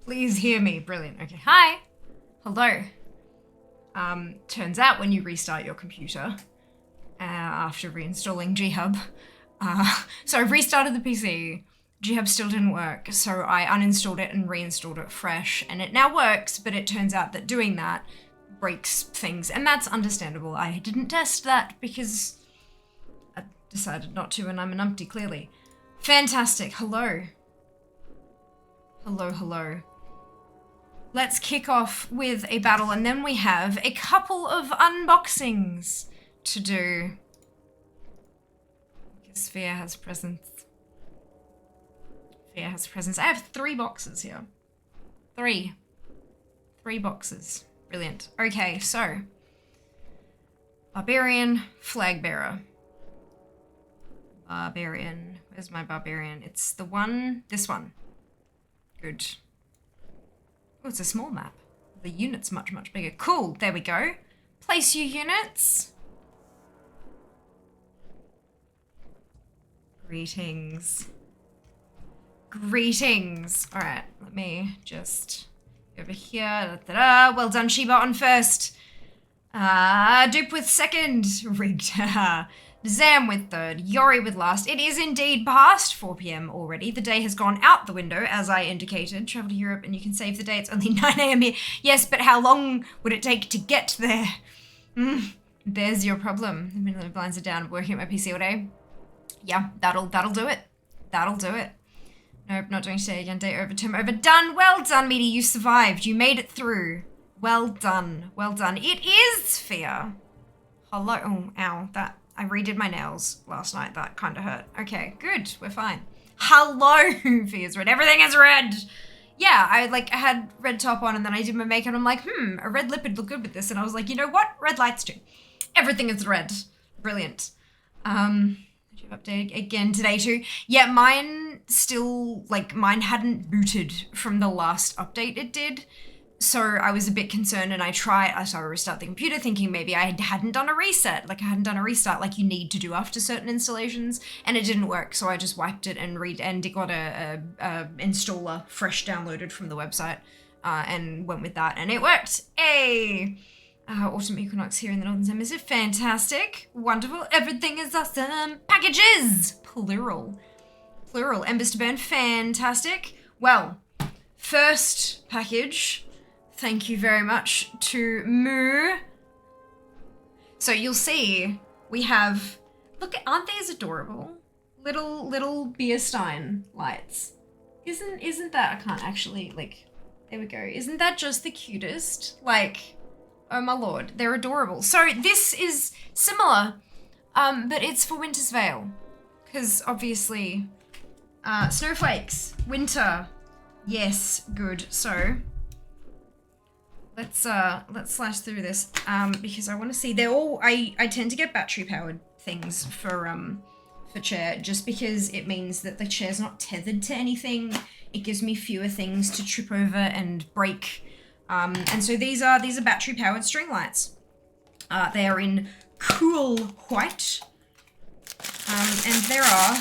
Please hear me. Brilliant. Okay. Hi. Hello. Turns out when you restart your computer, after reinstalling GHub, so I've restarted the PC, GHub still didn't work, so I uninstalled it and reinstalled it fresh, and it now works, but it turns out that doing that breaks things, and that's understandable. I didn't test that because I decided not to, and I'm an umpty, clearly. Fantastic. Hello. Hello. Let's kick off with a battle, and then we have a couple of unboxings to do. Because Fear has presence. Fear has presence. I have 3 boxes here. 3 boxes. Brilliant. Okay, so. Barbarian, flag bearer. Barbarian. Where's my barbarian? It's the one, this one. Good. Oh, it's a small map. The unit's much, much bigger. Cool, there we go. Place your units. Greetings. Greetings. All right, let me just go over here. Da-da-da. Well done, Sheba on first. Dupe with second. Rigged. Zam with third, Yori with last. It is indeed past 4 p.m. already. The day has gone out the window, as I indicated. Travel to Europe and you can save the day. It's only 9 a.m. here. Yes, but how long would it take to get there? There's your problem. The blinds are down. I'm working at my PC all day. Yeah, that'll do it. That'll do it. Nope, not doing today again. Day over, term over. Done. Well done, Meaty. You survived. You made it through. Well done. Well done. It is Fear. Hello. Oh, ow. That. I redid my nails last night. That kind of hurt. Okay, good. We're fine. Hello, Fear's red. Everything is red. Yeah, I had red top on and then I did my makeup and I'm like, a red lip would look good with this. And I was like, you know what? Red lights too. Everything is red. Brilliant. Did you update again today too? Yeah, mine still, mine hadn't booted from the last update it did. So I was a bit concerned and I started to restart the computer thinking maybe I hadn't done a reset. I hadn't done a restart like you need to do after certain installations, and it didn't work. So I just wiped it and it got a installer fresh downloaded from the website and went with that, and it worked. Hey! Autumn Equinox here in the Northern Hemisphere. Fantastic. Wonderful. Everything is awesome. Packages! Plural. Embers to burn. Fantastic. Well, first package. Thank you very much to Moo. So you'll see we have, look, aren't these adorable? Little beer stein lights. Isn't that, I can't actually, there we go. Isn't that just the cutest? Oh my lord, they're adorable. So this is similar, but it's for Winter's Veil. Because obviously, snowflakes, winter, yes, good. So let's slash through this because I want to see. They're all, I tend to get battery powered things for chair just because it means that the chair's not tethered to anything. It gives me fewer things to trip over and break. And so these are battery powered string lights. They are in cool white. And there are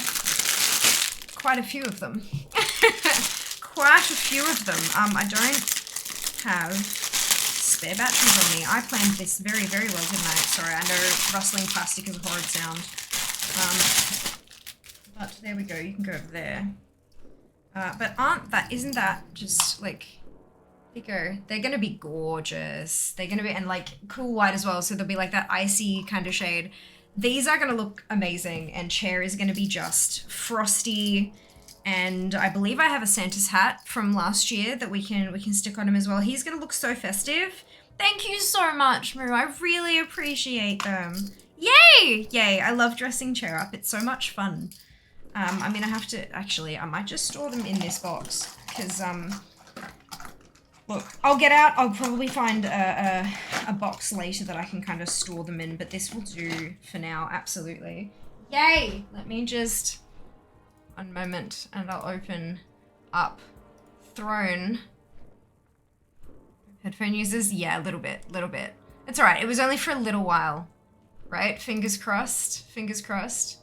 quite a few of them. Quite a few of them. I don't have spare batteries on me. I planned this very, very well, didn't I? Sorry, I know rustling plastic is a horrid sound. But there we go, you can go over there. But isn't that just there you go. They're gonna be gorgeous. They're gonna be, and cool white as well, so there'll be that icy kind of shade. These are gonna look amazing, and chair is gonna be just frosty. And I believe I have a Santa's hat from last year that we can stick on him as well. He's gonna look so festive. Thank you so much, Moo. I really appreciate them. Yay! Yay! I love dressing chair up. It's so much fun. I mean, I have to actually. I might just store them in this box because look, I'll get out. I'll probably find a box later that I can kind of store them in, but this will do for now. Absolutely. Yay! Let me just. One moment, and I'll open up Throne. Headphone users? Yeah, a little bit. It's alright, it was only for a little while, right? Fingers crossed. Let's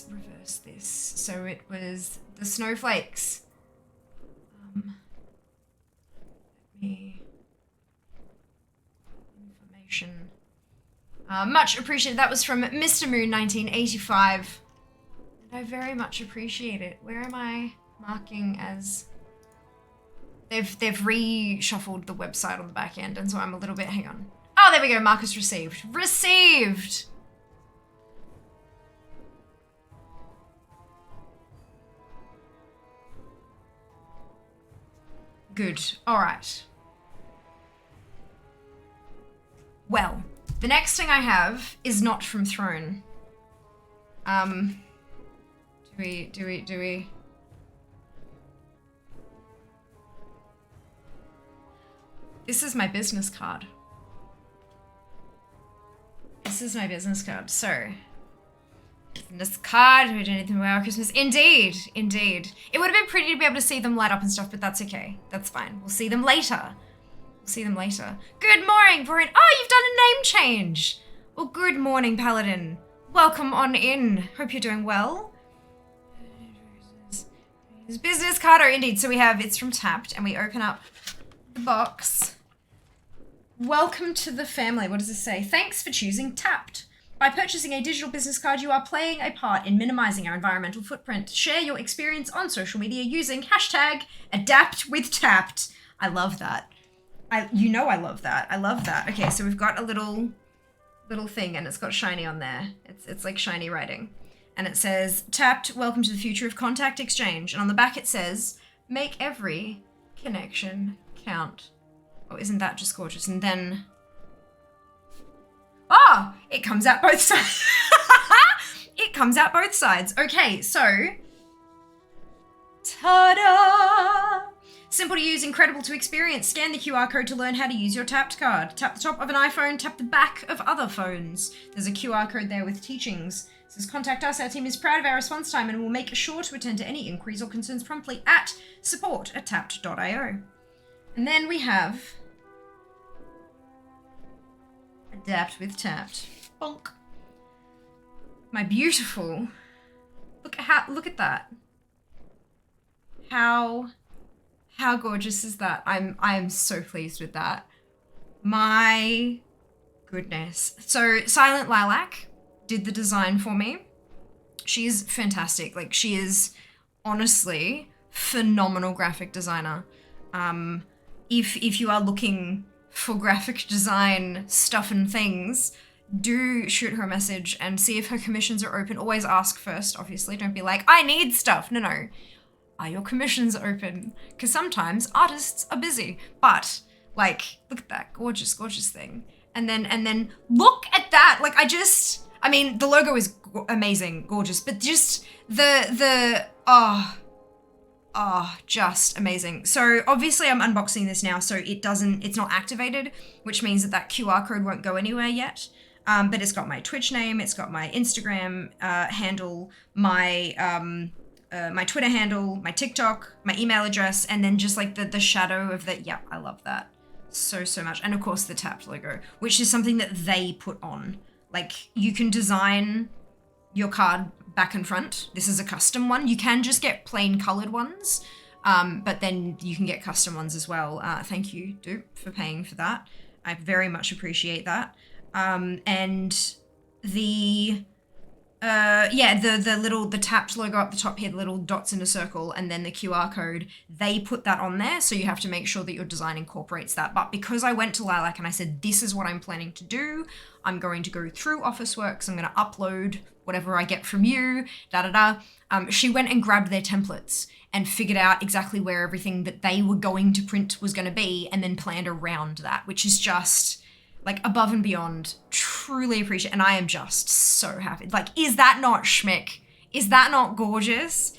reverse this. So it was the snowflakes. Let me... Information. Much appreciated. That was from Mr. Moon 1985. I very much appreciate it. Where am I marking as? They've reshuffled the website on the back end, and so I'm a little bit. Hang on. Oh, there we go. Marcus received. Received. Good. All right. Well, the next thing I have is not from Throne. Do we? This is my business card. So, business card. We do anything about Christmas? Indeed. It would have been pretty to be able to see them light up and stuff, but that's okay. That's fine. We'll see them later. Good morning, Brian. Oh, you've done a name change. Well, good morning, Paladin. Welcome on in. Hope you're doing well. Business card, or indeed. So we have, it's from Tapped, and we open up the box. Welcome to the family. What does it say? Thanks for choosing Tapped. By purchasing a digital business card, you are playing a part in minimizing our environmental footprint. Share your experience on social media using #AdaptWithTapped. I love that. I love that. Okay, so we've got a little thing, and it's got shiny on there. It's like shiny writing. and it says, tapped, welcome to the future of contact exchange. And on the back it says, make every connection count. Oh, isn't that just gorgeous? And then, it comes out both sides. It comes out both sides. Okay, so, ta-da! Simple to use, incredible to experience. Scan the QR code to learn how to use your tapped card. Tap the top of an iPhone, tap the back of other phones. There's a QR code there with teachings. It says, contact us. Our team is proud of our response time and will make sure to attend to any inquiries or concerns promptly at support@tapped.io. And then we have Adapt with Tapped. Bonk. My beautiful. Look at that. How gorgeous is that? I'm so pleased with that. My goodness. So Silent Lilac did the design for me. She's fantastic. Like, she is honestly phenomenal graphic designer. If you are looking for graphic design stuff and things, do shoot her a message and see if her commissions are open. Always ask first, obviously. Don't be like, I need stuff. No. Are your commissions open? Because sometimes artists are busy. But, like, look at that gorgeous, gorgeous thing. And then look at that. Like, I mean, the logo is amazing, gorgeous, but just just amazing. So obviously I'm unboxing this now, so it's not activated, which means that QR code won't go anywhere yet. But it's got my Twitch name, it's got my Instagram handle, my Twitter handle, my TikTok, my email address, and then just like the shadow of the, yeah, I love that so much. And of course the Tapped logo, which is something that they put on. Like, you can design your card back and front. This is a custom one. You can just get plain colored ones, but then you can get custom ones as well. Thank you, Dupe, for paying for that. I very much appreciate that. And the Tapped logo up the top here, the little dots in a circle, and then the QR code, they put that on there, so you have to make sure that your design incorporates that. But because I went to Lilac and I said, this is what I'm planning to do, I'm going to go through Officeworks, I'm going to upload whatever I get from you, she went and grabbed their templates and figured out exactly where everything that they were going to print was going to be, and then planned around that, which is just, like, above and beyond. Truly appreciate, and I am just so happy. Like, is that not schmick? Is that not gorgeous?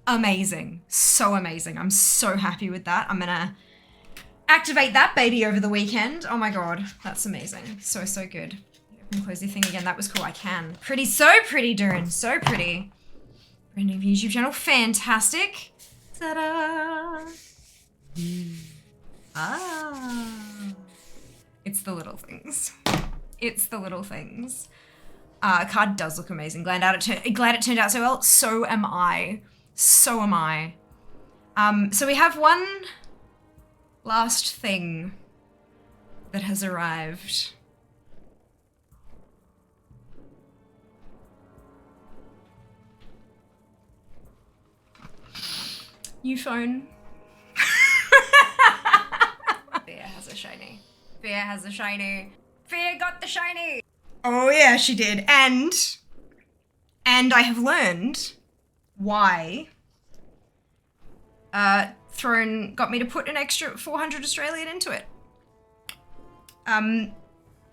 Amazing. So amazing. I'm so happy with that. I'm gonna activate that baby over the weekend. Oh my god, that's amazing. So good. Open and close the thing again. That was cool. I can. Pretty, so pretty, Durin. So pretty. Brand new YouTube channel. Fantastic. Ta-da! It's the little things. It's the little things. Card does look amazing. Glad it turned out so well. So am I. So am I. So we have one last thing that has arrived. New phone. Fia has a shiny. Fia has a shiny. Fia got the shiny. Oh yeah, she did. And I have learned why Throne got me to put an extra 400 Australian into it.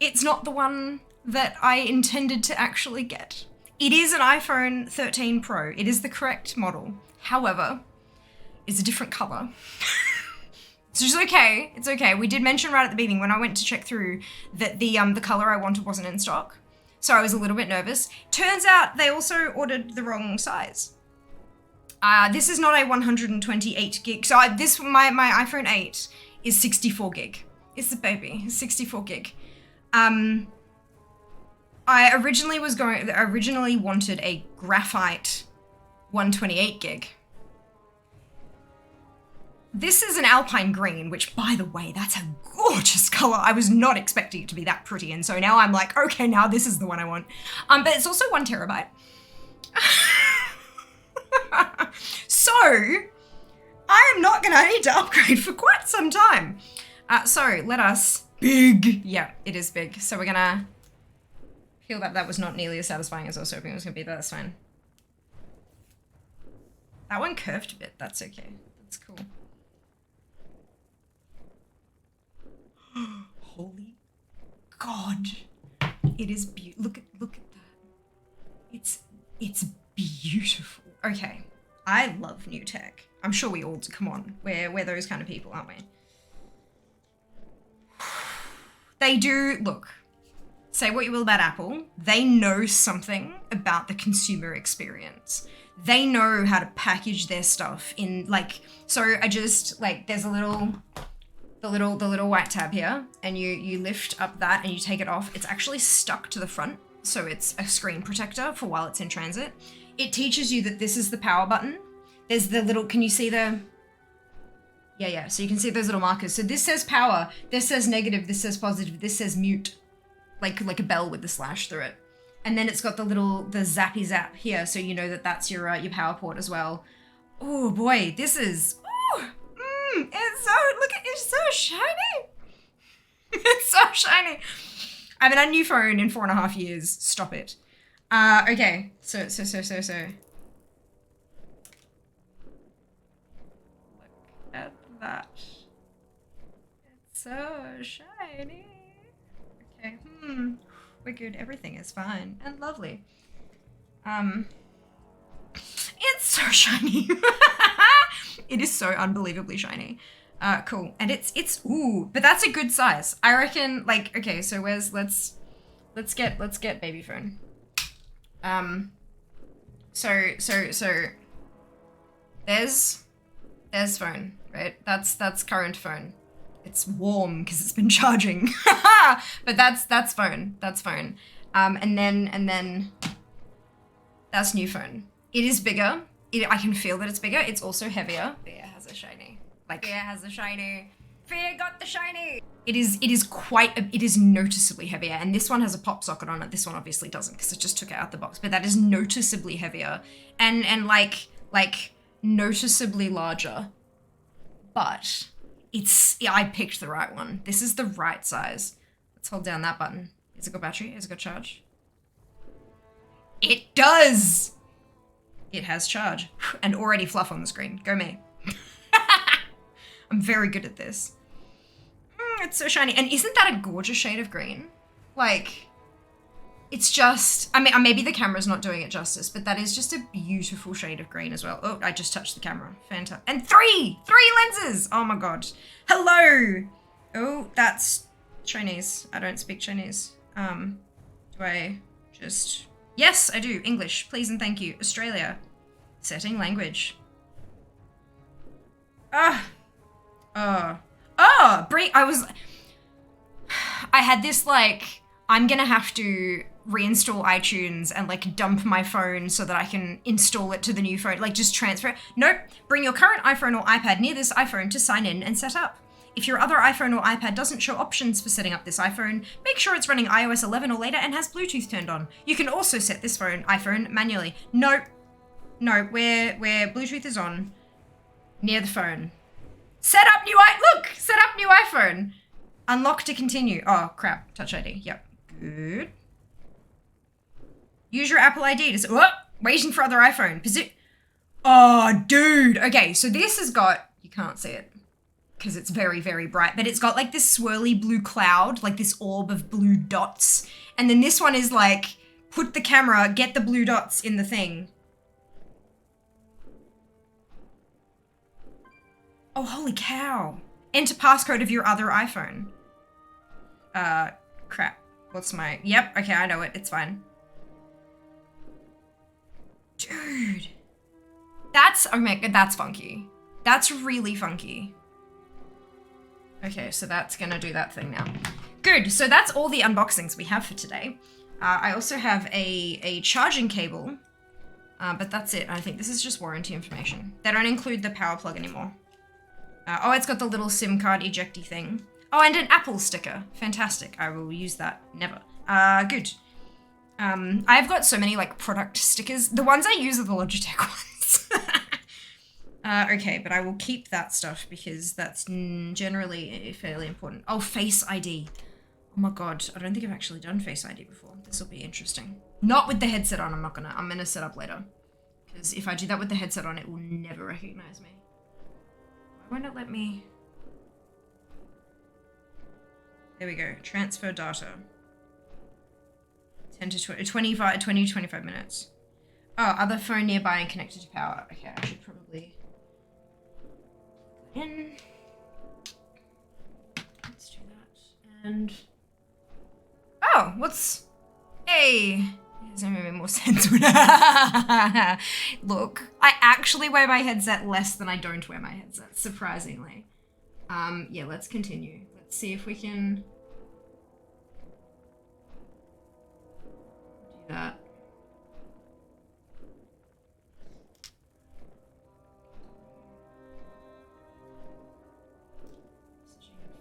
It's not the one that I intended to actually get. It is an iPhone 13 Pro. It is the correct model. However, it's a different color. It's just okay. It's okay. We did mention right at the beginning when I went to check through that the color I wanted wasn't in stock. So I was a little bit nervous. Turns out they also ordered the wrong size. This is not a 128 gig. So my iPhone 8 is 64 gig. It's the baby, 64 gig. I originally wanted a graphite 128 gig. This is an Alpine green, which, by the way, that's a gorgeous color. I was not expecting it to be that pretty, and so now I'm like, okay, now this is the one I want. But it's also 1 terabyte. So, I am not gonna need to upgrade for quite some time. So, let us... Big! Yeah, it is big. So we're gonna... Feel that was not nearly as satisfying as I was hoping it was gonna be, but that's fine. That one curved a bit. That's okay. That's cool. Holy God. It is look at that. It's beautiful. Okay. I love new tech. I'm sure we all do. Come on. We're those kind of people, aren't we? They do, look, say what you will about Apple, they know something about the consumer experience. They know how to package their stuff in, like, so I just, like, there's a little, the little white tab here, and you lift up that and you take it off. It's actually stuck to the front, so it's a screen protector for while it's in transit. It teaches you that this is the power button. There's the little, can you see the, yeah, so you can see those little markers. So this says power, this says negative, this says positive, this says mute, like a bell with the slash through it. And then it's got the zappy zap here, so you know that that's your power port as well. Oh boy, this is, it's so, look at, it's so shiny. It's so shiny. I haven't had a new phone in 4.5 years. Stop it. Okay, so. Look at that. It's so shiny. Okay, we're good. Everything is fine and lovely. It's so shiny. It is so unbelievably shiny. Cool. And it's ooh, but that's a good size. I reckon, like, okay, so let's get baby phone. So there's phone, right? That's current phone. It's warm because it's been charging. But that's phone. That's phone. And then that's new phone. It is bigger. I can feel that it's bigger. It's also heavier. Fear has a shiny. Like, Fear has a shiny. Fear got the shiny. It is noticeably heavier. And this one has a pop socket on it. This one obviously doesn't because it just took it out the box. But that is noticeably heavier and like noticeably larger. But I picked the right one. This is the right size. Let's hold down that button. Has it got battery? Has it got charge? It does! It has charge. And already fluff on the screen. Go me. I'm very good at this. It's so shiny. And isn't that a gorgeous shade of green? Like, it's just, I mean, maybe the camera's not doing it justice, but that is just a beautiful shade of green as well. Oh, I just touched the camera. Fantastic. And three lenses. Oh my God. Hello. Oh, that's Chinese. I don't speak Chinese. Do I just, yes, I do. English, please and thank you. Australia. Setting language. I had this, like, I'm gonna have to reinstall iTunes and, like, dump my phone so that I can install it to the new phone, like, just transfer it. Nope, bring your current iPhone or iPad near this iPhone to sign in and set up. If your other iPhone or iPad doesn't show options for setting up this iPhone, make sure it's running iOS 11 or later and has Bluetooth turned on. You can also set this iPhone manually. Nope. No, where Bluetooth is on, near the phone. Set up new iPhone. Unlock to continue. Oh, crap. Touch ID. Yep. Good. Use your Apple ID to... waiting for other iPhone. Oh, dude. Okay, so this has got... You can't see it because it's very, very bright, but it's got, like, this swirly blue cloud, like this orb of blue dots. And then this one is, like, put the camera, get the blue dots in the thing. Oh, holy cow. Enter passcode of your other iPhone. Crap. What's my... Yep, okay, I know it. It's fine. Dude. Oh my God, that's funky. That's really funky. Okay, so that's gonna do that thing now. Good, so that's all the unboxings we have for today. I also have a charging cable, but that's it. I think this is just warranty information. They don't include the power plug anymore. Oh, it's got the little SIM card ejecty thing. Oh, and an Apple sticker. Fantastic. I will use that. Never. Good. I've got so many, like, product stickers. The ones I use are the Logitech ones. Okay, but I will keep that stuff because that's generally fairly important. Oh, Face ID. Oh my God. I don't think I've actually done Face ID before. This will be interesting. Not with the headset on. I'm gonna set up later. Because if I do that with the headset on, it will never recognize me. Why won't it let me? There we go. Transfer data. 10 to 20, 25, 20 to 25 minutes. Oh, other phone nearby and connected to power. Okay, I should probably in. Let's do that. And oh, what's hey? Does that make more sense? Look, I actually wear my headset less than I don't wear my headset, surprisingly. Yeah, let's continue. Let's see if we can do that.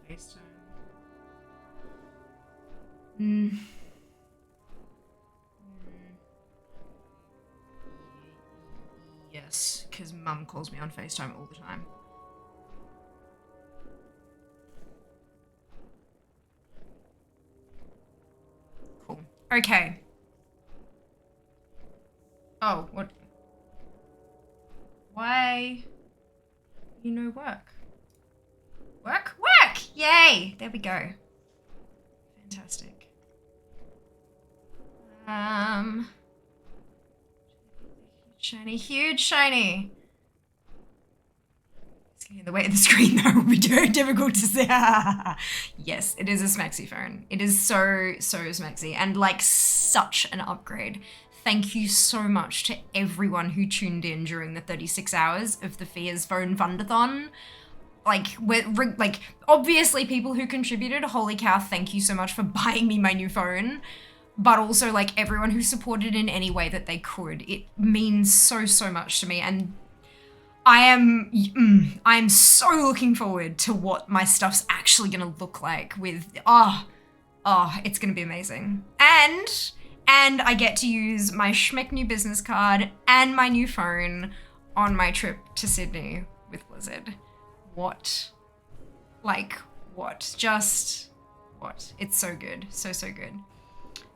FaceTime. Yes, because Mum calls me on FaceTime all the time. Cool. Okay. Oh, what? Why? You know, work. Work? Work! Yay! There we go. Fantastic. Shiny, huge shiny. It's getting in the way of the screen though, it will be very difficult to see. Yes, it is a smexy phone. It is so smexy and like such an upgrade. Thank you so much to everyone who tuned in during the 36 hours of the Fia's Phone Fundathon. Like, obviously people who contributed, holy cow, thank you so much for buying me my new phone. But also, like, everyone who supported in any way that they could. It means so much to me. And I am so looking forward to what my stuff's actually going to look like with, it's going to be amazing. And I get to use my Schmeck new business card and my new phone on my trip to Sydney with Blizzard. What? Like, what? Just, what? It's so good. So good.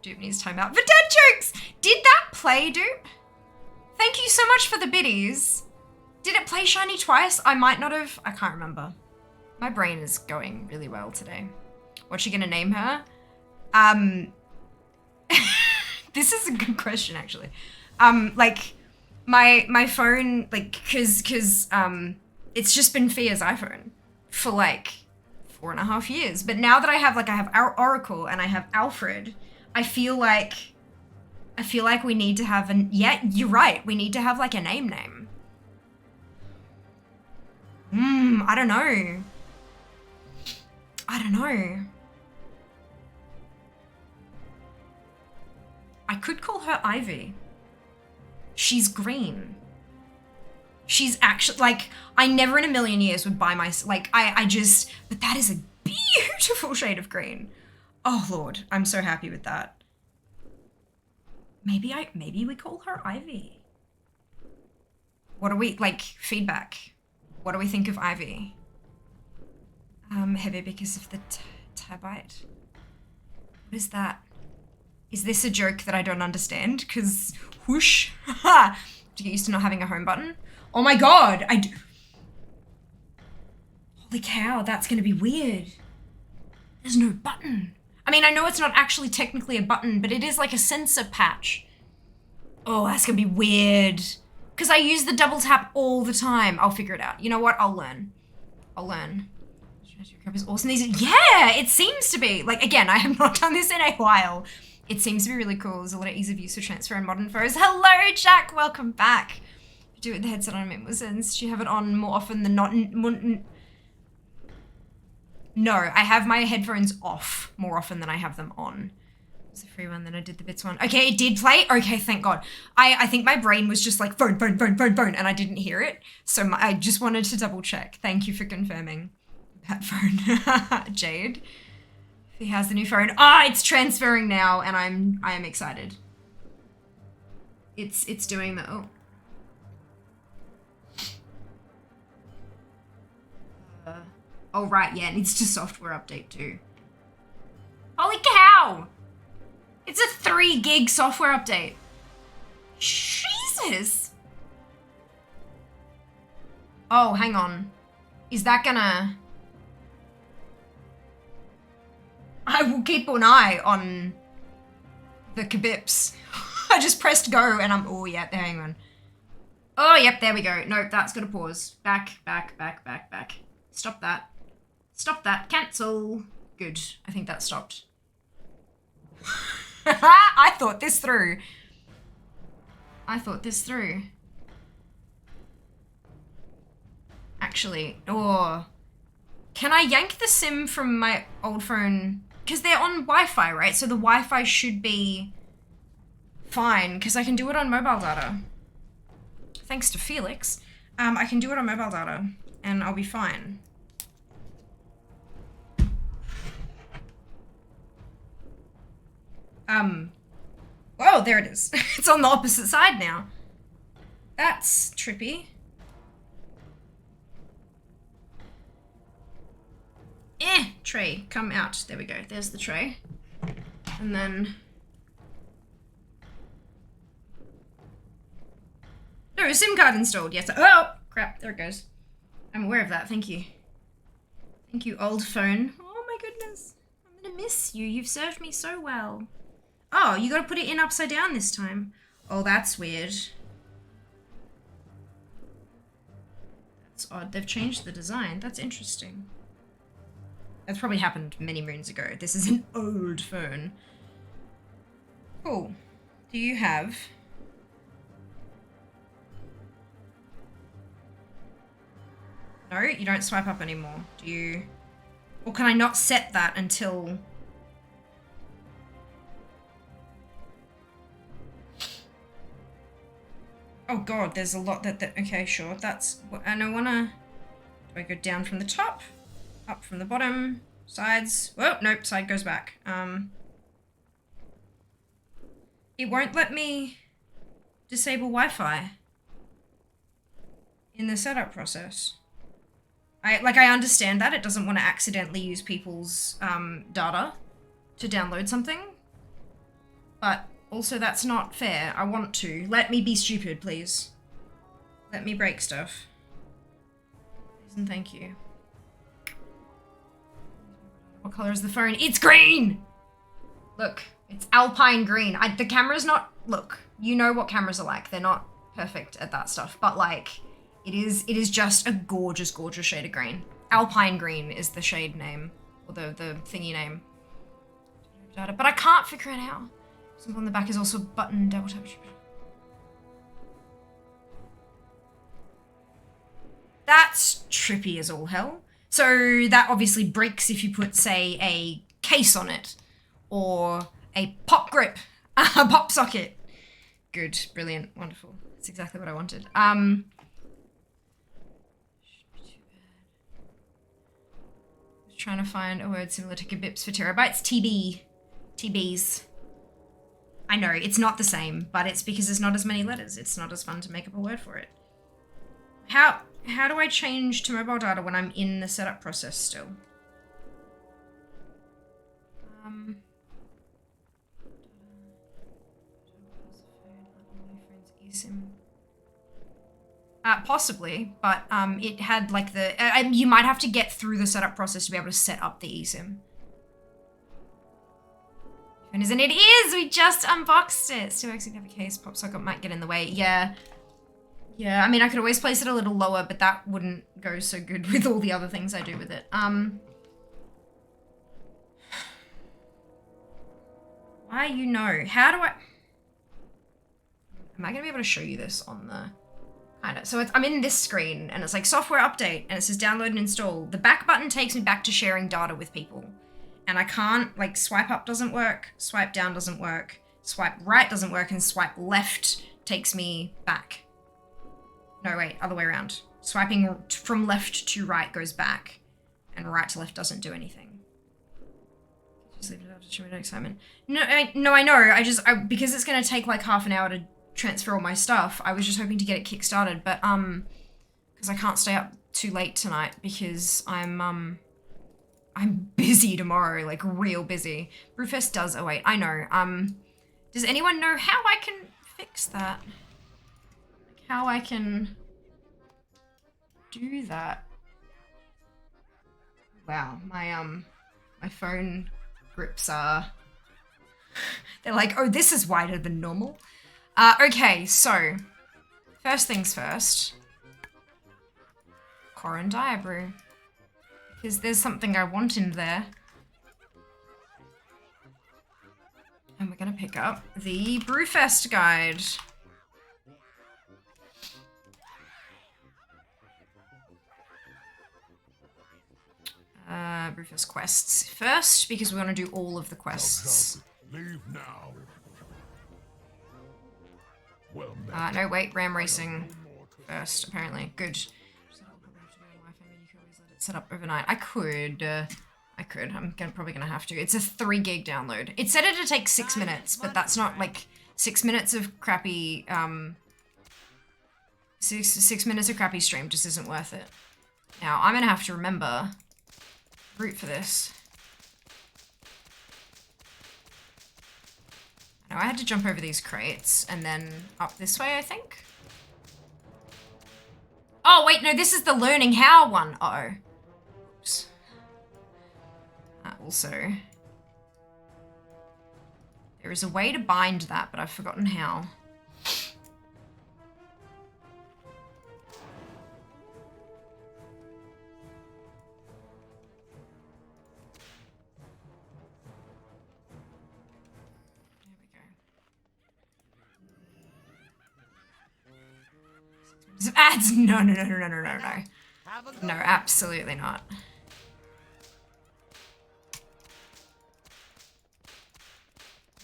Dupe needs timeout for dad jokes! Did that play, Dupe? Thank you so much for the biddies. Did it play shiny twice? I might not have, I can't remember. My brain is going really well today. What's she gonna name her? This is a good question, actually. Like, my phone, like, cause it's just been Fia's iPhone for like 4.5 years. But now that I have our Oracle and I have Alfred, I feel like we need to have yeah, you're right. We need to have like a name. I don't know. I could call her Ivy. She's green. She's actually, like, I never in a million years would buy my, like, I just, but that is a beautiful shade of green. Oh, Lord, I'm so happy with that. Maybe we call her Ivy. What do we, like, feedback? What do we think of Ivy? Heavy because of the tabite. What is that? Is this a joke that I don't understand? Because whoosh, to get used to not having a home button. Oh my God, holy cow, that's gonna be weird. There's no button. I mean, I know it's not actually technically a button, but it is like a sensor patch. Oh, that's gonna be weird. Because I use the double tap all the time. I'll figure it out. You know what? I'll learn. Is awesome. Yeah, it seems to be. Like, again, I have not done this in a while. It seems to be really cool. There's a lot of ease of use for transfer and modern photos. Hello, Jack. Welcome back. Do it with the headset on, it makes more sense. Do you have it on more often than not? No, I have my headphones off more often than I have them on. It was a free one, then I did the bits one. Okay, it did play? Okay, thank God. I think my brain was just like, phone, and I didn't hear it. So I just wanted to double check. Thank you for confirming that phone. Jade. He has the new phone. It's transferring now, and I am excited. It's doing the, oh, right, yeah, it needs to software update too. Holy cow! It's a 3 gig software update. Jesus! Oh, hang on. Is that gonna... I will keep an eye on the kabips. I just pressed go and I'm... Oh, yeah, hang on. Oh, yep, there we go. Nope, that's got to pause. Back. Stop that. Stop that. Cancel. Good. I think that stopped. I thought this through. Actually, oh. Can I yank the SIM from my old phone? Because they're on Wi-Fi, right? So the Wi-Fi should be fine, because I can do it on mobile data. Thanks to Felix. I can do it on mobile data, and I'll be fine. Oh, there it is. It's on the opposite side now. That's trippy. Tray, come out. There we go. There's the tray. And then... No, SIM card installed. Yes. Oh, crap. There it goes. I'm aware of that. Thank you. Thank you, old phone. Oh my goodness. I'm gonna miss you. You've served me so well. Oh, you gotta put it in upside down this time. Oh, that's weird. That's odd. They've changed the design. That's interesting. That's probably happened many moons ago. This is an old phone. Cool. Do you have... No, you don't swipe up anymore. Do you... Or can I not set that until... Oh god, there's a lot that... Okay, sure. That's... And I wanna... Do I go down from the top? Up from the bottom? Sides? Oh, nope, side goes back. It won't let me disable Wi-Fi in the setup process. I understand that. It doesn't want to accidentally use people's data to download something. But also that's not fair. I want to. Let me be stupid, please. Let me break stuff. Please and thank you. What color is the phone? It's green! Look, it's alpine green. The camera's not... Look, you know what cameras are like. They're not perfect at that stuff. But like... It is just a gorgeous, gorgeous shade of green. Alpine green is the shade name, or the thingy name. But I can't figure it out. Something on the back is also button double tap. That's trippy as all hell. So that obviously breaks if you put, say, a case on it, or a pop grip, a pop socket. Good, brilliant, wonderful. That's exactly what I wanted. Trying to find a word similar to kabips for terabytes. TBs. I know, it's not the same, but it's because there's not as many letters. It's not as fun to make up a word for it. How do I change to mobile data when I'm in the setup process still? Possibly, but it had like the... you might have to get through the setup process to be able to set up the eSIM. And isn't it? It is! We just unboxed it! Still actually have a case. Pop socket might get in the way. Yeah. Yeah, I mean, I could always place it a little lower, but that wouldn't go so good with all the other things I do with it. Why you know? How do I... Am I gonna be able to show you this on the... Kinda. So I'm in this screen and it's like software update and it says download and install. The back button takes me back to sharing data with people. And I can't, like, swipe up doesn't work, swipe down doesn't work, swipe right doesn't work, and swipe left takes me back. No, wait, other way around. Swiping from left to right goes back and right to left doesn't do anything. Just leave it up to show me no excitement. No, I know, because it's gonna take like half an hour to transfer all my stuff, I was just hoping to get it kick-started, but because I can't stay up too late tonight because I'm busy tomorrow, like real busy. Brewfest does... Oh wait, I know. Does anyone know how I can fix that? Like how I can... do that. Wow, my phone grips are, they're like, oh, this is wider than normal. Okay, so, first things first. Corin Diabrew. Because there's something I want in there. And we're gonna pick up the Brewfest guide. Brewfest quests first, because we want to do all of the quests. Leave now. Well, No, wait, ram racing first, apparently. Good. Set up overnight. I could. I'm probably gonna have to. It's a 3 gig download. It said it'd take 6 minutes, but that's not like 6 minutes of crappy. 6 minutes of crappy stream just isn't worth it. Now I'm gonna have to remember route for this. Now I had to jump over these crates and then up this way, I think. Oh wait, no, this is the learning how one. Uh-oh. Oops. Also, there is a way to bind that, but I've forgotten how. Ads? No. No, absolutely not.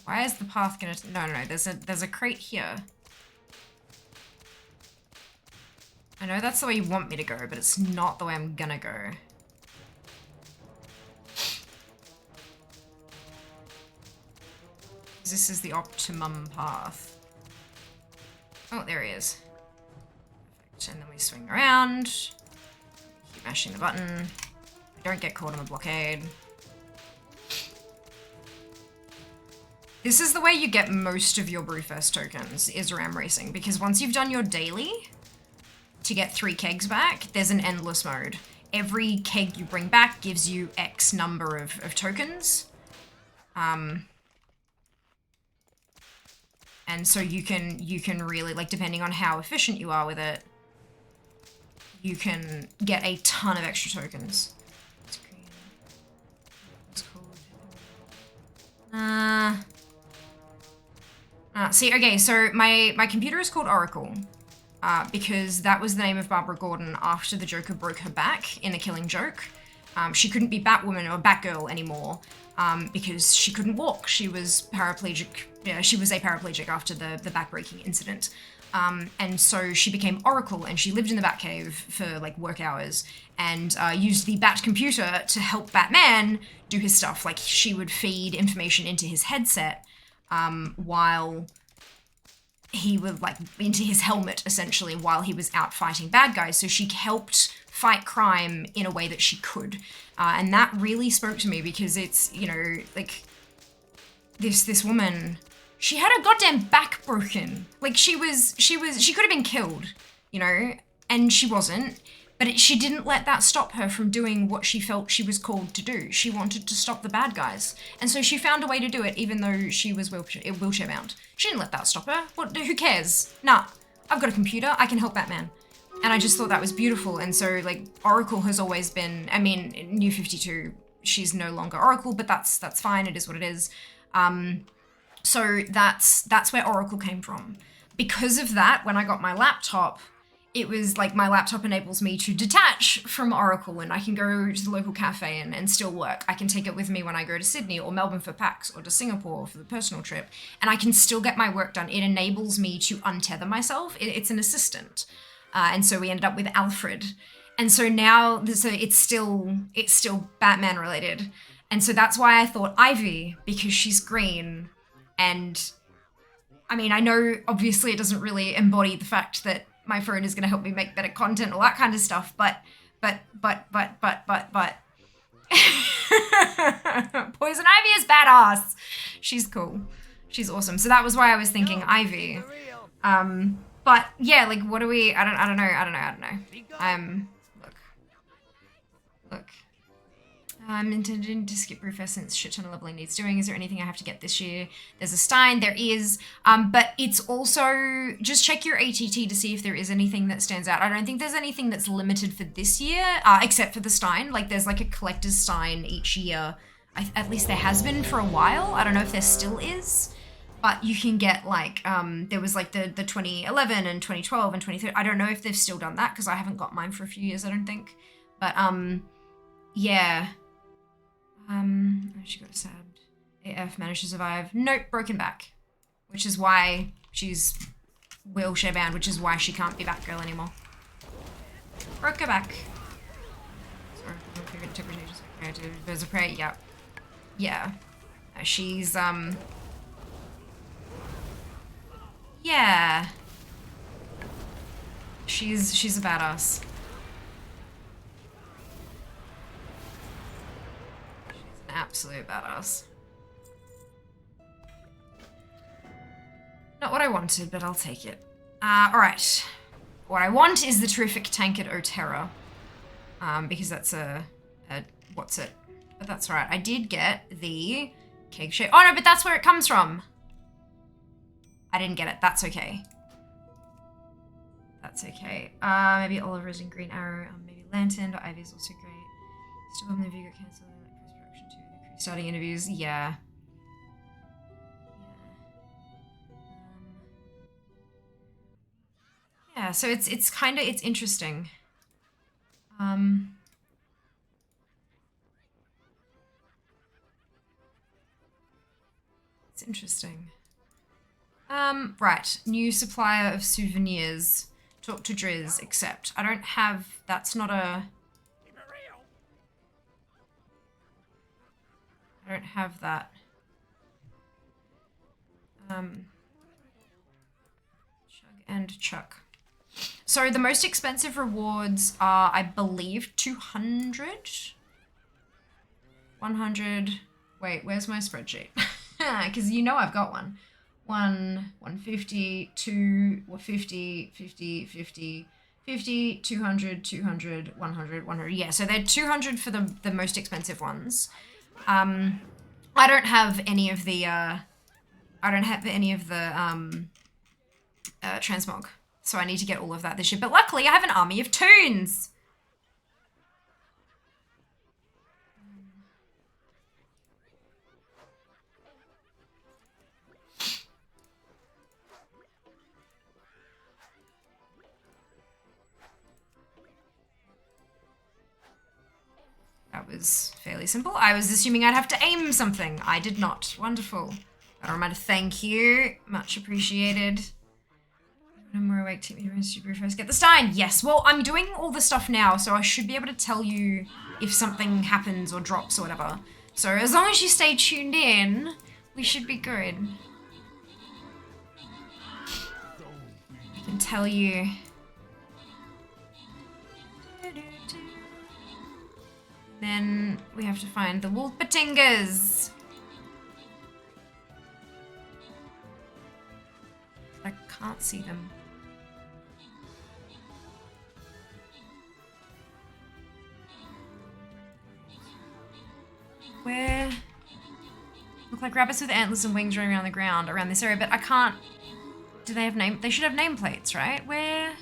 Why is the path gonna... No, there's a crate here. I know that's the way you want me to go, but it's not the way I'm gonna go. This is the optimum path. Oh, there he is. And then we swing around, keep mashing the button, don't get caught in the blockade. This is the way you get most of your Brewfest tokens, is ram racing, because once you've done your daily, to get 3 kegs back, there's an endless mode. Every keg you bring back gives you X number of tokens. And so you can really, like, depending on how efficient you are with it, you can get a ton of extra tokens. See, okay, so my computer is called Oracle, because that was the name of Barbara Gordon after the Joker broke her back in The Killing Joke. She couldn't be Batwoman or Batgirl anymore, because she couldn't walk. She was paraplegic. Yeah, she was a paraplegic after the backbreaking incident. And so she became Oracle, and she lived in the Batcave for like work hours and used the Bat computer to help Batman do his stuff. Like, she would feed information into his headset while he would, like, into his helmet essentially while he was out fighting bad guys. So she helped fight crime in a way that she could. And that really spoke to me, because it's, you know, like, this woman, she had her goddamn back broken. Like, she could have been killed, you know, and she wasn't. But she didn't let that stop her from doing what she felt she was called to do. She wanted to stop the bad guys. And so she found a way to do it, even though she was wheelchair bound. She didn't let that stop her. Who cares? Nah, I've got a computer, I can help Batman. And I just thought that was beautiful. And so, like, Oracle has always been, I mean, New 52, she's no longer Oracle, but that's fine, it is what it is. So that's where Oracle came from. Because of that, when I got my laptop, it was like, my laptop enables me to detach from Oracle, and I can go to the local cafe and still work. I can take it with me when I go to Sydney or Melbourne for PAX or to Singapore for the personal trip, and I can still get my work done. It enables me to untether myself. It's an assistant. And so we ended up with Alfred. And so now, so it's still Batman related. And so that's why I thought Ivy, because she's green. And I mean, I know obviously it doesn't really embody the fact that my phone is going to help me make better content, all that kind of stuff, but. Poison Ivy is badass. She's cool. She's awesome. So that was why I was thinking Ivy. But yeah, like, what do we, I don't know. I'm intending to skip Brewfest since shit ton of leveling needs doing. Is there anything I have to get this year? There's a Stein, there is. But it's also, just check your ATT to see if there is anything that stands out. I don't think there's anything that's limited for this year, except for the Stein. Like there's like a collector's Stein each year. At least there has been for a while. I don't know if there still is. But you can get like, there was like the 2011 and 2012 and 2013. I don't know if they've still done that because I haven't got mine for a few years, I don't think. But yeah. She got stabbed. AF managed to survive. Nope, broken back. Which is why she's wheelchair bound, which is why she can't be Batgirl anymore. Broke her back. Sorry, I don't figure interpretations. Okay, Birds of Prey, yeah. Yeah. She's, yeah. She's a badass. Absolute badass. Not what I wanted, but I'll take it. Alright. What I want is the terrific tankard O'Terra. Because that's a what's it? But that's alright. I did get the keg shape. Oh no, but that's where it comes from. I didn't get it. That's okay. That's okay. Maybe Oliver's in Green Arrow. Maybe Lantern. But Ivy's also great. Still having the video got cancelled. Starting interviews, yeah. Yeah, so it's interesting. It's interesting. Right, new supplier of souvenirs. Talk to Driz, accept. I don't have, that's not a... I don't have that. Chug and Chuck. So the most expensive rewards are, I believe, 200? 100. Wait, where's my spreadsheet? Because you know I've got one. 150, 2, 50, 50, 50, 50, 200, 200, 100, 100. Yeah, so they're 200 for the most expensive ones. I don't have any of the, transmog. So I need to get all of that this year. But luckily I have an army of toons. That was fairly simple. I was assuming I'd have to aim something. I did not. Wonderful. Got a reminder. Thank you. Much appreciated. No more awake. Take me to Brewfest. Get the Stein. Yes. Well, I'm doing all the stuff now, so I should be able to tell you if something happens or drops or whatever. So as long as you stay tuned in, we should be good. I can tell you. Then we have to find the Wolpertingers. I can't see them. Where? Look like rabbits with antlers and wings running around the ground around this area, but I can't. Do they have name? They should have nameplates, right? Where?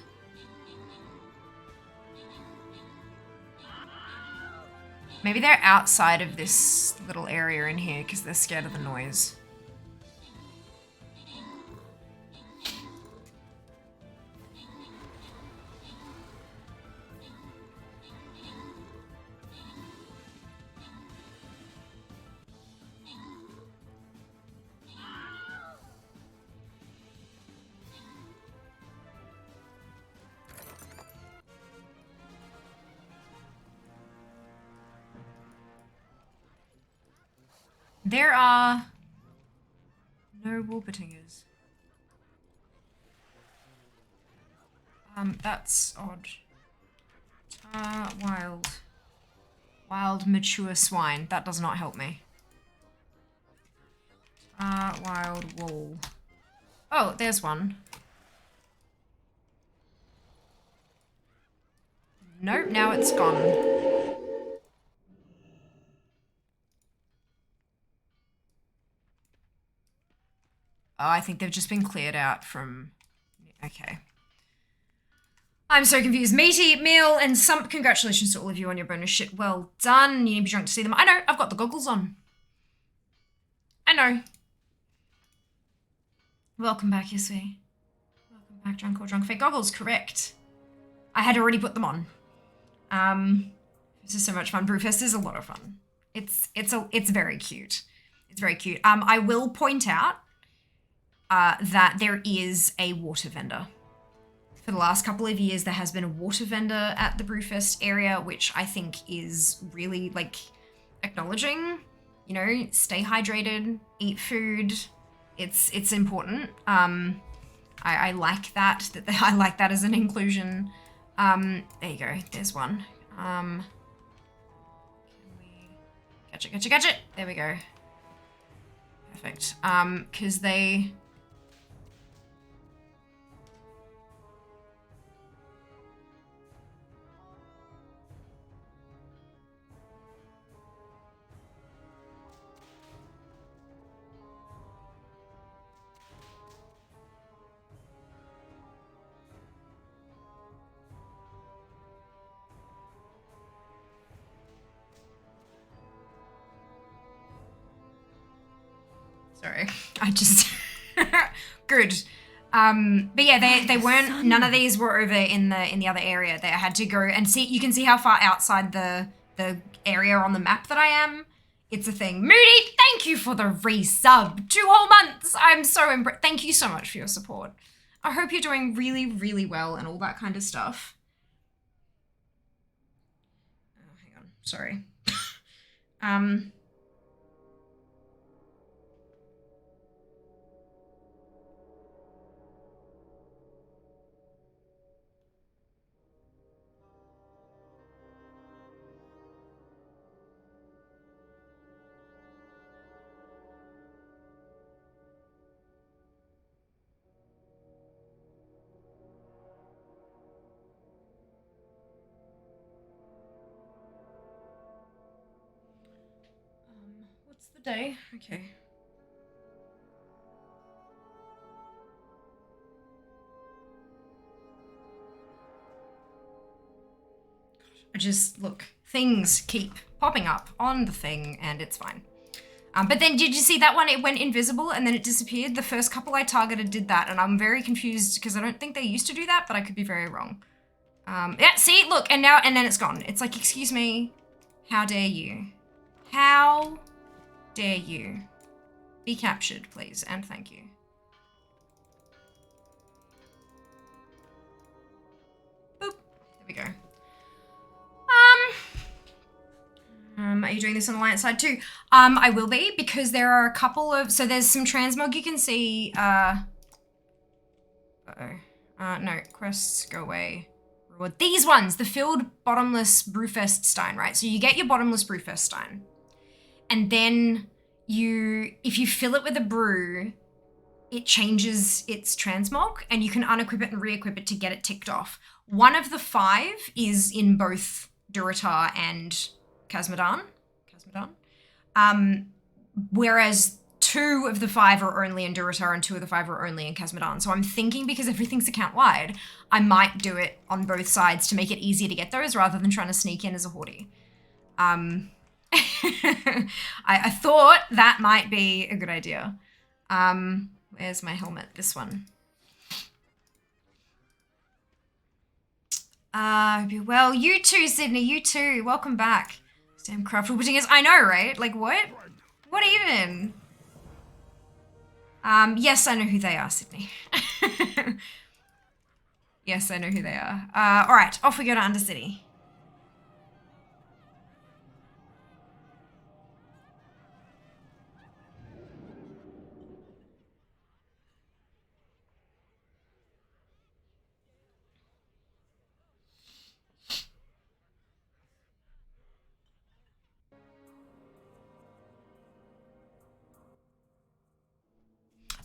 Maybe they're outside of this little area in here because they're scared of the noise. There are no Wolpertingers. That's odd. Wild. Wild mature swine. That does not help me. Wild wool. Oh, there's one. Nope, now it's gone. Oh, I think they've just been cleared out from... Okay. I'm so confused. Meaty meal and some... Congratulations to all of you on your bonus shit. Well done. You need to be drunk to see them. I know. I've got the goggles on. I know. Welcome back, Yasui. Welcome back, drunk or drunk fake goggles. Correct. I had already put them on. This is so much fun. Brewfest is a lot of fun. It's very cute. It's very cute. I will point out that there is a water vendor. For the last couple of years, there has been a water vendor at the Brewfest area, which I think is really, like, acknowledging, you know, stay hydrated, eat food. It's important. I like that I like that as an inclusion. There you go. There's one. Can we catch it? There we go. Perfect. Because they... Sorry, I just... Good. But yeah, they weren't, none of these were over in the other area. They had to go and see, you can see how far outside the area on the map that I am. It's a thing. Moody, thank you for the resub. 2 whole months. I'm so impressed. Thank you so much for your support. I hope you're doing really, really well and all that kind of stuff. Oh, hang on. Sorry. What's the day? Okay. I just, look, things keep popping up on the thing and it's fine. But then did you see that one? It went invisible and then it disappeared. The first couple I targeted did that and I'm very confused because I don't think they used to do that, but I could be very wrong. Yeah, see, look, and then it's gone. It's like, excuse me, how dare you? How dare you? Be captured, please, and thank you. Boop, there we go. Are you doing this on the Alliance side too? I will be, because there are a couple of, so there's some transmog you can see, no, quests, go away. Reward. These ones, the filled bottomless Brewfest Stein, right? So you get your bottomless Brewfest Stein, and then if you fill it with a brew, it changes its transmog, and you can unequip it and re-equip it to get it ticked off. One of the 5 is in both Durotar and Casmedan. Whereas 2 of the 5 are only in Durotar and 2 of the 5 are only in Casmedan. So I'm thinking, because everything's account-wide, I might do it on both sides to make it easier to get those rather than trying to sneak in as a hoardie. I thought that might be a good idea. Where's my helmet? This one. Well, you too, Sydney, you too. Welcome back. Damn craftable is, I know, right? Like, what? What even? Yes, I know who they are, Sydney. Yes, I know who they are. All right, off we go to Undercity.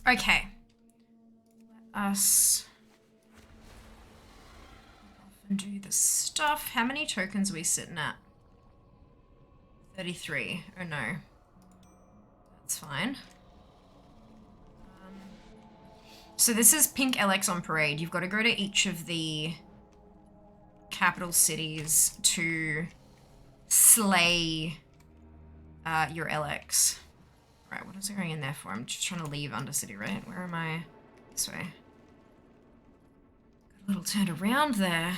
Okay. Let us do the stuff. How many tokens are we sitting at? 33. Oh no. That's fine. So this is Pink LX on parade. You've got to go to each of the capital cities to slay your LX. Right, what is it going in there for? I'm just trying to leave Undercity, right? Where am I? This way. Got a little turned around there.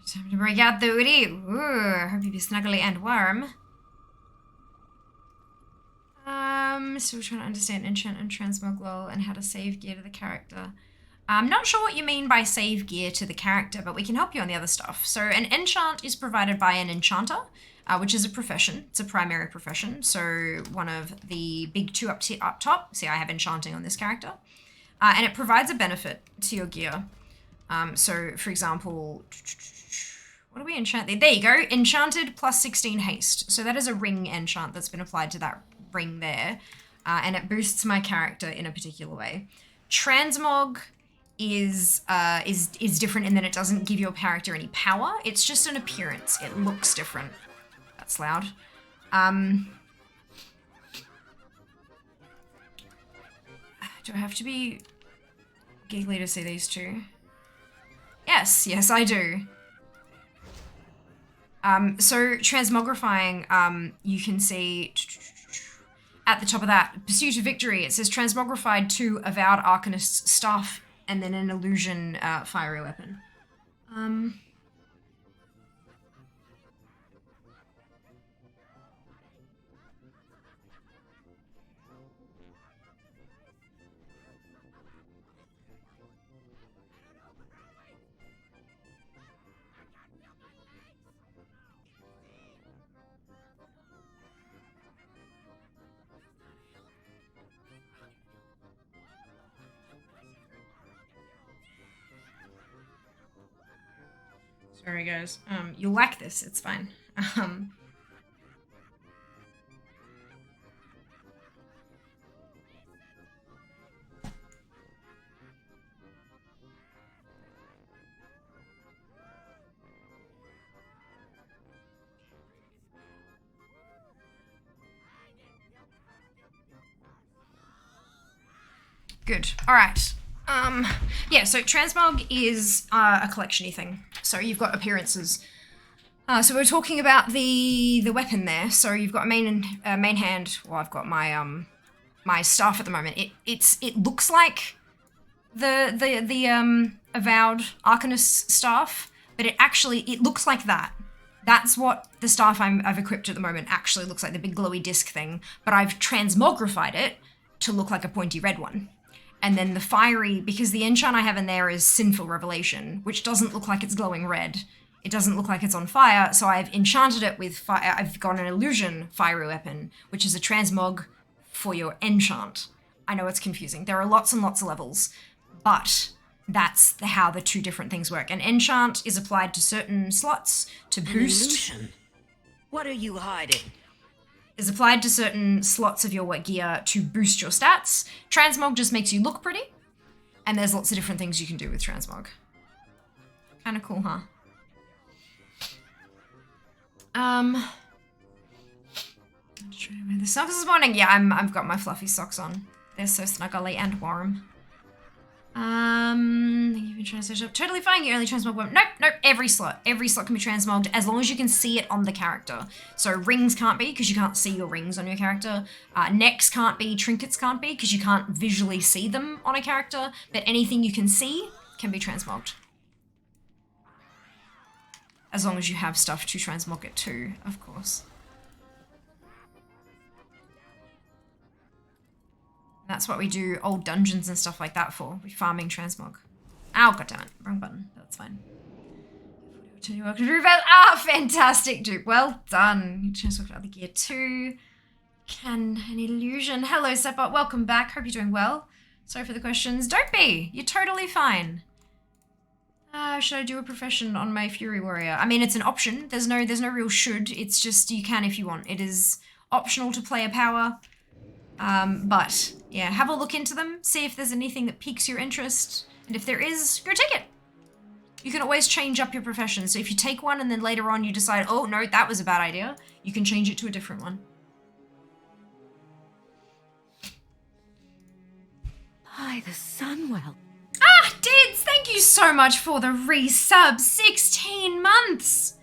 Time to break out the hoodie. Ooh, hope you be snuggly and warm. Still trying to understand enchant and transmog lol and how to save gear to the character. I'm not sure what you mean by save gear to the character, but we can help you on the other stuff. So an enchant is provided by an enchanter, which is a profession. It's a primary profession. So one of the big two up top. See, I have enchanting on this character. And it provides a benefit to your gear. So for example, what do we enchant there? There you go. Enchanted plus 16 haste. So that is a ring enchant that's been applied to that ring there. And it boosts my character in a particular way. Transmog is different in that it doesn't give your character any power. It's just an appearance. It looks different. That's loud. Do I have to be giggly to see these two? Yes, I do. So transmogrifying, you can see at the top of that, Pursuit of Victory, it says transmogrified to Avowed Arcanist's staff and then an illusion fiery weapon. Sorry guys, you'll like this, it's fine. Good, all right. Yeah, so transmog is a collection-y thing. So you've got appearances. So we're talking about the weapon there. So you've got a main hand. Well, I've got my my staff at the moment. It looks like the Avowed Arcanist staff, but it looks like that. That's what the staff I've equipped at the moment actually looks like, the big glowy disc thing. But I've transmogrified it to look like a pointy red one. And then the fiery, because the enchant I have in there is Sinful Revelation, which doesn't look like it's glowing red. It doesn't look like it's on fire, so I've enchanted it with fire. I've got an illusion fiery weapon, which is a transmog for your enchant. I know it's confusing. There are lots and lots of levels, but that's how the two different things work. An enchant is applied to certain slots to boost. An illusion? What are you hiding? Is applied to certain slots of your gear to boost your stats. Transmog just makes you look pretty, and there's lots of different things you can do with transmog. Kind of cool, huh? The socks this morning. Yeah, I've got my fluffy socks on. They're so snuggly and warm. You've been trying to search up. Totally fine. You only transmog one. Nope. Every slot can be transmogged as long as you can see it on the character. So rings can't be because you can't see your rings on your character. Necks can't be. Trinkets can't be because you can't visually see them on a character. But anything you can see can be transmogged. As long as you have stuff to transmog it to, of course. That's what we do old dungeons and stuff like that for. We're farming transmog. Ow, goddammit. Wrong button. That's fine. Welcome to Brewfest. Ah, fantastic, dude. Well done. You transmog to other gear too. Can an illusion. Hello, Seppa. Welcome back. Hope you're doing well. Sorry for the questions. Don't be. You're totally fine. Should I do a profession on my Fury Warrior? I mean, it's an option. There's no real should. It's just you can if you want. It is optional to play a power. But yeah, have a look into them, see if there's anything that piques your interest, and if there is, go take it. You can always change up your profession, so if you take one and then later on you decide, oh no, that was a bad idea, you can change it to a different one. By the Sunwell. Ah, Dids, thank you so much for the resub. 16 months.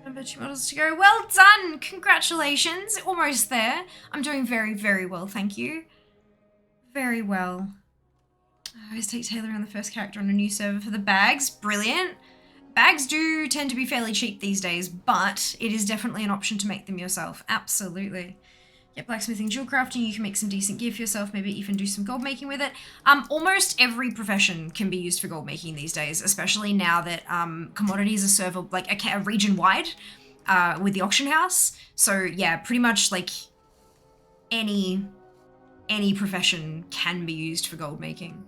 Number 2 models to go. Well done. Congratulations. Almost there. I'm doing very, very well, thank you. Very well. I always take Taylor on the first character on a new server for the bags. Brilliant. Bags do tend to be fairly cheap these days, but it is definitely an option to make them yourself. Absolutely. Get blacksmithing, jewel crafting, you can make some decent gear for yourself, maybe even do some gold making with it. Almost every profession can be used for gold making these days, especially now that commodities are served like a region-wide with the auction house. So yeah, pretty much like any profession can be used for gold making.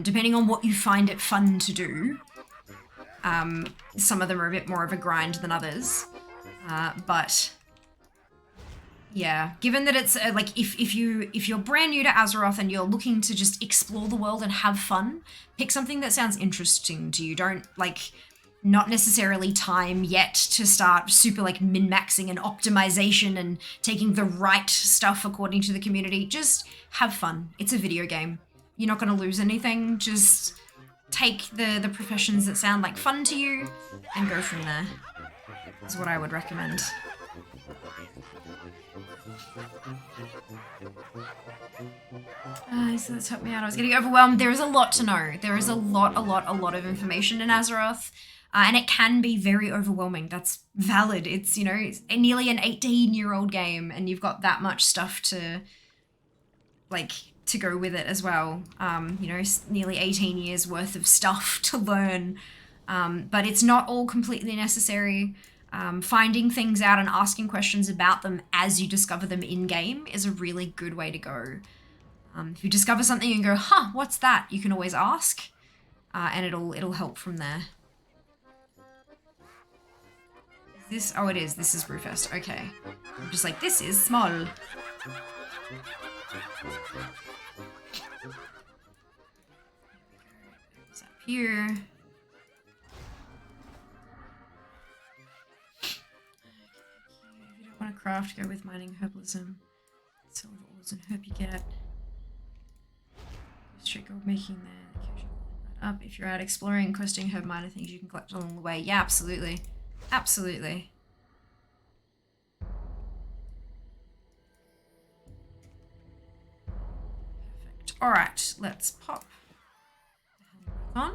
Depending on what you find it fun to do. Some of them are a bit more of a grind than others, but yeah, given that it's like if you're brand new to Azeroth and you're looking to just explore the world and have fun, pick something that sounds interesting to you. Don't not necessarily time yet to start super like min-maxing and optimization and taking the right stuff according to the community. Just have fun. It's a video game. You're not going to lose anything. Just take the professions that sound like fun to you and go from there. Is what I would recommend. So that's helped me out. I was getting overwhelmed. There is a lot to know. There is a lot of information in Azeroth. And it can be very overwhelming. That's valid. It's, it's nearly an 18-year-old game and you've got that much stuff to go with it as well. Nearly 18 years worth of stuff to learn. But it's not all completely necessary. Finding things out and asking questions about them as you discover them in-game is a really good way to go. If you discover something and go, huh, what's that? You can always ask, and it'll help from there. Is this? Oh, it is. This is Brewfest. Okay. I'm just like, this is small. It's up here. If you don't want to craft, go with mining herbalism. Sell the ores and herb you get. Straight gold making there. Occasionally that up. If you're out exploring, questing, herb miner things you can collect along the way. Yeah, absolutely. Absolutely. Perfect. Alright, let's pop the helmet back on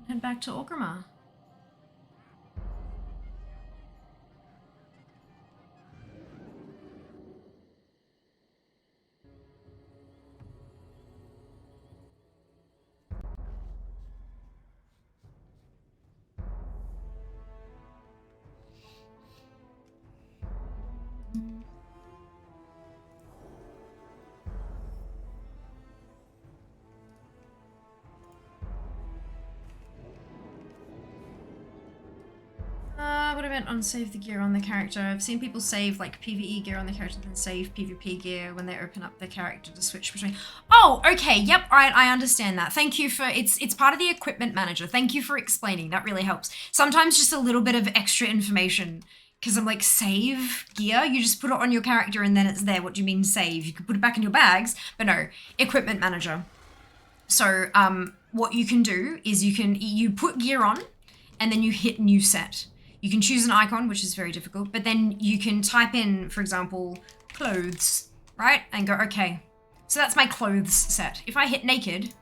and head back to Orgrimmar. What about unsave the gear on the character? I've seen people save like PvE gear on the character and then save PvP gear when they open up the character to switch between. Oh, okay, yep, alright, I understand that. Thank you for, it's part of the equipment manager. Thank you for explaining, that really helps. Sometimes just a little bit of extra information, because I'm like, save gear? You just put it on your character and then it's there. What do you mean save? You could put it back in your bags, but no, equipment manager. So, what you can do is you put gear on and then you hit new set. You can choose an icon, which is very difficult, but then you can type in, for example, clothes, right? And go, okay, so that's my clothes set. If I hit naked,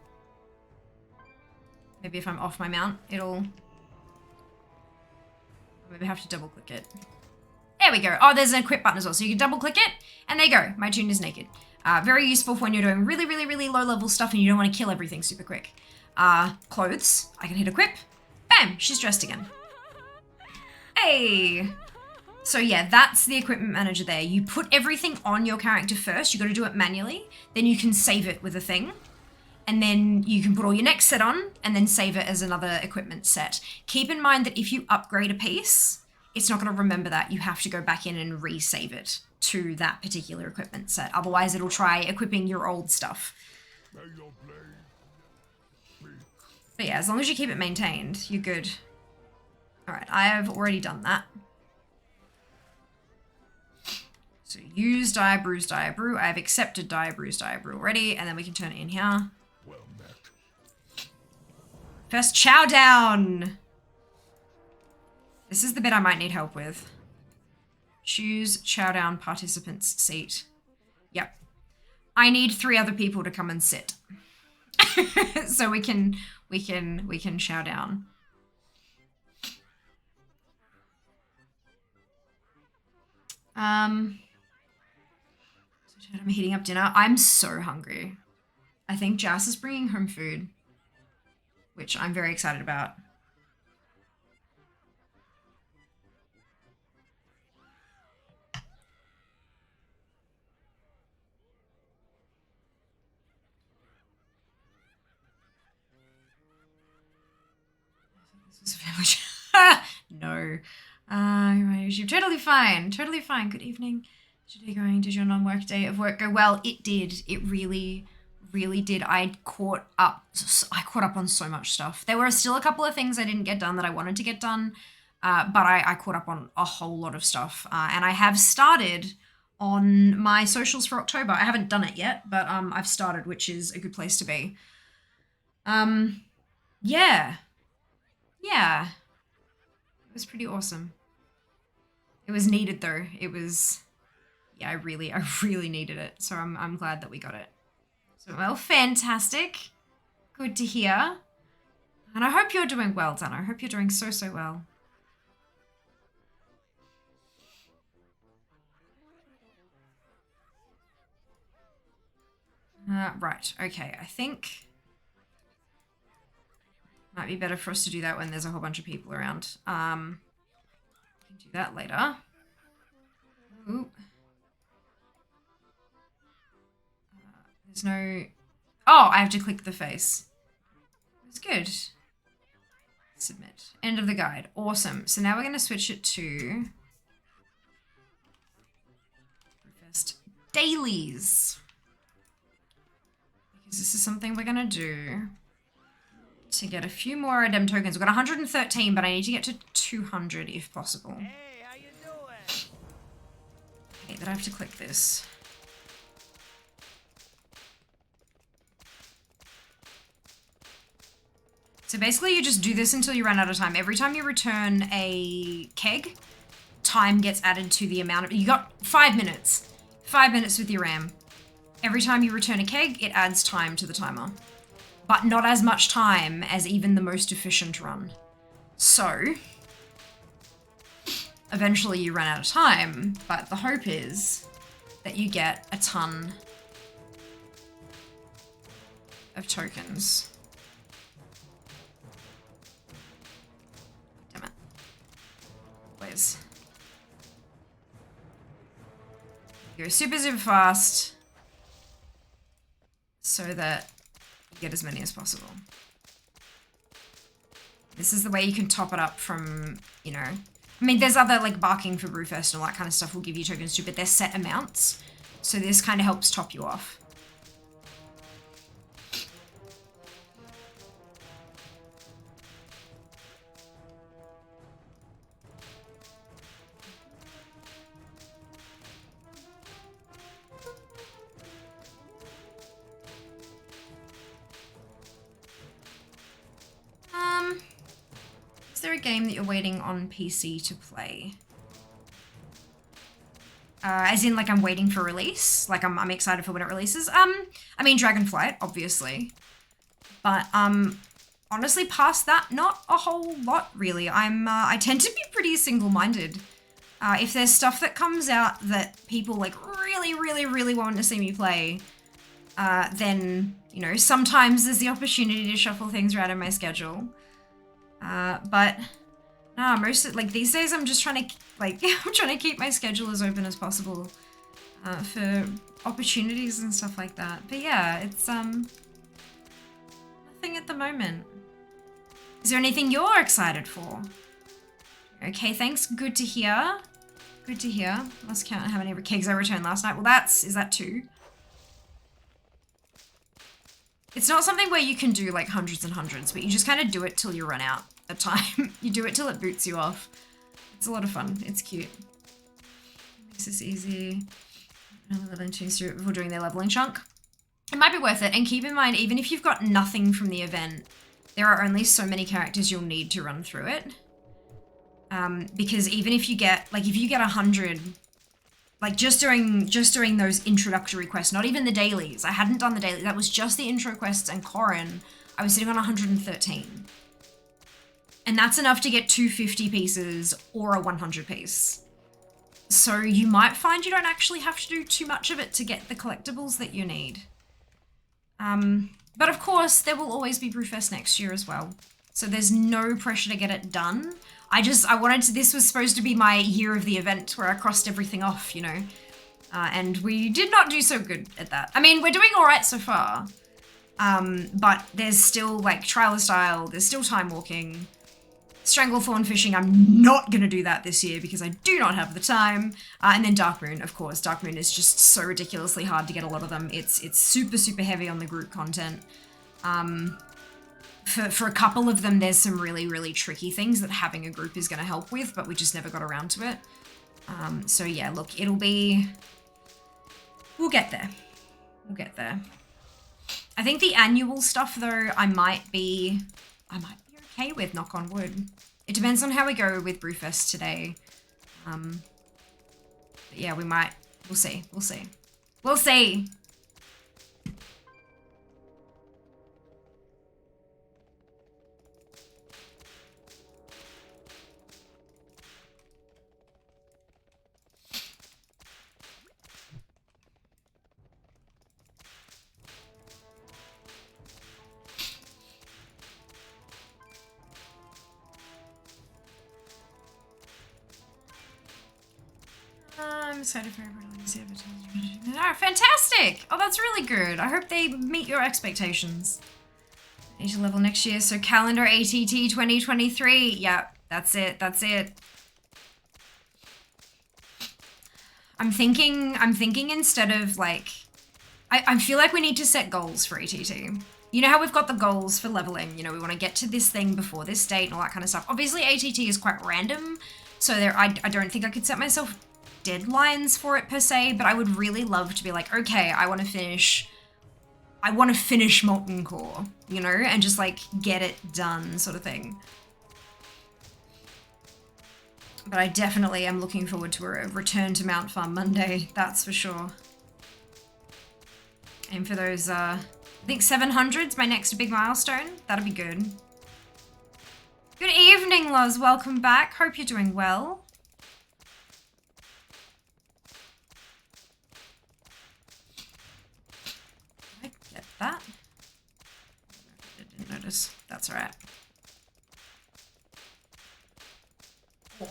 maybe if I'm off my mount, it'll, maybe I have to double click it. There we go. Oh, there's an equip button as well. So you can double click it and there you go. My tune is naked. Very useful for when you're doing really, really, really low level stuff and you don't want to kill everything super quick. Clothes, I can hit equip. Bam, she's dressed again. Hey! So yeah, that's the equipment manager there. You put everything on your character first. You got to do it manually. Then you can save it with a thing. And then you can put all your next set on and then save it as another equipment set. Keep in mind that if you upgrade a piece, it's not going to remember that. You have to go back in and resave it to that particular equipment set. Otherwise, it'll try equipping your old stuff. But yeah, as long as you keep it maintained, you're good. Alright, I have already done that. So use die, brews die, brew. I've accepted die, brews die, brew already, and then we can turn it in here. Well met. First chow down. This is the bit I might need help with. Choose chow down participants seat. Yep. I need 3 other people to come and sit. So we can chow down. I'm heating up dinner. I'm so hungry. I think Jas is bringing home food, which I'm very excited about. No. YouTube. Totally fine. Totally fine. Good evening. Today going, did your non-work day of work go well? It did. It really, really did. I caught up on so much stuff. There were still a couple of things I didn't get done that I wanted to get done, but I caught up on a whole lot of stuff. And I have started on my socials for October. I haven't done it yet, but I've started, which is a good place to be. Yeah. Yeah. It was pretty awesome. It was needed though. It was, yeah, I really needed it. So I'm glad that we got it. So, well, fantastic. Good to hear. And I hope you're doing well, Dana. I hope you're doing so, so well. Right, okay, I think might be better for us to do that when there's a whole bunch of people around. We can do that later. Ooh. There's no... Oh, I have to click the face. That's good. Submit. End of the guide. Awesome. So now we're going to switch it to... Brewfest Dailies. Because this is something we're going to do to get a few more Adem tokens. We've got 113, but I need to get to 200 if possible. Hey, how you doing? Okay, then I have to click this. So basically you just do this until you run out of time. Every time you return a keg, time gets added to the amount of... You got 5 minutes. 5 minutes with your RAM. Every time you return a keg, it adds time to the timer. But not as much time as even the most efficient run. So, eventually you run out of time, but the hope is that you get a ton of tokens. Damn it. Please. Go super, super fast so that get as many as possible. This is the way you can top it up from, you know, I mean, there's other like barking for Brewfest and all that kind of stuff will give you tokens too, but they're set amounts. So this kind of helps top you off. Is there a game that you're waiting on PC to play? As in, like, I'm waiting for release? Like, I'm excited for when it releases? I mean, Dragonflight, obviously. But, honestly, past that, not a whole lot, really. I tend to be pretty single-minded. If there's stuff that comes out that people, like, really want to see me play, then, you know, sometimes there's the opportunity to shuffle things around in my schedule. But nah, like these days I'm just trying to I'm trying to keep my schedule as open as possible for opportunities and stuff like that. But yeah, it's nothing at the moment. Is there anything you're excited for? Okay, thanks. Good to hear. Good to hear. Lost count how many kegs I returned last night. Well, is that 2? It's not something where you can do like hundreds and hundreds, but you just kind of do it till you run out of time. You do it till it boots you off. It's a lot of fun. It's cute. This is easy. Leveling tunes before doing their leveling chunk. It might be worth it. And keep in mind, even if you've got nothing from the event, there are only so many characters you'll need to run through it. Because even if you get, like, if you get 100, like just doing those introductory quests, not even the dailies. I hadn't done the dailies. That was just the intro quests and Corrin. I was sitting on 113. And that's enough to get 250 pieces or a 100 piece. So you might find you don't actually have to do too much of it to get the collectibles that you need. But of course, there will always be Brewfest next year as well. So there's no pressure to get it done. I wanted to, this was supposed to be my year of the event where I crossed everything off, you know. And we did not do so good at that. I mean, we're doing all right so far. But there's still like Trial of Style, there's still Time Walking. Stranglethorn Fishing, I'm not going to do that this year because I do not have the time. And then Dark Moon, of course. Dark Moon is just so ridiculously hard to get a lot of them. It's super, super heavy on the group content. For a couple of them, there's some really, really tricky things that having a group is going to help with, but we just never got around to it. So yeah, look, we'll get there. We'll get there. I think the annual stuff though, I might be okay with, knock on wood. It depends on how we go with Brewfest today. But yeah, we'll see. We'll see. I'm excited for everyone to see it. Oh, fantastic! Oh, that's really good. I hope they meet your expectations. Need to level next year, so calendar ATT 2023. Yep, that's it. I'm thinking instead of like, I feel like we need to set goals for ATT. You know how we've got the goals for leveling, you know, we want to get to this thing before this date and all that kind of stuff. Obviously ATT is quite random, so I don't think I could set myself deadlines for it per se, but I would really love to be like, okay, I want to finish Molten Core, you know, and just like get it done sort of thing. But I definitely am looking forward to a return to Mount Farm Monday, that's for sure. Aim for those, I think 700's my next big milestone. That'll be good. Good evening, Loz. Welcome back. Hope you're doing well. Did I get that? I didn't notice. That's all right. Oh.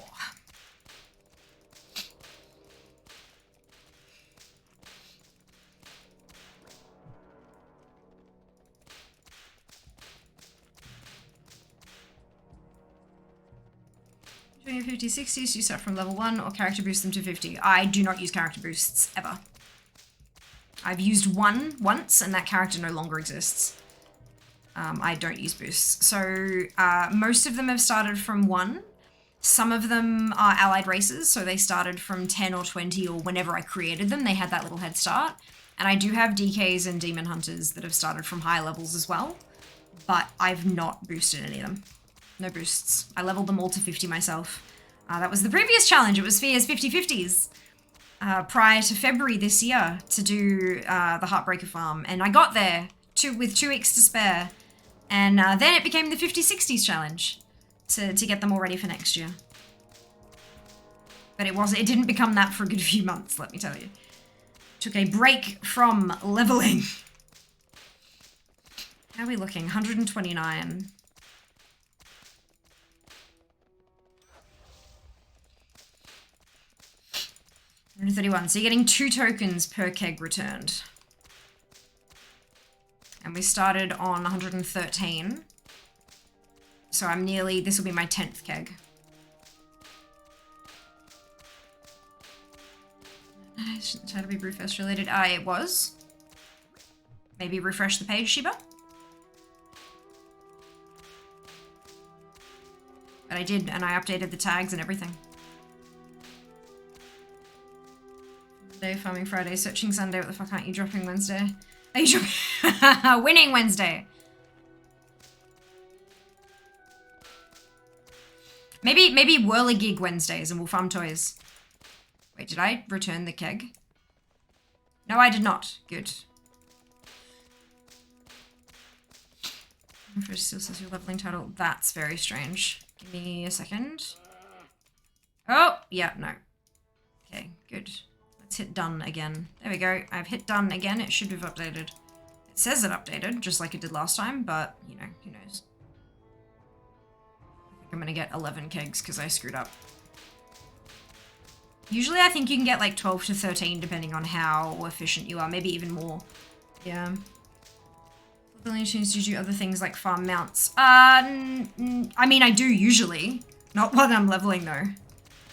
Doing 50, 60, so you start from level 1 or character boost them to 50. I do not use character boosts ever. I've used one once and that character no longer exists. I don't use boosts. So most of them have started from 1. Some of them are allied races, so they started from 10 or 20 or whenever I created them, they had that little head start. And I do have DKs and Demon Hunters that have started from higher levels as well, but I've not boosted any of them. No boosts. I leveled them all to 50 myself. That was the previous challenge. It was Fear's 50/50s prior to February this year to do the Heartbreaker farm. And I got there with 2 weeks to spare. And then it became the 50/60s challenge to get them all ready for next year. But it didn't become that for a good few months, let me tell you. Took a break from leveling. How are we looking? 129. 131. So you're getting 2 tokens per keg returned. And we started on 113. So I'm nearly, this will be my 10th keg. Shouldn't try to be Brewfest related. It was. Maybe refresh the page, Shiba. But I did, and I updated the tags and everything. Monday, farming Friday, searching Sunday. What the fuck aren't you dropping Wednesday? Are you dropping? Winning Wednesday. Maybe whirligig Wednesdays and we'll farm toys. Wait, did I return the keg? No, I did not. Good. First still says your leveling title. That's very strange. Give me a second. Oh, yeah, no. Okay, good. Let's hit done again. There we go. I've hit done again. It should have updated. It says it updated, just like it did last time, but, you know, who knows. I think I'm gonna get 11 kegs because I screwed up. Usually I think you can get like 12 to 13 depending on how efficient you are, maybe even more. Yeah. Ability to do other things like farm mounts. I mean, I do usually. Not when I'm leveling though.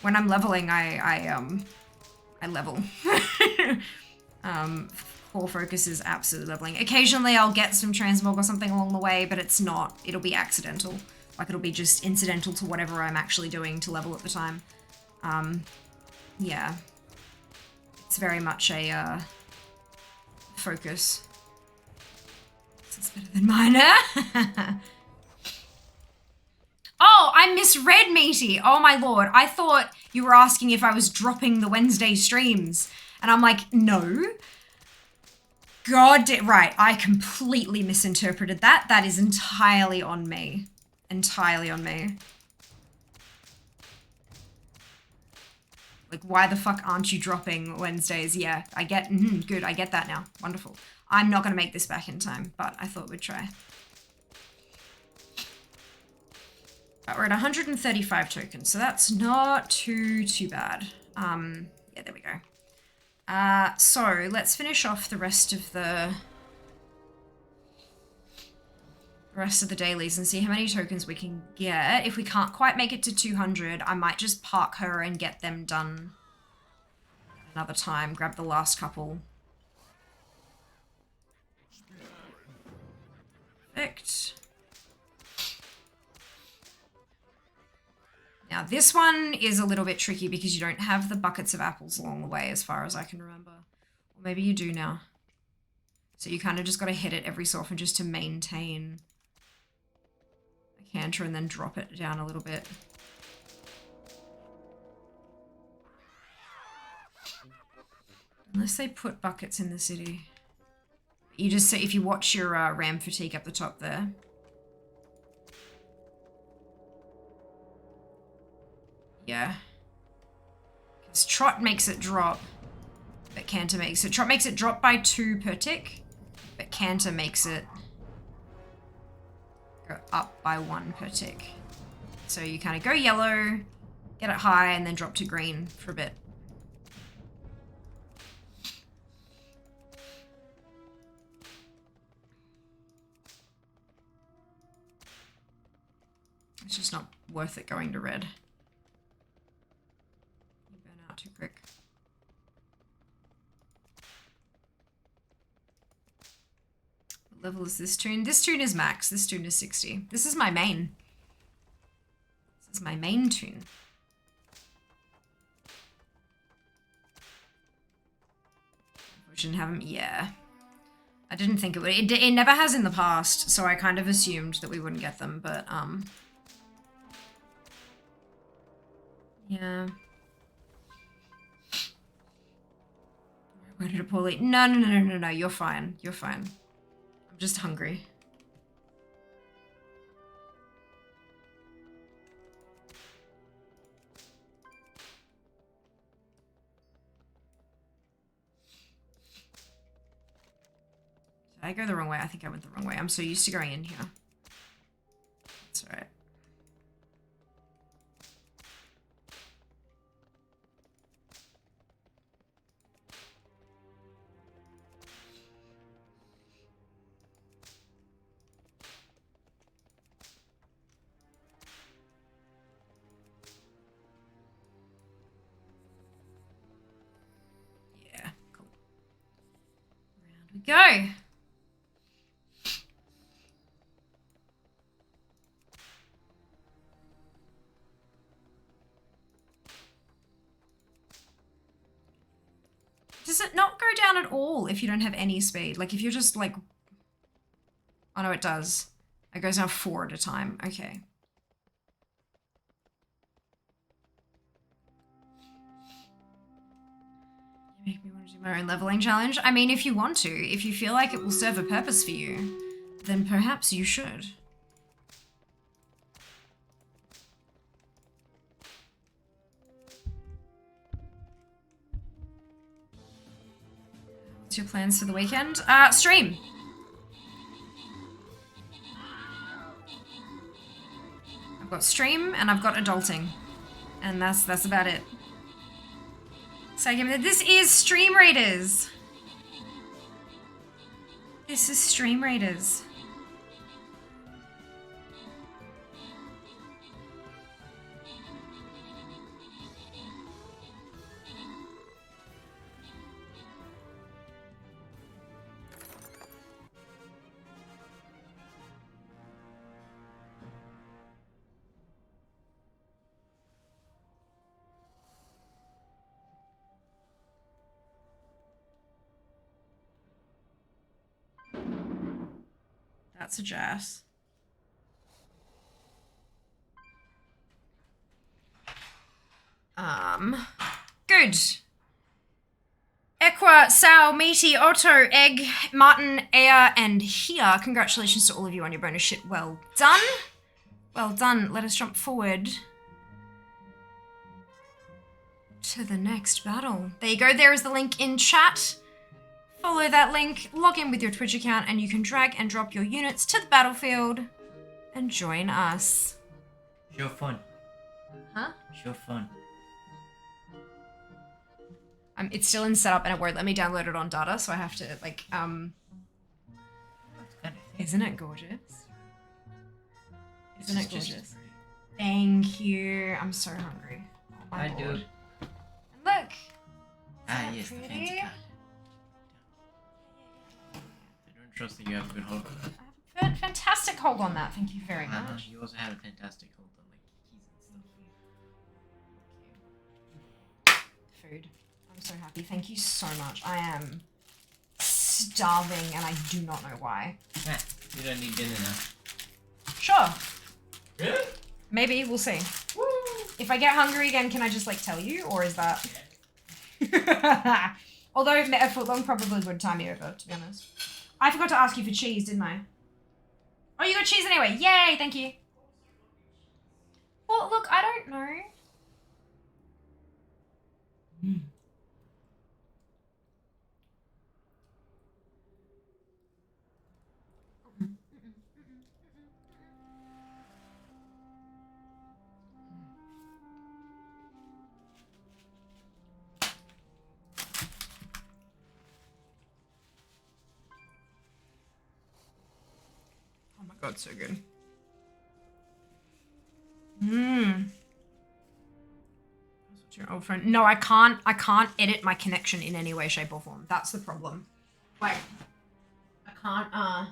When I'm leveling, I level. Core focus is absolutely leveling. Occasionally I'll get some transmog or something along the way, but it's not, it'll be accidental. Like it'll be just incidental to whatever I'm actually doing to level at the time. Yeah. It's very much a, focus. This is better than mine, Oh, I misread, Meaty. Oh my lord. I thought you were asking if I was dropping the Wednesday streams. And I'm like, no. Right, I completely misinterpreted that. That is entirely on me. Entirely on me. Like, why the fuck aren't you dropping Wednesdays? Yeah, I get, good, I get that now. Wonderful. I'm not gonna make this back in time, but I thought we'd try. But we're at 135 tokens, so that's not too bad. Yeah, there we go. So let's finish off the rest of the dailies and see how many tokens we can get. If we can't quite make it to 200, I might just park her and get them done another time. Grab the last couple. Perfect. Now this one is a little bit tricky because you don't have the buckets of apples along the way as far as I can remember. Or maybe you do now. So you kind of just got to hit it every so often just to maintain a canter and then drop it down a little bit. Unless they put buckets in the city. You just say, if you watch your ram fatigue up the top there. Yeah. Because Trot makes it drop, but Canter makes it... Trot makes it drop by 2 per tick, but Canter makes it go up by 1 per tick. So you kind of go yellow, get it high, and then drop to green for a bit. It's just not worth it going to red. You burn out too quick. What level is this toon? This toon is max. This toon is 60. This is my main. This is my main toon. We shouldn't have him. Yeah. I didn't think it would. It never has in the past, so I kind of assumed that we wouldn't get them, but, yeah. Where did it poorly? No, you're fine. You're fine. I'm just hungry. Did I go the wrong way? I think I went the wrong way. I'm so used to going in here. That's all right. Yeah, cool. Round we go. Does it not go down at all if you don't have any speed? Like if you're just like... Oh no, it does. It goes down 4 at a time. Okay. You make me want to do my own leveling challenge. I mean, if you want to, if you feel like it will serve a purpose for you, then perhaps you should. What's your plans for the weekend? Stream. I've got stream and I've got adulting. And that's about it. So this is Stream Raiders. This is Stream Raiders. That's a jazz. Good. Equa, Sao, Meaty, Otto, Egg, Martin, Aya, and Here. Congratulations to all of you on your bonus shit. Well done. Well done. Let us jump forward to the next battle. There you go. There is the link in chat. Follow that link, log in with your Twitch account, and you can drag and drop your units to the battlefield and join us. Show fun. Huh? Show fun. It's still in setup and it won't let me download it on data, so I have to, like, Isn't it gorgeous? Isn't it gorgeous? Thank you. I'm so hungry. Oh my I do. lord. Look. Ah, yes, the fancy card. I don't trust that you have a good hold on that. I have a fantastic hold on that. Thank you very much. You also have a fantastic hold on like keys and stuff. Food. I'm so happy. Thank you so much. I am starving and I do not know why. Nah, you don't need dinner now. Sure. Really? Maybe. We'll see. Woo! If I get hungry again, can I just like tell you, or is that? Yeah. Although a footlong probably would tie me over, to be honest. I forgot to ask you for cheese, didn't I? Oh, you got cheese anyway. Yay! Thank you. Well, look, I don't know. Oh my god, so good. Your old friend. No, I can't edit my connection in any way, shape, or form. That's the problem. Like, I can't,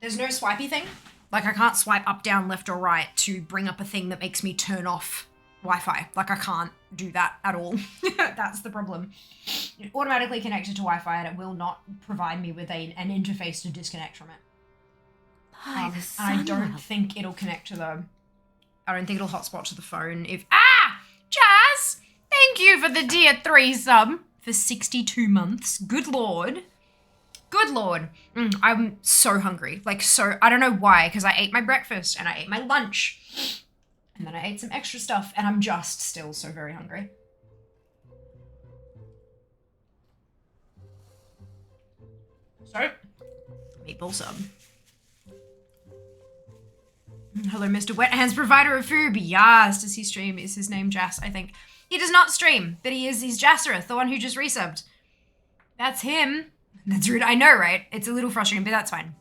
there's no swipey thing. Like, I can't swipe up, down, left, or right to bring up a thing that makes me turn off Wi-Fi. Like, I can't do that at all. That's the problem. It automatically connected to Wi-Fi and it will not provide me with an interface to disconnect from it. And I don't think it'll connect to the... I don't think it'll hotspot to the phone if... Ah! Jazz! Thank you for the tier 3 sub for 62 months. Good lord. Good lord. I'm so hungry. Like, so... I don't know why, because I ate my breakfast and I ate my lunch. And then I ate some extra stuff and I'm just still so very hungry. So, meatball sub. Hello, Mr. Wet Hands, provider of food. Yes, does he stream? Is his name Jas, I think. He does not stream, but he's Jassereth, the one who just resubbed. That's him. That's rude. I know, right? It's a little frustrating, but that's fine.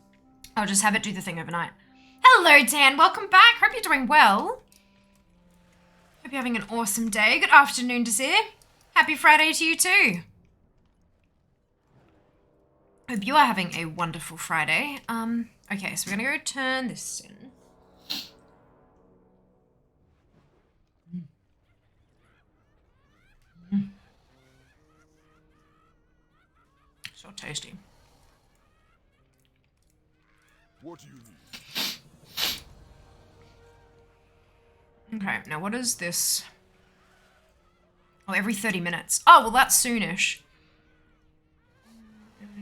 I'll just have it do the thing overnight. Hello, Tan. Welcome back. Hope you're doing well. Hope you're having an awesome day. Good afternoon, Desir. Happy Friday to you too. Hope you are having a wonderful Friday. Okay, so we're gonna go turn this in. So tasty. What do you need? Okay, now what is this? Oh, every 30 minutes. Oh, well that's soonish.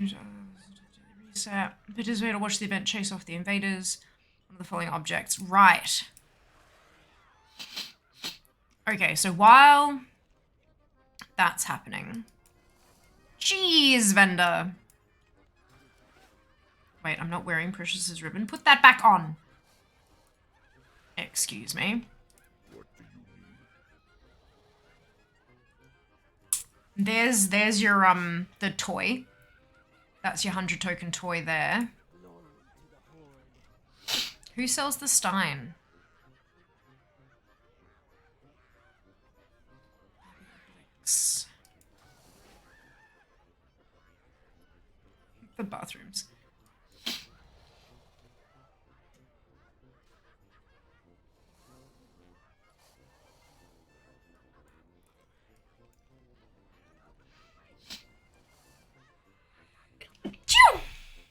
Reset. Participate or watch the event chase off the invaders. One of the following objects. Right. Okay, so while that's happening. Cheese vendor. Wait, I'm not wearing Precious's ribbon. Put that back on. Excuse me. What do you need? There's your the toy. That's your 100 token toy there. Who sells the Stein? The bathrooms.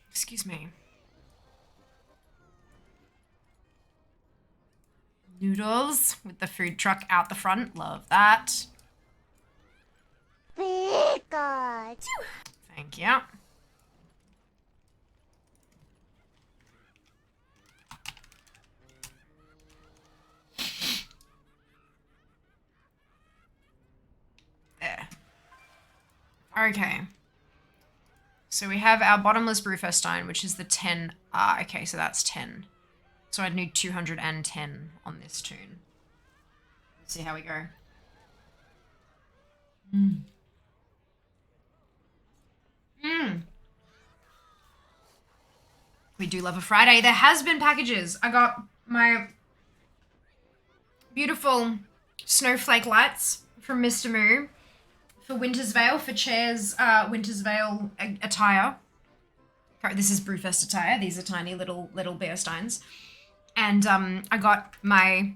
Excuse me. Noodles with the food truck out the front. Love that. Pikachu. Thank you. There. Okay. So we have our bottomless Brewfest Stein, which is the 10. Ah, okay, so that's 10. So I'd need 210 on this tune. Let's see how we go. We do love a Friday. There has been packages. I got my beautiful snowflake lights from Mr. Moo for Winter's Veil, for Chair's Winter's Veil attire. This is Brewfest attire. These are tiny little bear steins. And I got my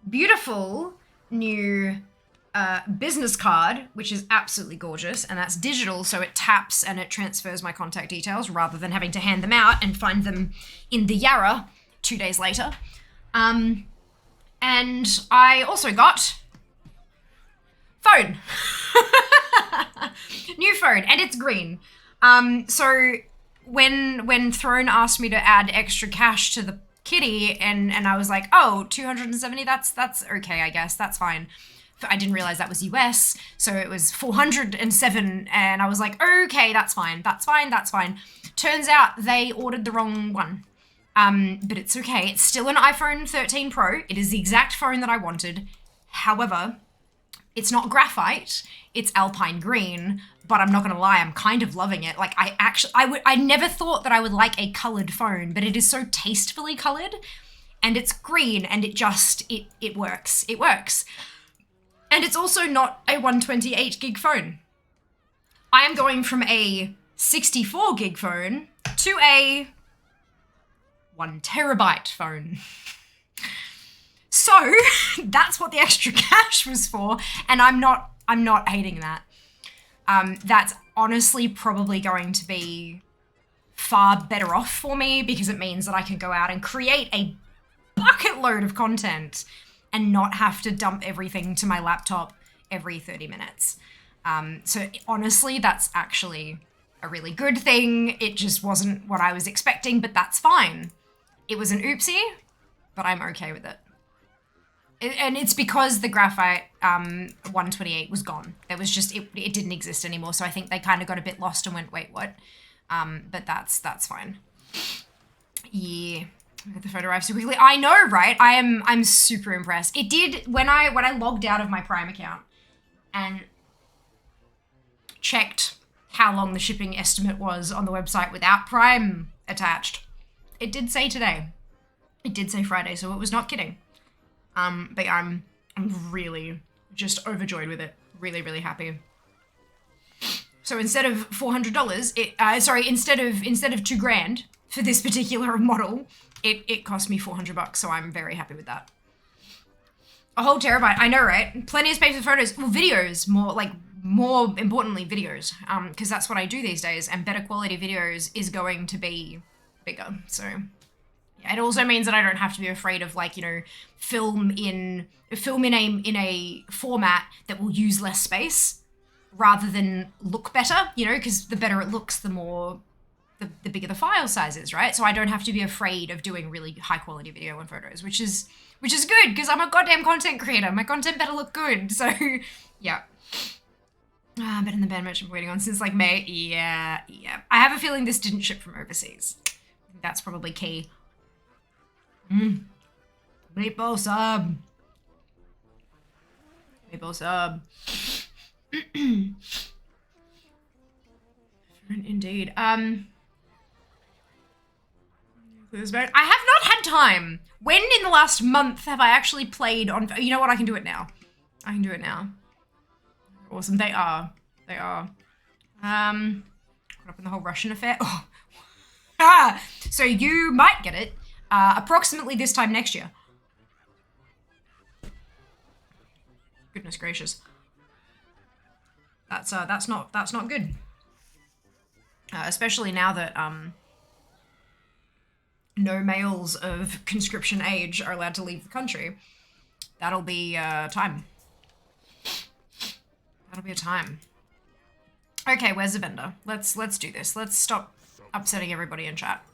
beautiful new business card, which is absolutely gorgeous, and that's digital, so it taps and it transfers my contact details rather than having to hand them out and find them in the Yarra 2 days later. And I also got phone. New phone, and it's green. So when Throne asked me to add extra cash to the kitty, and I was like, oh, 270, that's okay, I guess, that's fine. I didn't realize that was US, so it was 407, and I was like, okay, that's fine. Turns out they ordered the wrong one. But it's okay. It's still an iPhone 13 Pro. It is the exact phone that I wanted. However, it's not graphite, it's Alpine green, but I'm not gonna lie, I'm kind of loving it. Like, I never thought that I would like a colored phone, but it is so tastefully colored, and it's green, and it works. It works. And it's also not a 128 gig phone. I am going from a 64 gig phone to a 1 terabyte phone. So that's what the extra cash was for, and I'm not hating that. That's honestly probably going to be far better off for me, because it means that I can go out and create a bucket load of content and not have to dump everything to my laptop every 30 minutes. So honestly, that's actually a really good thing. It just wasn't what I was expecting, but that's fine. It was an oopsie, but I'm okay with it. And it's because the graphite 128 was gone. There was just, it didn't exist anymore, so I think they kind of got a bit lost and went, wait, what? But that's fine. Yeah. The photo arrived so quickly. I know, right? I'm super impressed. It did when I logged out of my Prime account and checked how long the shipping estimate was on the website without Prime attached. It did say today. It did say Friday, so it was not kidding. But I'm really just overjoyed with it. Really, really happy. So instead of $400, instead of $2,000 for this particular model, it cost me $400, so I'm very happy with that. A whole terabyte, I know, right? Plenty of space for photos. Well, videos, more like more importantly, videos, because that's what I do these days, and better quality videos is going to be bigger. So yeah, it also means that I don't have to be afraid of, like, you know, film in a format that will use less space rather than look better, you know, because the better it looks, the bigger the file size is, right? So I don't have to be afraid of doing really high quality video and photos, which is good, because I'm a goddamn content creator. My content better look good. So yeah. Been in the band merch I'm waiting on since like May. Yeah. I have a feeling this didn't ship from overseas. I think that's probably key. Meatball sub. Meatball sub. Indeed. I have not had time. When in the last month have I actually played on... You know what? I can do it now. Awesome. They are. Caught up in the whole Russian affair. Oh. So you might get it approximately this time next year. Goodness gracious. That's not good. Especially now that no males of conscription age are allowed to leave the country. That'll be time. That'll be a time. Okay, where's the vendor? Let's do this. Let's stop upsetting everybody in chat.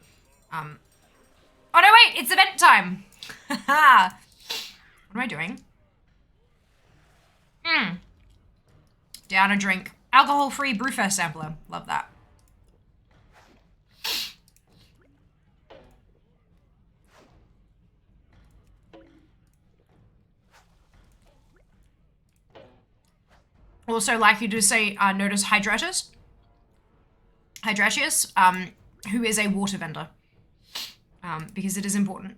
Oh no, wait, it's event time. What am I doing? Down a drink. Alcohol-free Brewfest sampler. Love that. Also, like you to say, notice Hydratius, who is a water vendor, because it is important.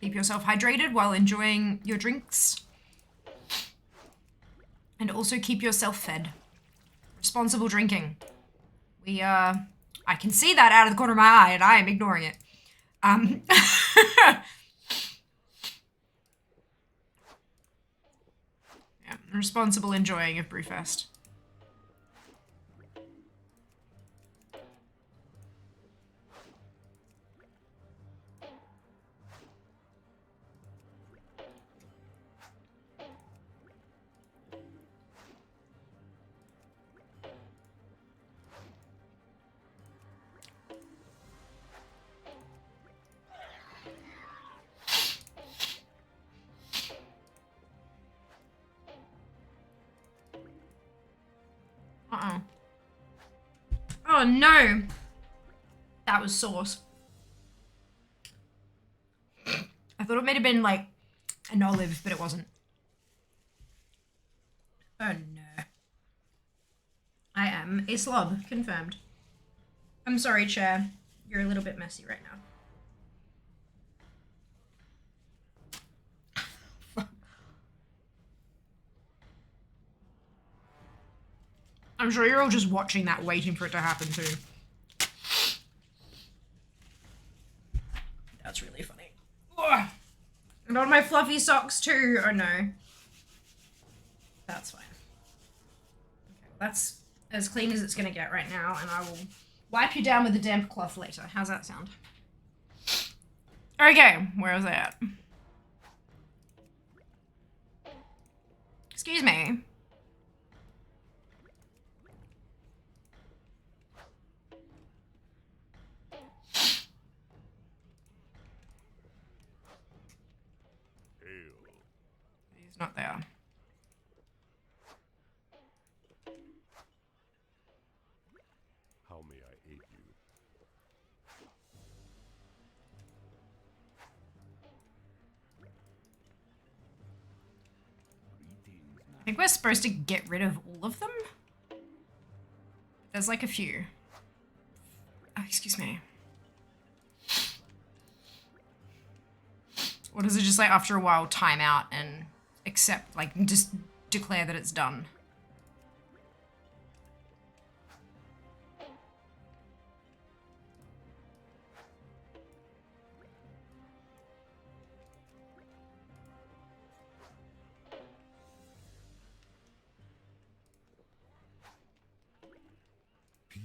Keep yourself hydrated while enjoying your drinks. And also keep yourself fed. Responsible drinking. I can see that out of the corner of my eye, and I am ignoring it. Yeah, responsible enjoying of Brewfest. Oh no! That was sauce. I thought it might have been like an olive, but it wasn't. Oh no. I am a slob, confirmed. I'm sorry, Chair. You're a little bit messy right now. I'm sure you're all just watching that, waiting for it to happen too. That's really funny. Ugh. And on my fluffy socks too. Oh no. That's fine. Okay, that's as clean as it's gonna get right now, and I will wipe you down with a damp cloth later. How's that sound? Okay, where was I at? Excuse me. He's not there. How may I aid you? I think we're supposed to get rid of all of them. There's like a few. Oh, excuse me. Or does it just like after a while time out and accept, like just declare that it's done?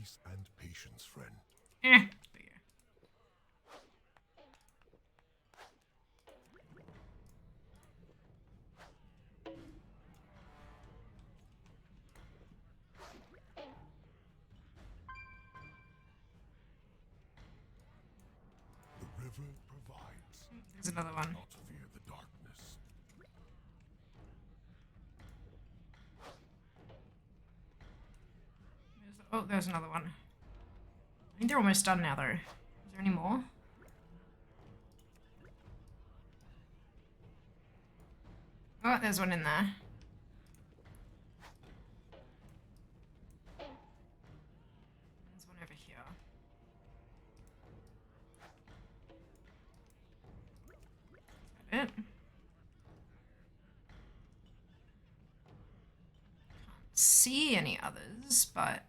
Peace and patience, friend. Eh. The river provides. There's another one. Not fear the darkness. Oh, there's another one. I think they're almost done now, though. Is there any more? Oh, there's one in there. There's one over here. Is that it? Can't see any others, but...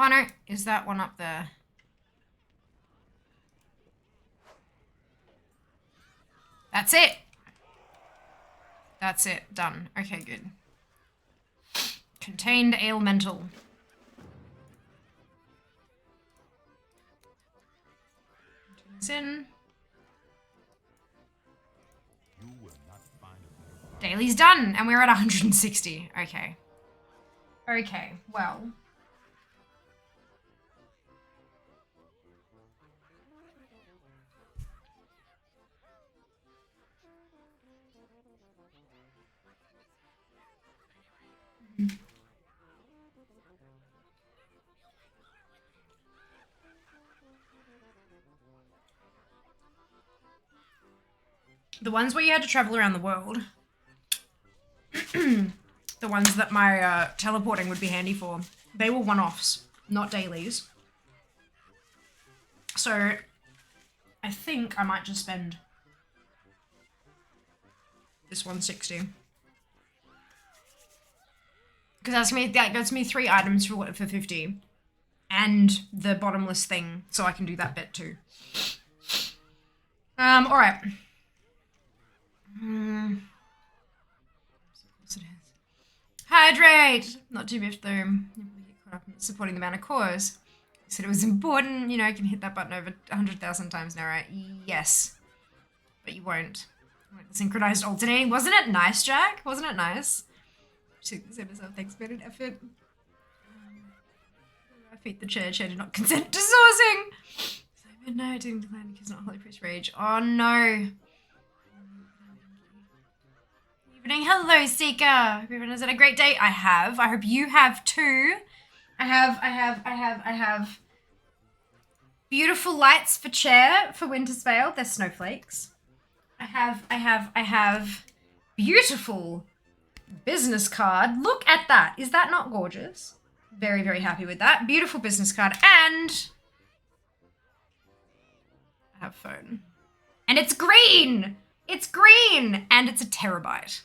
Oh no, is that one up there? That's it! That's it, done. Okay, good. Contained elemental. Turn this in. You will not find a better Daily's done, and we're at 160. Okay. Okay, well... The ones where you had to travel around the world, the ones that my teleporting would be handy for, they were one-offs, not dailies. So I think I might just spend this 160. Because that gets me 3 items for 50. And the bottomless thing, so I can do that bit too. Alright. Hydrate! Not too much though. Get caught up in supporting the mana cause. You said it was important, you know, I can hit that button over 100,000 times now, right? Yes. But you won't. Synchronized alternating. Wasn't it nice, Jack? Wasn't it nice? Took this episode, thanks for an effort. I feed the church, I did not consent to sourcing. So midnight, I didn't decline because not holy priest rage. Oh no. Evening, hello Seeker. Hope everyone has had a great day. I have. I hope you have too. I have beautiful lights for chair for Winter's Veil. They're snowflakes. I have beautiful business card. Look at that. Is that not gorgeous? Very, very happy with that. Beautiful business card. And I have phone. And it's green. It's green. And it's a terabyte.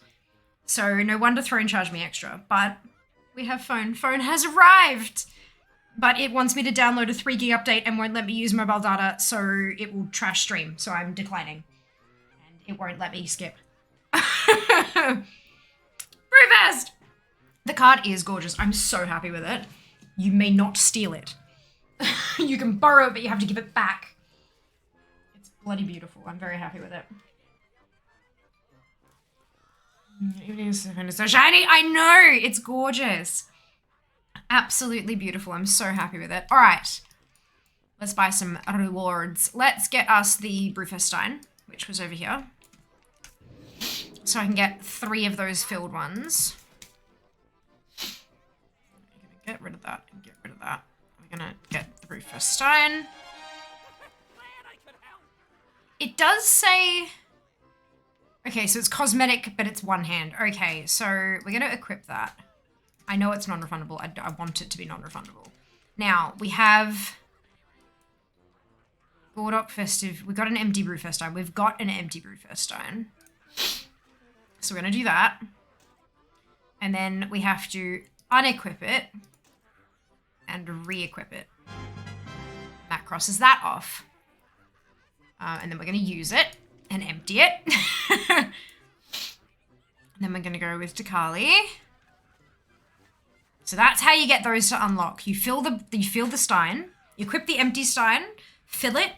So no wonder Throne charged me extra. But we have phone. Phone has arrived. But it wants me to download a 3 gig update and won't let me use mobile data. So it will trash stream. So I'm declining. And it won't let me skip. Brewfest! The card is gorgeous. I'm so happy with it. You may not steal it. You can borrow it, but you have to give it back. It's bloody beautiful. I'm very happy with it. It's so shiny. I know! It's gorgeous. Absolutely beautiful. I'm so happy with it. All right. Let's buy some rewards. Let's get us the Brewfest Stein, which was over here. So I can get 3 of those filled ones. I'm gonna get rid of that and get rid of that. We're gonna get the Brewfest Stein. It does say... Okay, so it's cosmetic, but it's one hand. Okay, so we're gonna equip that. I know it's non-refundable. I want it to be non-refundable. Now, we have... Gordok Festive. We've got an empty Brewfest Stein. We've got an empty Brewfest Stein. So we're going to do that. And then we have to unequip it and re-equip it. That crosses that off. And then we're going to use it and empty it. And then we're going to go with Takali. So that's how you get those to unlock. You fill the stein, you equip the empty stein, fill it,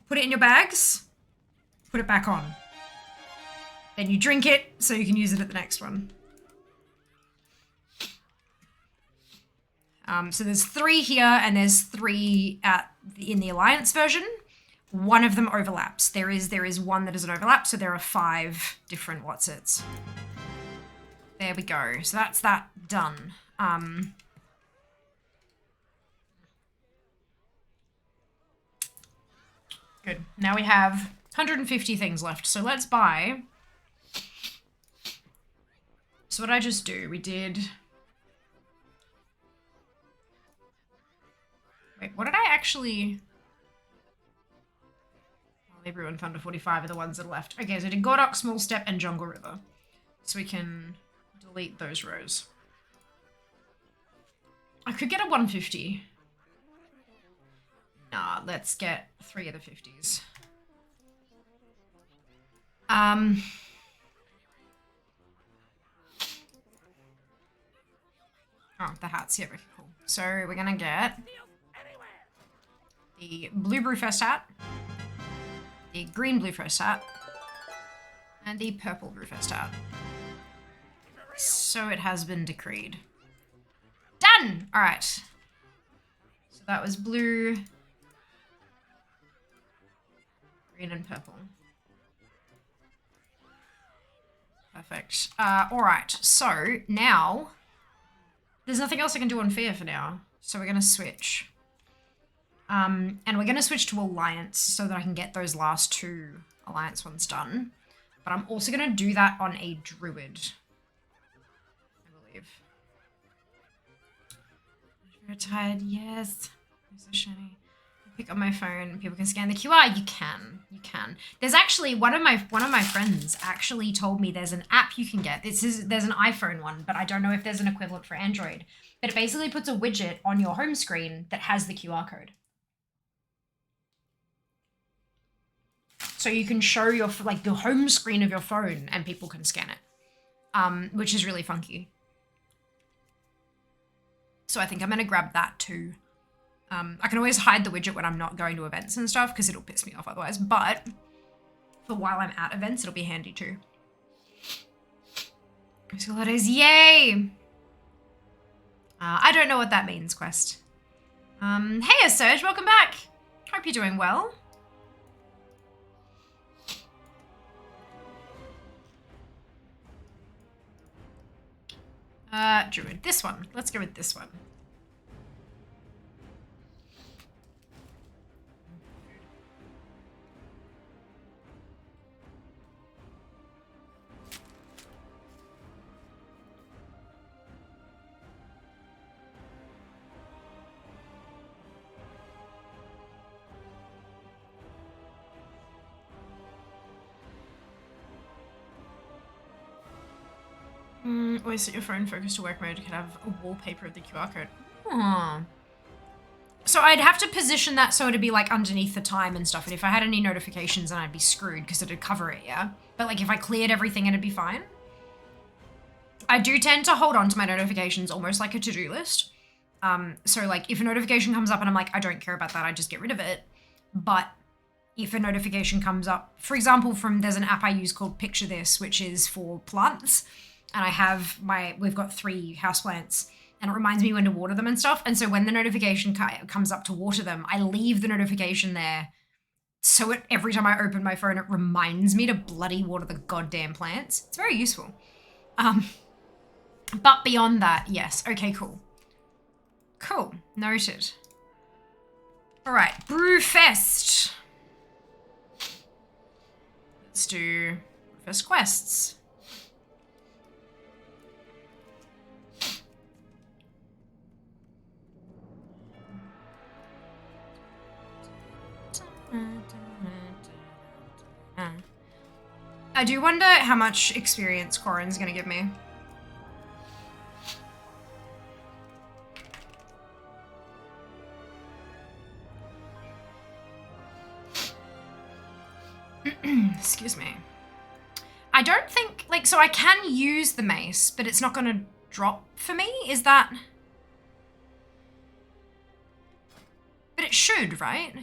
put it in your bags, put it back on. Then you drink it so you can use it at the next one. So there's 3 here and there's 3 in the Alliance version. One of them overlaps. There is one that doesn't overlap, so there are 5 different whatsits. There we go. So that's that done. Good. Now we have 150 things left. So let's buy. So what did I just do? We did. Wait, what did I actually? Libru and Thunder 45 are the ones that are left. Okay, so I did Gordok, Small Step, and Jungle River. So we can delete those rows. I could get a 150. Nah, let's get 3 of the 50s. Oh, the hats. Yeah, okay, cool. So we're gonna get the blue Brewfest hat, the green Brewfest hat, and the purple Brewfest hat. So it has been decreed. Done! Alright. So that was blue, green, and purple. Perfect. Alright, so now there's nothing else I can do on Fear for now. So we're gonna switch. And we're gonna switch to Alliance so that I can get those last 2 Alliance ones done. But I'm also gonna do that on a Druid, I believe. You're tired, yes. It's so shiny. Pick up my phone. People can scan the QR. You can. There's actually one of my friends actually told me there's an app you can get. There's an iPhone one, but I don't know if there's an equivalent for Android. But it basically puts a widget on your home screen that has the QR code. So you can show your the home screen of your phone and people can scan it, which is really funky. So I think I'm gonna grab that too. I can always hide the widget when I'm not going to events and stuff because it'll piss me off otherwise, but for while I'm at events, it'll be handy too. School holidays, yay! I don't know what that means, Quest. Hey, Serge, welcome back. Hope you're doing well. Druid, this one. Let's go with this one. Always set your phone focus to work mode. You can have a wallpaper of the QR code. Aww. So I'd have to position that so it'd be like underneath the time and stuff. And if I had any notifications, then I'd be screwed because it'd cover it, yeah? But like if I cleared everything, it'd be fine. I do tend to hold on to my notifications almost like a to-do list. So like if a notification comes up and I'm like, I don't care about that, I just get rid of it. But if a notification comes up, for example, there's an app I use called Picture This, which is for plants. And we've got 3 houseplants and it reminds me when to water them and stuff. And so when the notification comes up to water them, I leave the notification there. So every time I open my phone, it reminds me to bloody water the goddamn plants. It's very useful. But beyond that, yes. Okay, cool. Cool. Noted. All right. Brewfest. Let's do Brewfest quests. I do wonder how much experience Corin's gonna give me. Excuse me. I don't think, so I can use the mace, but it's not gonna drop for me? Is that... But it should, right?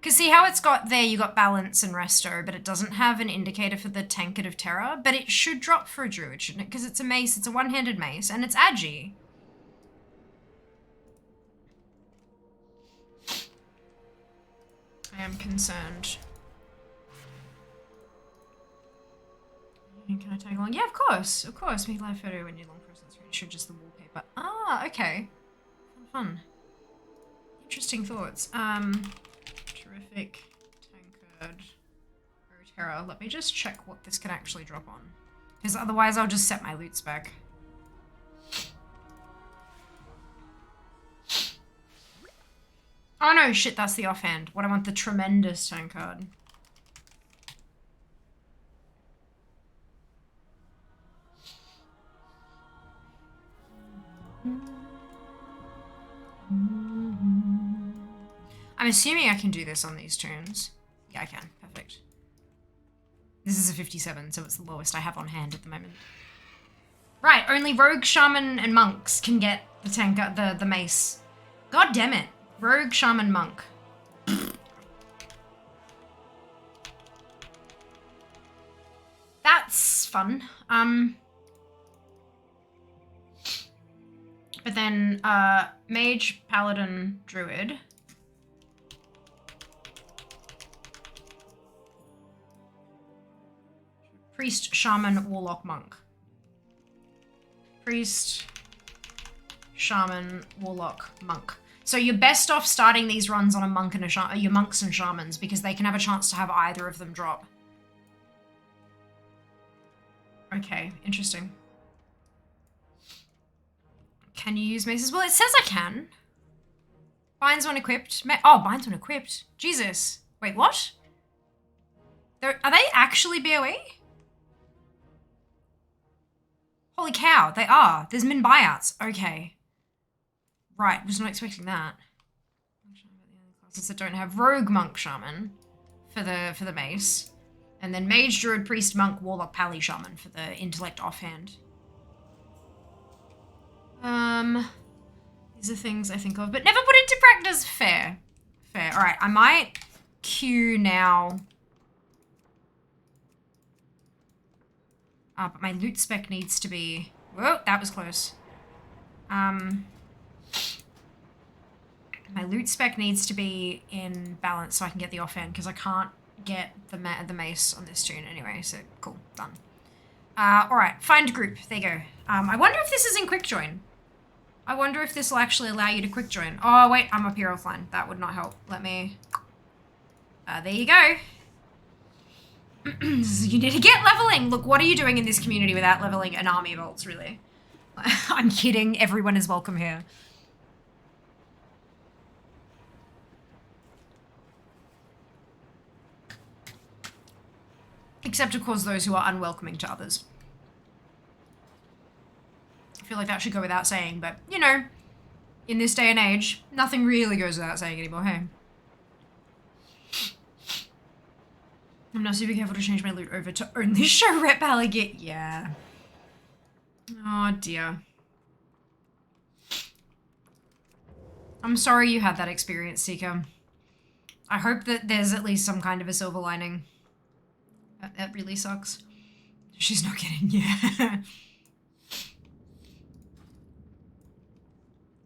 Because see how it's got there, you got balance and resto, but it doesn't have an indicator for the Tankard of Terror, but it should drop for a druid, shouldn't it? Because it's a mace, it's a one-handed mace, and it's agi. I am concerned. Can I tag along? Yeah, of course. Of course. Make live photo when you long process. It should just the wallpaper. Ah, okay. Fun. Interesting thoughts. Terrific. Tankard. Terror. Let me just check what this can actually drop on. Because otherwise I'll just set my loot spec. Oh no, shit, that's the offhand. What I want, the tremendous tankard. I'm assuming I can do this on these turns. Yeah, I can. Perfect. This is a 57, so it's the lowest I have on hand at the moment. Right, only rogue, shaman, and monks can get the tankard, the mace. God damn it. Rogue, shaman, monk. That's fun. But then, mage, paladin, druid. Priest, shaman, warlock, monk. Priest, shaman, warlock, monk. So you're best off starting these runs on a monk and a your monks and shamans because they can have a chance to have either of them drop. Okay, interesting. Can you use maces? Well, it says I can. Binds when equipped. Oh, binds when equipped. Jesus. Wait, what? Are they actually BOE? Holy cow, they are. There's min buyouts. Okay. Right, was not expecting that. Classes that don't have rogue, monk, shaman for the mace. And then mage, druid, priest, monk, warlock, pally, shaman for the intellect offhand. These are things I think of, but never put into practice. Fair. Fair. Alright, I might queue now. But my loot spec needs to be... Whoa, that was close. My loot spec needs to be in balance so I can get the offhand, because I can't get the mace on this tune anyway, so cool, done. Alright, find group, there you go. I wonder if this is in quick join. I wonder if this will actually allow you to quick join. Oh wait, I'm up here offline. That would not help. Let me... there you go. You need to get leveling. Look, what are you doing in this community without leveling an army of bolts, really? I'm kidding. Everyone is welcome here. Except, of course, those who are unwelcoming to others. I feel like that should go without saying, but, you know, in this day and age, nothing really goes without saying anymore, hey? I'm now super careful to change my loot over to only show rep alligator. Yeah. Oh, dear. I'm sorry you had that experience, Seeker. I hope that there's at least some kind of a silver lining. That really sucks. She's not kidding, yeah.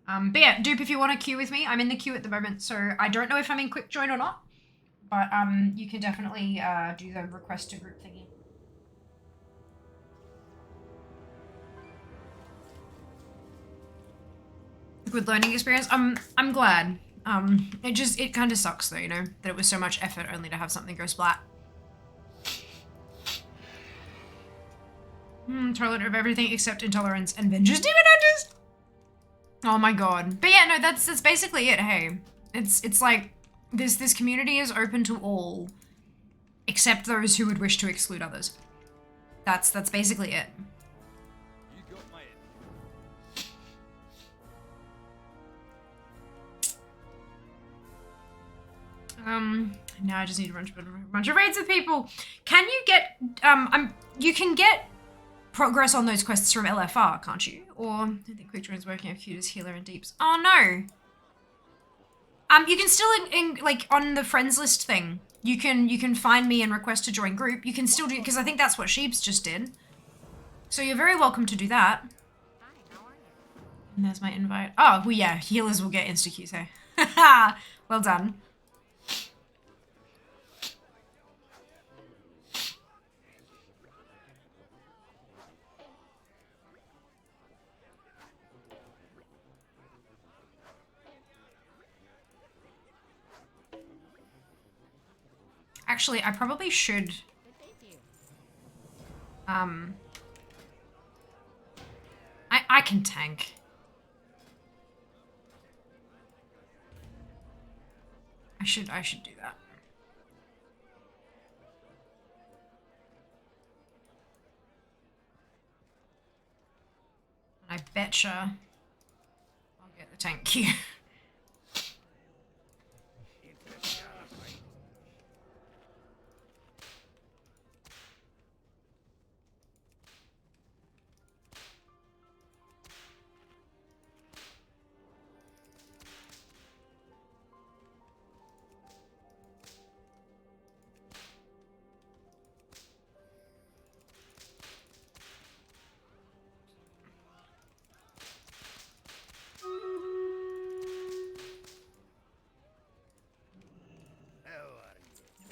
But yeah, Dupe, if you want to queue with me, I'm in the queue at the moment, so I don't know if I'm in quick join or not. But you can definitely do the request to group thingy. Good learning experience. I'm glad. It kind of sucks though, you know, that it was so much effort only to have something go splat. Toilet of everything except intolerance and vengeance demon hunters. Oh my god. But yeah, no, that's basically it. Hey, it's like. This community is open to all, except those who would wish to exclude others. That's basically it. You got my Now I just need a bunch of raids with people. Can you get you can get progress on those quests from LFR, can't you? Or I think Quick Join's working acute as healer and deeps. Oh no. You can still like on the friends list thing. You can find me and request to join group. You can still do, because I think that's what Sheebs just did. So you're very welcome to do that. And there's my invite. Oh, well, yeah, healers will get insta queues, hey. Well done. Actually, I probably should. I can tank. I should do that. And I betcha I'll get the tank queue.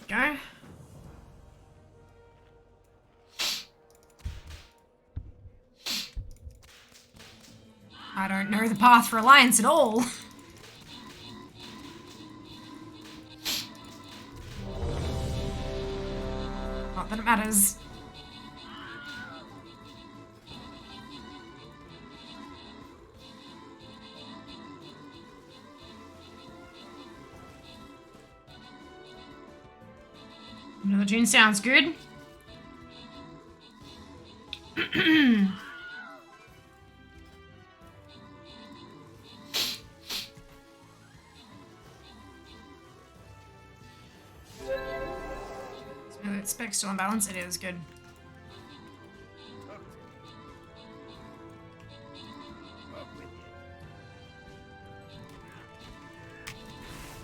Go. I don't know the path for Alliance at all. Not that it matters. Another tune sounds good. So spec's still on balance. It is good.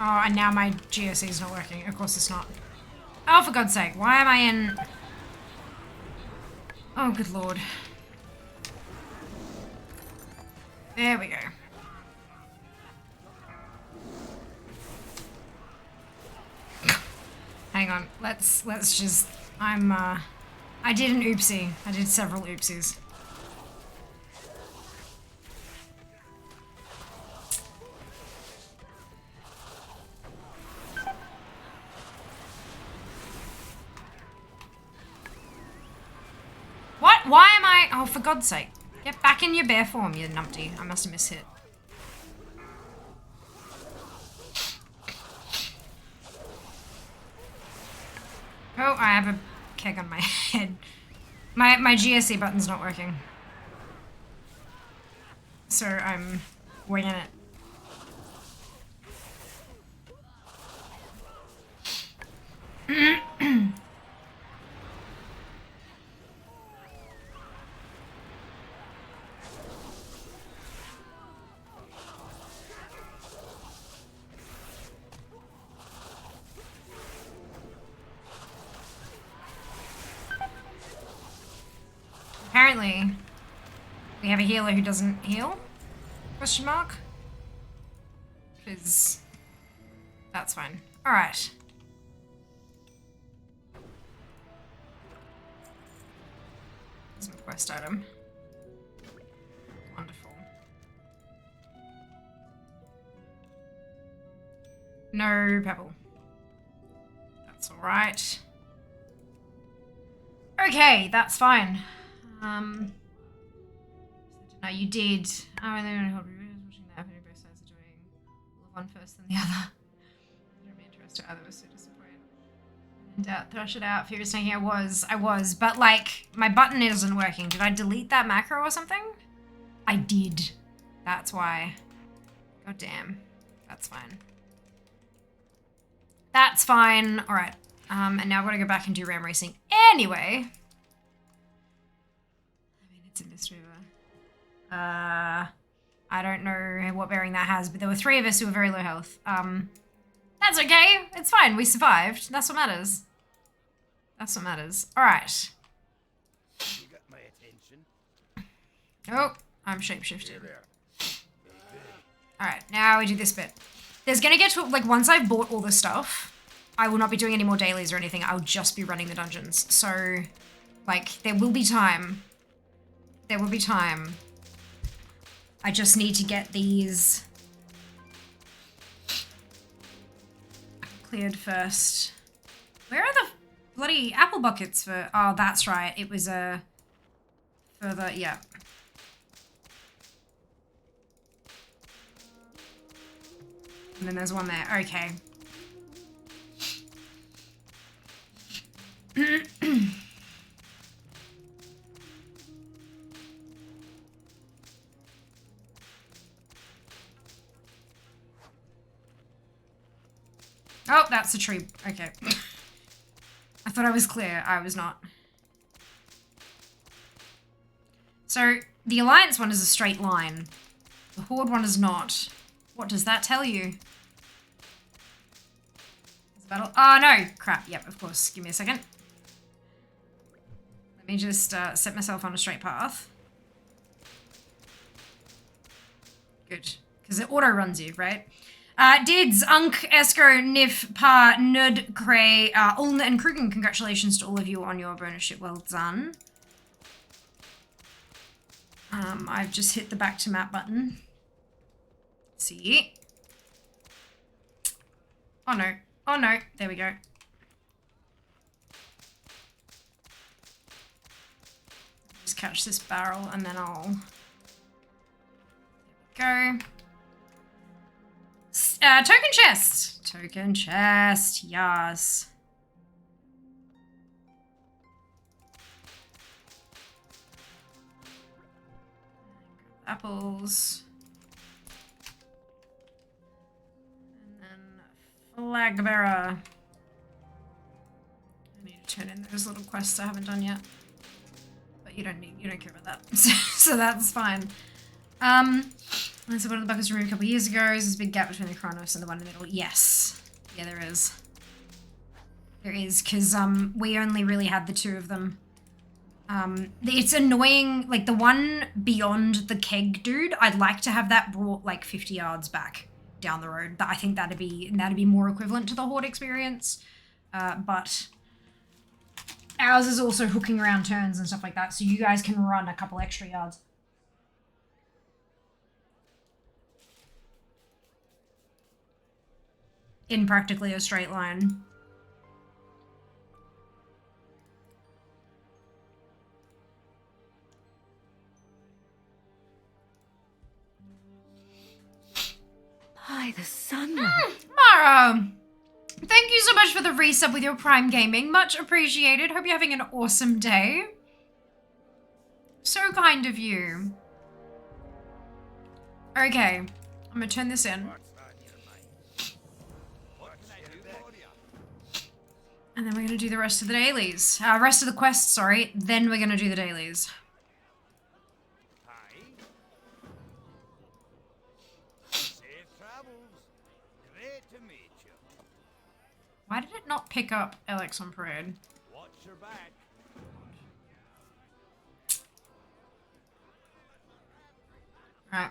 Oh, and now my GSE is not working. Of course it's not. Oh, for God's sake, why am I in... Oh, good lord. There we go. Hang on, let's just... I did an oopsie. I did several oopsies. What? Why am I... Oh, for God's sake. Get back in your bear form, you numpty. I must have mishit. Oh, I have a keg on my head. My GSE button's not working. So I'm winging it. Apparently, we have a healer who doesn't heal? Question mark? Because that's fine. Alright. There's my quest item. Wonderful. No pebble. That's alright. Okay, that's fine. No, you did. Oh, and they're going to help you. Watching that happening, both sides are doing one first than the other. I don't be interested either. Was so disappointed. In doubt, thrash it out. Furious thinking I was, but like my button isn't working. Did I delete that macro or something? I did. That's why. God damn. That's fine. That's fine. All right. And now I've got to go back and do ram racing anyway. It's a Mistweaver. I don't know what bearing that has, but there were 3 of us who were very low health. That's okay. It's fine. We survived. That's what matters. That's what matters. All right. You got my attention. Oh, I'm shapeshifted. All right, now we do this bit. There's gonna get to, like, once I've bought all the stuff, I will not be doing any more dailies or anything. I'll just be running the dungeons. So, like, there will be time. There will be time. I just need to get these cleared first. Where are the bloody apple buckets for? Oh, that's right. It was a further, yeah. And then there's one there. Okay. Oh, that's a tree. Okay. I thought I was clear. I was not. So, the Alliance one is a straight line. The Horde one is not. What does that tell you? Battle. Oh, no. Crap. Yep, of course. Give me a second. Let me just set myself on a straight path. Good. Because it auto-runs you, right? Dids, Unk, Esco, Nif, Pa, Nud, Cray, Ulna, and Krugen, congratulations to all of you on your bonus. Well done. I've just hit the back to map button. See? Oh no. Oh no. There we go. Just catch this barrel and then I'll... There we go. Token chest! Token chest, yes. Apples. And then flag bearer. I need to turn in those little quests I haven't done yet. But you don't care about that. So that's fine. So one of the buckets removed a couple of years ago. There's this big gap between the Kronos and the one in the middle. Yes. Yeah, there is. There is, because we only really had the 2 of them. It's annoying, like the one beyond the keg dude, I'd like to have that brought like 50 yards back down the road. I think that'd be more equivalent to the Horde experience. But ours is also hooking around turns and stuff like that, so you guys can run a couple extra yards. In practically a straight line. By the sun. Mara! Thank you so much for the resub with your Prime Gaming. Much appreciated. Hope you're having an awesome day. So kind of you. Okay. I'm gonna turn this in. And then we're gonna do the rest of the dailies. Rest of the quests, sorry. Then we're gonna do the dailies. Hi. Safe travels. Great to meet you. Why did it not pick up Alex on Parade? Watch your back. Alright.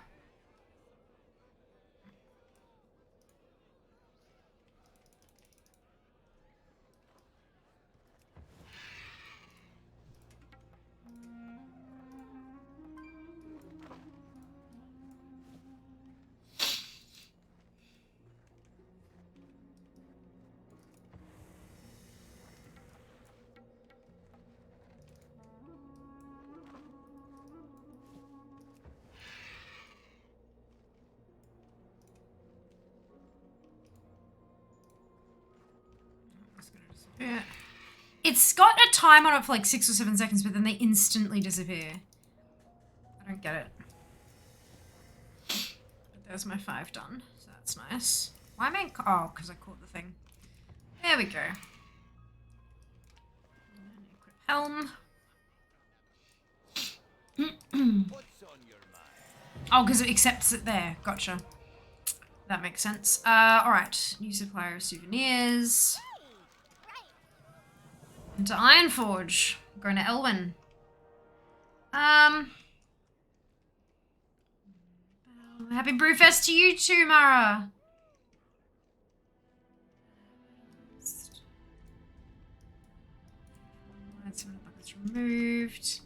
Yeah. It's got a time on it for like 6 or 7 seconds, but then they instantly disappear. I don't get it. But there's my 5 done, so that's nice. Why am I... Oh, because I caught the thing. There we go. And equip helm. your mind. Oh, because it accepts it there. Gotcha. That makes sense. Alright. New supplier of souvenirs. Into Ironforge. Going to Elwyn. Happy Brewfest to you too, Mara. That's when the bucket's removed.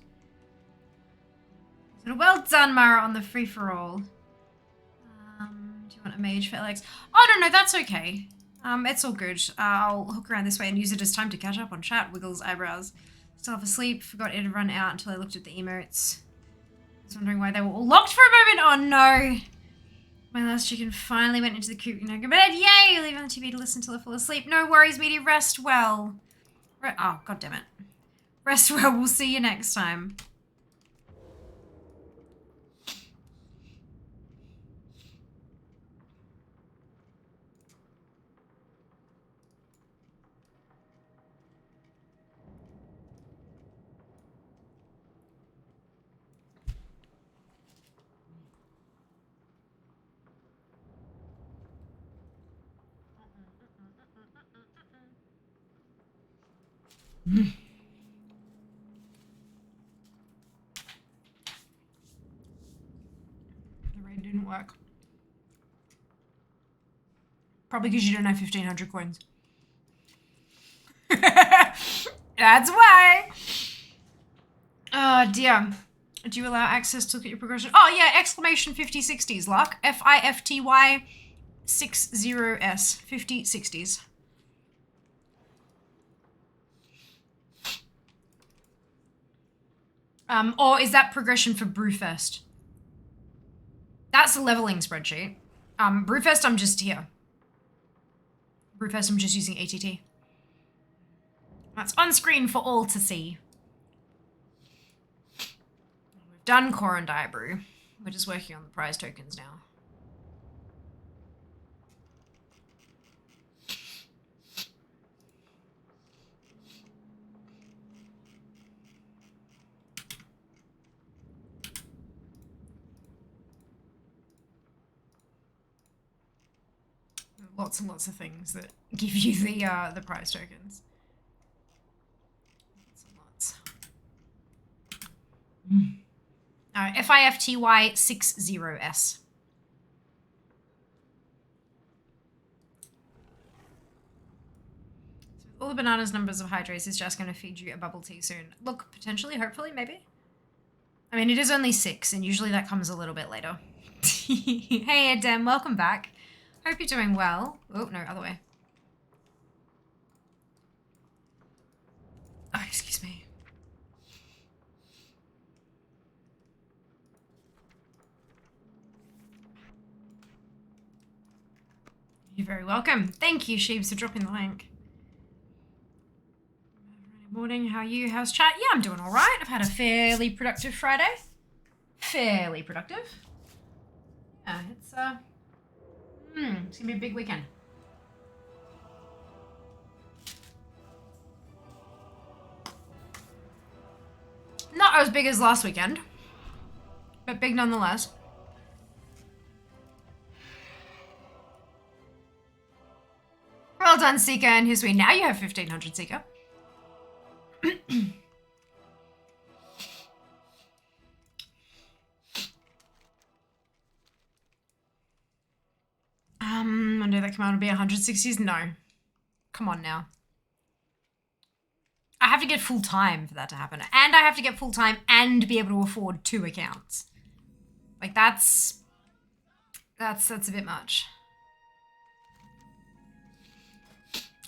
So well done, Mara, on the free-for-all. Do you want a mage for Alex? Oh, no, that's okay. It's all good. I'll hook around this way and use it as time to catch up on chat. Wiggles eyebrows. Still half asleep. Forgot it had run out until I looked at the emotes. I was wondering why they were all locked for a moment. Oh, no. My last chicken finally went into the coop and I go to bed. Yay! Leave on the TV to listen till I fall asleep. No worries, Meaty. Rest well. Oh, God damn it. Rest well. We'll see you next time. The raid didn't work. Probably because you don't have 1,500 coins. That's why. Oh dear. Do you allow access to look at your progression? Oh yeah, exclamation 5060s, luck. FIFTY 60S. 5060s. Or is that progression for Brewfest? That's a leveling spreadsheet. Brewfest, I'm just here. Brewfest, I'm just using ATT. That's on screen for all to see. We've done Core and Diabrew. We're just working on the prize tokens now. Lots and lots of things that give you the prize tokens. Lots and lots. FIFTY 60S. So all the bananas numbers of Hydrace is just going to feed you a bubble tea soon. Look, potentially, hopefully, maybe. I mean, it is only 6, and usually that comes a little bit later. Hey, Edem, welcome back. Hope you're doing well. Oh, no, other way. Oh, excuse me. You're very welcome. Thank you, Sheebs, for dropping the link. Morning, how are you? How's chat? Yeah, I'm doing all right. I've had a fairly productive Friday. Fairly productive. Yeah, it's gonna be a big weekend. Not as big as last weekend, but big nonetheless. Well done, Seeker and Hisui. Now you have 1,500, Seeker. Monday that come out to be 160s? No. Come on now. I have to get full time for that to happen. And I have to get full time and be able to afford 2 accounts. Like that's a bit much.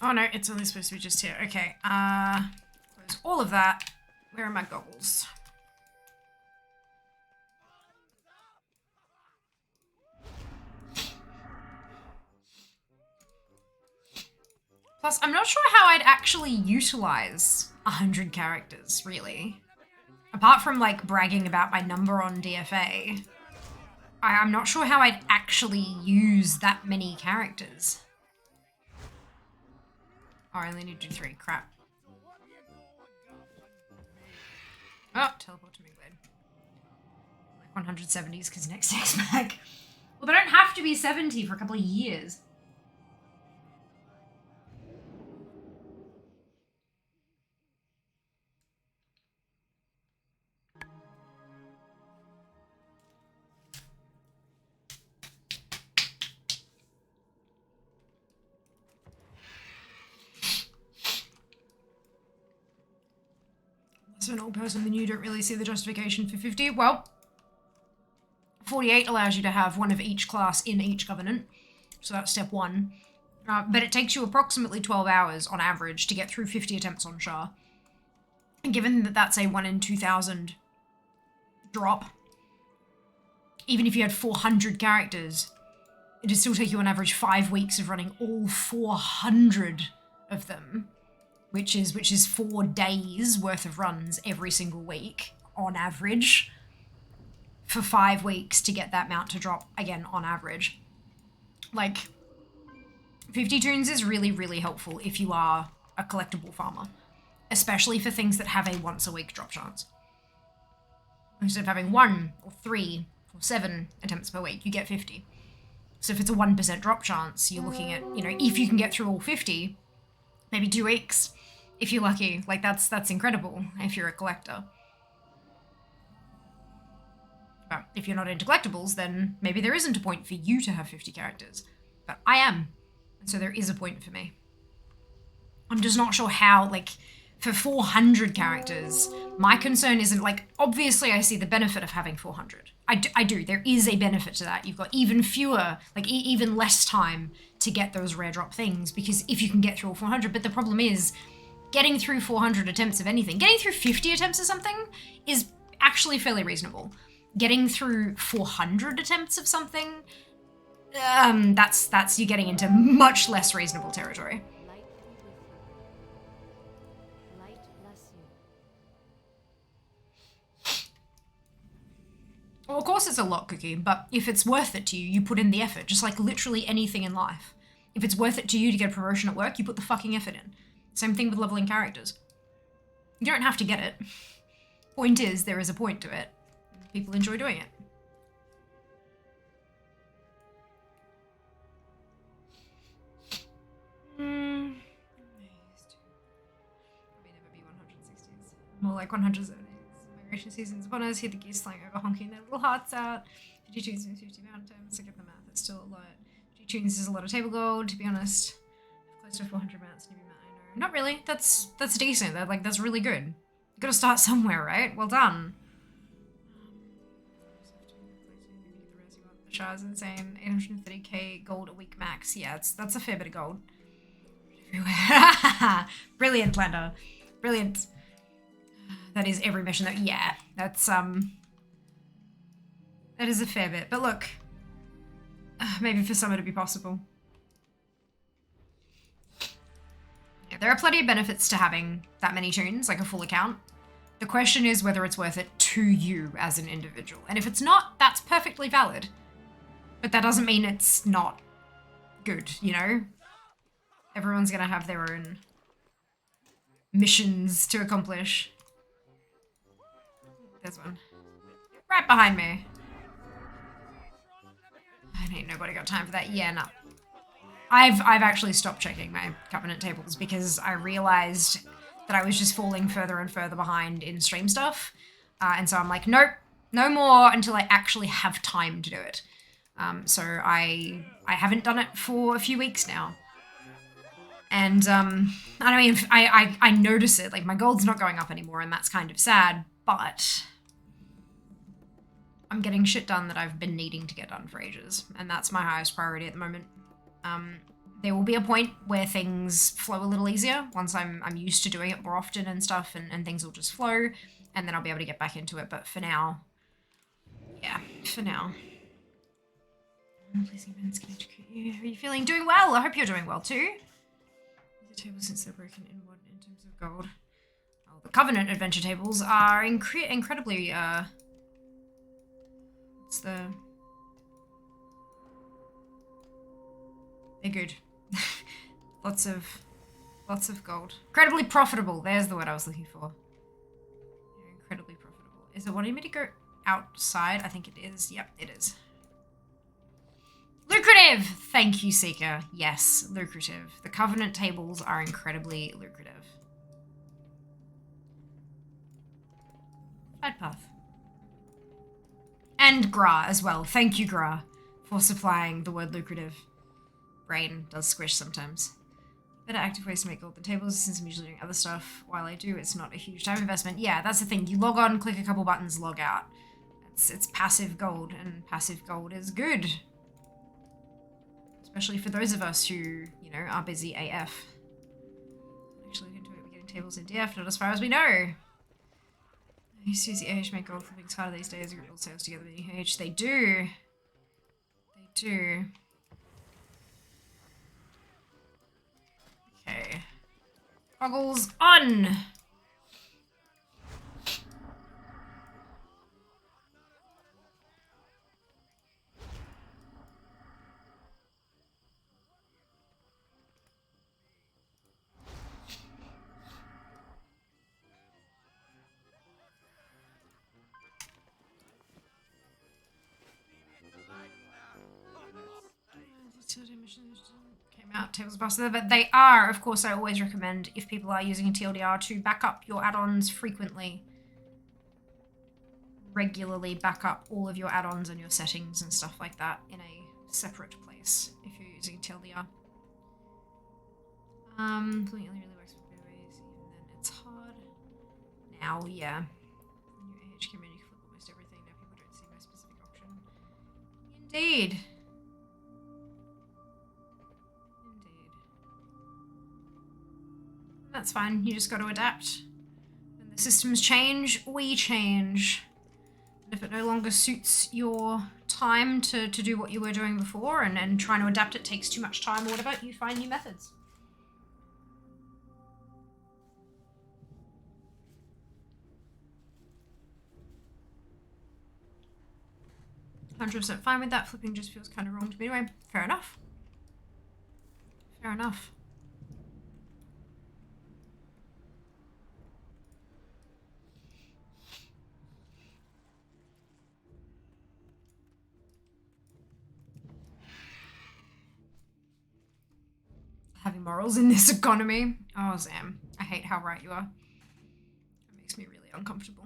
Oh no, it's only supposed to be just here. Okay, close all of that. Where are my goggles? Plus, I'm not sure how I'd actually utilize 100 characters, really. Apart from, like, bragging about my number on DFA, I'm not sure how I'd actually use that many characters. Oh, I only need to do 3. Crap. Oh, teleport to Migblade. 170s because next year's back. Well, they don't have to be 70 for a couple of years. So an old person, then you don't really see the justification for 50. Well, 48 allows you to have one of each class in each covenant. So that's step one. But it takes you approximately 12 hours on average to get through 50 attempts on Shah. And given that that's a 1 in 2,000 drop, even if you had 400 characters, it'd still take you on average 5 weeks of running all 400 of them. Which is 4 days worth of runs every single week on average for 5 weeks to get that mount to drop again on average. Like 50 tunes is really, really helpful if you are a collectible farmer, especially for things that have a once a week drop chance. Instead of having 1 or 3 or 7 attempts per week, you get 50. So if it's a 1% drop chance, you're looking at, you know, if you can get through all 50, maybe 2 weeks. If you're lucky, like that's incredible if you're a collector. But if you're not into collectibles, then maybe there isn't a point for you to have 50 characters. But I am, and so there is a point for me. I'm just not sure how, like, for 400 characters, my concern isn't, like, obviously I see the benefit of having 400. I do, there is a benefit to that. You've got even fewer, like, even less time to get those rare drop things, because if you can get through all 400, but the problem is, getting through 400 attempts of anything, getting through 50 attempts of something is actually fairly reasonable. Getting through 400 attempts of something, that's you getting into much less reasonable territory. Light be with you. Light bless you. Well, of course it's a lot, Cookie, but if it's worth it to you, you put in the effort, just like literally anything in life. If it's worth it to you to get a promotion at work, you put the fucking effort in. Same thing with leveling characters. You don't have to get it. Point is, there is a point to it. People enjoy doing it. Probably never be 160s. More like 170s. Migration season's upon us. Hear the geese flying over, honking their little hearts out. 50 tunes and 50 mountain times. Look at the math. It's still a lot. 50 tunes is a lot of table gold, to be honest. Close to 400 mounts. Not really. That's decent. That's really good. You gotta start somewhere, right? Well done. The Shah's insane. 830k gold a week max. Yeah, that's a fair bit of gold. Everywhere. Brilliant, Lander. Brilliant. That is every mission that, yeah, that's, that is a fair bit. But look, maybe for some it'd be possible. Yeah, there are plenty of benefits to having that many tunes, like a full account. The question is whether it's worth it to you as an individual. And if it's not, that's perfectly valid. But that doesn't mean it's not good, you know? Everyone's gonna have their own missions to accomplish. There's one. Right behind me. Ain't nobody got time for that. Yeah, no. I've actually stopped checking my covenant tables because I realized that I was just falling further and further behind in stream stuff. And so I'm like, nope, no more until I actually have time to do it. So I haven't done it for a few weeks now. And I mean, I notice it, like my gold's not going up anymore and that's kind of sad, but I'm getting shit done that I've been needing to get done for ages. And that's my highest priority at the moment. There will be a point where things flow a little easier once I'm used to doing it more often and stuff, and things will just flow, and then I'll be able to get back into it. But for now, yeah, for now. Pleasing events can educate you. How are you feeling? Doing well. I hope you're doing well too. The tables since they're broken inward in terms of gold. Oh, the Covenant adventure tables are incredibly what's the? They're good. lots of gold. Incredibly profitable. There's the word I was looking for. They're incredibly profitable. Is it wanting me to go outside. I think it is. Yep, it is. Lucrative! Thank you, Seeker. Yes, lucrative. The Covenant tables are incredibly lucrative. Side path. And Gra as well. Thank you, Gra, for supplying the word lucrative. Brain does squish sometimes. Better active ways to make gold. The tables, since I'm usually doing other stuff while I do, it's not a huge time investment. Yeah, that's the thing. You log on, click a couple buttons, log out. It's passive gold, and passive gold is good. Especially for those of us who, you know, are busy AF. Actually, look into it. We're getting tables in DF, not as far as we know. I used to use the AH make gold flipping harder these days. Group all sales together with AH. They do. They do. Okay. Goggles on! Came out tables faster, but they are, of course. I always recommend, if people are using a TLDR, to back up your add-ons frequently. Regularly back up all of your add-ons and your settings and stuff like that in a separate place if you're using TLDR. Something only really works with ways, even then it's hard. Now, yeah. When your AH came in, you can flip almost everything. Now people don't see my specific option. Indeed. That's fine, you just got to adapt. When the systems change, we change. And if it no longer suits your time to do what you were doing before and trying to adapt it takes too much time or whatever, you find new methods. %, fine with that. Flipping just feels kind of wrong to me anyway. Fair enough. Fair enough. Having morals in this economy. Oh, Zam. I hate how right you are. It makes me really uncomfortable.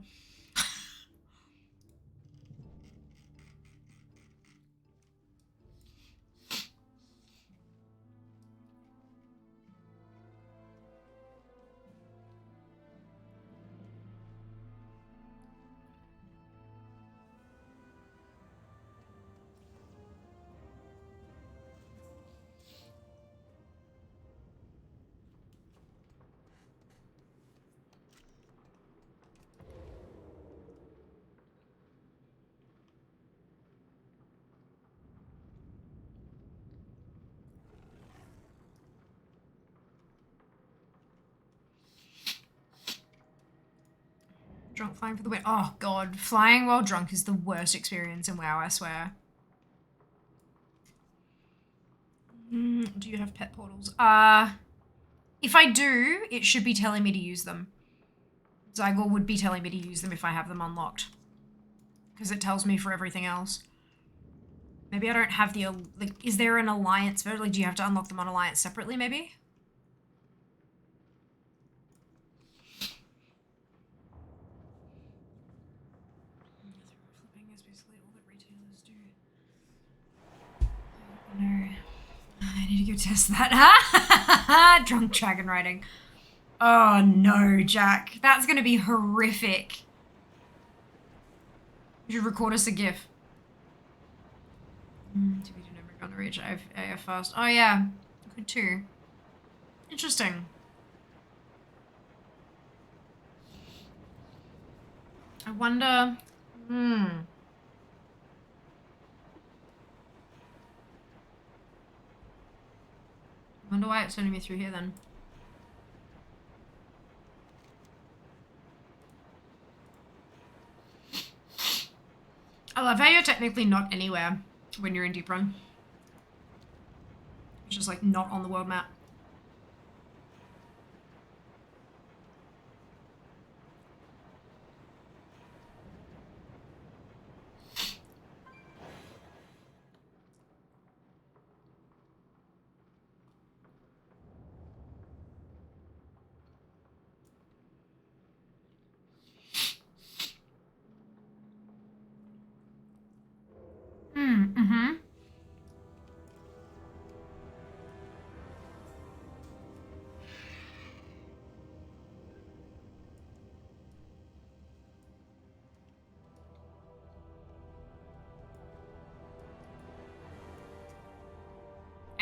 Drunk flying for the win. Oh god, flying while drunk is the worst experience in WoW, I swear. Do you have pet portals? If I do, it should be telling me to use them. Zygor would be telling me to use them if I have them unlocked. Because it tells me for everything else. Maybe I don't have the, like, is there an alliance version? Like, do you have to unlock them on alliance separately, maybe? Flipping is basically all that retailers do. No. I need to go test that. Drunk dragon riding. Oh no, Jack. That's gonna be horrific. You should record us a GIF. To be never gonna reach AF fast. Oh yeah, could too. Interesting. I wonder. Wonder why it's sending me through here then. I love how you're technically not anywhere when you're in Deep Run. It's just like not on the world map.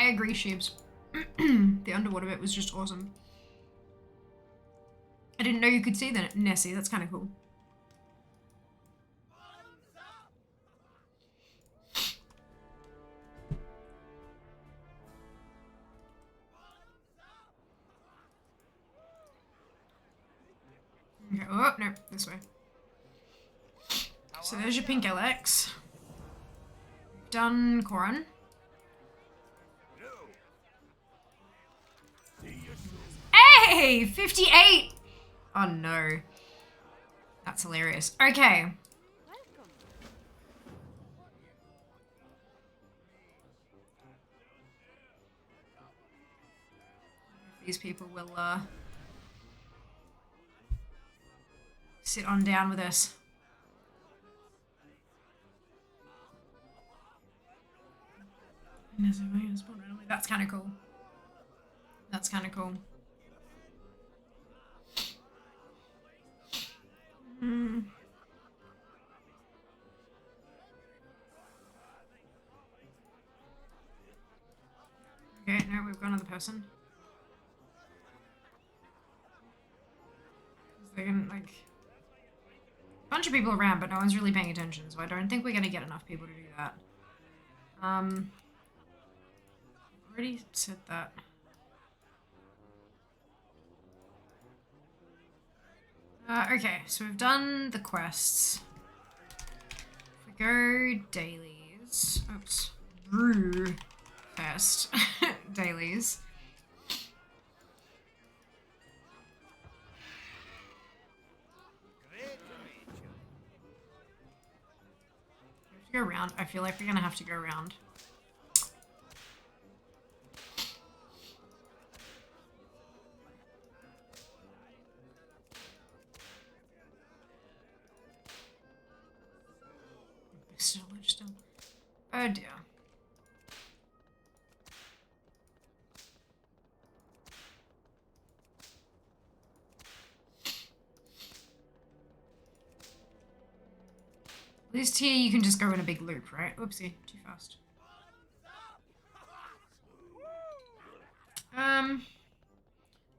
agree, Sheebs. The underwater bit was just awesome. I didn't know you could see the Nessie. That's kind of cool. Okay. Oh, no. This way. So there's your pink LX. Done, Corin. Hey! 58! Oh no. That's hilarious. Okay. Welcome. These people will sit on down with us. That's kind of cool. That's kind of cool. Okay, no, we've got another person. They're gonna, like, a bunch of people around, but no one's really paying attention, so I don't think we're gonna get enough people to do that. Already said that. Okay, so we've done the quests. If we go dailies, oops, Brewfest dailies. Great to meet you. We have to go around. I feel like we're gonna have to go around. Still. Oh dear. At least here you can just go in a big loop, right? Oopsie, too fast.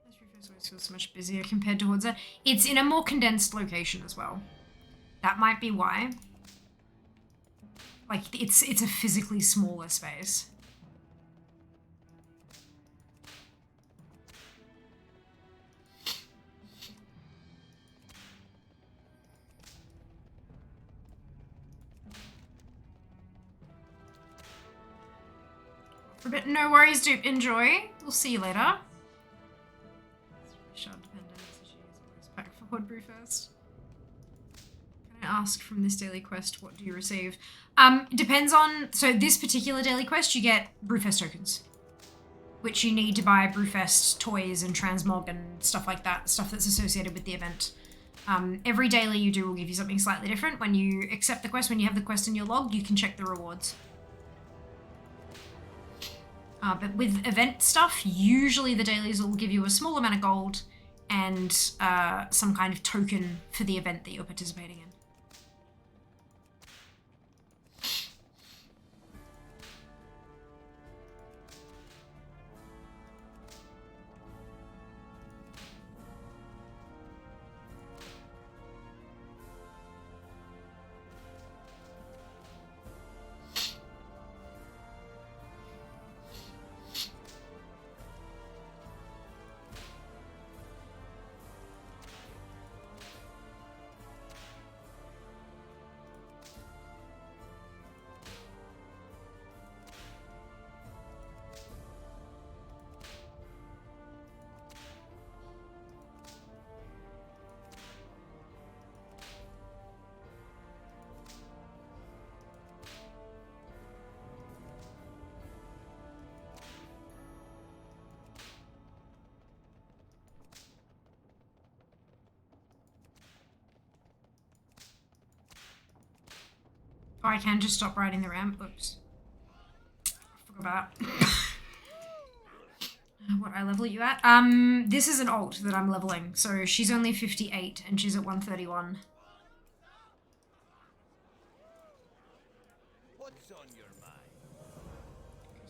This Brewfest always feels so much busier compared to Hordza. It's in a more condensed location as well. That might be why. Like, it's a physically smaller space. For a bit, no worries, dude. Enjoy. We'll see you later. Shard dependent, so she is always packed for Horde Brewfest. Can I ask from this daily quest, what do you receive? Depends on, so this particular daily quest, you get Brewfest tokens, which you need to buy Brewfest toys and transmog and stuff like that, stuff that's associated with the event. Every daily you do will give you something slightly different. When you accept the quest, when you have the quest in your log, you can check the rewards. But with event stuff, usually the dailies will give you a small amount of gold and some kind of token for the event that you're participating in. Oh, I can just stop riding the ramp. Oops. I forgot about. What I level you at? This is an alt that I'm leveling. So she's only 58 and she's at 131. What's on your mind?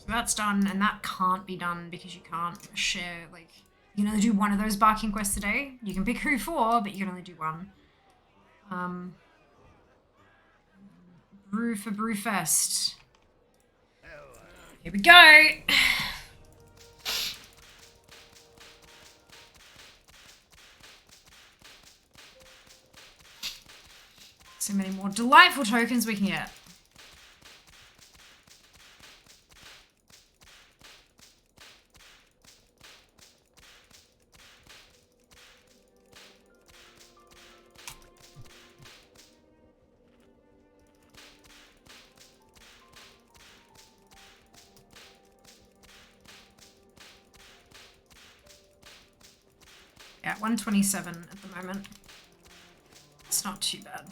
So that's done, and that can't be done because you can't share, like, you can only do one of those barking quests a day. You can pick who for, but you can only do one. Brew for Brewfest. Here we go! So many more delightful tokens we can get. Yeah, 127 at the moment. It's not too bad.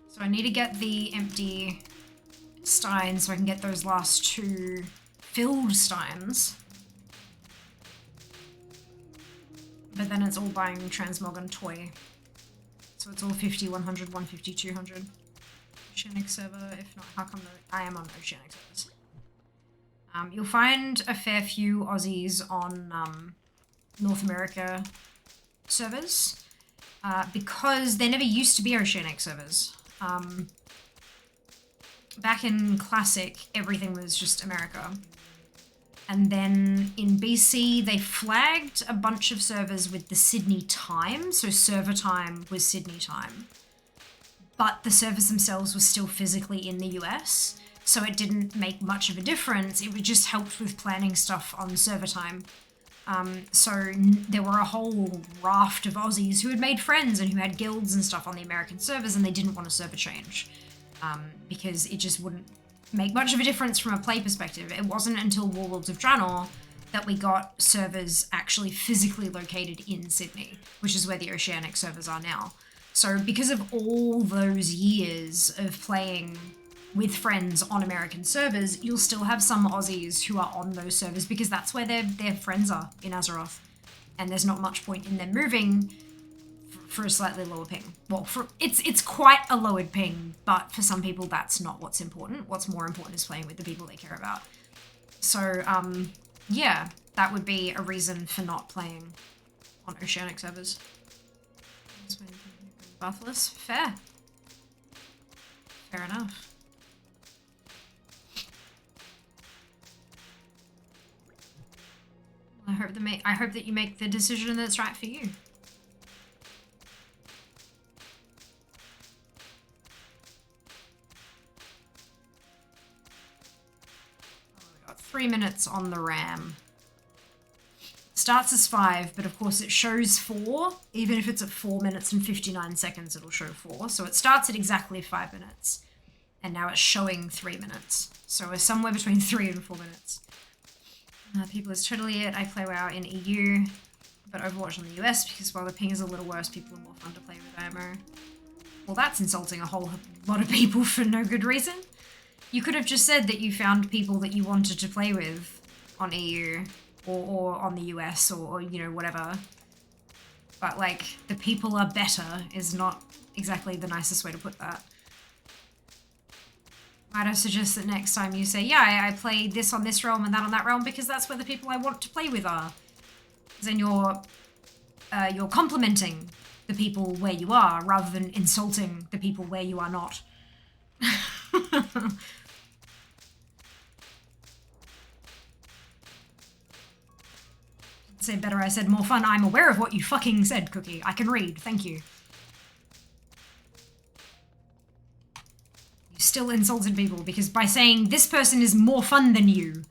So I need to get the empty steins so I can get those last 2 filled steins. But then it's all buying transmog and toy. So it's all 50, 100, 150, 200. Oceanic server, if not, how come I am on Oceanic servers? You'll find a fair few Aussies on North America servers because there never used to be Oceanic servers. Back in Classic, everything was just America. And then in BC, they flagged a bunch of servers with the Sydney time, so server time was Sydney time. But the servers themselves were still physically in the US, so it didn't make much of a difference. It just helped with planning stuff on server time. So there were a whole raft of Aussies who had made friends and who had guilds and stuff on the American servers, and they didn't want a server change because it just wouldn't make much of a difference from a play perspective. It wasn't until Warlords of Draenor that we got servers actually physically located in Sydney, which is where the Oceanic servers are now. So because of all those years of playing with friends on American servers, you'll still have some Aussies who are on those servers because that's where their friends are in Azeroth. And there's not much point in them moving for a slightly lower ping. Well, it's quite a lowered ping, but for some people that's not what's important. What's more important is playing with the people they care about. So, yeah, that would be a reason for not playing on Oceanic servers. Buffless? Fair. Fair enough. I hope that you make the decision that's right for you. Oh, we got 3 minutes on the RAM. Starts as 5, but of course it shows 4. Even if it's at 4 minutes and 59 seconds, it'll show 4. So it starts at exactly 5 minutes. And now it's showing 3 minutes. So we're somewhere between 3 and 4 minutes. People is totally it. I play WoW in EU, but Overwatch on the US because while the ping is a little worse, people are more fun to play with IMO. Well, that's insulting a whole lot of people for no good reason. You could have just said that you found people that you wanted to play with on EU. Or on the US, or, you know, whatever. But, like, the people are better is not exactly the nicest way to put that. Might I suggest that next time you say, yeah, I play this on this realm and that on that realm because that's where the people I want to play with are. Then you're complimenting the people where you are rather than insulting the people where you are not. Say better, I said more fun. I'm aware of what you fucking said, Cookie. I can read. Thank you. You still insulted people because by saying this person is more fun than you,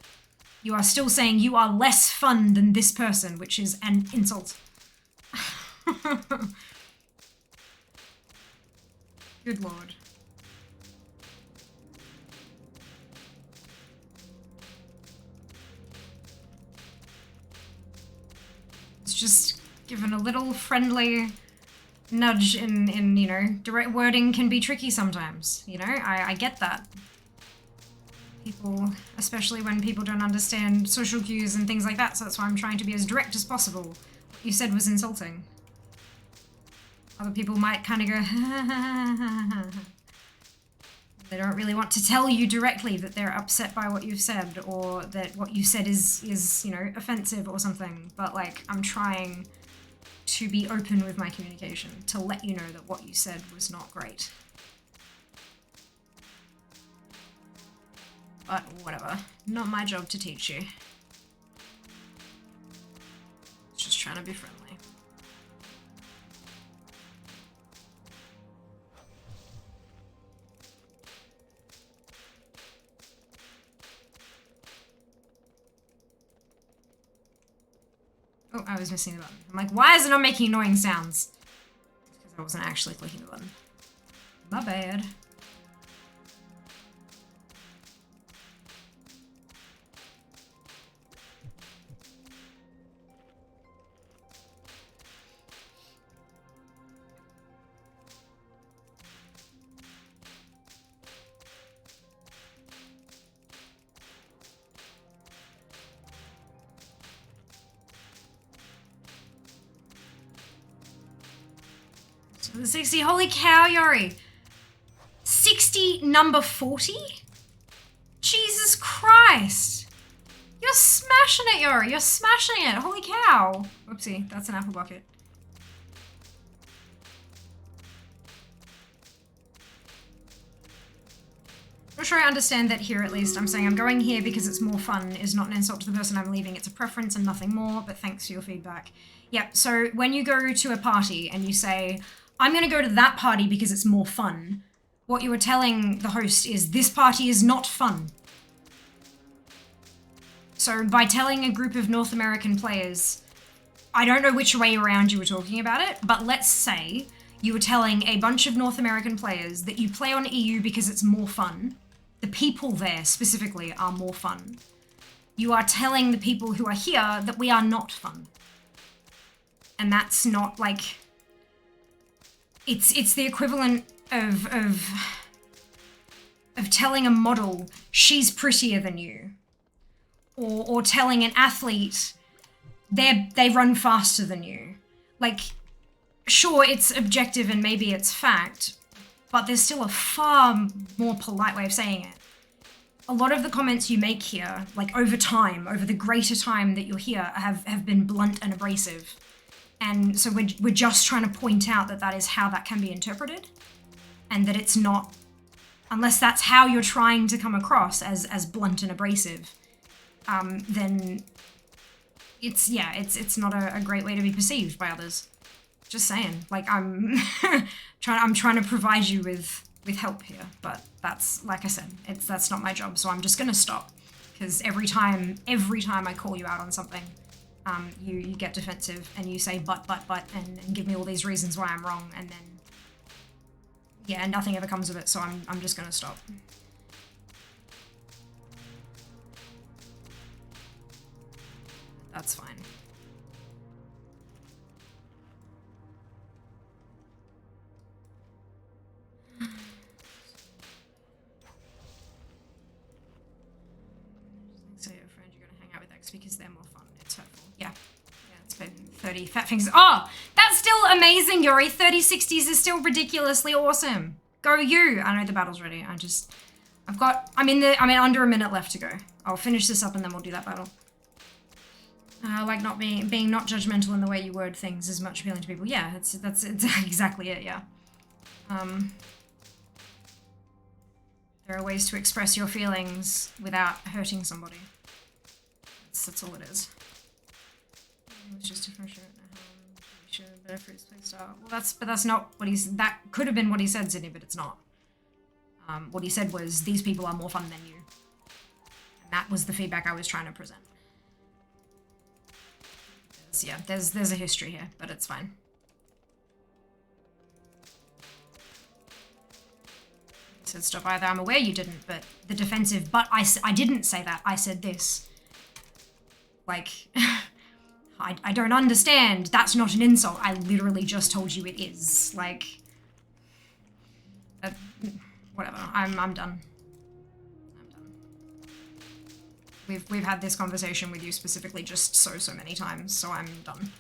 you are still saying you are less fun than this person, which is an insult. Good lord. It's just given a little friendly nudge in, you know, direct wording can be tricky sometimes, you know? I get that. People, especially when people don't understand social cues and things like that, so that's why I'm trying to be as direct as possible. What you said was insulting. other people might kind of go, they don't really want to tell you directly that they're upset by what you've said or that what you said is, you know, offensive or something. But like, I'm trying to be open with my communication to let you know that what you said was not great. But whatever, not my job to teach you. Just trying to be friendly. Oh, I was missing the button. I'm like, why is it not making annoying sounds? Because I wasn't actually clicking the button. My bad. The 60, holy cow, Yori. 60, number 40? Jesus Christ. You're smashing it, Yori. You're smashing it. Holy cow. Whoopsie, that's an apple bucket. I'm not sure I understand that here, at least. I'm saying I'm going here because it's more fun is not an insult to the person I'm leaving. It's a preference and nothing more, but thanks for your feedback. Yep, so when you go to a party and you say, I'm going to go to that party because it's more fun, what you are telling the host is this party is not fun. So by telling a group of North American players, I don't know which way around you were talking about it, but let's say you were telling a bunch of North American players that you play on EU because it's more fun. The people there specifically are more fun. You are telling the people who are here that we are not fun. And that's not like... It's the equivalent of telling a model she's prettier than you, or telling an athlete they run faster than you. Like, sure, it's objective and maybe it's fact, but there's still a far more polite way of saying it. A lot of the comments you make here, like over time, over the greater time that you're here, have been blunt and abrasive. And so we're just trying to point out that that is how that can be interpreted, and that it's not, unless that's how you're trying to come across as blunt and abrasive, then it's not a great way to be perceived by others. Just saying, like I'm trying to provide you with help here, but that's, like I said, that's not my job, so I'm just gonna stop, because every time I call you out on something, you get defensive and you say but and give me all these reasons why I'm wrong, and then yeah, nothing ever comes of it, so I'm just gonna stop. That's fine. So your friend, you're gonna hang out with X because they're more fun. It's hurtful. Yeah, it's been 30 fat fingers. Oh, that's still amazing, Yuri. 30 60s is still ridiculously awesome. Go you. I know the battle's ready. I'm under a minute left to go. I'll finish this up and then we'll do that battle. Like not being not judgmental in the way you word things is much appealing to people. Yeah, that's exactly it, yeah. There are ways to express your feelings without hurting somebody. That's all it is. It's just a fresh better for his playstyle. Well, that's not what that could have been what he said, Sydney, but it's not. What he said was, these people are more fun than you. And that was the feedback I was trying to present. Yeah, there's a history here, but it's fine. He said stop either. I'm aware you didn't, but the defensive, but I didn't say that. I said this. Like, I don't understand. That's not an insult. I literally just told you it is. Like, whatever. I'm done. We've had this conversation with you specifically just so many times, so I'm done.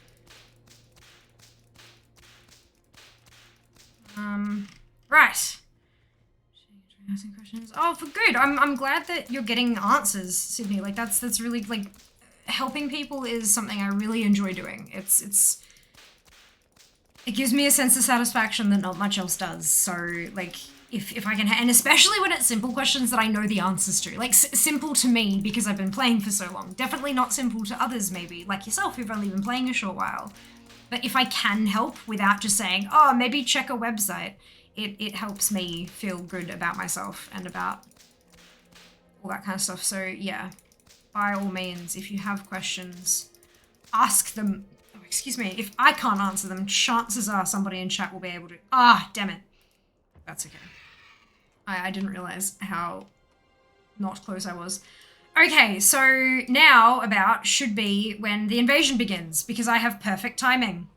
Right. Asking questions. Oh, for good. I'm glad that you're getting answers, Sydney. Like that's really like helping people is something I really enjoy doing. It gives me a sense of satisfaction that not much else does. So like if I can, and especially when it's simple questions that I know the answers to. Like simple to me because I've been playing for so long. Definitely not simple to others maybe, like yourself who've only been playing a short while. But if I can help without just saying, oh, maybe check a website, it helps me feel good about myself and about all that kind of stuff. So yeah, by all means, if you have questions, ask them. Oh, excuse me, if I can't answer them, chances are somebody in chat will be able to. Ah, damn it. That's okay. I didn't realize how not close I was. Okay, so now about should be when the invasion begins, because I have perfect timing.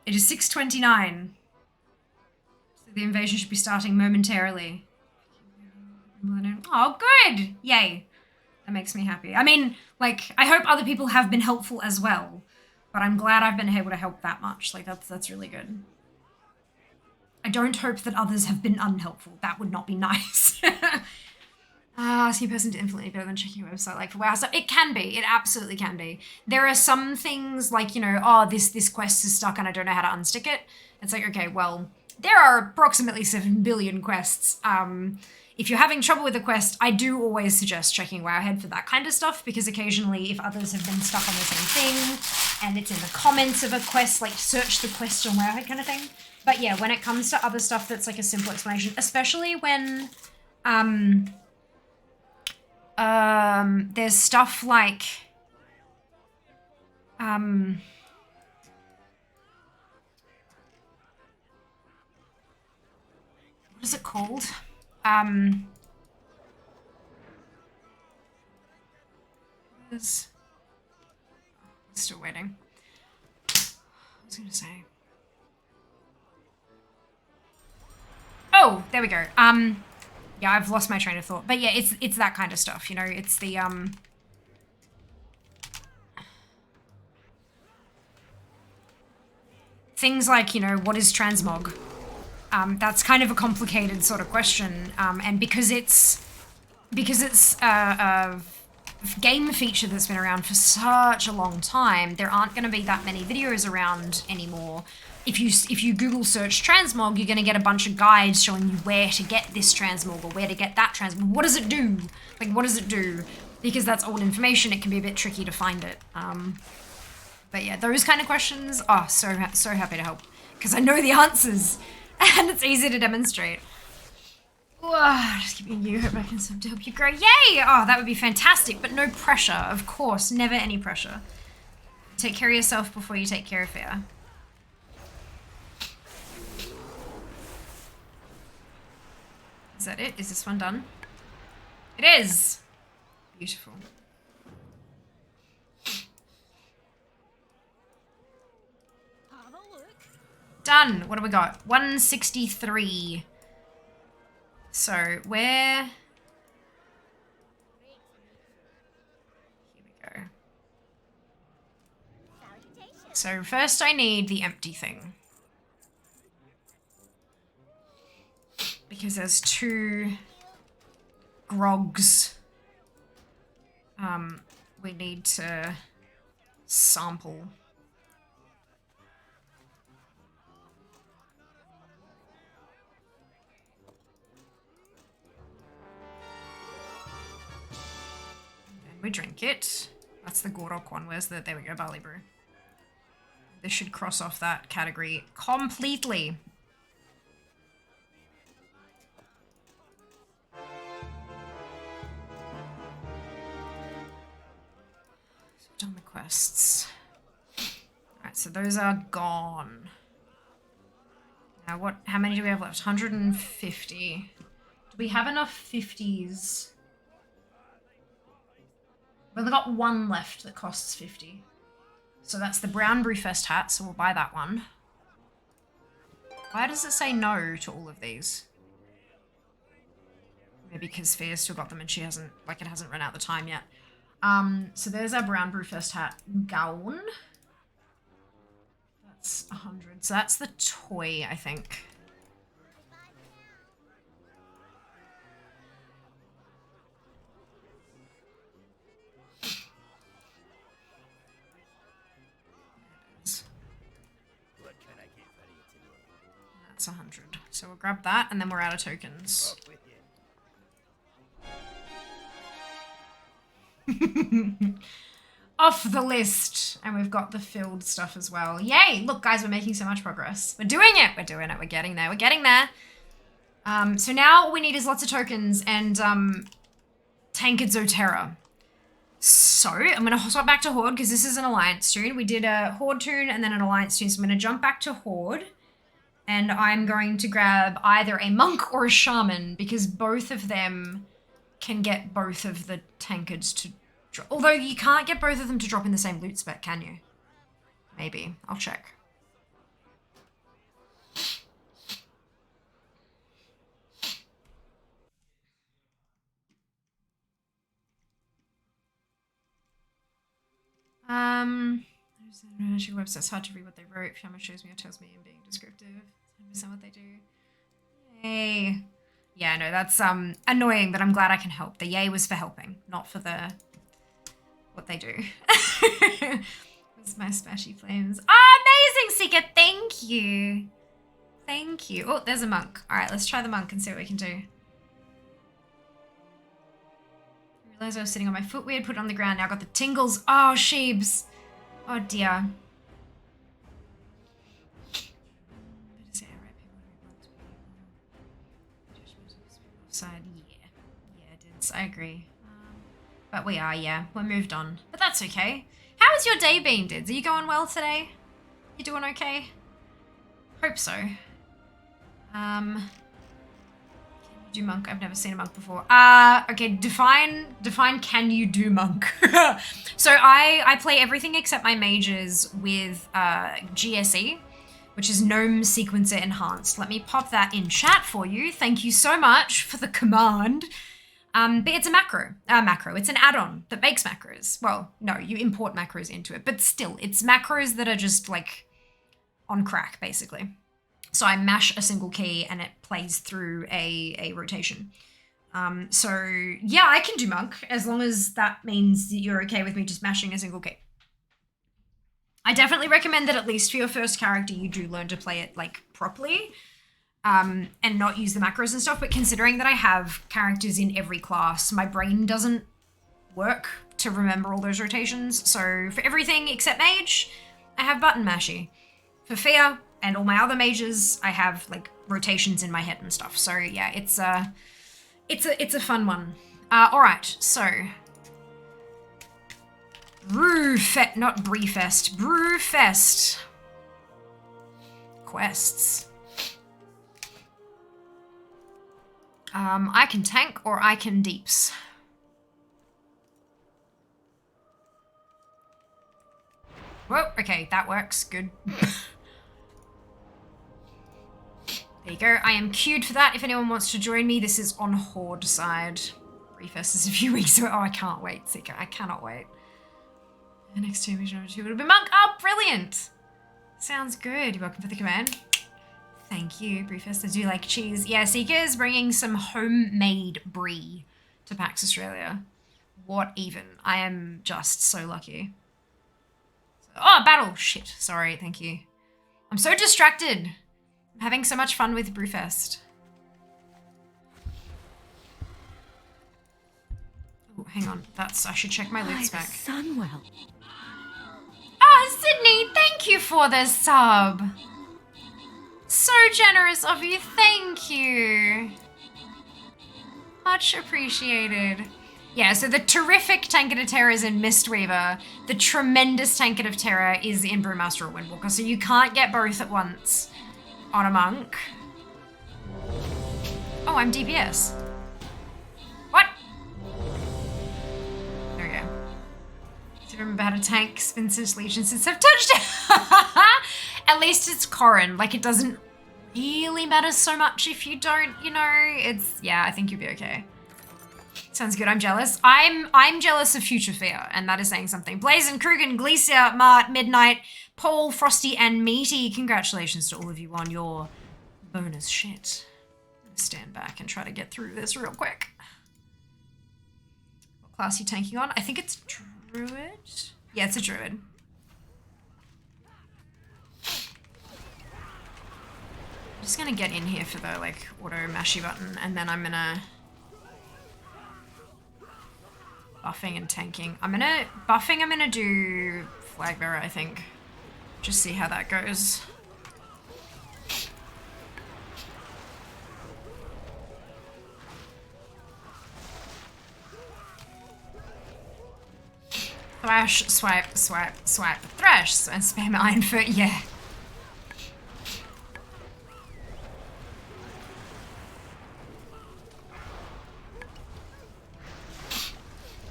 It is 6:29. So the invasion should be starting momentarily. Oh, good! Yay. That makes me happy. I mean, like, I hope other people have been helpful as well, but I'm glad I've been able to help that much. Like, that's really good. I don't hope that others have been unhelpful. That would not be nice. Asking a person to infinitely better than checking a website like for WoW stuff. It can be. It absolutely can be. There are some things like, you know, oh, this quest is stuck and I don't know how to unstick it. It's like, okay, well, there are approximately 7 billion quests. If you're having trouble with a quest, I do always suggest checking Wowhead for that kind of stuff, because occasionally if others have been stuck on the same thing and it's in the comments of a quest, like search the quest on Wowhead kind of thing. But yeah, when it comes to other stuff that's like a simple explanation, especially when there's stuff like what is it called? Still waiting. I was gonna say. Oh, there we go. Yeah, I've lost my train of thought. But yeah, it's that kind of stuff, you know, it's the things like, you know, what is transmog? That's kind of a complicated sort of question. And because it's a game feature that's been around for such a long time, there aren't going to be that many videos around anymore. If you Google search transmog, you're going to get a bunch of guides showing you where to get this transmog or where to get that transmog. What does it do? Like, what does it do? Because that's old information, it can be a bit tricky to find it. But yeah, those kind of questions, oh, so happy to help. Because I know the answers, and it's easy to demonstrate. Whoa, just keeping you, hope I can to help you grow. Yay! Oh, that would be fantastic, but no pressure, of course, never any pressure. Take care of yourself before you take care of fear. Is that it? Is this one done? It is! Beautiful. Have a look. Done! What do we got? 163. So, where... Here we go. So, first I need the empty thing. Because there's 2 grogs we need to sample. And we drink it. That's the Gorok one. Where's the... There we go, barley brew. This should cross off that category completely. Done the quests. Alright, so those are gone. Now how many do we have left? 150. Do we have enough 50s? We've only got 1 left that costs 50. So that's the brown Brewfest hat, so we'll buy that one. Why does it say no to all of these? Maybe because Fea's still got them and she hasn't, like, it hasn't run out the time yet. So there's our brown Brewfest hat gown. It's 100. So that's the toy, I think. What can I get for you today? That's 100. So we'll grab that, and then we're out of tokens. Off with you. Off the list. And we've got the filled stuff as well. Yay! Look, guys, we're making so much progress. We're doing it! We're doing it. We're getting there. We're getting there. So now all we need is lots of tokens and Tankard Zotera. So I'm going to swap back to Horde because this is an Alliance tune. We did a Horde tune and then an Alliance tune. So I'm going to jump back to Horde. And I'm going to grab either a Monk or a Shaman because both of them can get both of the Tankards to drop. Although you can't get both of them to drop in the same loot spec, can you? Maybe. I'll check. Website. It's hard to read what they wrote. Shaman shows me or tells me I'm being descriptive. 100% what they do. Yay. Yeah, no, that's annoying, but I'm glad I can help. The yay was for helping, not for the what they do. Where's my splashy flames? Oh, amazing, Seeker! Thank you. Thank you. Oh, there's a monk. Alright, let's try the monk and see what we can do. I realized I was sitting on my foot weird, put it on the ground, now I got the tingles. Oh, sheebs. Oh dear. Side, yeah, it is. I agree. But we are, yeah, we're moved on. But that's okay. How has your day been, Dids? Are you going well today? You doing okay? Hope so. Can you do monk? I've never seen a monk before. Okay, define can you do monk? So I play everything except my mages with GSE, which is Gnome Sequencer Enhanced. Let me pop that in chat for you. Thank you so much for the command. But it's a macro. It's an add-on that makes macros. Well, no, you import macros into it, but still, it's macros that are just like on crack, basically. So I mash a single key and it plays through a rotation. So yeah, I can do monk as long as that means that you're okay with me just mashing a single key. I definitely recommend that at least for your first character, you do learn to play it like properly and not use the macros and stuff. But considering that I have characters in every class, my brain doesn't work to remember all those rotations. So for everything except mage, I have button mashy. For Fear and all my other mages, I have like rotations in my head and stuff. So yeah, it's a fun one. All right, so Brewfest, not Brewfest, Brewfest quests. I can tank or I can deeps. Whoa, okay, that works, good. There you go, I am queued for that if anyone wants to join me. This is on Horde side. Brewfest is a few weeks away. Oh, I can't wait, Seeker, I cannot wait. The next 2 mission number 2 would have been monk. Oh, brilliant. Sounds good. You're welcome for the command. Thank you, Brewfest. I do like cheese. Yeah, Seeker's bringing some homemade brie to PAX Australia. What even? I am just so lucky. Oh, battle. Shit. Sorry. Thank you. I'm so distracted. I'm having so much fun with Brewfest. Oh, hang on. I should check my loot spec. Sunwell. Oh, Sydney, thank you for the sub. So generous of you. Thank you. Much appreciated. Yeah, so the terrific Tankard of Terror is in Mistweaver. The tremendous Tankard of Terror is in Brewmaster or Windwalker. So you can't get both at once on a monk. Oh, I'm DPS. What? There we go. Do you remember how to tank Spinster's Legion since I've touched it? At least it's Corrin. Like, it doesn't really matter so much if you don't, you know. It's, yeah, I think you'll be okay. Sounds Sounds good. I'm jealous. I'm jealous of Future Fear, and that is saying something. Blazin, Krugen, Gleesia, Mart, Midnight, Paul, Frosty, and Meaty. Congratulations to all of you on your bonus shit. Stand back and try to get through this real quick. What class are you tanking on? I think it's Druid. Yeah, it's a Druid. I'm just gonna get in here for the like auto mashy button, and then I'm gonna buffing and tanking. I'm gonna do flag bearer, I think. Just see how that goes. Thrash, swipe, swipe, swipe, thrash, and spam Iron Foot, yeah.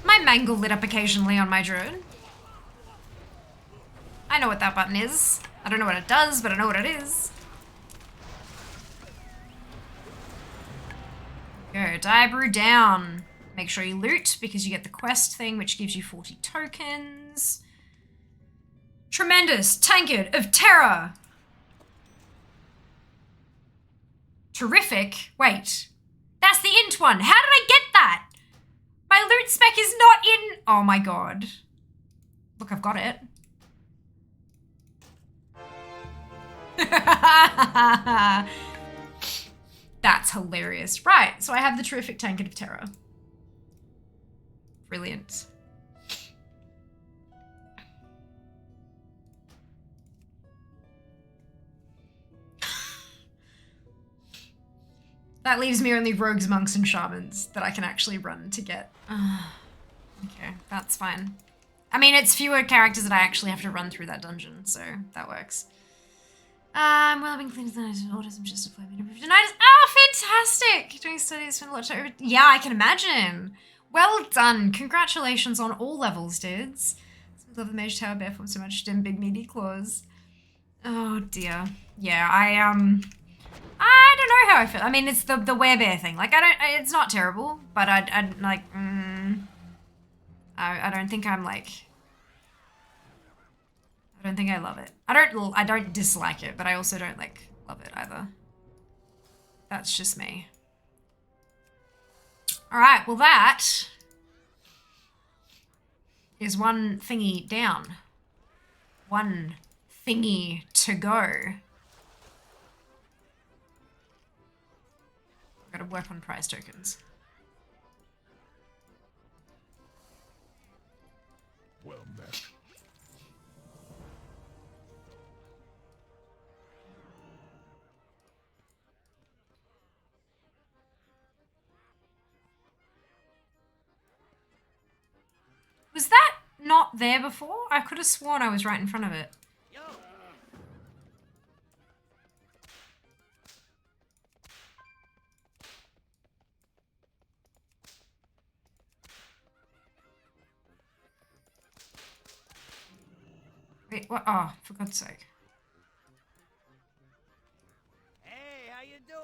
My mangle lit up occasionally on my druid. I know what that button is. I don't know what it does, but I know what it is. Go, die brew down. Make sure you loot because you get the quest thing, which gives you 40 tokens. Tremendous Tankard of Terror. Terrific. Wait, that's the int one. How did I get that? My loot spec is not in. Oh my god. Look, I've got it. That's hilarious. Right, so I have the Terrific Tankard of Terror. Brilliant. That leaves me only rogues, monks, and shamans that I can actually run to get. Okay, that's fine. I mean, it's fewer characters that I actually have to run through that dungeon, so that works. Well, I've been cleaning the autism just to play me. Oh, fantastic! Doing studies for a lot of. Yeah, I can imagine. Well done. Congratulations on all levels, dudes. I love the Mage Tower bear form so much. Dim big meaty claws. Oh dear. Yeah, I don't know how I feel. I mean, it's the werebear thing. Like, it's not terrible, but I like. I don't think I'm like. I don't think I love it. I don't dislike it, but I also don't like love it either. That's just me. All right, well that is one thingy down. One thingy to go. I've got to work on prize tokens. Well met. Was that not there before? I could have sworn I was right in front of it. Yo, Wait, what? Oh, for God's sake. hey, how you doing?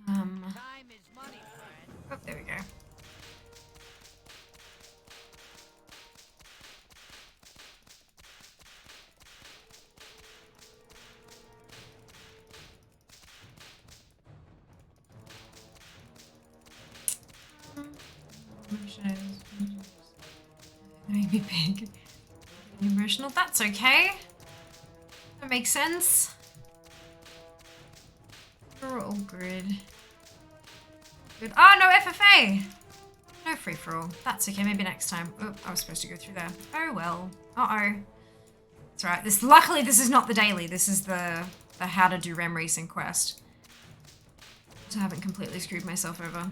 Time is money, friend. Oh, there we go. Maybe big. Emotional, that's okay. That makes sense. We're all good. Good. Oh, no FFA! No free for all. That's okay, maybe next time. Oh, I was supposed to go through there. Oh well. Uh-oh. It's alright. Luckily this is not the daily. This is the how to do rem racing quest. So I haven't completely screwed myself over.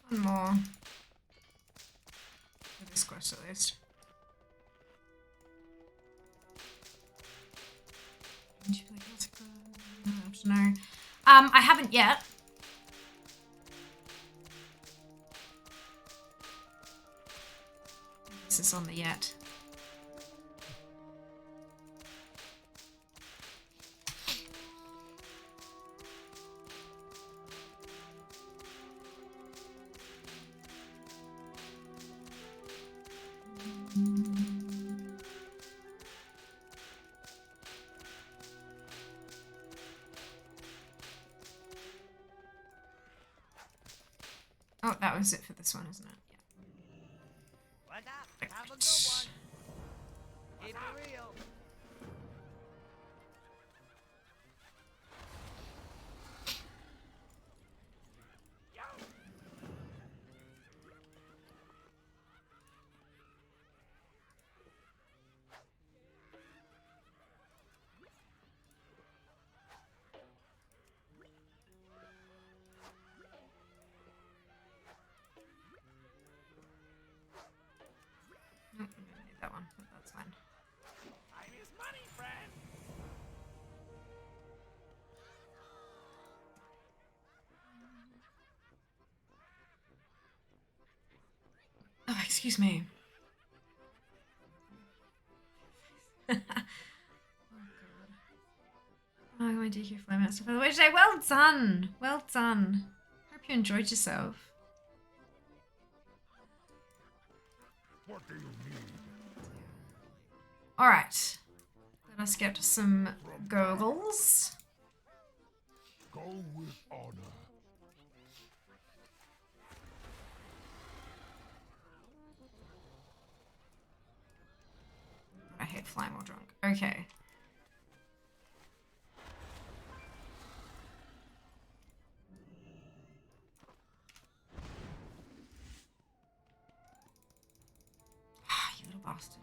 One more. For this quest at least. I have to know. I haven't yet. This is on the yet. Oh, that was it for this one, isn't it? Yeah. What up? Have a good one. Keep it real. Nope, I don't need that one, but that's fine. Time is money, friend. Oh, excuse me. Oh, God. Oh, my DQ Flowmaster for the way today. Well done. Well done. Hope you enjoyed yourself. What do you need? Alright. Let us get some gurgles. Go with honor. I hate flying while drunk. Okay. You little bastard.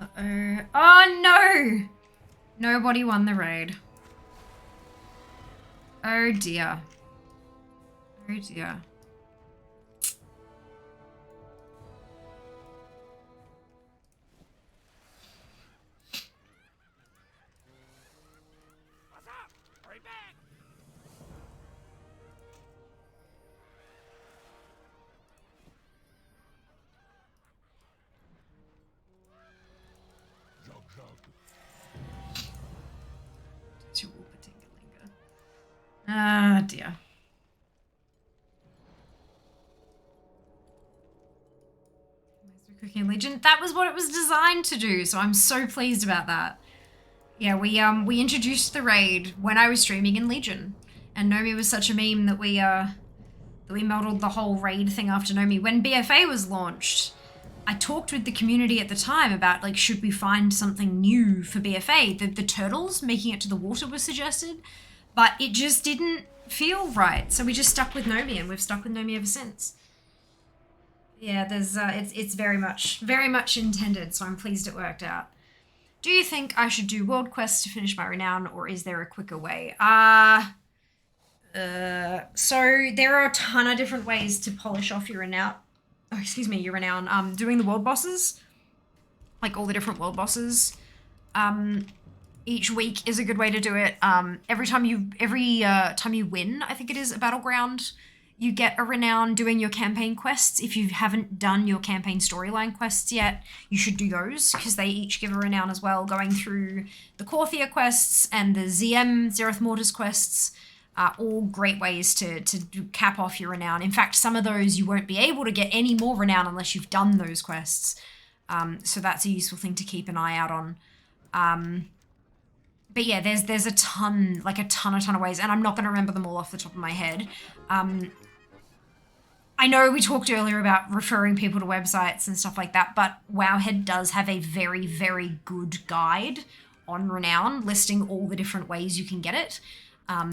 Uh-oh. Oh no! Nobody won the raid. Oh dear. Oh dear. What's up? Hurry back. Jug jug. Chupa-tinga-linga. Ah dear. Cooking Legion. That was what it was designed to do, so I'm so pleased about that. Yeah, we introduced the raid when I was streaming in Legion, and Nomi was such a meme that we modeled the whole raid thing after Nomi. When BFA was launched, I talked with the community at the time about like should we find something new for BFA. The turtles making it to the water was suggested, but it just didn't feel right, so we just stuck with Nomi, and we've stuck with Nomi ever since. Yeah, there's it's very much intended, so I'm pleased it worked out. Do you think I should do world quests to finish my renown, or is there a quicker way? So there are a ton of different ways to polish off your renown. Oh, excuse me, your renown. Doing the world bosses, like all the different world bosses. Each week is a good way to do it. Every time you win, I think it is a battleground, you get a renown doing your campaign quests. If you haven't done your campaign storyline quests yet, you should do those because they each give a renown as well. Going through the Corthia quests and the ZM Zereth Mortis quests are all great ways to cap off your renown. In fact, some of those you won't be able to get any more renown unless you've done those quests. So that's a useful thing to keep an eye out on. But yeah, there's a ton of ways, and I'm not going to remember them all off the top of my head. I know we talked earlier about referring people to websites and stuff like that, but Wowhead does have a very, very good guide on renown, listing all the different ways you can get it.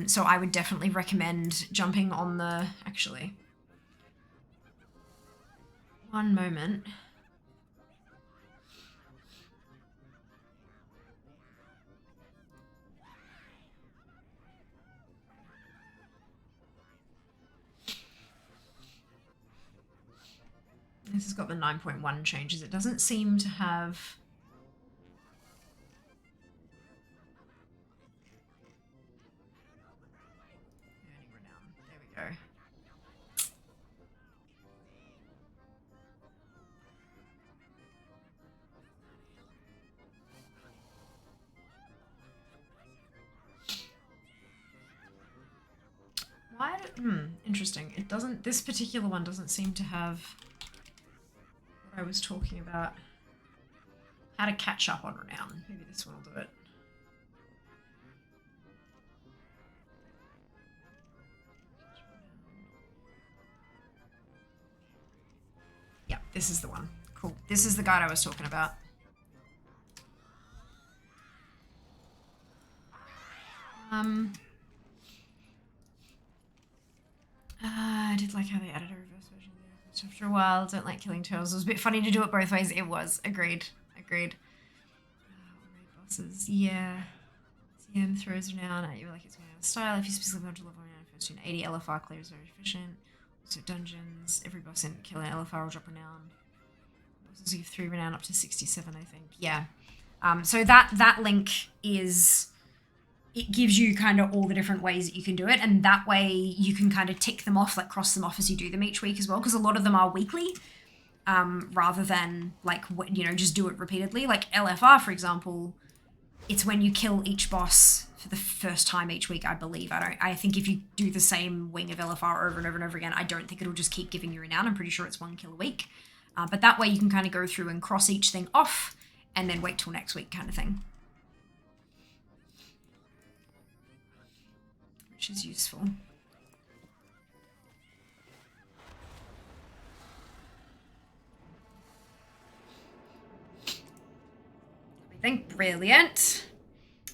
So I would definitely recommend jumping on the... Actually, one moment. This has got the 9.1 changes. It doesn't seem to have... Earning renown. There we go. Why interesting. It doesn't... This particular one doesn't seem to have... I was talking about how to catch up on renown. Maybe this one will do it. Yeah, this is the one. Cool. This is the guide I was talking about. I did like how they added a reverse version of the Warcraft after a while. Don't like killing turtles. It was a bit funny to do it both ways. It was. Agreed. Raid bosses. Yeah. CM throws renown at you like it's going out of style. If you specifically want to level renown first to 80, LFR clear is very efficient. Also dungeons. Every boss in killing LFR will drop renown. Bosses give 3 renown up to 67, I think. Yeah. So that link is... It gives you kind of all the different ways that you can do it, and that way you can kind of tick them off, like cross them off as you do them each week as well, because a lot of them are weekly, rather than like, you know, just do it repeatedly. Like LFR, for example, it's when you kill each boss for the first time each week, I believe. I think if you do the same wing of LFR over and over and over again, I don't think it'll just keep giving you renown. I'm pretty sure it's 1 kill a week. But that way you can kind of go through and cross each thing off and then wait till next week kind of thing. Which is useful. I think brilliant.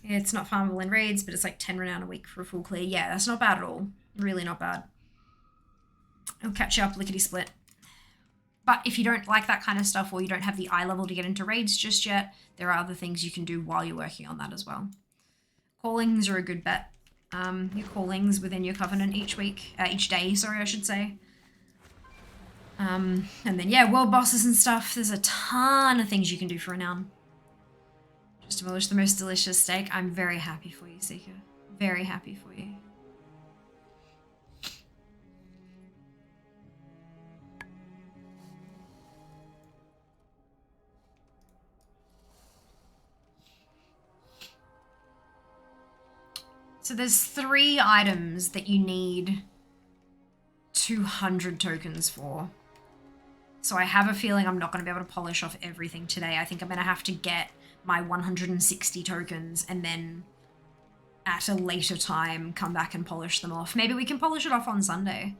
It's not farmable in raids, but it's like 10 renown a week for a full clear. Yeah, that's not bad at all. Really not bad. It'll catch you up lickety split. But if you don't like that kind of stuff, or you don't have the eye level to get into raids just yet, there are other things you can do while you're working on that as well. Callings are a good bet. Your callings within your covenant each day, sorry, I should say. And then, yeah, world bosses and stuff. There's a ton of things you can do for renown. Just demolish the most delicious steak. I'm very happy for you, Seeker. Very happy for you. So there's 3 items that you need 200 tokens for. So I have a feeling I'm not going to be able to polish off everything today. I think I'm going to have to get my 160 tokens and then at a later time come back and polish them off. Maybe we can polish it off on Sunday.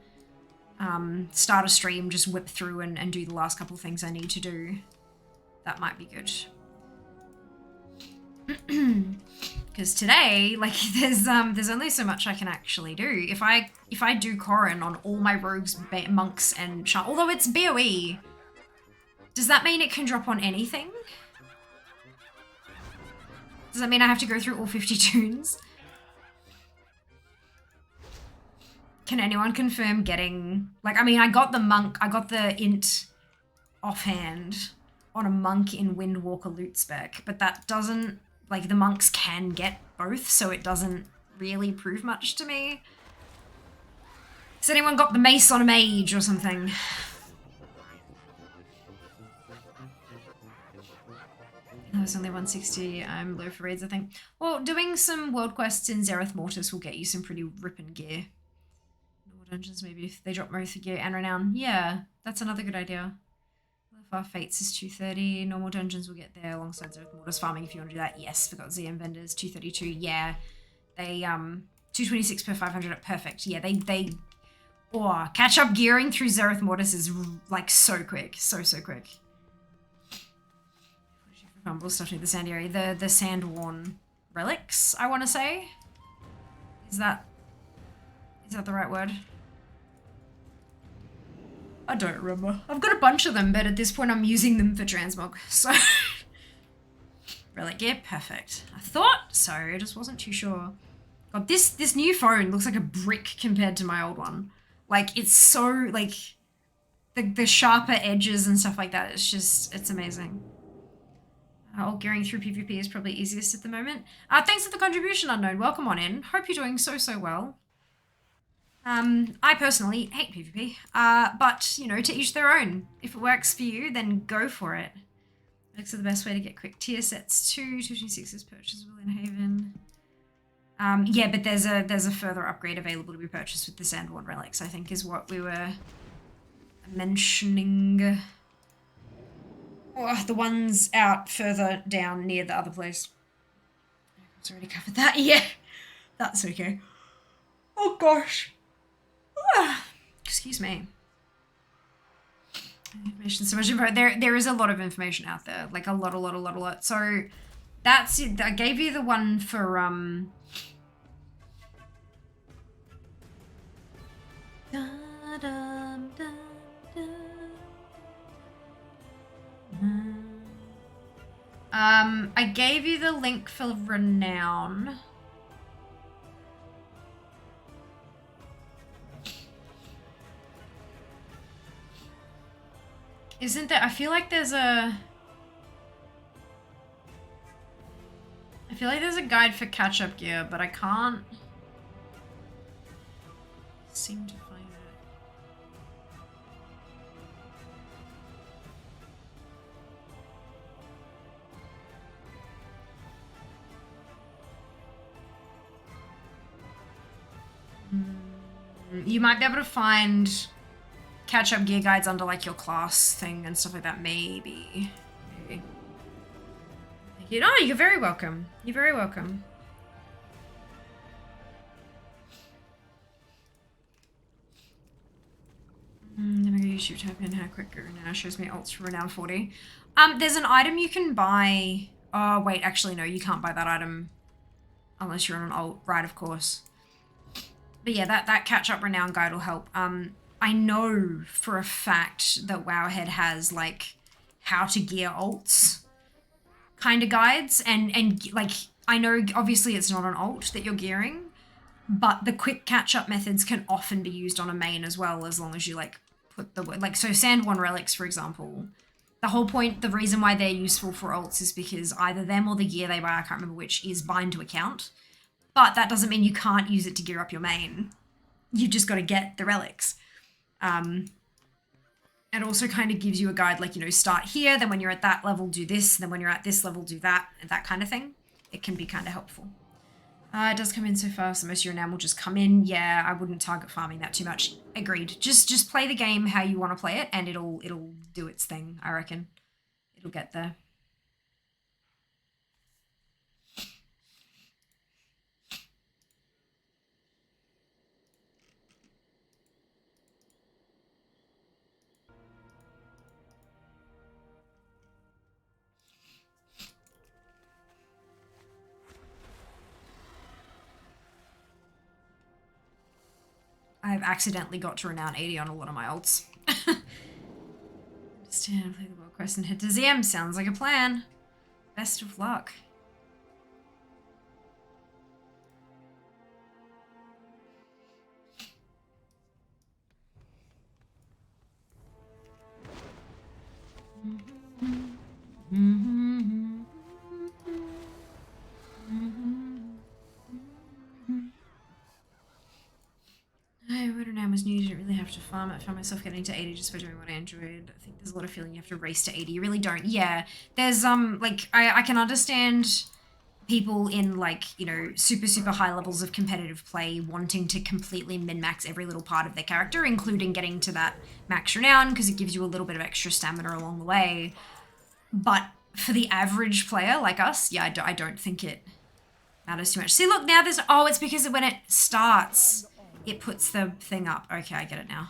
Start a stream, just whip through and do the last couple of things I need to do. That might be good. Because today, like, there's only so much I can actually do. If I do Corrin on all my rogues, monks, and although it's BOE, does that mean it can drop on anything? Does that mean I have to go through all 50 tunes? Can anyone confirm getting, like, I mean, I got the int offhand on a monk in Windwalker loot spec, but that doesn't, like, the monks can get both, so it doesn't really prove much to me. Has anyone got the mace on a mage or something? That was only 160. I'm low for raids, I think. Well, doing some world quests in Zereth Mortis will get you some pretty ripping gear. Normal dungeons, maybe if they drop Motha gear and renown. Yeah, that's another good idea. Far Fates is 230. Normal dungeons will get there alongside Zereth Mortis farming if you want to do that. Yes, forgot ZM vendors. 232. Yeah, they 226 per 500. Perfect. Yeah, they. Oh, catch up gearing through Zereth Mortis is like so quick, so quick. Humble stuff near the sand area. The sand-worn relics, I want to say. Is that the right word? I don't remember. I've got a bunch of them, but at this point I'm using them for transmog. So relic, yeah, perfect. I thought so, I just wasn't too sure. God, this new phone looks like a brick compared to my old one. Like, it's so, like, the sharper edges and stuff like that. It's amazing. Alt gearing through PvP is probably easiest at the moment. Thanks for the contribution, Unknown. Welcome on in. Hope you're doing so well. I personally hate PvP, but, you know, to each their own. If it works for you, then go for it. Relics are the best way to get quick tier sets too. 226 is purchasable in Haven. Yeah, but there's a further upgrade available to be purchased with the Sandworn relics, I think, is what we were mentioning. Oh, the ones out further down near the other place. I've already covered that. Yeah, that's okay. Oh gosh. Excuse me. Information, so much info. There is a lot of information out there, like a lot. So that's it. I gave you the one for I gave you the link for Renown. Isn't there, I feel like there's a guide for catch-up gear, but I can't seem to find it. You might be able to find catch-up gear guides under like your class thing and stuff like that, maybe. You know, you're very welcome. You're very welcome. Let me go YouTube type in how quick go now. Shows me alts for Renown 40. There's an item you can buy. Oh wait, actually no, you can't buy that item unless you're on an alt, right? Of course. But yeah, that catch-up Renown guide will help. I know for a fact that Wowhead has like how to gear alts kind of guides, and like I know obviously it's not an alt that you're gearing, but the quick catch-up methods can often be used on a main as well, as long as you like put the like, so Sandworn relics, for example, the whole point, the reason why they're useful for alts is because either them or the gear they buy, I can't remember which, is bind to account, but that doesn't mean you can't use it to gear up your main. You just got to get the relics. It also kind of gives you a guide, like, you know, start here, then when you're at that level, do this, then when you're at this level, do that, and that kind of thing. It can be kind of helpful. It does come in so fast, so most of your enam will just come in. Yeah, I wouldn't target farming that too much. Agreed. Just play the game how you want to play it, and it'll do its thing, I reckon. It'll get there. I've accidentally got to Renown 80 on a lot of my ults. Understand, play the World Quest and head to ZM. Sounds like a plan. Best of luck. Winter Name was new, you didn't really have to farm. I found myself getting to 80 just by doing what I enjoyed. I think there's a lot of feeling you have to race to 80. You really don't. Yeah. There's, like, I can understand people in, like, you know, super, super high levels of competitive play wanting to completely min-max every little part of their character, including getting to that max renown, because it gives you a little bit of extra stamina along the way. But for the average player like us, yeah, I don't think it matters too much. See, look, now there's... Oh, it's because when it starts, it puts the thing up. Okay, I get it now.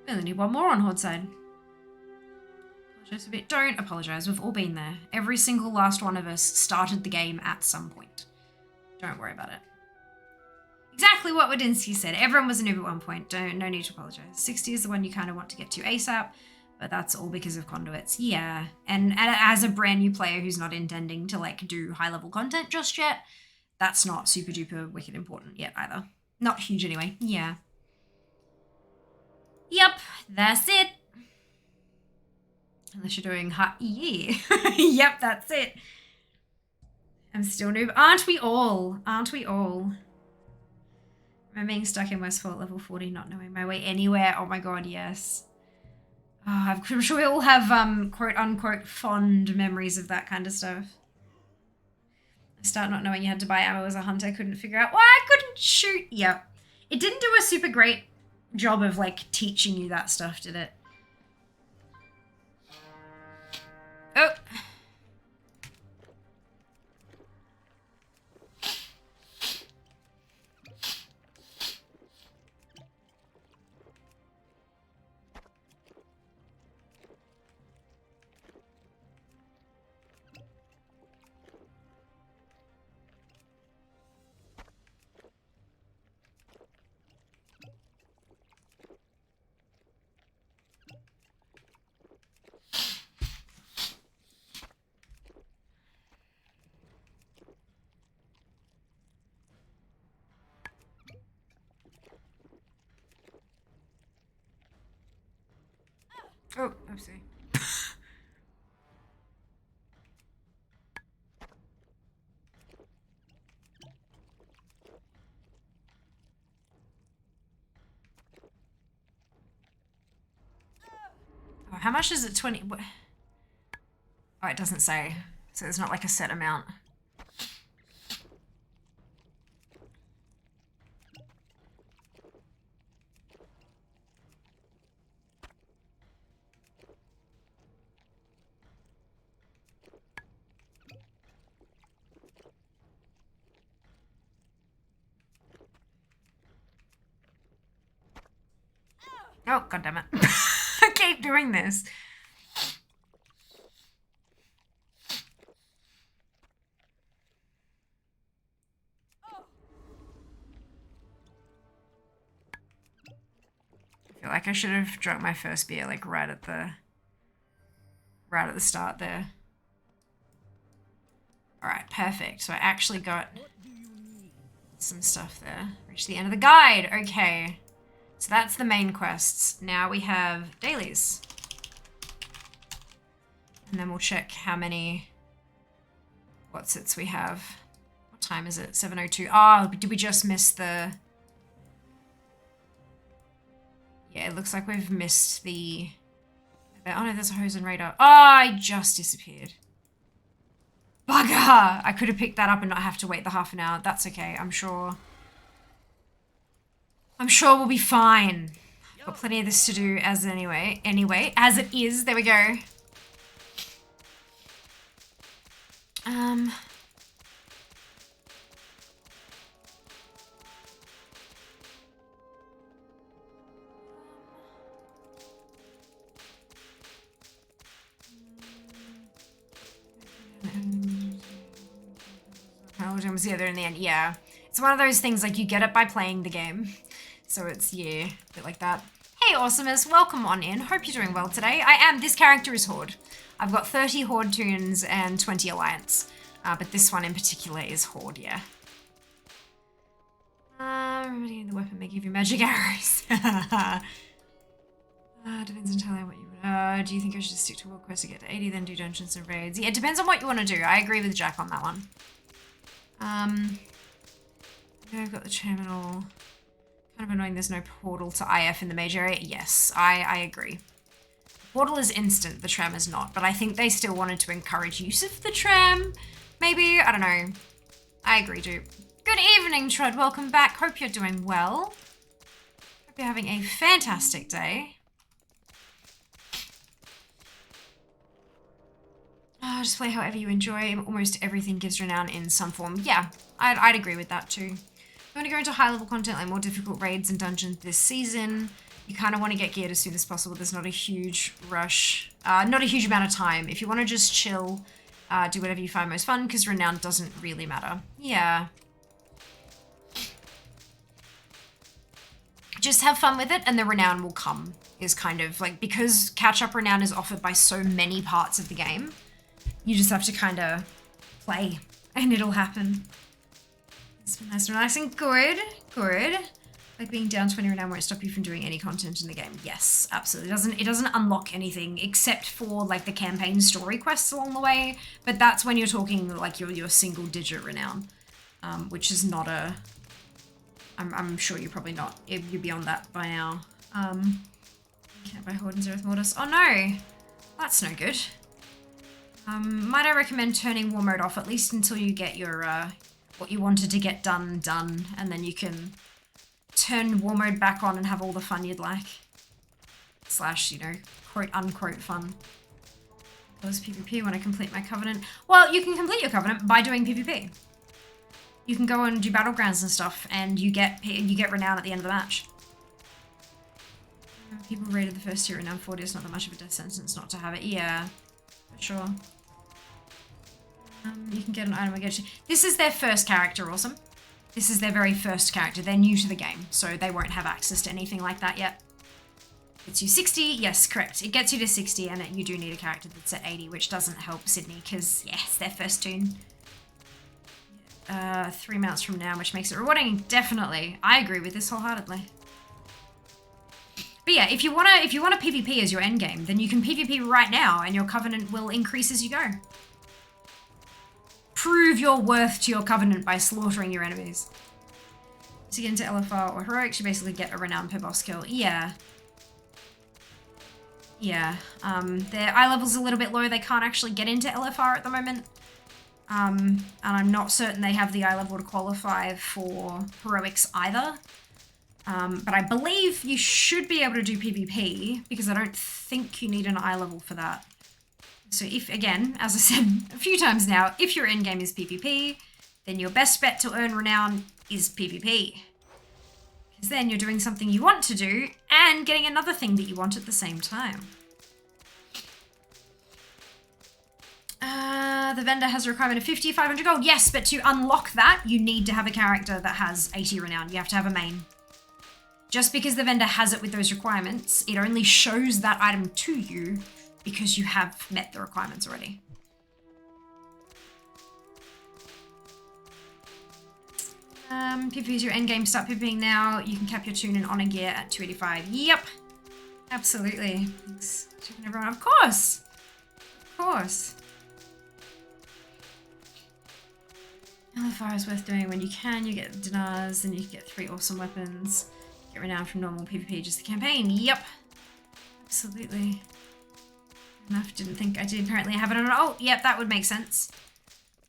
We only need one more on Horde side. Apologize a bit. Don't apologize. We've all been there. Every single last one of us started the game at some point. Don't worry about it. Exactly what Wadinsky said. Everyone was a noob at one point. No need to apologize. 60 is the one you kind of want to get to ASAP, but that's all because of conduits. Yeah. And as a brand new player who's not intending to, like, do high-level content just yet, that's not super duper wicked important yet either. Not huge anyway. Yeah. Yep. That's it. Unless you're doing yeah. Yep, that's it. I'm still noob. Aren't we all? Aren't we all? I'm being stuck in Westfall at level 40, not knowing my way anywhere. Oh my god, yes. Oh, I'm sure we all have quote-unquote fond memories of that kind of stuff. I start not knowing you had to buy ammo as a hunter. Couldn't figure out why I couldn't shoot. Yep. It didn't do a super great job of, like, teaching you that stuff, did it? Oh. Oh, oopsie. Oh, how much is it? 20? Oh, it doesn't say. So it's not like a set amount. Oh, god damn it. I keep doing this. I feel like I should have drunk my first beer, like, right at the start there. Alright, perfect. So I actually got some stuff there. Reached the end of the guide. Okay. So that's the main quests. Now we have dailies. And then we'll check how many whatsits we have. What time is it? 7:02. Oh, did we just miss the... Yeah, it looks like we've missed the... Oh no, there's a hose and radar. Oh, I just disappeared. Bugger! I could have picked that up and not have to wait the half an hour. That's okay, I'm sure. I'm sure we'll be fine. Got plenty of this to do as anyway, as it is. There we go. How long was the other in the end? Yeah. It's one of those things, like, you get it by playing the game. So it's, yeah, a bit like that. Hey, Awesomeness, welcome on in. Hope you're doing well today. This character is Horde. I've got 30 Horde tunes and 20 Alliance. But this one in particular is Horde, yeah. Remedying the weapon may give you magic arrows. Depends entirely on what you would... do you think I should just stick to World Quest to get to 80, then do dungeons and raids? Yeah, it depends on what you want to do. I agree with Jack on that one. Yeah, I've got the terminal. Kind of annoying there's no portal to IF in the major area. Yes, I agree. Portal is instant, the tram is not, but I think they still wanted to encourage use of the tram. Maybe, I don't know. I agree, dude. Good evening, Trud. Welcome back. Hope you're doing well. Hope you're having a fantastic day. Just play however you enjoy. Almost everything gives renown in some form. Yeah, I'd agree with that too. You want to go into high-level content like more difficult raids and dungeons this season. You kind of want to get geared as soon as possible. There's not a huge rush. Not a huge amount of time. If you want to just chill, do whatever you find most fun, because renown doesn't really matter. Yeah. Just have fun with it, and the renown will come, is kind of like, because catch-up renown is offered by so many parts of the game, you just have to kind of play, and it'll happen. It's been nice and relaxing. Good, good. Like being down 20 renown won't stop you from doing any content in the game. Yes, absolutely. It doesn't unlock anything except for like the campaign story quests along the way. But that's when you're talking like your single digit renown, which is not a. I'm sure you're probably not. You're beyond that by now. Can't buy Horde and Zereth Mortis. Oh no, that's no good. Might I recommend turning war mode off at least until you get your what you wanted to get done, and then you can turn war mode back on and have all the fun you'd like. Slash, you know, quote unquote fun. Close PvP when I complete my covenant. Well, you can complete your covenant by doing PvP. You can go and do battlegrounds and stuff, and you get renown at the end of the match. People rated the first tier renown 40. It's not that much of a death sentence not to have it. Yeah, for sure. You can get an item again. This is their first character, awesome. This is their very first character. They're new to the game, so they won't have access to anything like that yet. Gets you 60. Yes, correct. It gets you to 60, and you do need a character that's at 80, which doesn't help Sydney, because, yeah, it's their first tune. 3 mounts from now, which makes it rewarding. Definitely. I agree with this wholeheartedly. But yeah, if you wanna PvP as your endgame, then you can PvP right now, and your covenant will increase as you go. Prove your worth to your covenant by slaughtering your enemies. To get into LFR or heroics, you basically get a renown per boss kill. Yeah. Yeah. Their eye level's a little bit low. They can't actually get into LFR at the moment. And I'm not certain they have the eye level to qualify for heroics either. But I believe you should be able to do PvP, because I don't think you need an eye level for that. So if, again, as I said a few times now, if your endgame is PvP, then your best bet to earn renown is PvP. Because then you're doing something you want to do, and getting another thing that you want at the same time. The vendor has a requirement of 50, 500 gold. Yes, but to unlock that, you need to have a character that has 80 renown. You have to have a main. Just because the vendor has it with those requirements, it only shows that item to you because you have met the requirements already. PvP is your endgame. Start PvPing now. You can cap your tune and honor gear at 285. Yep. Absolutely. Thanks, checking everyone. Of course. Of course. LFR is worth doing when you can. You get dinars, and you get 3 awesome weapons. Get renown from normal PvP, just the campaign. Yep. Absolutely. Enough, didn't think I did. Apparently I have it on. Oh, yep, that would make sense.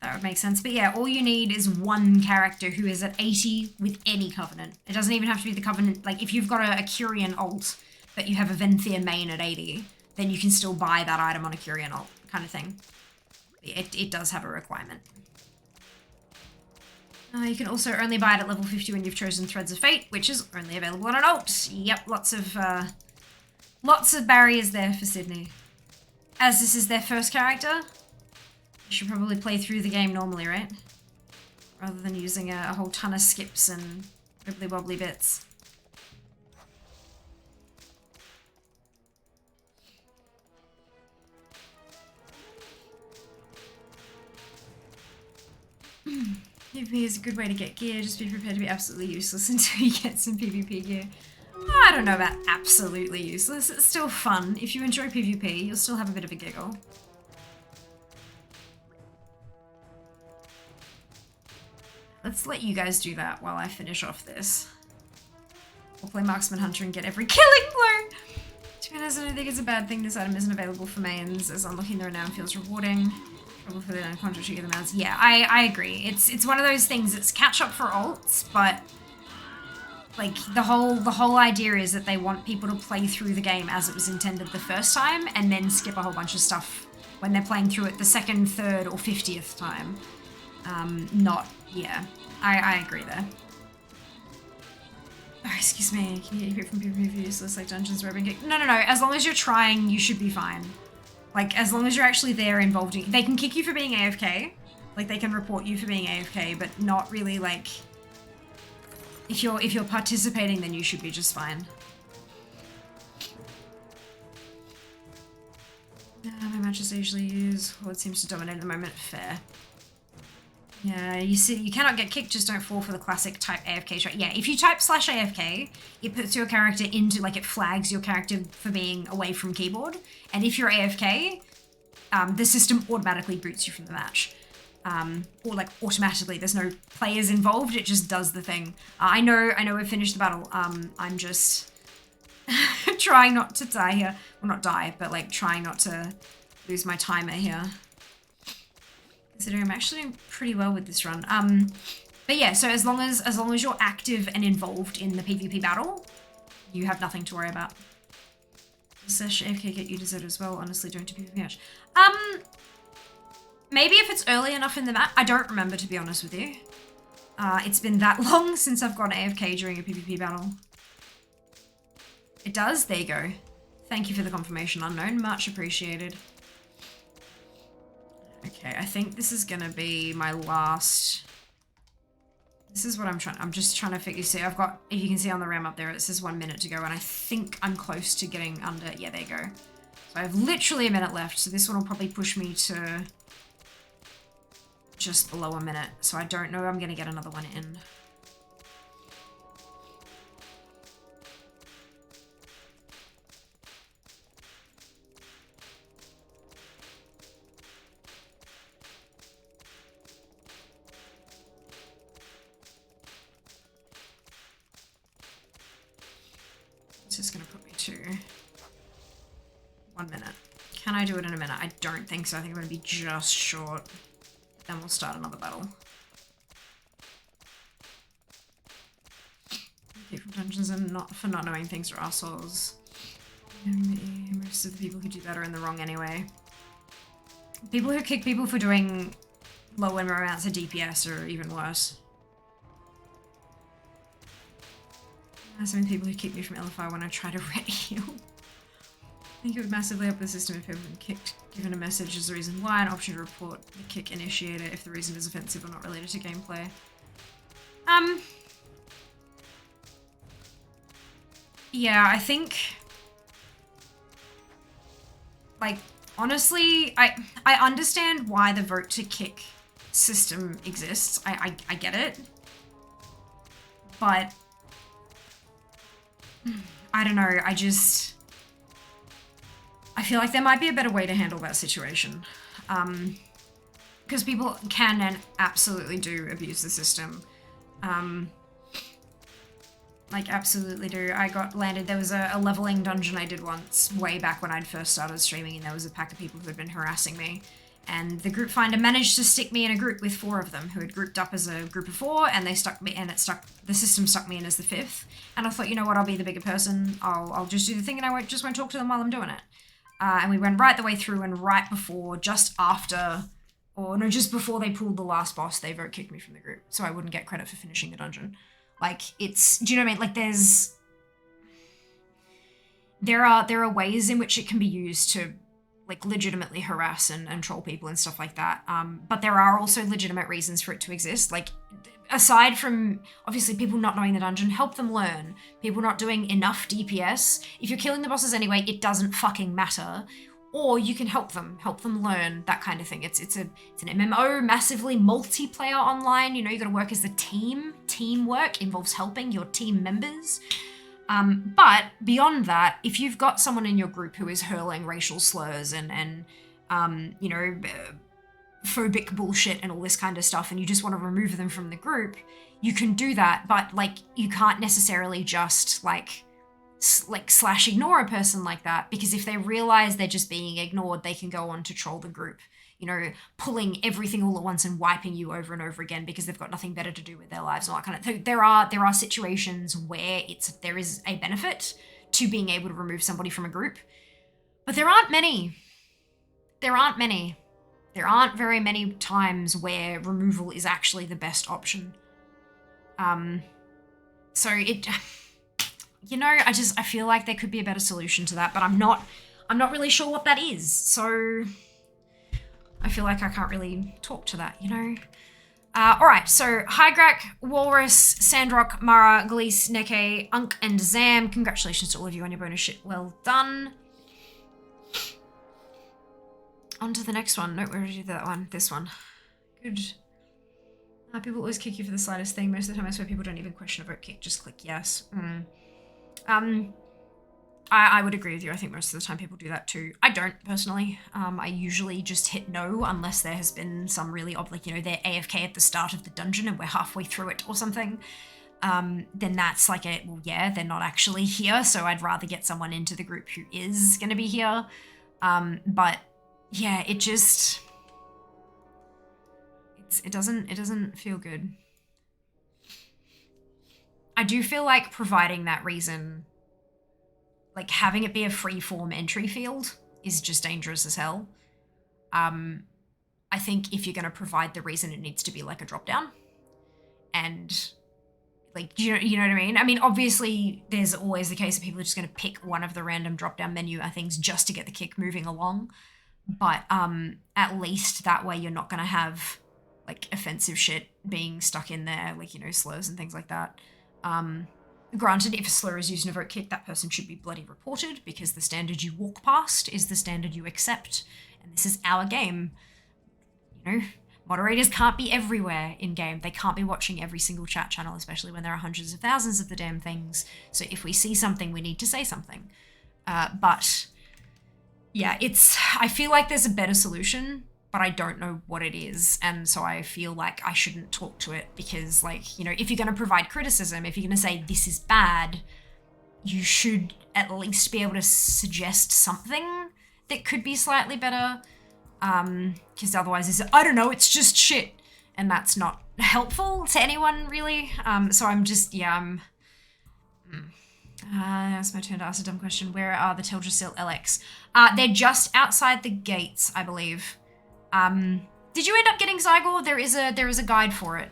That would make sense. But yeah, all you need is one character who is at 80 with any covenant. It doesn't even have to be the covenant. Like, if you've got a Curian alt, but you have a Venthyr main at 80, then you can still buy that item on a Curian alt kind of thing. It does have a requirement. You can also only buy it at level 50 when you've chosen Threads of Fate, which is only available on an alt. Yep, lots of barriers there for Sydney. As this is their first character, you should probably play through the game normally, right? Rather than using a whole ton of skips and wibbly wobbly bits. PvP is a good way to get gear. Just be prepared to be absolutely useless until you get some PvP gear. I don't know about absolutely useless. It's still fun. If you enjoy PvP, you'll still have a bit of a giggle. let's let you guys do that while I finish off this. We'll play Marksman Hunter and get every killing blow. To be honest, I don't think it's a bad thing this item isn't available for mains, as unlocking the renown feels rewarding. Trouble for the unconscious to get the mounts. Yeah, I agree. It's one of those things, it's catch up for alts, but like the whole idea is that they want people to play through the game as it was intended the first time and then skip a whole bunch of stuff when they're playing through it the second, third, or 50th time. Yeah, I agree there. Oh, excuse me, can you hear from people who've useless like dungeons where I've been kicked? No, as long as you're trying, you should be fine. Like, as long as you're actually there involved in, they can kick you for being AFK, like they can report you for being AFK, but not really like, if you're participating, then you should be just fine. My matches I usually use, Horde seems to dominate at the moment, fair. Yeah, you see, you cannot get kicked, just don't fall for the classic type AFK trait. Yeah, if you type /AFK, it puts your character into, like, it flags your character for being away from keyboard. And if you're AFK, the system automatically boots you from the match. Or, like, automatically, there's no players involved, it just does the thing. I know we've finished the battle, I'm just trying not to die here. Well, not die, but, like, trying not to lose my timer here. Considering I'm actually doing pretty well with this run. But yeah, so as long as you're active and involved in the PvP battle, you have nothing to worry about. Does AFK get you deserted as well? Honestly, don't do PvP match. Maybe if it's early enough in the map. I don't remember, to be honest with you. It's been that long since I've gone AFK during a PvP battle. It does? There you go. Thank you for the confirmation, Unknown. Much appreciated. Okay, I think this is gonna be my last... This is what I'm just trying to figure. See, I've got, if you can see on the RAM up there, it says 1 minute to go, and I think I'm close to getting under, yeah, there you go. So I have literally a minute left, so this one will probably push me to just below a minute. So I don't know I'm gonna get another one in. It's just gonna put me to 1 minute. Can I do it in a minute? I don't think so. I think I'm gonna be just short. Then we'll start another battle. Okay, from dungeons and not for not knowing things are assholes. Most of the people who do that are in the wrong anyway. People who kick people for doing low amounts of DPS are even worse. So many people who kick me from LFI when I try to red heal. I think it would massively help the system if everyone kicked, given a message as the reason why, an option to report the kick initiator if the reason is offensive or not related to gameplay. Yeah, I think, like, honestly, I understand why the vote to kick system exists. I get it. But I don't know, I feel like there might be a better way to handle that situation. Because people can and absolutely do abuse the system. Like, absolutely do. I got landed, there was a leveling dungeon I did once, way back when I'd first started streaming, and there was a pack of people who had been harassing me. And the group finder managed to stick me in a group with 4 of them who had grouped up as a group of 4, and they stuck me, and the system stuck me in as the 5th. And I thought, you know what, I'll be the bigger person, I'll just do the thing and I won't talk to them while I'm doing it. And we went right the way through, and right before, just before they pulled the last boss, they vote kicked me from the group, so I wouldn't get credit for finishing the dungeon. Like, do you know what I mean? Like, there are ways in which it can be used to, like, legitimately harass and troll people and stuff like that. But there are also legitimate reasons for it to exist. Like, aside from, obviously, people not knowing the dungeon, help them learn. People not doing enough DPS. If you're killing the bosses anyway, it doesn't fucking matter. Or you can help them learn, that kind of thing. It's an MMO, massively multiplayer online. You know, you gotta work as a team. Teamwork involves helping your team members. But beyond that, if you've got someone in your group who is hurling racial slurs and you know, phobic bullshit and all this kind of stuff and you just want to remove them from the group, you can do that, but like you can't necessarily just like slash ignore a person like that, because if they realize they're just being ignored, they can go on to troll the group, you know, pulling everything all at once and wiping you over and over again because they've got nothing better to do with their lives and all that kind of thing. There are situations where there is a benefit to being able to remove somebody from a group, but there aren't many. There aren't very many times where removal is actually the best option. So it, you know, I feel like there could be a better solution to that, but I'm not really sure what that is. So I feel like I can't really talk to that, you know? All right, so Hygrak, Walrus, Sandrock, Mara, Gleese, Neke, Unk, and Zam. Congratulations to all of you on your bonus shit. Well done. On to the next one. No, we already did that one. This one. Good. People always kick you for the slightest thing. Most of the time I swear people don't even question a vote kick. Just click yes. I would agree with you. I think most of the time people do that too. I don't, personally. I usually just hit no unless there has been some really like, you know, they're AFK at the start of the dungeon and we're halfway through it or something. Then that's like well, yeah, they're not actually here, so I'd rather get someone into the group who is going to be here. But yeah, it doesn't feel good. I do feel like providing that reason, like having it be a free-form entry field, is just dangerous as hell. I think if you're going to provide the reason, it needs to be like a drop-down. And like, you know what I mean? I mean, obviously there's always the case of people are just going to pick one of the random drop-down menu things just to get the kick moving along. But at least that way you're not going to have like offensive shit being stuck in there, like, you know, slurs and things like that. Granted, if a slur is used in a vote kick, that person should be bloody reported, because the standard you walk past is the standard you accept. And this is our game. You know, moderators can't be everywhere in game. They can't be watching every single chat channel, especially when there are hundreds of thousands of the damn things. So if we see something, we need to say something. But yeah, I feel like there's a better solution, but I don't know what it is. And so I feel like I shouldn't talk to it, because, like, you know, if you're going to provide criticism, if you're going to say this is bad, you should at least be able to suggest something that could be slightly better. Because otherwise I don't know, it's just shit. And that's not helpful to anyone, really. So I'm just, yeah, it's my turn to ask a dumb question. Where are the Teldrassil LX? They're just outside the gates, I believe. Did you end up getting Zygor? There is a guide for it.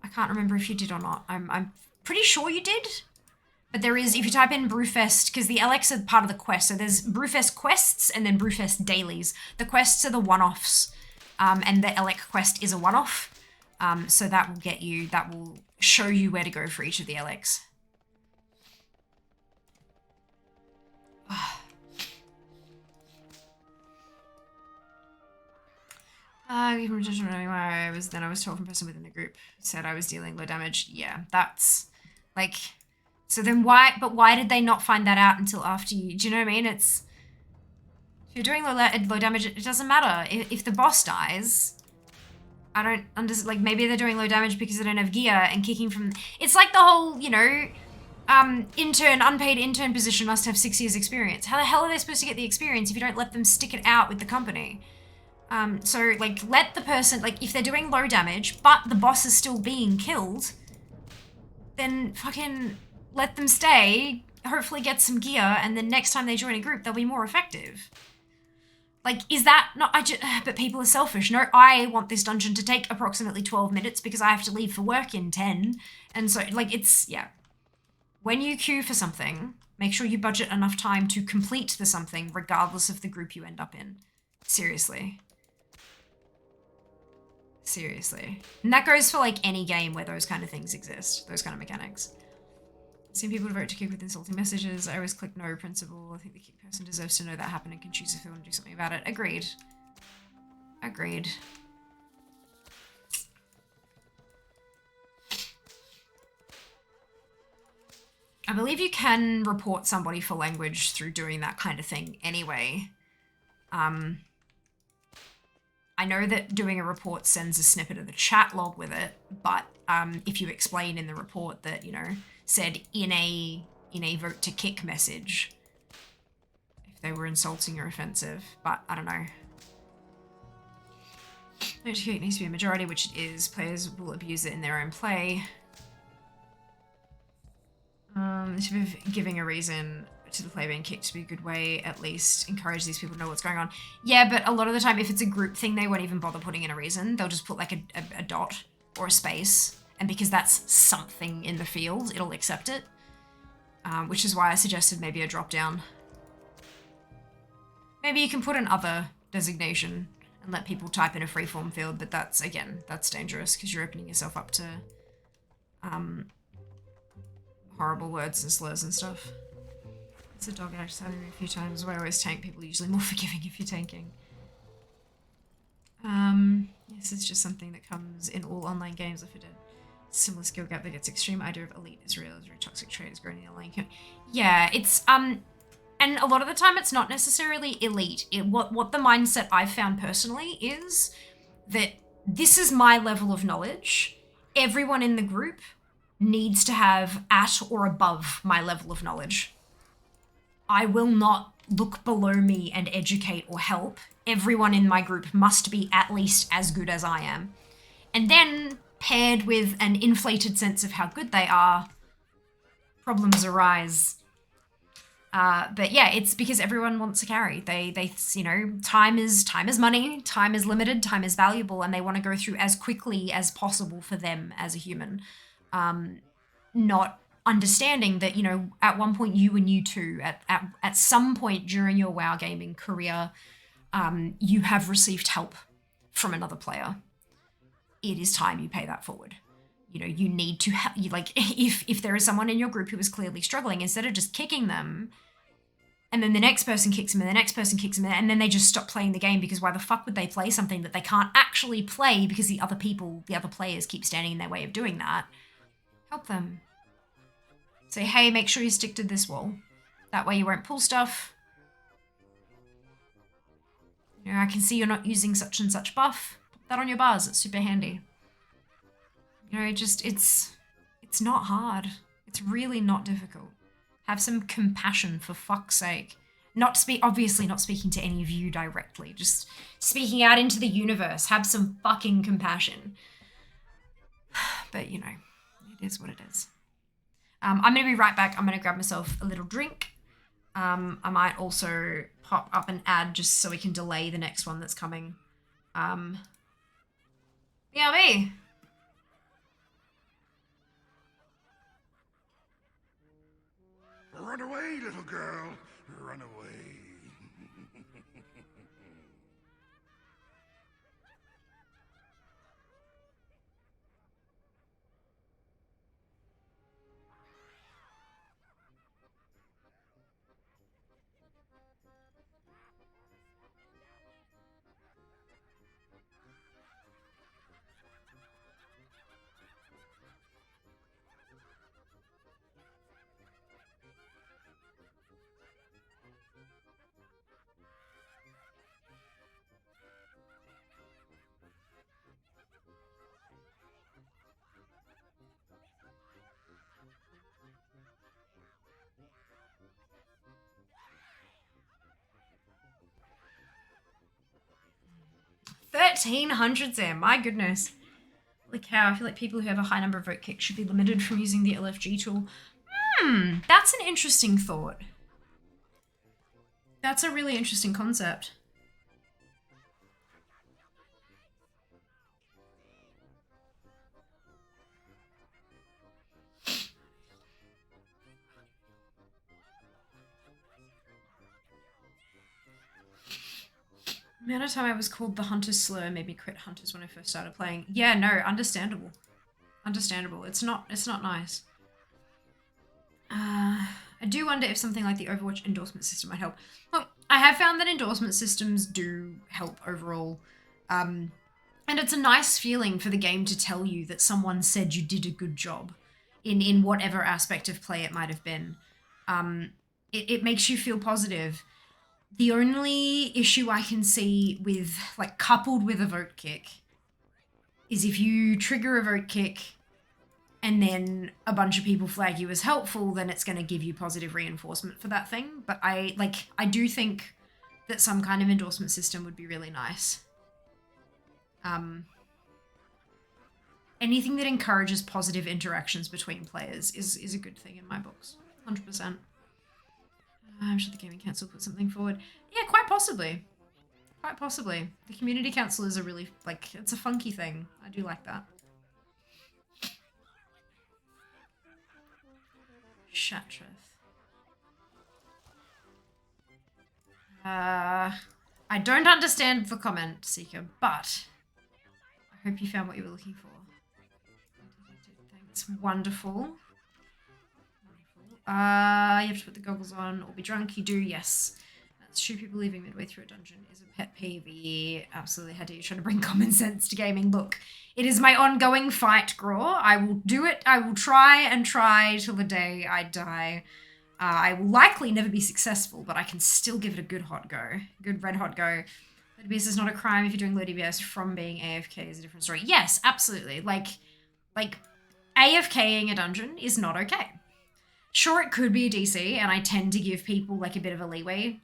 I can't remember if you did or not. I'm pretty sure you did. But there is, if you type in Brewfest, because the LX are part of the quest, so there's Brewfest quests and then Brewfest dailies. The quests are the one-offs, and the LX quest is a one-off. So that will show you where to go for each of the LX. Even just remembering where I was told from a person within the group said I was dealing low damage. Yeah, that's like, so then why did they not find that out until after you? Do you know what I mean? If you're doing low damage, it doesn't matter. If the boss dies, I don't understand. Like, maybe they're doing low damage because they don't have gear and kicking from. It's like the whole, you know, unpaid intern position must have 6 years experience. How the hell are they supposed to get the experience if you don't let them stick it out with the company? So, like, let the person, like, if they're doing low damage, but the boss is still being killed, then fucking let them stay, hopefully get some gear, and then next time they join a group, they'll be more effective. Like, is that not, but people are selfish. No, I want this dungeon to take approximately 12 minutes because I have to leave for work in 10. And so, like, it's, yeah. When you queue for something, make sure you budget enough time to complete the something, regardless of the group you end up in. Seriously. Seriously. And that goes for, like, any game where those kind of things exist, those kind of mechanics. I've seen people vote to kick with insulting messages. I always click no principle. I think the kick person deserves to know that happened and can choose if they want to do something about it. Agreed. Agreed. I believe you can report somebody for language through doing that kind of thing anyway. I know that doing a report sends a snippet of the chat log with it, but if you explain in the report that, you know, said in a vote to kick message, if they were insulting or offensive, but I don't know. Vote to kick needs to be a majority, which it is. Players will abuse it in their own play. Giving a reason to the player being kicked to be a good way, at least encourage these people to know what's going on. Yeah, but a lot of the time, if it's a group thing, they won't even bother putting in a reason. They'll just put like a dot or a space. And because that's something in the field, it'll accept it. Which is why I suggested maybe a drop down. Maybe you can put an other designation and let people type in a freeform field, but that's, again, that's dangerous because you're opening yourself up to horrible words and slurs and stuff. It's a dog I just had a few times. Where I always tank, people are usually more forgiving if you're tanking. Yes, it's just something that comes in all online games. If it did similar skill gap that gets extreme, idea of elite is real, is very toxic trade is growing in the online community. Yeah, it's and a lot of the time it's not necessarily elite. What the mindset I've found personally is that this is my level of knowledge. Everyone in the group needs to have at or above my level of knowledge. I will not look below me and educate or help. Everyone in my group must be at least as good as I am. And then, paired with an inflated sense of how good they are, problems arise. But yeah, it's because everyone wants to carry. They you know, time is money, time is limited, time is valuable, and they want to go through as quickly as possible for them as a human. Not understanding that, you know, at one point you and you too, at some point during your WoW gaming career, you have received help from another player. It is time you pay that forward. You know, you need to like, if there is someone in your group who is clearly struggling, instead of just kicking them, and then the next person kicks them, and the next person kicks them, and then they just stop playing the game, because why the fuck would they play something that they can't actually play because the other players keep standing in their way of doing that? Help them. Say, hey, make sure you stick to this wall. That way you won't pull stuff. You know, I can see you're not using such and such buff. Put that on your bars, it's super handy. You know, just, it's not hard. It's really not difficult. Have some compassion, for fuck's sake. Obviously not speaking to any of you directly, just speaking out into the universe. Have some fucking compassion. But, you know, it is what it is. I'm going to be right back. I'm going to grab myself a little drink. I might also pop up an ad just so we can delay the next one that's coming. BRB. Run away, little girl. Run away. $1,300 there, my goodness. Holy cow, I feel like people who have a high number of vote kicks should be limited from using the LFG tool. That's an interesting thought. That's a really interesting concept. The amount of time I was called the hunter slur made me quit hunters when I first started playing. Yeah, no, understandable. Understandable. It's not nice. I do wonder if something like the Overwatch endorsement system might help. Well, I have found that endorsement systems do help overall. And it's a nice feeling for the game to tell you that someone said you did a good job in whatever aspect of play it might have been. It makes you feel positive. The only issue I can see with, like, coupled with a vote kick is if you trigger a vote kick and then a bunch of people flag you as helpful, then it's going to give you positive reinforcement for that thing. But I do think that some kind of endorsement system would be really nice. Anything that encourages positive interactions between players is a good thing in my books. 100%. I'm sure the Gaming Council put something forward. Yeah, quite possibly. Quite possibly. The Community Council is a really, like, it's a funky thing. I do like that. Shatreth. I don't understand the comment, Seeker, but I hope you found what you were looking for. Thanks. Wonderful. You have to put the goggles on or be drunk. You do, yes. That's true. People leaving midway through a dungeon is a pet peeve. Yeah, absolutely. How do you try to bring common sense to gaming? Look, it is my ongoing fight, Graw. I will do it. I will try and try till the day I die. I will likely never be successful, but I can still give it a good hot go. Good red hot go. Low DPS is not a crime if you're doing low DPS. From being AFK is a different story. Yes, absolutely. Like AFKing a dungeon is not okay. Sure, it could be a DC, and I tend to give people like a bit of leeway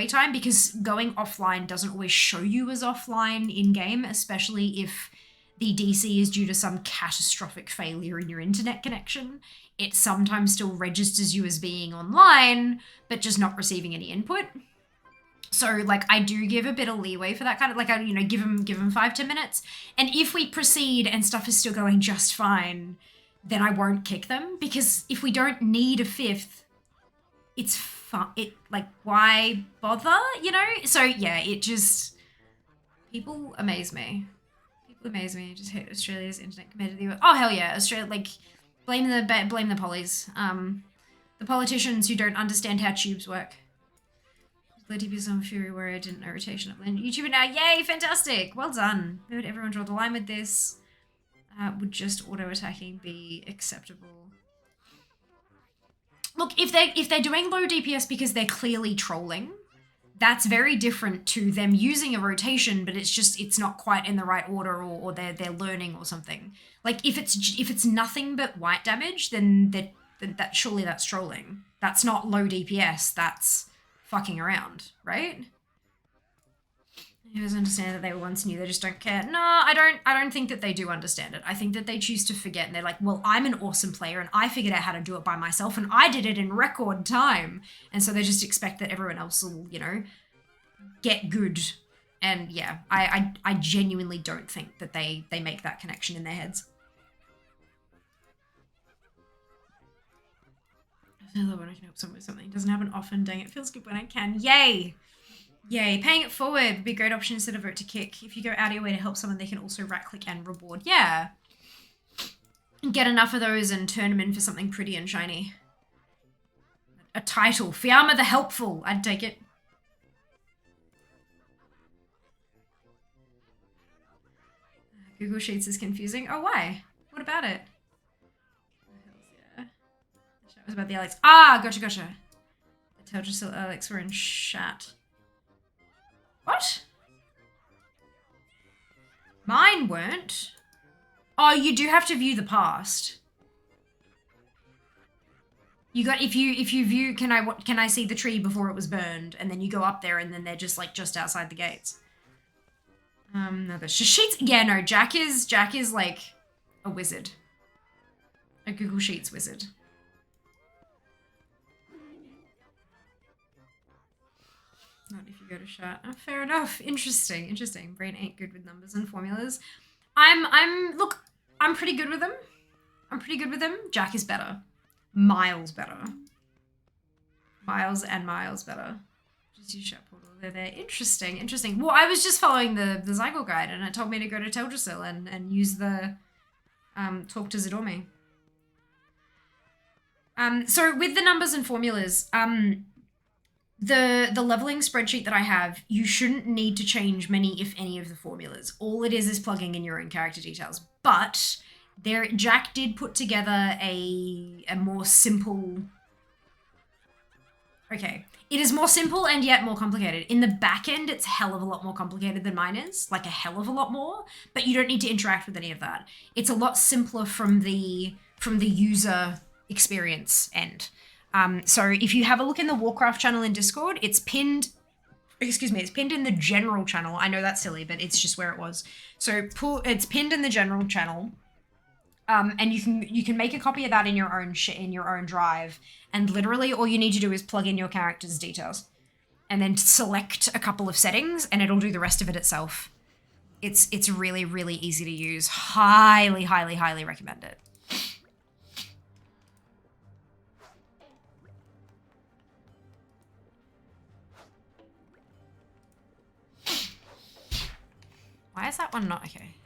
time, because going offline doesn't always show you as offline in-game, especially if the DC is due to some catastrophic failure in your internet connection. It sometimes still registers you as being online, but just not receiving any input. So, like, I do give a bit of leeway for that kind of, like, I, you know, give them 5-10 minutes. And if we proceed and stuff is still going just fine, then I won't kick them, because if we don't need a fifth, it's fun. Like, why bother, you know? So, yeah, it just, people amaze me. People amaze me. I just hate Australia's internet compared to the US. Oh, hell yeah. Australia, like, blame the pollies. The politicians who don't understand how tubes work. Bloody because I'm Fury where I didn't know rotation up then. YouTuber now. Yay, fantastic. Well done. Where would everyone draw the line with this? Would just auto-attacking be acceptable? Look, if they're doing low DPS because they're clearly trolling, that's very different to them using a rotation, but it's not quite in the right order, or they're learning or something. Like, if it's nothing but white damage, then that surely that's trolling. That's not low DPS. That's fucking around, right? Who doesn't understand that they were once new, they just don't care. No, I don't think that they do understand it. I think that they choose to forget, and they're like, well, I'm an awesome player and I figured out how to do it by myself and I did it in record time. And so they just expect that everyone else will, you know, get good. And yeah, I genuinely don't think that they make that connection in their heads. I love when I can help someone with something. It doesn't happen often, dang, it feels good when I can. Yay! Yay, paying it forward would be a great option instead of vote to kick. If you go out of your way to help someone, they can also right-click and reward. Yeah. Get enough of those and turn them in for something pretty and shiny. A title. Fiamma the Helpful. I'd take it. Google Sheets is confusing. Oh, why? What about it? Yeah. That was about the Alex. Ah, gotcha. The Teldrassil Alex were in chat. What? Mine weren't. Oh, you do have to view the past. You got if you view can I see the tree before it was burned, and then you go up there and then they're just like just outside the gates. No, the Sheets. Yeah, no, Jack is like a wizard. A Google Sheets wizard. Not if you go to chat. Oh, fair enough. Interesting. Brain ain't good with numbers and formulas. Look, I'm pretty good with them. Jack is better. Miles better. Miles and miles better. Just use chat portal. They're there. Interesting. Well, I was just following the Zygle guide, and it told me to go to Teldrassil and use the talk to Zidormi. So with the numbers and formulas, the leveling spreadsheet that I have, you shouldn't need to change many, if any, of the formulas. All it is plugging in your own character details. But Jack did put together a more simple Okay. It is more simple and yet more complicated. In the back end, it's a hell of a lot more complicated than mine is, like a hell of a lot more, but you don't need to interact with any of that. It's a lot simpler from the user experience end. So if you have a look in the Warcraft channel in Discord, it's pinned in the general channel. I know that's silly, but it's just where it was. So it's pinned in the general channel. And you can make a copy of that in your own drive, and literally all you need to do is plug in your character's details, and then select a couple of settings, and it'll do the rest of it itself. It's really, really easy to use. Highly, highly, highly recommend it. Why is that one not okay?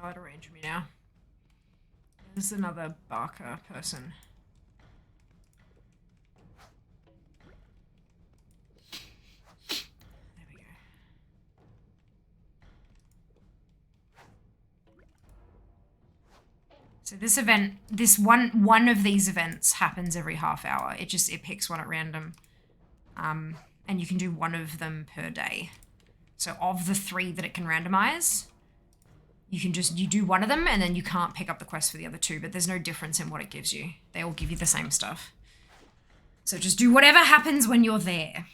Out of range of me now. There's another Barker person. There we go. So this event, one of these events happens every half hour. It picks one at random. And you can do one of them per day. So of the 3 that it can randomize, you do one of them and then you can't pick up the quest for the other 2, but there's no difference in what it gives you. They all give you the same stuff. So just do whatever happens when you're there.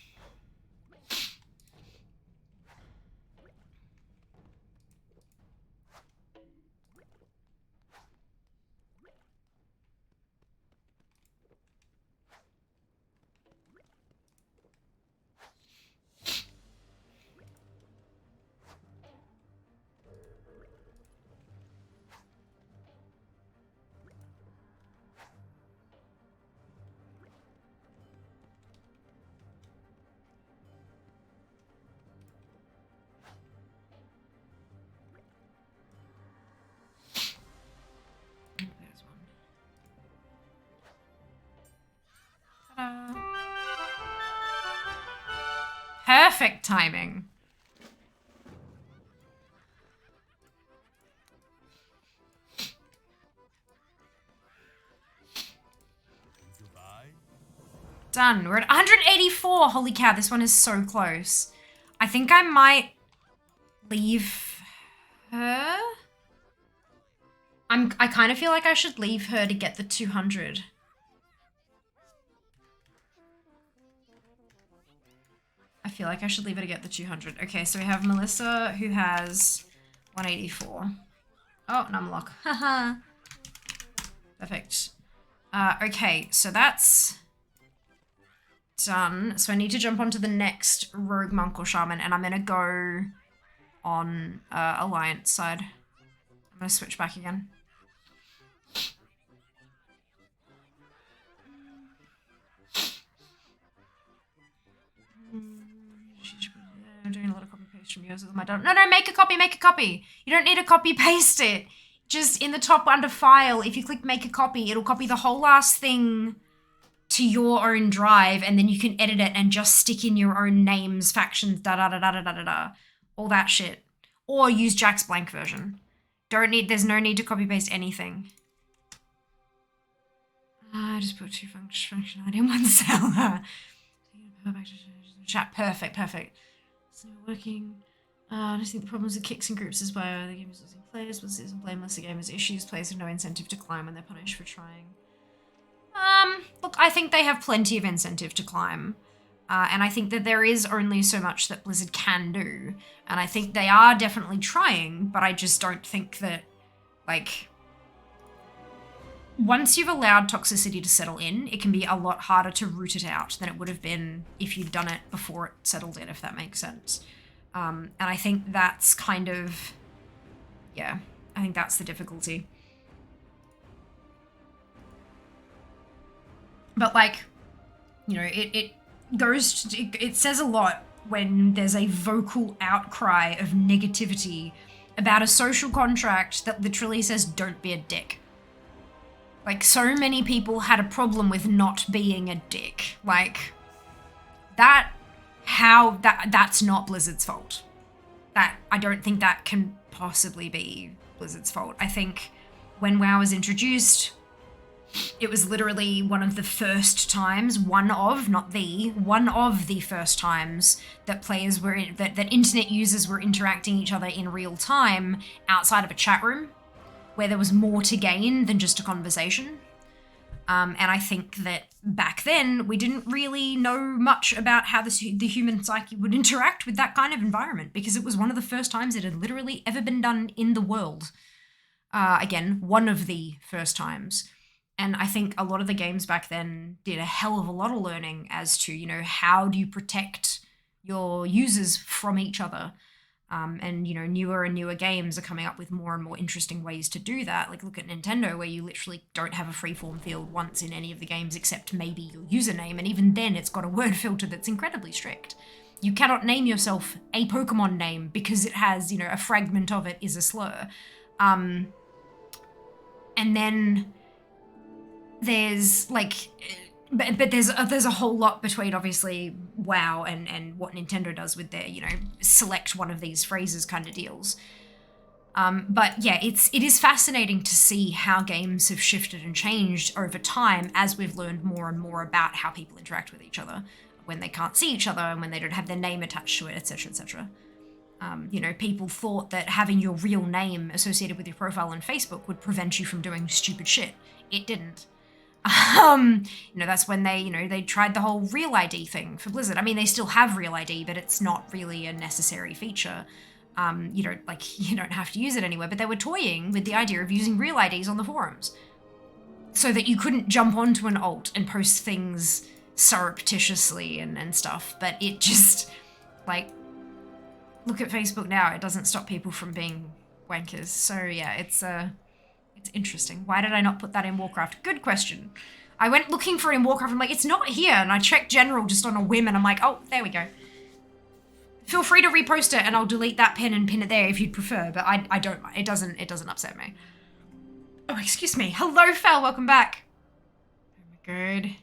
Perfect timing. Done. We're at 184. Holy cow, this one is so close. I think I might leave her. I kind of feel like I should leave her to get the 200. I feel like I should leave her to get the 200. Okay, so we have Melissa who has 184. Oh, numlock. Haha. Perfect. Okay, so that's done. So I need to jump onto the next rogue monk or shaman, and I'm gonna go on alliance side. I'm gonna switch back again. I'm doing a lot of copy paste from yours. No, make a copy, make a copy. You don't need to copy paste it. Just in the top under file, if you click make a copy, it'll copy the whole last thing to your own drive, and then you can edit it and just stick in your own names, factions, all that shit. Or use Jack's blank version. There's no need to copy paste anything. I just put 2 functionality in one cell. Chat, perfect. So working. I just think the problems with kicks and groups is why the game is losing players, but is blameless. The game has issues. Players have no incentive to climb when they're punished for trying. Look, I think they have plenty of incentive to climb. And I think that there is only so much that Blizzard can do. And I think they are definitely trying, but I just don't think that, like, once you've allowed toxicity to settle in, it can be a lot harder to root it out than it would have been if you'd done it before it settled in, if that makes sense. And I think that's kind of yeah, I think that's the difficulty. But like, you know, it says a lot when there's a vocal outcry of negativity about a social contract that literally says don't be a dick. Like, so many people had a problem with not being a dick. Like, that's not Blizzard's fault. I don't think that can possibly be Blizzard's fault. I think when WoW was introduced, it was literally one of the first times, one of the first times that that internet users were interacting each other in real time outside of a chat room, where there was more to gain than just a conversation. And I think that back then we didn't really know much about how the human psyche would interact with that kind of environment, because it was one of the first times it had literally ever been done in the world. Again, one of the first times. And I think a lot of the games back then did a hell of a lot of learning as to, you know, how do you protect your users from each other? And, you know, newer and newer games are coming up with more and more interesting ways to do that. Like, look at Nintendo, where you literally don't have a freeform field once in any of the games except maybe your username. And even then, it's got a word filter that's incredibly strict. You cannot name yourself a Pokemon name because it has, you know, a fragment of it is a slur. And then there's like... But there's a whole lot between, obviously, WoW and what Nintendo does with their, you know, select one of these phrases kind of deals. But yeah, it is fascinating to see how games have shifted and changed over time as we've learned more and more about how people interact with each other when they can't see each other and when they don't have their name attached to it, etc., etc. You know, people thought that having your real name associated with your profile on Facebook would prevent you from doing stupid shit. It didn't. You know, that's when they tried the whole Real ID thing for Blizzard. I mean, they still have Real ID, but it's not really a necessary feature. You don't have to use it anywhere, but they were toying with the idea of using Real IDs on the forums so that you couldn't jump onto an alt and post things surreptitiously and stuff. But it just, like, look at Facebook now. It doesn't stop people from being wankers. So yeah, it's interesting. Why did I not put that in Warcraft? Good question. I went looking for it in Warcraft. I'm like, it's not here. And I checked general just on a whim and I'm like, oh, there we go. Feel free to repost it and I'll delete that pin and pin it there if you'd prefer. But I don't, it doesn't upset me. Oh, excuse me. Hello, Fel. Welcome back. Oh my god.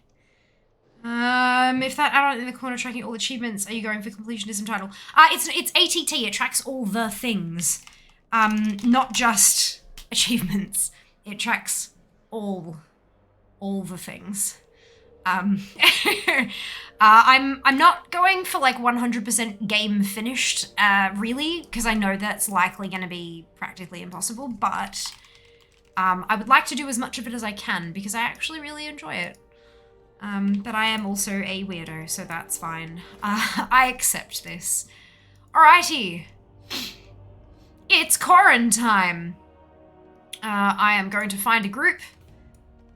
If that add-on in the corner tracking all achievements, are you going for completionism title? It's ATT. It tracks all the things. Not just achievements. It tracks all the things. I'm not going for like 100% game finished, really, because I know that's likely going to be practically impossible, but I would like to do as much of it as I can because I actually really enjoy it. But I am also a weirdo, so that's fine. I accept this. Alrighty. It's quarantine. I am going to find a group.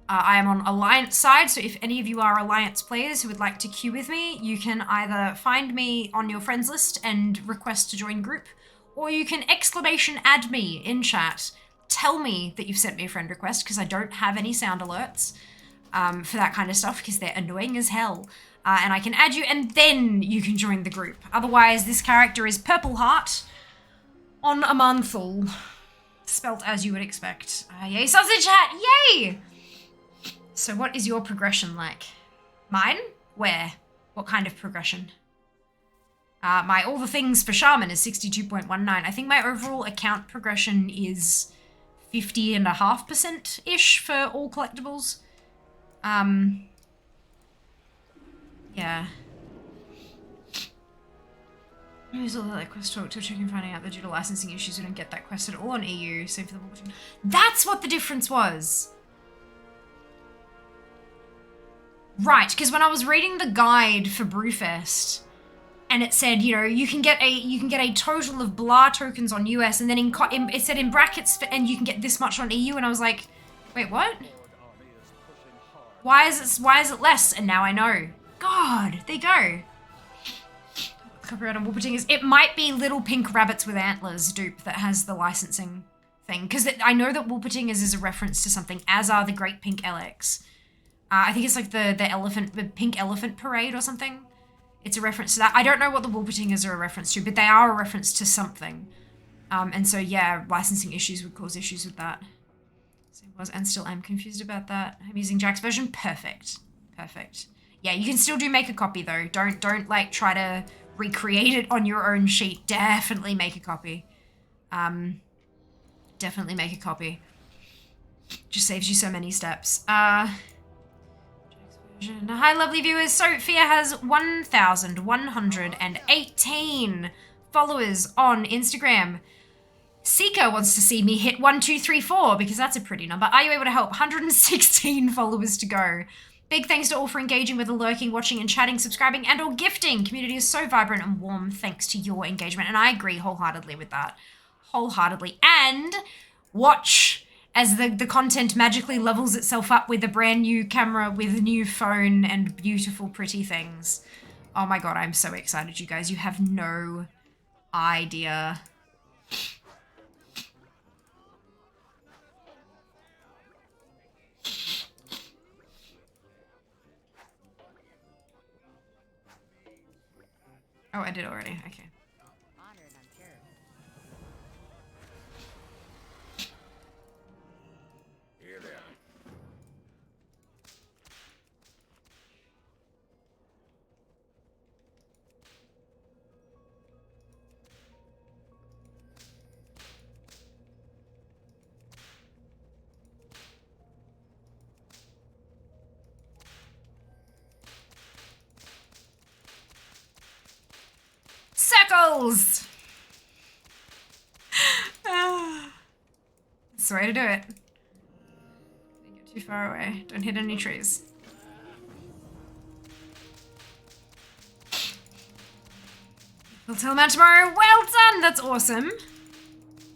I am on Alliance side, so if any of you are Alliance players who would like to queue with me, you can either find me on your friends list and request to join group, or you can !add me in chat. Tell me that you've sent me a friend request, because I don't have any sound alerts for that kind of stuff, because they're annoying as hell. And I can add you, and then you can join the group. Otherwise, this character is Purple Heart on a monthal. Spelt as you would expect. Yay, sausage hat! Yay! So what is your progression like? Mine? Where? What kind of progression? My all the things for Shaman is 62.19. I think my overall account progression is 50.5%-ish for all collectibles. Yeah. Who's all that quest talk to chicken finding out that due to licensing issues we don't get that quest at all on EU, same for the publishing. That's what the difference was! Right, because when I was reading the guide for Brewfest, and it said, you know, you can get a total of blah tokens on US, and then it said in brackets, and you can get this much on EU, and I was like, wait, what? Why is it less? And now I know. God, there you go. Copyright on Whooperting is, it might be Little Pink Rabbits with Antlers dupe that has the licensing thing. Because I know that Wolpertingers is a reference to something, as are the Great Pink LX. I think it's like the Pink Elephant Parade or something. It's a reference to that. I don't know what the Wolpertingers are a reference to, but they are a reference to something. And so, yeah, licensing issues would cause issues with that. So I was and still am confused about that. I'm using Jack's version. Perfect. Perfect. Yeah, you can still do make a copy though. Don't like try to recreate it on your own sheet. Definitely make a copy. Definitely make a copy. Just saves you so many steps. Hi, lovely viewers. Sophia has 1,118 followers on Instagram. Seeker wants to see me hit 1234 because that's a pretty number. Are you able to help? 116 followers to go. Big thanks to all for engaging with the lurking, watching and chatting, subscribing and or gifting. Community is so vibrant and warm thanks to your engagement. And I agree wholeheartedly with that. Wholeheartedly. And watch as the content magically levels itself up with a brand new camera, with a new phone and beautiful, pretty things. Oh my god, I'm so excited, you guys. You have no idea. Oh, I did already. Okay. Here they are. Circles! That's the way to do it. Don't get too far away. Don't hit any trees. We'll tell them out tomorrow. Well done! That's awesome.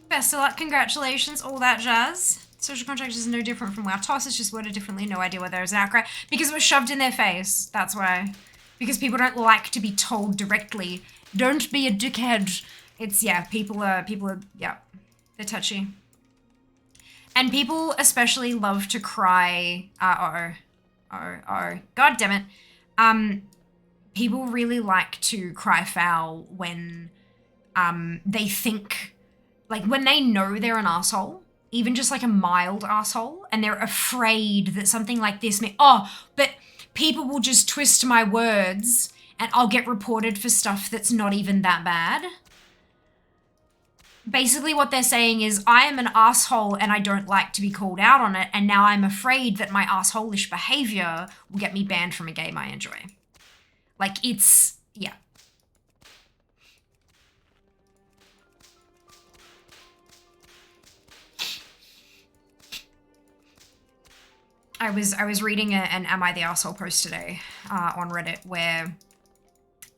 Best of luck, congratulations, all that jazz. Social contract is no different from WoW. Toss is just worded differently. No idea whether there's an outcry. Because it was shoved in their face. That's why. Because people don't like to be told directly. Don't be a dickhead. It's, yeah, people are, yeah, they're touchy. And people especially love to cry, God damn it. People really like to cry foul when, they think, like, when they know they're an asshole, even just like a mild asshole, and they're afraid that something like this may, but people will just twist my words and I'll get reported for stuff that's not even that bad. Basically what they're saying is, I am an asshole and I don't like to be called out on it, and now I'm afraid that my asshole-ish behavior will get me banned from a game I enjoy. Like, it's, yeah. I was reading an Am I the Asshole post today on Reddit where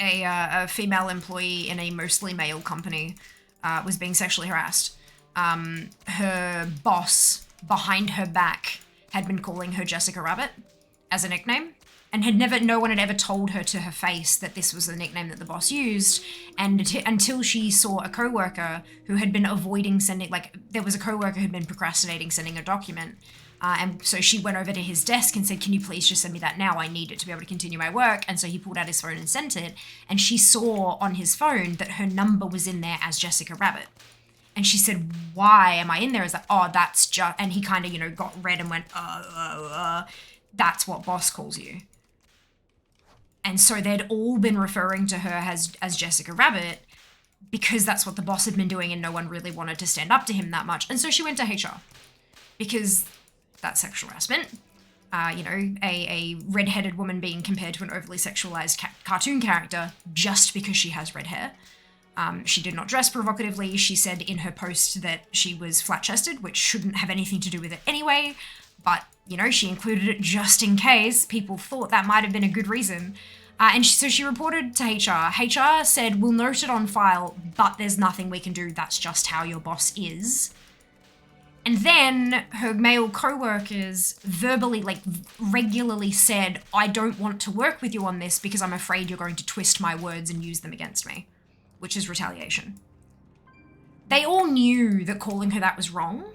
a female employee in a mostly male company was being sexually harassed. Her boss, behind her back, had been calling her Jessica Rabbit as a nickname, and no one had ever told her to her face that this was the nickname that the boss used, and until she saw a coworker who had been avoiding sending, like, there was a coworker who'd been procrastinating sending a document, and so she went over to his desk and said, can you please just send me that now? I need it to be able to continue my work. And so he pulled out his phone and sent it. And she saw on his phone that her number was in there as Jessica Rabbit. And she said, why am I in there? Is that, that's just, and he kind of, got red and went, that's what boss calls you. And so they'd all been referring to her as Jessica Rabbit because that's what the boss had been doing and no one really wanted to stand up to him that much. And so she went to HR because that's sexual harassment. A red-headed woman being compared to an overly sexualized cartoon character just because she has red hair. She did not dress provocatively. She said in her post that she was flat-chested, which shouldn't have anything to do with it anyway. But, she included it just in case people thought that might have been a good reason. So she reported to HR. HR said, we'll note it on file, but there's nothing we can do. That's just how your boss is. And then her male co-workers verbally, regularly said, I don't want to work with you on this because I'm afraid you're going to twist my words and use them against me, which is retaliation. they all knew that calling her that was wrong,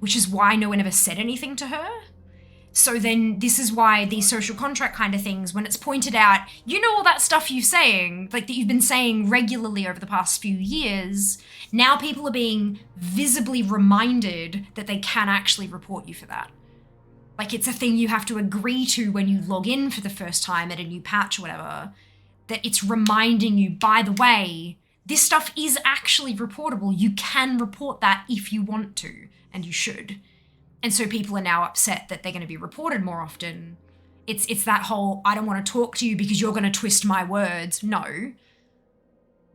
which is why no one ever said anything to her. So then this is why these social contract kind of things, when it's pointed out, you know, all that stuff you're saying, like that you've been saying regularly over the past few years, now people are being visibly reminded that they can actually report you for that. Like it's a thing you have to agree to when you log in for the first time at a new patch or whatever, that it's reminding you, by the way, this stuff is actually reportable. You can report that if you want to, and you should. And so people are now upset that they're going to be reported more often. It's that whole, I don't want to talk to you because you're going to twist my words. No.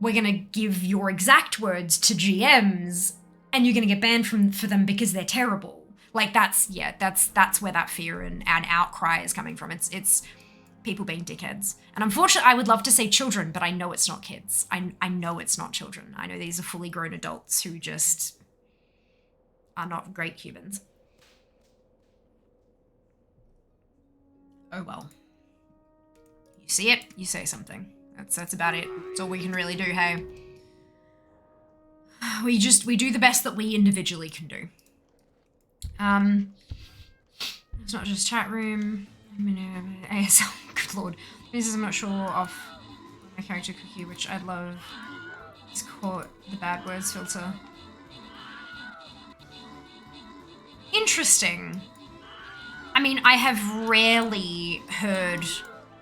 We're going to give your exact words to GMs and you're going to get banned for them because they're terrible. Like that's where that fear and outcry is coming from. It's people being dickheads. And unfortunately, I would love to say children, but I know it's not kids. I know it's not children. I know these are fully grown adults who just are not great humans. Oh well. You see it, you say something. That's about it. That's all we can really do, hey? We do the best that we individually can do. It's not just chat room. ASL, good lord. This is, I'm not sure of my character cookie, which I love. It's called the bad words filter. Interesting. I mean, I have rarely heard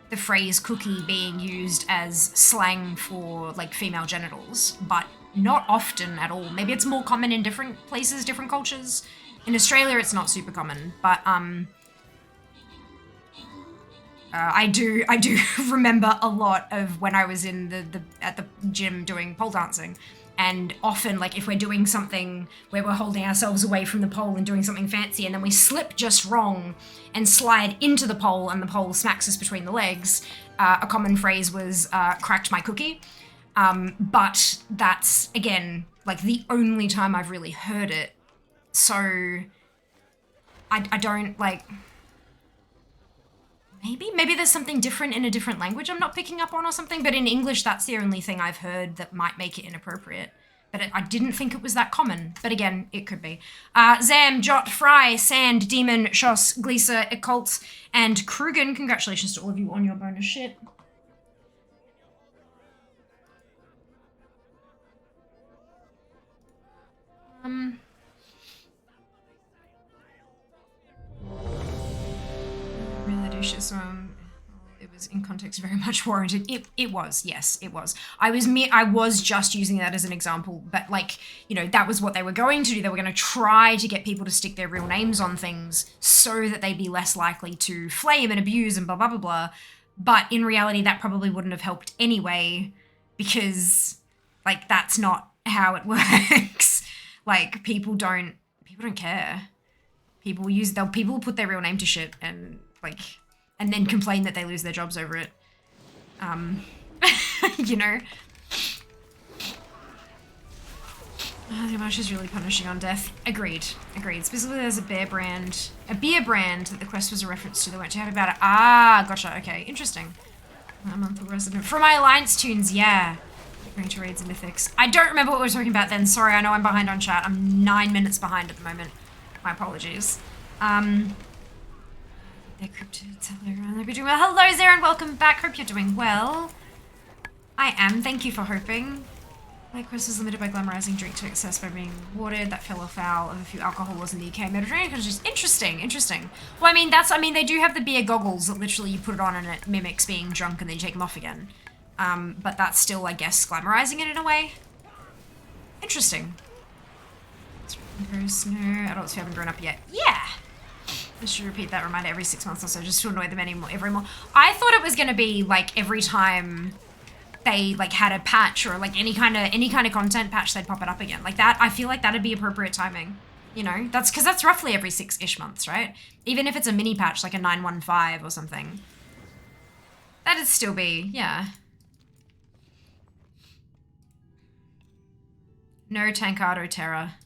the phrase cookie being used as slang for, like, female genitals, but not often at all. Maybe it's more common in different places, different cultures. In Australia, it's not super common, but, I do remember a lot of when I was in at the gym doing pole dancing. And often, like, if we're doing something where we're holding ourselves away from the pole and doing something fancy, and then we slip just wrong and slide into the pole and the pole smacks us between the legs, a common phrase was, cracked my cookie. But that's, again, like, the only time I've really heard it. So, I don't, like... Maybe there's something different in a different language I'm not picking up on or something, but in English, that's the only thing I've heard that might make it inappropriate. But I didn't think it was that common. But again, it could be. Zam, Jot, Fry, Sand, Demon, Shoss, Gleesa, Occult, and Krugen. Congratulations to all of you on your bonus shit. Really delicious. It was in context very much warranted. It was, yes, it was. I was just using that as an example, but like, you know, that was what they were going to do. They were going to try to get people to stick their real names on things so that they'd be less likely to flame and abuse and blah, blah, blah, blah. But in reality, that probably wouldn't have helped anyway, because like, that's not how it works. Like, people don't care. People will put their real name to shit and like, and then complain that they lose their jobs over it. You know? The Amash is really punishing on death. Agreed. Specifically, there's a beer brand that the quest was a reference to. They weren't too happy about it. Ah, gotcha. Okay, interesting. A monthly resident. For my Alliance tunes, yeah. Going to raids and mythics. I don't remember what we were talking about then. Sorry, I know I'm behind on chat. I'm 9 minutes behind at the moment. My apologies. They're cryptids. Hello, doing well. Hello, Zarin. Welcome back. Hope you're doing well. I am. Thank you for hoping. My quest was limited by glamorizing drink to excess by being rewarded. That fell afoul of a few alcohol laws in the UK. Mediterranean countries. Interesting. Well, I mean, they do have the beer goggles that literally you put it on and it mimics being drunk and then you take them off again. But that's still, I guess, glamorizing it in a way. Interesting. Gross. No, adults who haven't grown up yet. Yeah. I should repeat that reminder every 6 months or so just to annoy them every more. I thought it was going to be like every time they like had a patch or like any kind of content patch, they'd pop it up again. Like that, I feel like that'd be appropriate timing. You know, that's because that's roughly every 6-ish months, right? Even if it's a mini patch like a 915 or something. That'd still be, yeah. No Tankard O'Terra.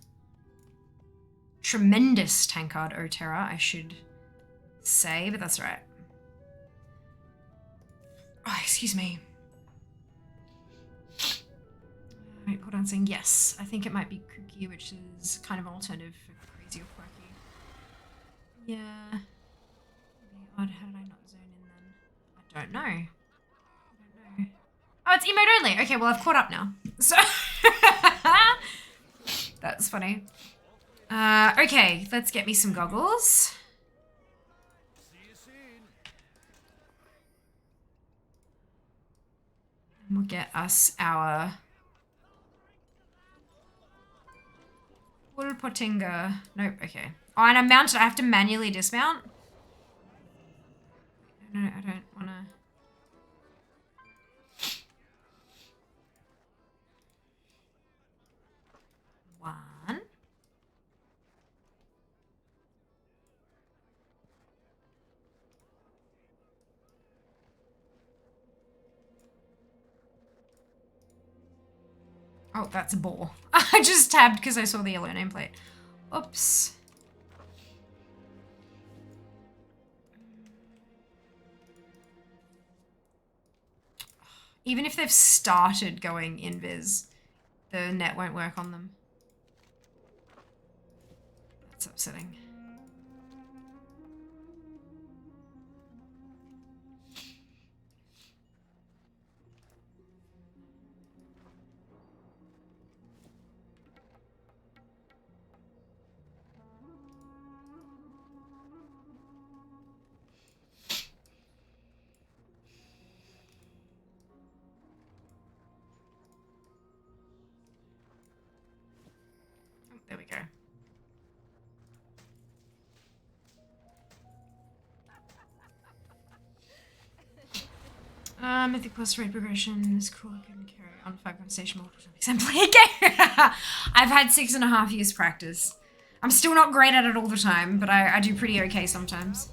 Tremendous Tankard O'Terra, I should say, but that's right. Oh, excuse me. Wait, hold on, saying yes. I think it might be kooky, which is kind of an alternative for crazy or quirky. Yeah. Maybe odd. How did I not zone in then? I don't know. Oh, it's emote only. Okay, well, I've caught up now. So that's funny. Okay, let's get me some goggles. See you soon. And we'll get us our Woolpotinga. Nope, okay. Oh, and I'm mounted. I have to manually dismount. No, I don't want to. One. Oh, that's a boar. I just tabbed because I saw the yellow nameplate. Oops. Even if they've started going invis, the net won't work on them. That's upsetting. Oh, there we go. Mythic plus rate progression is cool. I can carry on 5 conversation multiple times and play a game. I've had 6.5 years practice. I'm still not great at it all the time, but I do pretty okay sometimes.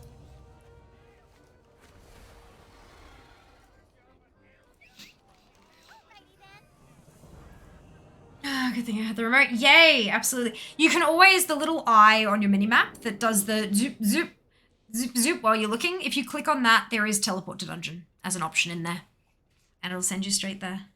Oh, good thing I had the remote. Yay, absolutely. You can always, the little eye on your minimap that does the zoop, zoop, zoop, zoop while you're looking. If you click on that, there is teleport to dungeon as an option in there. And it'll send you straight there.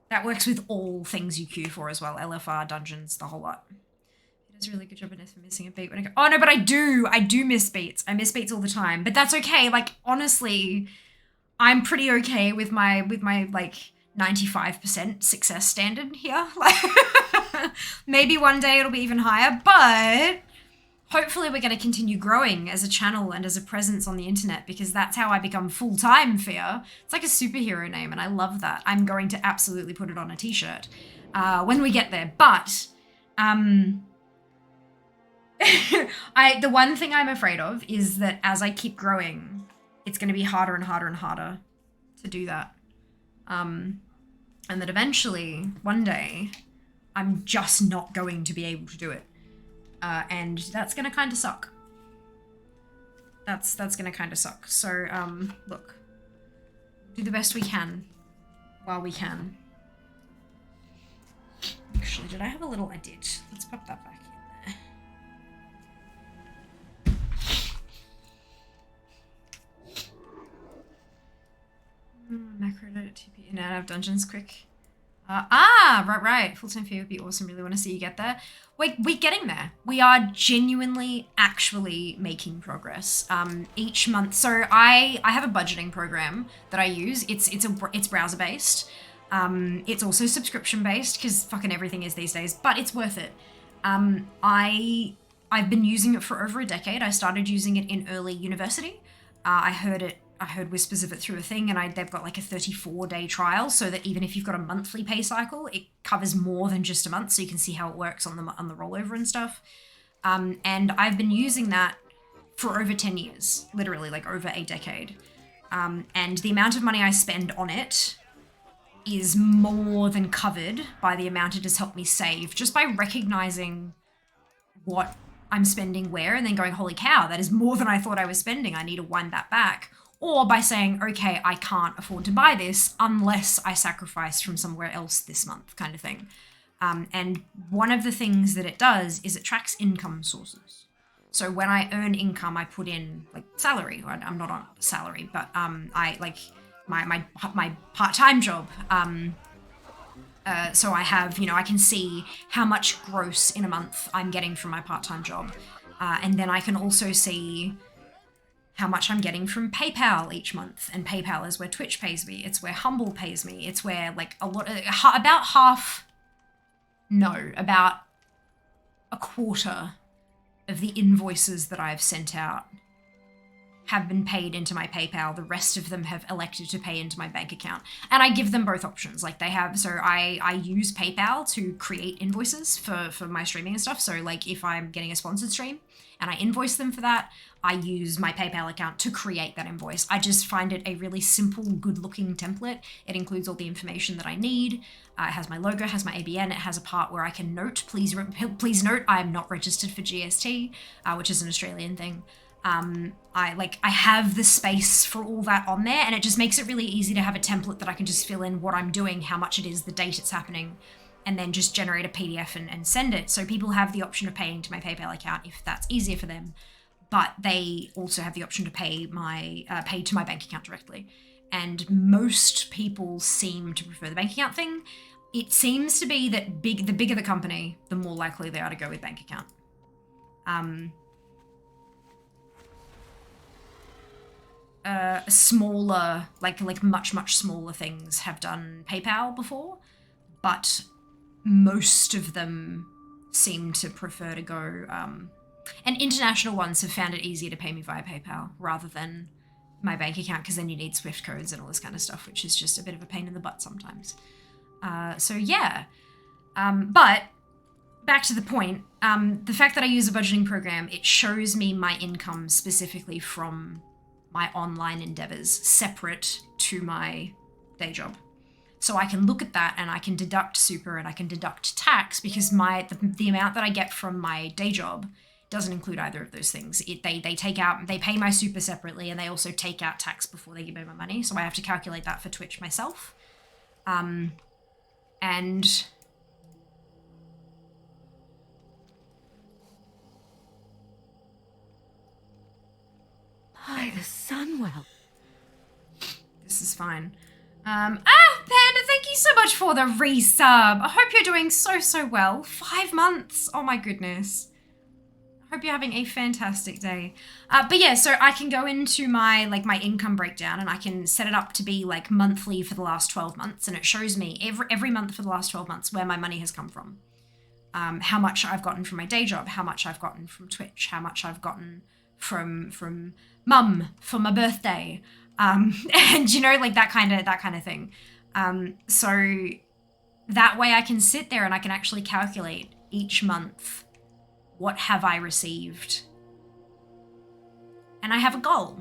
That works with all things you queue for as well. LFR, dungeons, the whole lot. It does a really good job at missing a beat when I go. Oh no, but I do miss beats. I miss beats all the time. But that's okay. Like, honestly, I'm pretty okay with my like 95% success standard here. Like, maybe one day it'll be even higher, but hopefully we're going to continue growing as a channel and as a presence on the internet, because that's how I become full-time Fear. It's like a superhero name, and I love that. I'm going to absolutely put it on a t-shirt when we get there. But the one thing I'm afraid of is that as I keep growing, it's going to be harder and harder and harder to do that. And that eventually, one day, I'm just not going to be able to do it. And that's gonna kind of suck. That's gonna kind of suck. So, look. Do the best we can while we can. Actually, did I have a little... I did. Let's pop that back in there. Macro edit TP in and out of dungeons quick. Right. Full-time Fear would be awesome. Really want to see you get there. We're getting there. We are genuinely actually making progress each month. So I have a budgeting program that I use. It's browser based. It's also subscription based, because fucking everything is these days, but it's worth it. I've been using it for over a decade. I started using it in early university. I heard whispers of it through a thing, and they've got like a 34-day trial, so that even if you've got a monthly pay cycle, it covers more than just a month, so you can see how it works on the rollover and stuff. And I've been using that for over 10 years, literally like over a decade. And the amount of money I spend on it is more than covered by the amount it has helped me save, just by recognizing what I'm spending where, and then going, holy cow, that is more than I thought I was spending. I need to wind that back. Or by saying, okay, I can't afford to buy this unless I sacrifice from somewhere else this month, kind of thing. And one of the things that it does is it tracks income sources. So when I earn income, I put in like salary. I'm not on salary, but I like my part-time job. So I have, I can see how much gross in a month I'm getting from my part-time job. And then I can also see how much I'm getting from PayPal each month. And PayPal is where Twitch pays me. It's where Humble pays me. It's where like about a quarter of the invoices that I've sent out have been paid into my PayPal. The rest of them have elected to pay into my bank account. And I give them both options. Like they have, so I use PayPal to create invoices for my streaming and stuff. So like if I'm getting a sponsored stream and I invoice them for that, I use my PayPal account to create that invoice. I just find it a really simple, good looking template. It includes all the information that I need. It has my logo, has my ABN. It has a part where I can note, please note, I am not registered for GST, which is an Australian thing. I have the space for all that on there, and it just makes it really easy to have a template that I can just fill in what I'm doing, how much it is, the date it's happening, and then just generate a PDF and send it. So people have the option of paying to my PayPal account if that's easier for them, but they also have the option to pay to my bank account directly. And most people seem to prefer the bank account thing. It seems to be that the bigger the company, the more likely they are to go with bank account. Smaller, like much smaller things have done PayPal before, but most of them seem to prefer to go, and international ones have found it easier to pay me via PayPal rather than my bank account, because then you need Swift codes and all this kind of stuff, which is just a bit of a pain in the butt sometimes. So yeah, but back to the point, the fact that I use a budgeting program, it shows me my income specifically from my online endeavors, separate to my day job. So I can look at that and I can deduct super and I can deduct tax, because the amount that I get from my day job doesn't include either of those things. They pay my super separately, and they also take out tax before they give me my money. So I have to calculate that for Twitch myself. And By the Sunwell. this is fine. Panda, thank you so much for the resub. I hope you're doing so well. 5 months. Oh my goodness. I hope you're having a fantastic day. But yeah, so I can go into my income breakdown, and I can set it up to be like monthly for the last 12 months. And it shows me every month for the last 12 months where my money has come from. How much I've gotten from my day job, how much I've gotten from Twitch, how much I've gotten from mum for my birthday. And that kind of thing. So that way I can sit there and I can actually calculate each month, what have I received? And I have a goal.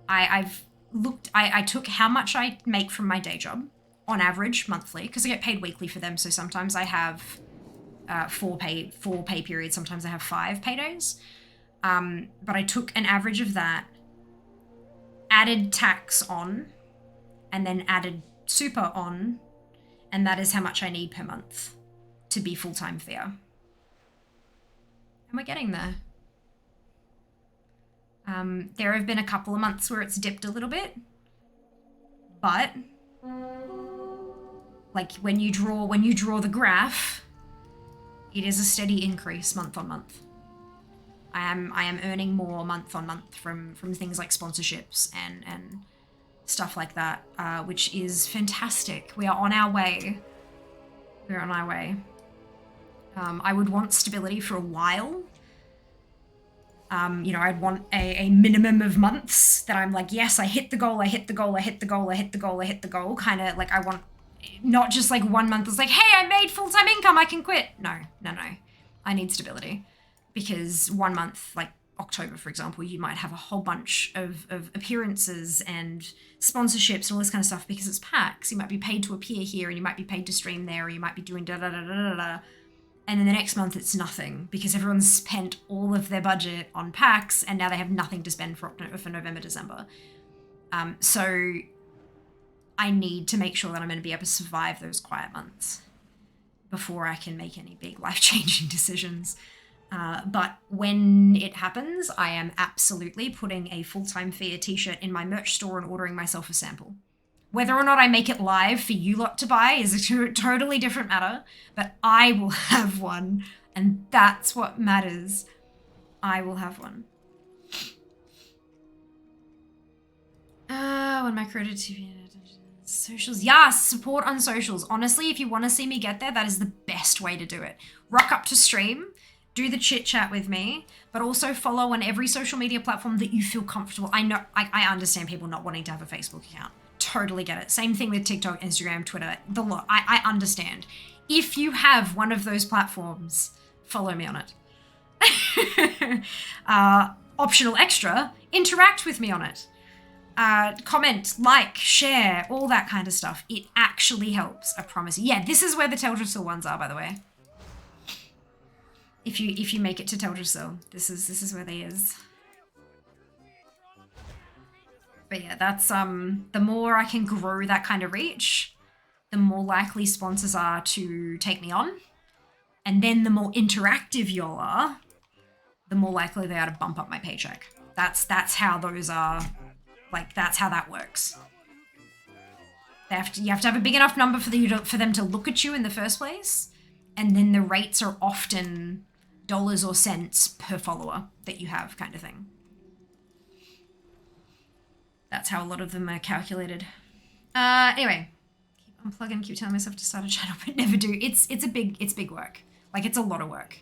I took how much I make from my day job on average monthly, because I get paid weekly for them. So sometimes I have 4 pay periods. Sometimes I have 5 paydays. But I took an average of that, added tax on, and then added super on, and that is how much I need per month to be full-time fair. And we're getting there. There have been a couple of months where it's dipped a little bit, but like when you draw the graph, it is a steady increase month on month. I am earning more month on month from things like sponsorships and stuff like that, which is fantastic. We are on our way. We're on our way. I would want stability for a while. I'd want a minimum of months that I'm like, yes, I hit the goal, I hit the goal, I hit the goal, I hit the goal, I hit the goal. Kind of like, I want not just like 1 month. It's like, hey, I made full-time income, I can quit. No. I need stability. Because 1 month, like October, for example, you might have a whole bunch of appearances and sponsorships and all this kind of stuff because it's PAX. You might be paid to appear here, and you might be paid to stream there, or you might be doing da-da-da-da-da-da. And then the next month it's nothing because everyone's spent all of their budget on PAX and now they have nothing to spend for November, December. So I need to make sure that I'm going to be able to survive those quiet months before I can make any big life-changing decisions. But when it happens, I am absolutely putting a full-time fair t-shirt in my merch store and ordering myself a sample. Whether or not I make it live for you lot to buy is a totally different matter, but I will have one, and that's what matters. I will have one. When my creator TV socials. Yes, support on socials. Honestly, if you want to see me get there, that is the best way to do it. Rock up to stream, do the chit chat with me, but also follow on every social media platform that you feel comfortable. I know, I understand people not wanting to have a Facebook account. Totally get it. Same thing with TikTok, Instagram, Twitter, the lot. I understand. If you have one of those platforms, follow me on it. Optional extra, interact with me on it. Comment, like, share, all that kind of stuff. It actually helps, I promise you. Yeah, this is where the Teldrassil ones are, by the way. If you make it to Teldrassil, this is where they is. But yeah, that's the more I can grow that kind of reach, the more likely sponsors are to take me on. And then the more interactive y'all are, the more likely they are to bump up my paycheck. That's how those are. Like, that's how that works. You have to have a big enough number for them to look at you in the first place, and then the rates are often dollars or cents per follower that you have, kind of thing. That's how a lot of them are calculated. Anyway, keep unplugging, keep telling myself to start a channel, but never do. It's big work. Like, it's a lot of work.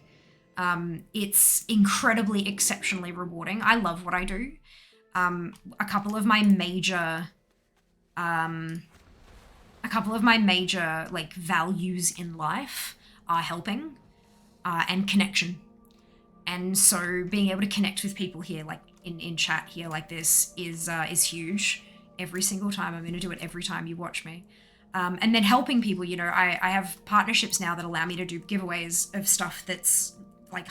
It's incredibly, exceptionally rewarding. I love what I do. A couple of my major like values in life are helping and connection. And so being able to connect with people here, like in chat here like this, is huge. Every single time. I'm going to do it every time you watch me. And then helping people, you know, I have partnerships now that allow me to do giveaways of stuff that's like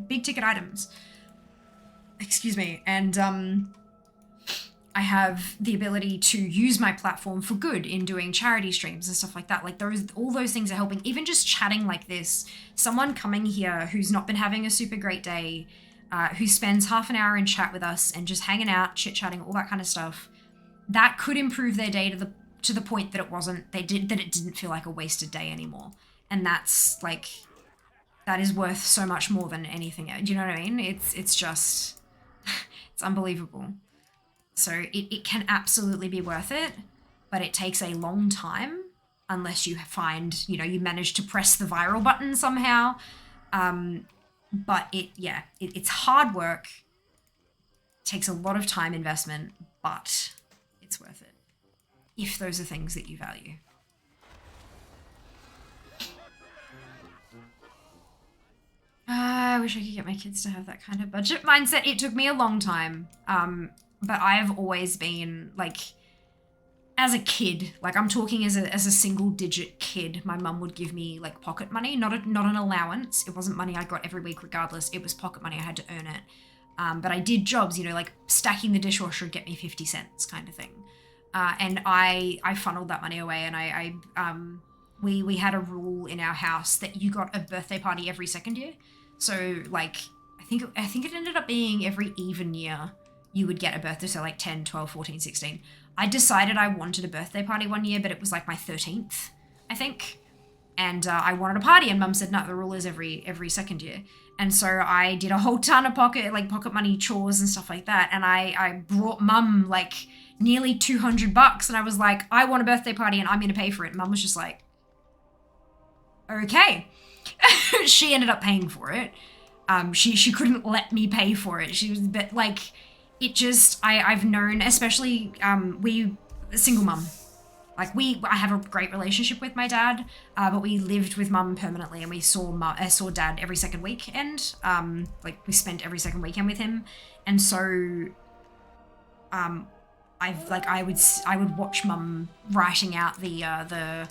big ticket items. Excuse me. And I have the ability to use my platform for good in doing charity streams and stuff like that. Like all those things are helping. Even just chatting like this, someone coming here who's not been having a super great day, who spends half an hour in chat with us and just hanging out, chit-chatting, all that kind of stuff, that could improve their day to the point that it didn't feel like a wasted day anymore. And that's like, that is worth so much more than anything. Do you know what I mean? It's just, it's unbelievable. So it can absolutely be worth it, but it takes a long time unless you find, you know, you manage to press the viral button somehow. But it's hard work. It takes a lot of time investment, but it's worth it if those are things that you value. I wish I could get my kids to have that kind of budget mindset. It took me a long time. But I've always been, like, as a kid, like I'm talking as a single digit kid, my mum would give me like pocket money, not an allowance. It wasn't money I got every week regardless. It was pocket money. I had to earn it. But I did jobs, you know, like stacking the dishwasher would get me 50 cents kind of thing. And I funneled that money away, and we had a rule in our house that you got a birthday party every second year. So like, I think it ended up being every even year you would get a birthday, so like 10, 12, 14, 16. I decided I wanted a birthday party one year, but it was like my 13th, I think. And I wanted a party, and Mum said, no, the rule is every second year. And so I did a whole ton of pocket money chores and stuff like that. And I brought Mum like nearly $200, and I was like, I want a birthday party and I'm going to pay for it. And Mum was just like, okay. She ended up paying for it. She couldn't let me pay for it. She was, but like, it just, I've known, especially, single mum. Like I have a great relationship with my dad, but we lived with Mum permanently, and we saw Dad every second weekend. Like we spent every second weekend with him. And so, I would watch Mum writing out the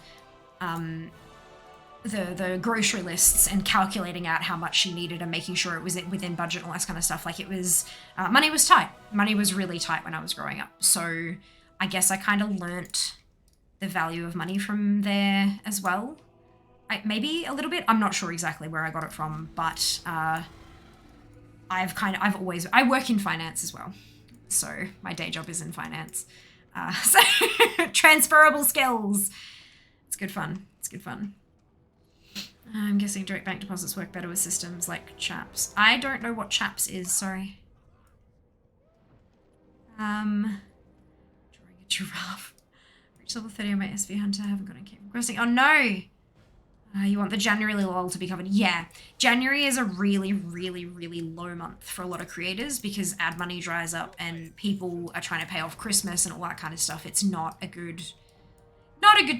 grocery lists and calculating out how much she needed and making sure it was within budget and all that kind of stuff. Like it was, money was tight. Money was really tight when I was growing up. So I guess I kind of learnt the value of money from there as well. Maybe a little bit. I'm not sure exactly where I got it from, but I work in finance as well. So my day job is in finance. So transferable skills. It's good fun. It's good fun. I'm guessing direct bank deposits work better with systems like Chaps. I don't know what Chaps is, sorry. Drawing a giraffe. Reach level 30 on my SV Hunter. Haven't got any cave requesting. Oh no! You want the January lull to be covered. Yeah. January is a really, really, really low month for a lot of creators because ad money dries up and people are trying to pay off Christmas and all that kind of stuff. It's not a good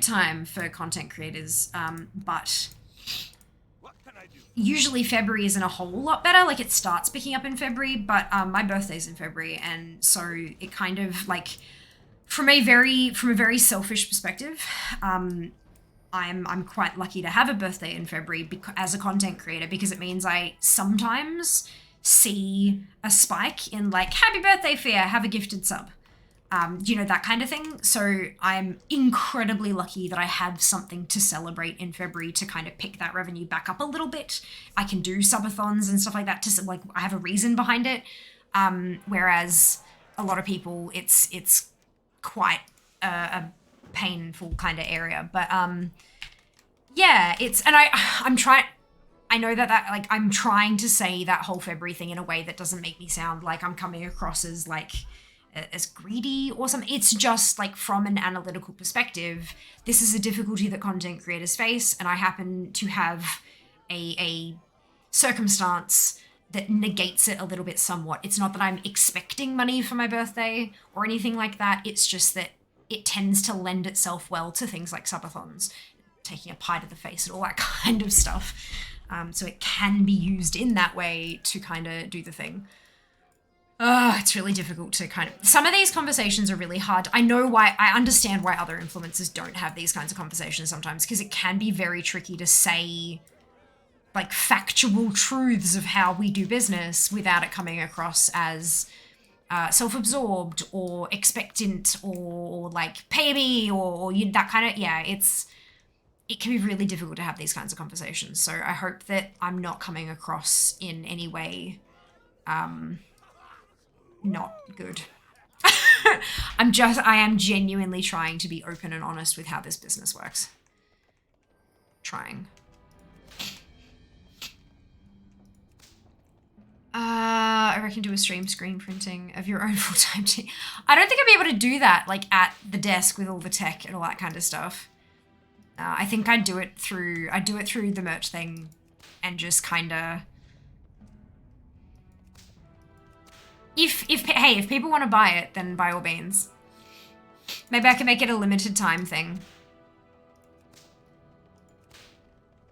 time for content creators. But usually February isn't a whole lot better. Like it starts picking up in February, but my birthday's in February, and so it kind of like from a very selfish perspective, I'm quite lucky to have a birthday in February as a content creator because it means I sometimes see a spike in like happy birthday Fia, have a gifted sub. You know, that kind of thing. So I'm incredibly lucky that I have something to celebrate in February to kind of pick that revenue back up a little bit. I can do subathons and stuff like that to like, I have a reason behind it. Whereas a lot of people, it's quite a painful kind of area. But yeah, I know that like I'm trying to say that whole February thing in a way that doesn't make me sound like I'm coming across as like as greedy or something. It's just like from an analytical perspective, this is a difficulty that content creators face, and I happen to have a circumstance that negates it a little bit somewhat. It's not that I'm expecting money for my birthday or anything like that. It's just that it tends to lend itself well to things like subathons, taking a pie to the face and all that kind of stuff. So it can be used in that way to kind of do the thing. It's really difficult to kind of... Some of these conversations are really hard. I understand why other influencers don't have these kinds of conversations sometimes, because it can be very tricky to say like factual truths of how we do business without it coming across as self-absorbed or expectant or like pay me or that kind of... Yeah, it can be really difficult to have these kinds of conversations. So I hope that I'm not coming across in any way not good. I am genuinely trying to be open and honest with how this business works. Trying. I reckon do a stream screen printing of your own full-time team. I don't think I'd be able to do that like at the desk with all the tech and all that kind of stuff. I think I'd do it through the merch thing and just kind of... If people want to buy it, then by all means. Maybe I can make it a limited time thing.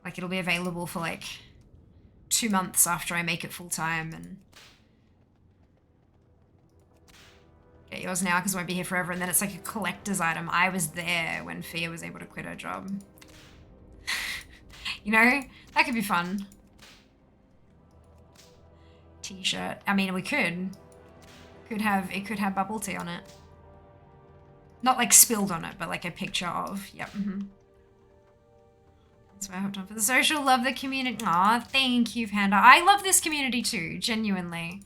Like it'll be available for like 2 months after I make it full time, and get yours now because I won't be here forever, and then it's like a collector's item. I was there when Fia was able to quit her job. You know, that could be fun. T-shirt. I mean, we could have bubble tea on it. Not like spilled on it, but like a picture of. Yep. That's why I hopped on for the social. Love the community. Aw, thank you, Panda. I love this community too, genuinely.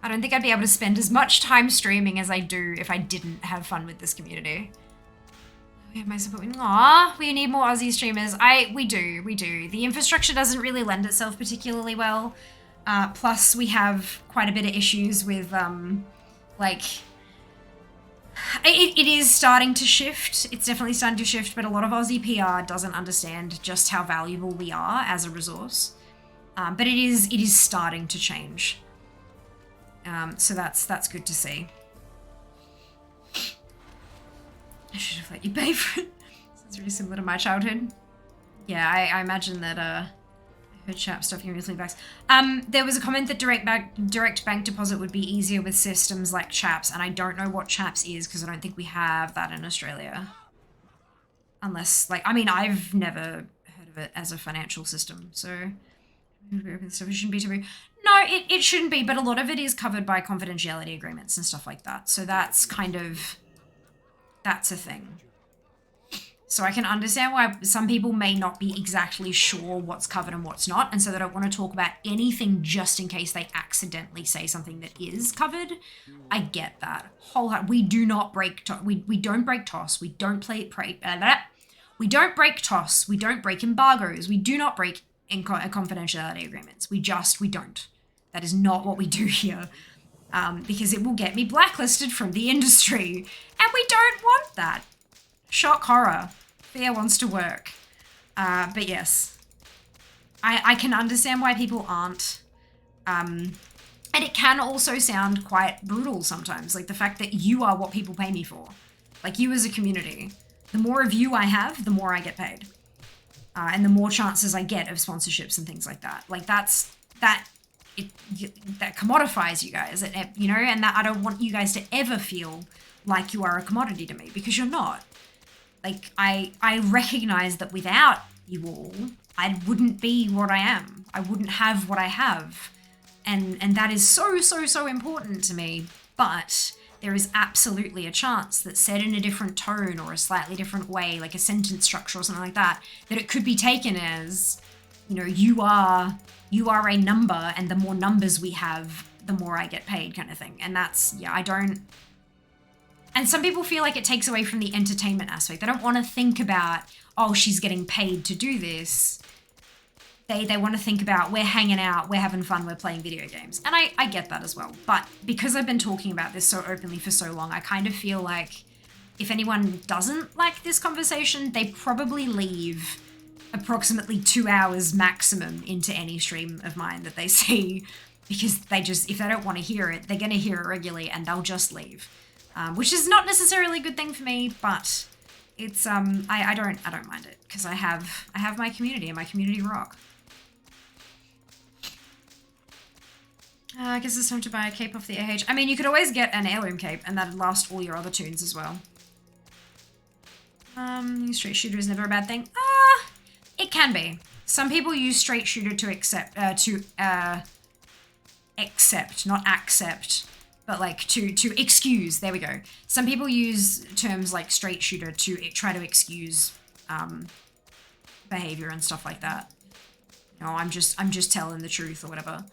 I don't think I'd be able to spend as much time streaming as I do if I didn't have fun with this community. We have my support. Aw, we need more Aussie streamers. We do. The infrastructure doesn't really lend itself particularly well. Plus, we have quite a bit of issues with, like... It is starting to shift. It's definitely starting to shift, but a lot of Aussie PR doesn't understand just how valuable we are as a resource. But it is starting to change. So that's good to see. I should have let you pay for it. It's really similar to my childhood. Yeah, I imagine that her chap stuff your monthly backs. There was a comment that direct bank deposit would be easier with systems like Chaps, and I don't know what Chaps is because I don't think we have that in Australia. Unless, like, I mean, I've never heard of it as a financial system, so it shouldn't be taboo. No, it shouldn't be, but a lot of it is covered by confidentiality agreements and stuff like that. So that's kind of, that's a thing. So I can understand why some people may not be exactly sure what's covered and what's not, and so they don't want to talk about anything just in case they accidentally say something that is covered. I get that. We do not break we don't break TOS. We don't we don't break TOS. We don't break embargoes. We do not break confidentiality agreements. We don't. That is not what we do here. Because it will get me blacklisted from the industry. And we don't want that. Shock horror. Fear wants to work. But yes. I can understand why people aren't. And it can also sound quite brutal sometimes. Like the fact that you are what people pay me for. Like you as a community. The more of you I have, the more I get paid. And the more chances I get of sponsorships and things like that. Like that commodifies you guys, you know, and that I don't want you guys to ever feel like you are a commodity to me, because you're not. Like, I recognize that without you all, I wouldn't be what I am. I wouldn't have what I have. And that is so, so, so important to me. But there is absolutely a chance that said in a different tone or a slightly different way, like a sentence structure or something like that, that it could be taken as, you know, you are a number, and the more numbers we have, the more I get paid, kind of thing. And that's, yeah, I don't. And some people feel like it takes away from the entertainment aspect. They don't want to think about, oh, she's getting paid to do this. They want to think about, we're hanging out, we're having fun, we're playing video games. And I get that as well. But because I've been talking about this so openly for so long, I kind of feel like if anyone doesn't like this conversation, they probably leave approximately 2 hours maximum into any stream of mine that they see, because they just, if they don't want to hear it, they're going to hear it regularly and they'll just leave, which is not necessarily a good thing for me, but it's I don't mind it, because I have my community and my community rock. I guess it's time to buy a cape off the AH. I mean, you could always get an heirloom cape and that'd last all your other tunes as well. Straight shooter is never a bad thing. It can be. Some people use straight shooter to accept, not accept, but like to excuse. There we go. Some people use terms like straight shooter to try to excuse behavior and stuff like that. You know, I'm just telling the truth or whatever.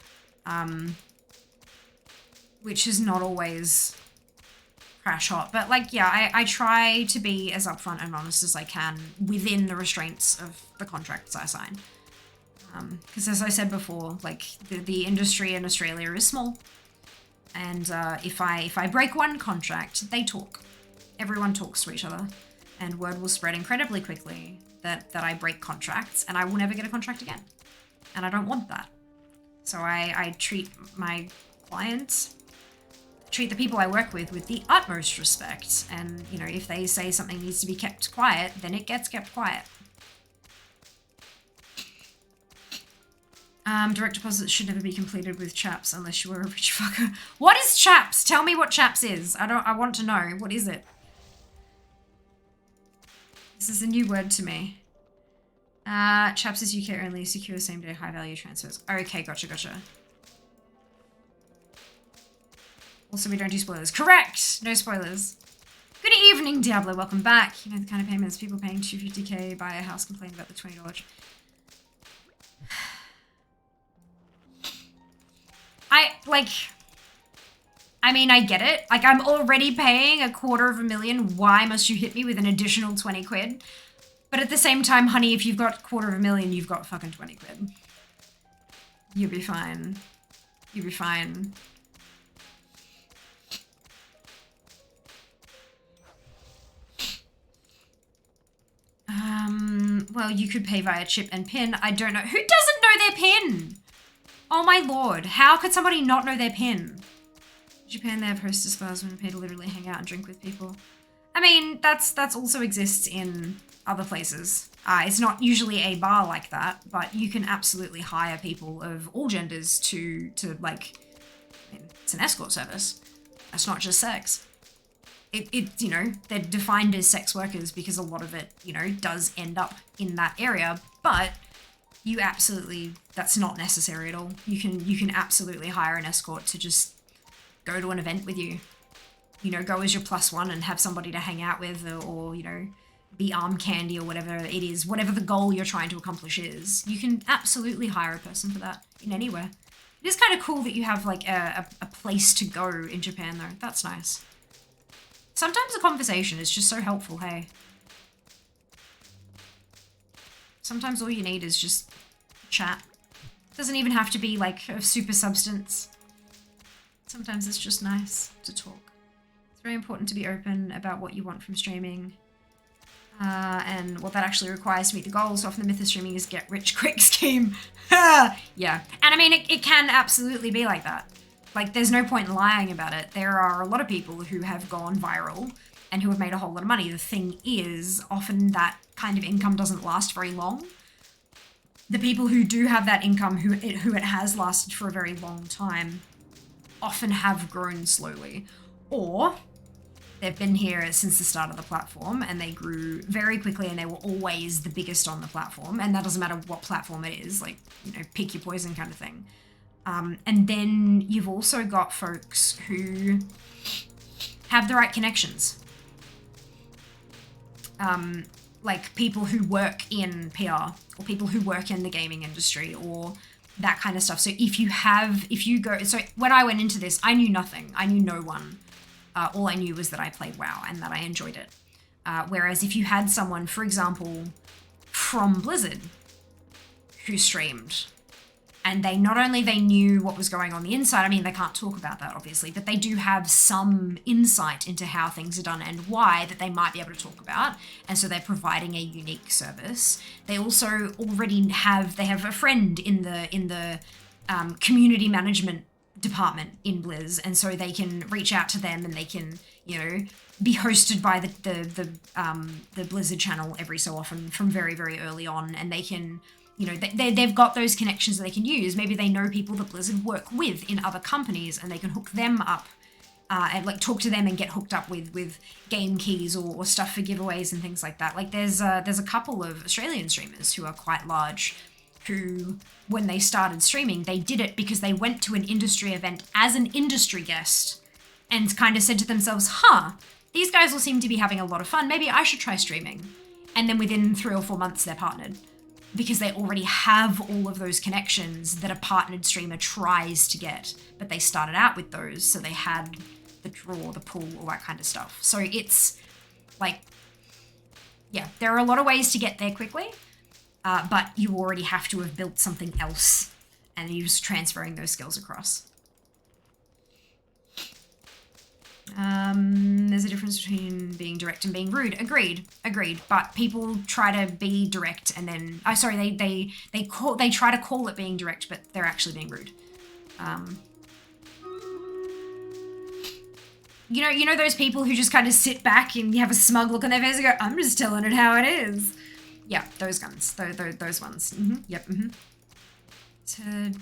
Which is not always crash hot, but like, yeah, I try to be as upfront and honest as I can within the restraints of the contracts I sign. Because as I said before, like the industry in Australia is small, and if I break one contract, they talk. Everyone talks to each other, and word will spread incredibly quickly that I break contracts, and I will never get a contract again, and I don't want that. So I treat my clients, treat the people I work with the utmost respect. And, you know, if they say something needs to be kept quiet, then it gets kept quiet. Direct deposits should never be completed with chaps unless you were a rich fucker. What is chaps? Tell me what chaps is. I want to know. What is it? This is a new word to me. Chaps is UK only, secure same day high value transfers. Okay, gotcha. Also, we don't do spoilers. Correct! No spoilers. Good evening, Diablo. Welcome back. You know the kind of payments people paying $250K buy a house complain about the $20. I mean, I get it. Like, I'm already paying $250,000. Why must you hit me with an additional 20 quid? But at the same time, honey, if you've got $250,000, you've got fucking 20 quid. You'll be fine. You'll be fine. Well, you could pay via chip and PIN. I don't know. Who doesn't know their PIN? Oh my lord. How could somebody not know their PIN? Japan, they have hostess bars when you pay to literally hang out and drink with people. I mean, that's also exists in other places. It's not usually a bar like that, but you can absolutely hire people of all genders to like, I mean, it's an escort service. That's not just sex. It, you know, they're defined as sex workers because a lot of it, you know, does end up in that area, but you absolutely, that's not necessary at all. You can absolutely hire an escort to just go to an event with you. You know, go as your +1 and have somebody to hang out with, or you know, be arm candy or whatever it is, whatever the goal you're trying to accomplish is, you can absolutely hire a person for that in anywhere. It is kind of cool that you have like a place to go in Japan though. That's nice. Sometimes a conversation is just so helpful, hey. Sometimes all you need is just chat. It doesn't even have to be like of super substance. Sometimes it's just nice to talk. It's very important to be open about what you want from streaming. And what that actually requires to meet the goals. So often the myth of streaming is get rich quick scheme. Yeah. And I mean, it can absolutely be like that. Like, there's no point in lying about it. There are a lot of people who have gone viral and who have made a whole lot of money. The thing is, often that kind of income doesn't last very long. The people who do have that income, who it has lasted for a very long time, often have grown slowly. Or they've been here since the start of the platform and they grew very quickly and they were always the biggest on the platform. And that doesn't matter what platform it is, like, you know, pick your poison kind of thing. And then you've also got folks who have the right connections. Like people who work in PR or people who work in the gaming industry or that kind of stuff. So so when I went into this, I knew nothing. I knew no one. All I knew was that I played WoW and that I enjoyed it. Whereas if you had someone, for example, from Blizzard who streamed, and they knew what was going on the inside. I mean, they can't talk about that, obviously, but they do have some insight into how things are done and why that they might be able to talk about. And so they're providing a unique service. They also already have a friend in the community management department in Blizz, and so they can reach out to them and they can, you know, be hosted by the Blizzard channel every so often from very, very early on, and they can, you know, they've got those connections that they can use. Maybe they know people that Blizzard work with in other companies and they can hook them up and like talk to them and get hooked up with game keys or stuff for giveaways and things like that. Like there's a couple of Australian streamers who are quite large who, when they started streaming, they did it because they went to an industry event as an industry guest and kind of said to themselves, these guys all seem to be having a lot of fun. Maybe I should try streaming. And then within 3 or 4 months, they're partnered because they already have all of those connections that a partnered streamer tries to get. But they started out with those, so they had the draw, the pull, all that kind of stuff. So it's like, yeah, there are a lot of ways to get there quickly. But you already have to have built something else and you're just transferring those skills across. There's a difference between being direct and being rude. Agreed. But people try to be direct and then, they try to call it being direct, but they're actually being rude. You know those people who just kind of sit back and have a smug look on their face and go, I'm just telling it how it is. Yeah, those guns. Those ones. Mm-hmm. Yep. Mm-hmm.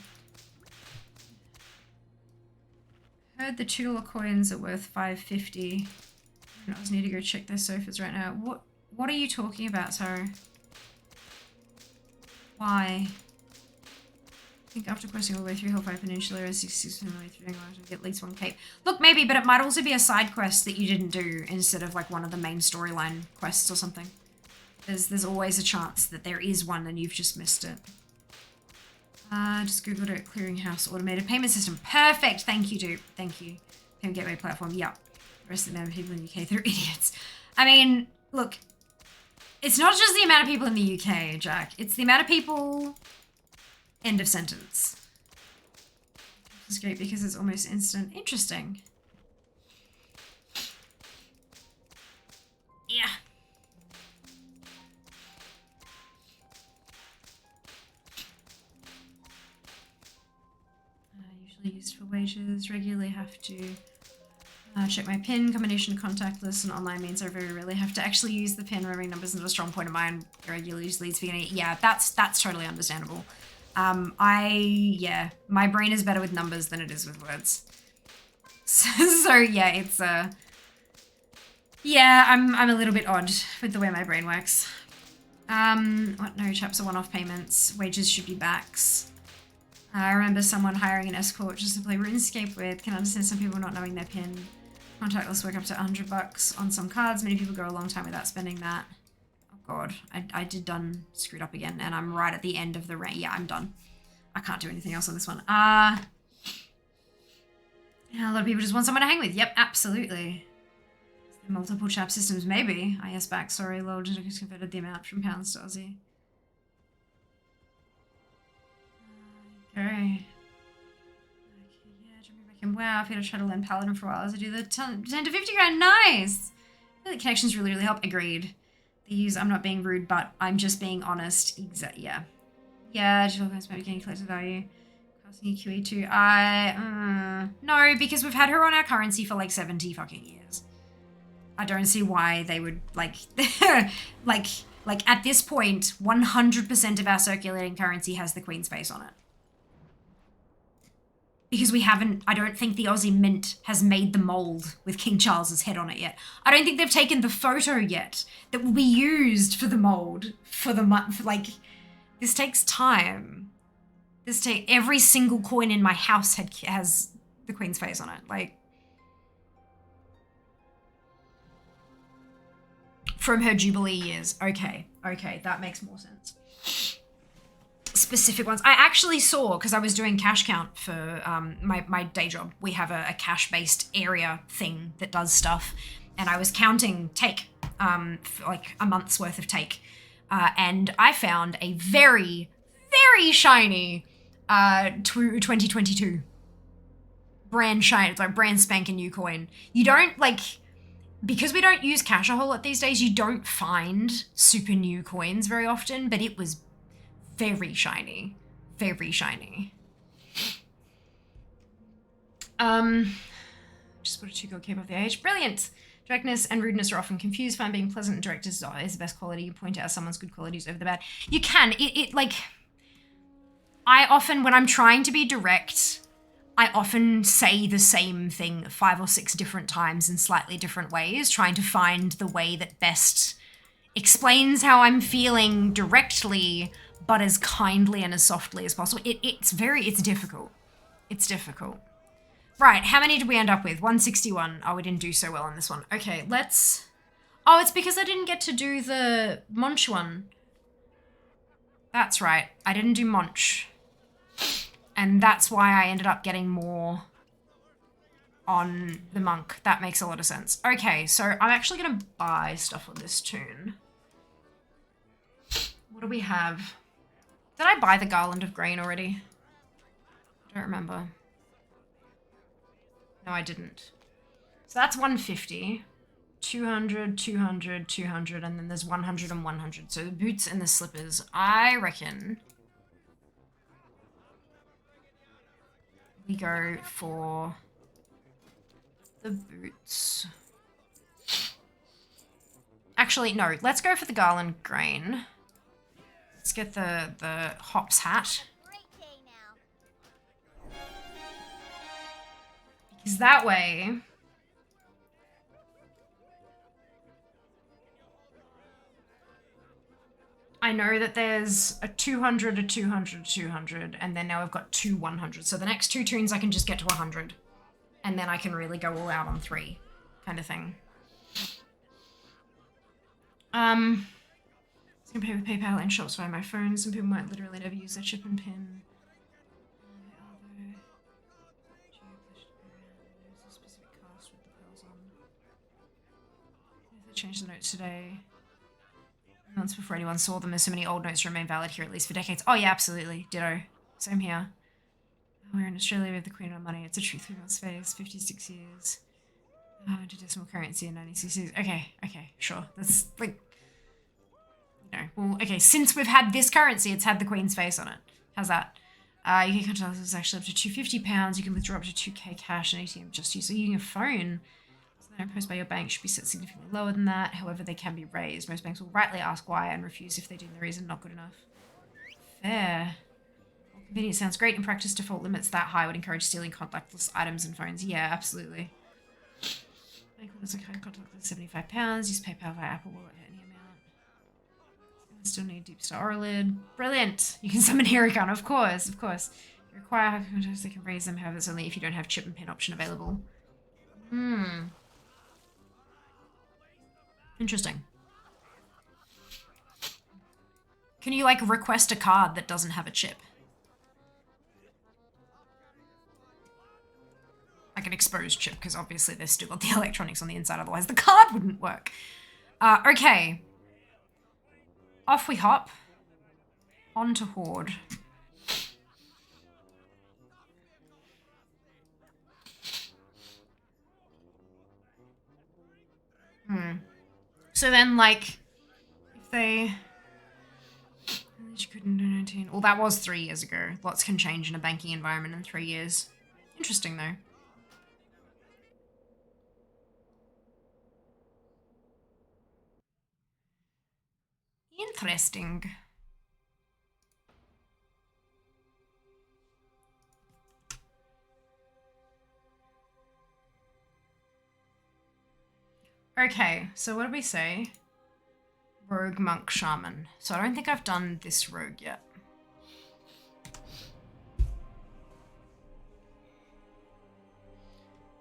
Heard the $2 coins are worth $5.50. I just need to go check their sofas right now. What are you talking about, Sarah? Why? I think after questing all the way through Hellfire Peninsula, 66% of the way through, I'm going to get at least one cape. Look, maybe, but it might also be a side quest that you didn't do instead of like one of the main storyline quests or something. There's always a chance that there is one and you've just missed it. Just googled it, clearinghouse automated payment system. Perfect, thank you, dude. Thank you. Payment gateway platform, yeah. The rest of the amount of people in the UK, they're idiots. I mean, look, it's not just the amount of people in the UK, Jack. It's the amount of people, end of sentence. It's great because it's almost instant. Interesting. Yeah. Used for wages, regularly have to check my PIN, combination contactless and online means I very rarely have to actually use the PIN. Remembering numbers is not a strong point of mine. Regularly leads beginning. Yeah, that's totally understandable. My brain is better with numbers than it is with words. So yeah, it's yeah, I'm a little bit odd with the way my brain works. What? No, chaps are one-off payments. Wages should be backs. I remember someone hiring an escort just to play RuneScape with. Can understand some people not knowing their PIN. Contactless work up to $100 on some cards. Many people go a long time without spending that. God. I did done screwed up again, and I'm right at the end of the range. Yeah, I'm done. I can't do anything else on this one. Yeah, a lot of people just want someone to hang with. Yep, absolutely. Multiple chap systems, maybe. IS back, sorry, lol, just converted the amount from pounds to Aussie. Okay. Yeah, jumping back in. Wow, I've had to try to learn Paladin for a while as I do the 10 to 50 grand. Nice! The connections really help. Agreed. They use I'm not being rude, but I'm just being honest. Yeah. Yeah, digital events might be getting collective value. Casting a QE2. No, because we've had her on our currency for like 70 fucking years. I don't see why they would like at this point, 100% of our circulating currency has the Queen's face on it. Because I don't think the Aussie Mint has made the mold with King Charles's head on it yet. I don't think they've taken the photo yet that will be used for the mold for the month. Like, this takes time. Every single coin in my house has the Queen's face on it. Like, from her Jubilee years. Okay, that makes more sense. Specific ones. I actually saw, because I was doing cash count for my day job. We have a cash-based area thing that does stuff. And I was counting take, for like a month's worth of take. And I found a very, very shiny 2022. Brand shiny, like brand spanking new coin. You don't, like... Because we don't use cash a whole lot these days, you don't find super new coins very often, but it was very shiny. Very shiny. Just put a 2 gold cape off the age. Brilliant! Directness and rudeness are often confused. Find being pleasant and direct is the best quality. You point out someone's good qualities over the bad. You can. I often, when I'm trying to be direct... I often say the same thing 5 or 6 different times in slightly different ways, trying to find the way that best explains how I'm feeling directly, but as kindly and as softly as possible. It's difficult. It's difficult. Right, how many did we end up with? 161. Oh, we didn't do so well on this one. Okay, let's... Oh, it's because I didn't get to do the Monch one. That's right, I didn't do Monch. And that's why I ended up getting more on the monk. That makes a lot of sense. Okay, so I'm actually going to buy stuff on this tune. What do we have? Did I buy the Garland of Grain already? I don't remember. No, I didn't. So that's 150. 200, 200, 200, and then there's 100 and 100. So the boots and the slippers. I reckon... we go for the boots. Actually, no, let's go for the Garland Grain. Let's get the hops hat. Because that way... I know that there's a 200, a 200, a 200, and then now I've got 2 100. So the next 2 tunes I can just get to 100. And then I can really go all out on 3, kind of thing. I'm gonna pay with PayPal and shops via my phone. Some people might literally never use their chip and pin. Change the notes today. Months before anyone saw them, as so many old notes remain valid here at least for decades. Oh yeah, absolutely. Ditto. Same here. We're in Australia with the Queen on money. It's a truth in space. 56 years. Into decimal currency in 96 years. Okay, sure. That's like, well, okay, since we've had this currency, it's had the Queen's face on it. How's that? You can contact us actually up to £250. You can withdraw up to 2k cash and ATM just using a phone. Imposed by your bank should be set significantly lower than that. However, they can be raised. Most banks will rightly ask why and refuse if they deem the reason not good enough. Fair. Well, convenience sounds great. In practice, default limits that high would encourage stealing contactless items and phones. Yeah, absolutely. Bank limits are contactless £75. Use PayPal via Apple Wallet at any amount. Still need Deep Star Oralid. Brilliant. You can summon Hirakan, of course. You require hacker contacts, they can raise them. However, it's only if you don't have chip and pin option available. Interesting. Can you like request a card that doesn't have a chip? Like an exposed chip, because obviously there's still got the electronics on the inside, otherwise the card wouldn't work. Okay. Off we hop. On to Horde. So then, like, if they... She couldn't do 19. Well, that was 3 years ago. Lots can change in a banking environment in 3 years. Interesting, though. Interesting. Okay, so what did we say? Rogue, monk, shaman. So I don't think I've done this rogue yet.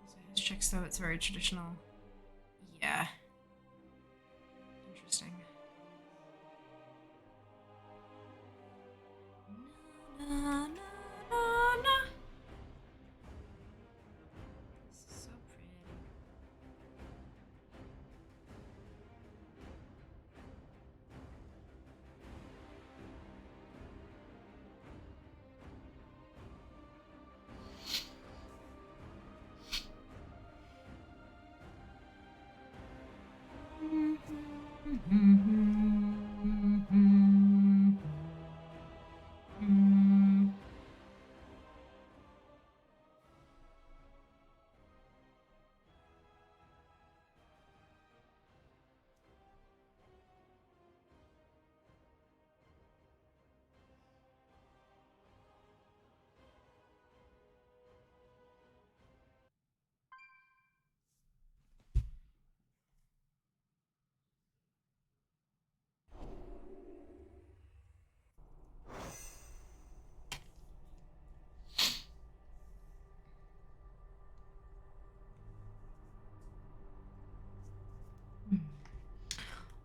So his checks though, it's very traditional. Yeah. Interesting. Na, na, na, na. This is so pretty.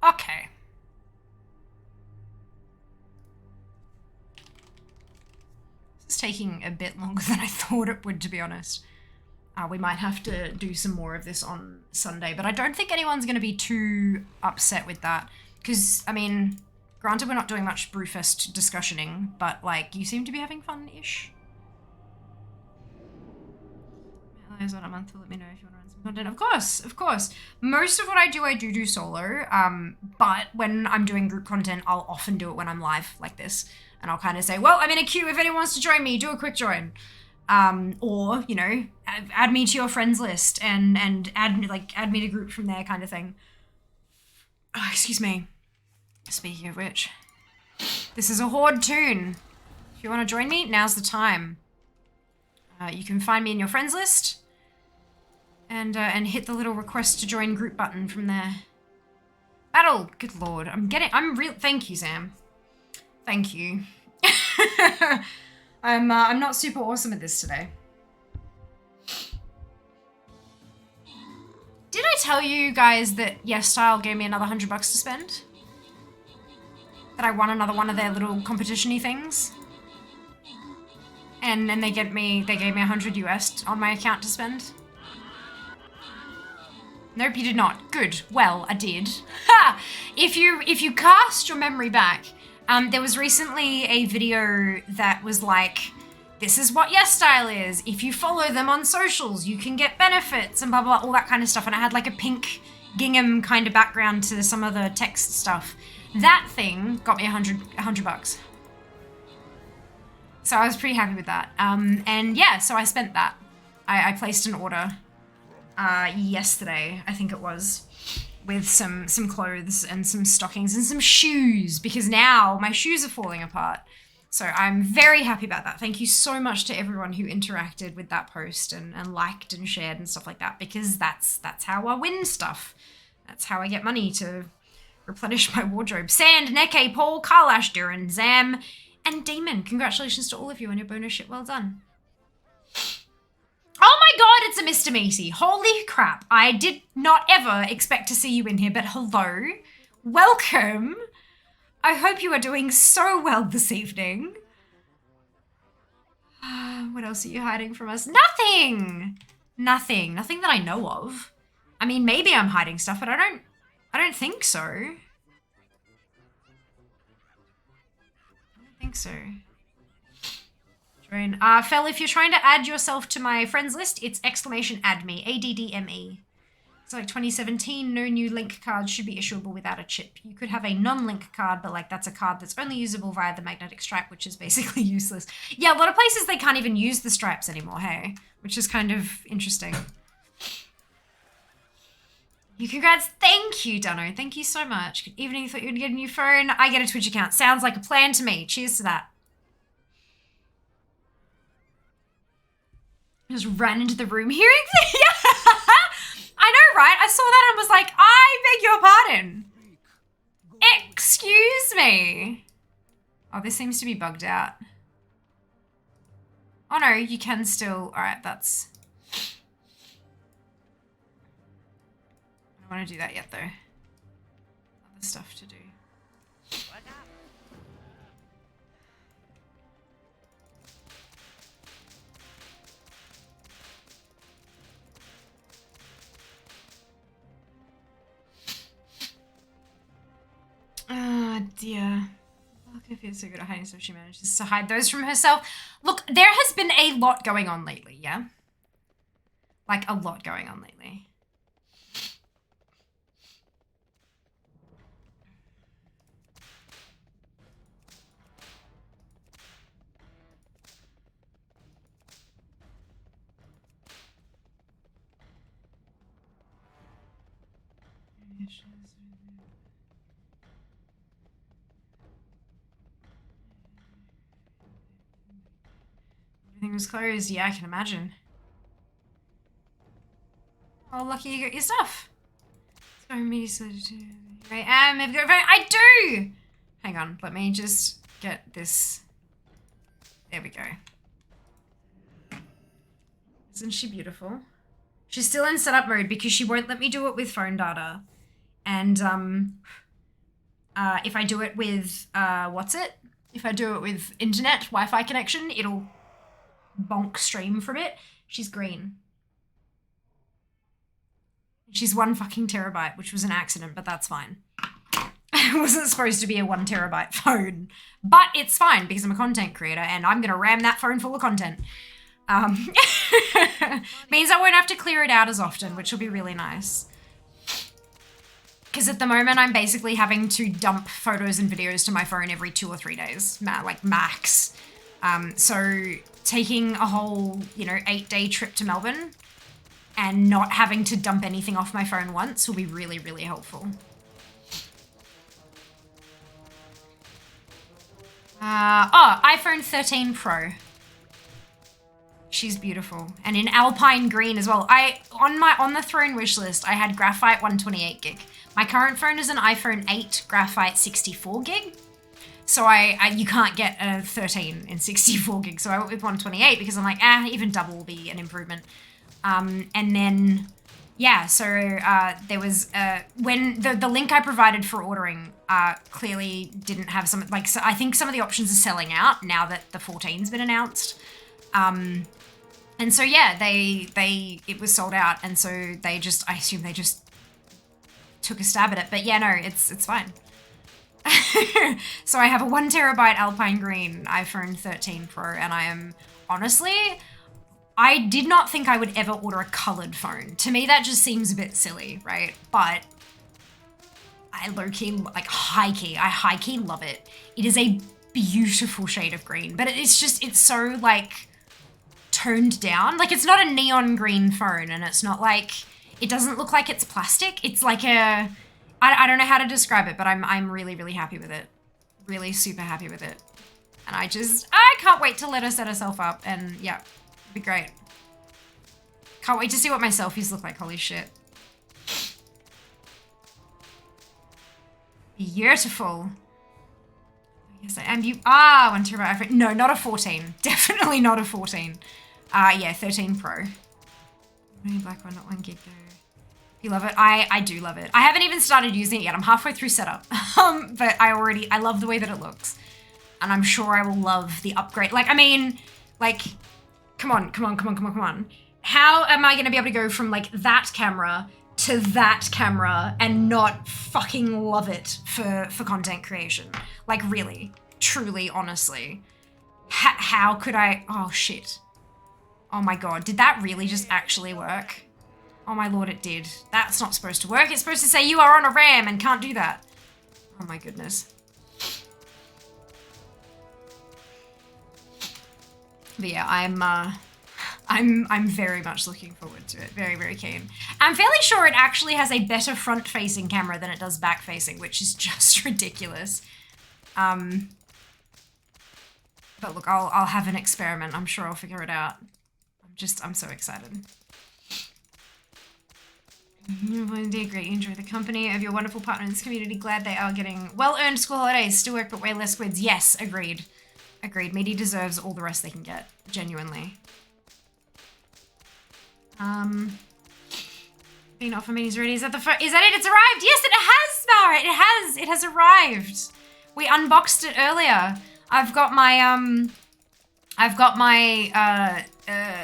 Okay. This is taking a bit longer than I thought it would, to be honest. We might have to do some more of this on Sunday, but I don't think anyone's going to be too upset with that. Because, I mean, granted we're not doing much Brewfest discussioning, but, like, you seem to be having fun-ish. On a month, let me know if you want to run some content. Of course, of course. Most of what I do solo. But when I'm doing group content, I'll often do it when I'm live like this, and I'll kind of say, "Well, I'm in a queue. If anyone wants to join me, do a quick join." Or you know, add me to your friends list and add me to group from there, kind of thing. Oh, excuse me. Speaking of which, this is a Horde tune. If you want to join me, now's the time. You can find me in your friends list. And hit the little request to join group button from there. Battle! Good lord. Thank you, Sam. Thank you. I'm not super awesome at this today. Did I tell you guys that YesStyle gave me another $100 to spend? That I won another one of their little competition-y things? And then they gave me $100 US on my account to spend? Nope, you did not. Good. Well, I did. Ha! If you cast your memory back, there was recently a video that was like, this is what YesStyle is. If you follow them on socials, you can get benefits and blah, blah, blah, all that kind of stuff. And I had like a pink gingham kind of background to some of the text stuff. That thing got me $100. So I was pretty happy with that. And yeah, so I spent that. I placed an order yesterday, I think it was, with some clothes and some stockings and some shoes, because now my shoes are falling apart. So I'm very happy about that. Thank you so much to everyone who interacted with that post and liked and shared and stuff like that, because that's how I win stuff. That's how I get money to replenish my wardrobe. Sand, Neke, Paul, Kalash, Duran, Zam, and Demon. Congratulations to all of you on your bonus ship. Well done. Oh my god, it's a Mr. Macy. Holy crap. I did not ever expect to see you in here, but hello. Welcome. I hope you are doing so well this evening. What else are you hiding from us? Nothing! Nothing that I know of. I mean, maybe I'm hiding stuff, but I don't think so. I don't think so. Join. Fel, if you're trying to add yourself to my friends list, it's exclamation add me, ADDME. It's like 2017, no new link cards should be issuable without a chip. You could have a non-link card, but like that's a card that's only usable via the magnetic stripe, which is basically useless. Yeah, a lot of places they can't even use the stripes anymore, hey? Which is kind of interesting. You congrats. Thank you, Dunno. Thank you so much. Good evening. Thought you'd get a new phone. I get a Twitch account. Sounds like a plan to me. Cheers to that. Just ran into the room hearing things. Yeah. I know, right? I saw that and was like, I beg your pardon. Excuse me. Oh, this seems to be bugged out. Oh no, you can still, all right, that's. I don't want to do that yet though. Other stuff to do. Oh dear. Look, if it's so good at hiding stuff, she manages to hide those from herself. Look, there has been a lot going on lately, yeah? Like, a lot going on lately. Everything was closed. Yeah, I can imagine. Oh, lucky you got your stuff. So me, so I do. Hang on, let me just get this. There we go. Isn't she beautiful? She's still in setup mode because she won't let me do it with phone data. And if I do it with if I do it with internet Wi-Fi connection, it'll bonk stream from it. She's green. She's 1 fucking terabyte, which was an accident, but that's fine. It wasn't supposed to be a 1 terabyte phone, but it's fine because I'm a content creator and I'm gonna ram that phone full of content. Means I won't have to clear it out as often, which will be really nice. Because at the moment, I'm basically having to dump photos and videos to my phone every 2 or 3 days, like max. So taking a whole, 8-day trip to Melbourne and not having to dump anything off my phone once will be really, really helpful. iPhone 13 Pro. She's beautiful. And in Alpine Green as well. On the throne wish list, I had graphite 128 gig. My current phone is an iPhone 8 graphite 64 gig. So you can't get a 13 in 64 gig. So I went with 128 because I'm like, even double will be an improvement. And then, yeah, so there was, when the link I provided for ordering clearly didn't have some, so I think some of the options are selling out now that the 14's been announced. And so, yeah, it was sold out. And so I assume they just took a stab at it. But yeah, no, it's fine. So I have a 1 terabyte Alpine Green iPhone 13 Pro, and I am, honestly, I did not think I would ever order a colored phone. To me, that just seems a bit silly, right? But I low-key, I high-key love it. It is a beautiful shade of green, but it's so, toned down. It's not a neon green phone, and it's not it doesn't look like it's plastic. It's like I don't know how to describe it, but I'm really, really happy with it. Really super happy with it. And I can't wait to let her set herself up, and yeah, it'll be great. Can't wait to see what my selfies look like, holy shit. Beautiful. Yes, I am. 1 terabyte iPhone. No, not a 14. Definitely not a 14. Yeah, 13 Pro. Only black one, not 1 gig though. You love it? I do love it. I haven't even started using it yet. I'm halfway through setup. But I love the way that it looks. And I'm sure I will love the upgrade. Like, I mean, like, come on. How am I gonna be able to go from like that camera to that camera and not fucking love it for content creation? Like, really, truly, honestly. How could I? Oh shit. Oh my god, did that really just actually work? Oh my lord, it did. That's not supposed to work. It's supposed to say you are on a RAM and can't do that. Oh my goodness. But yeah, I'm very much looking forward to it. Very, very keen. I'm fairly sure it actually has a better front-facing camera than it does back-facing, which is just ridiculous. But look, I'll have an experiment. I'm sure I'll figure it out. I'm so excited. Indeed, great. You enjoy the company of your wonderful partner in this community. Glad they are getting well-earned school holidays. Still work, but way less squids. Yes, agreed. Agreed. Meaty deserves all the rest they can get. Genuinely. Being off for meetings ready. Is that it? It's arrived. Yes, it has, Mara. It has arrived. We unboxed it earlier. I've got my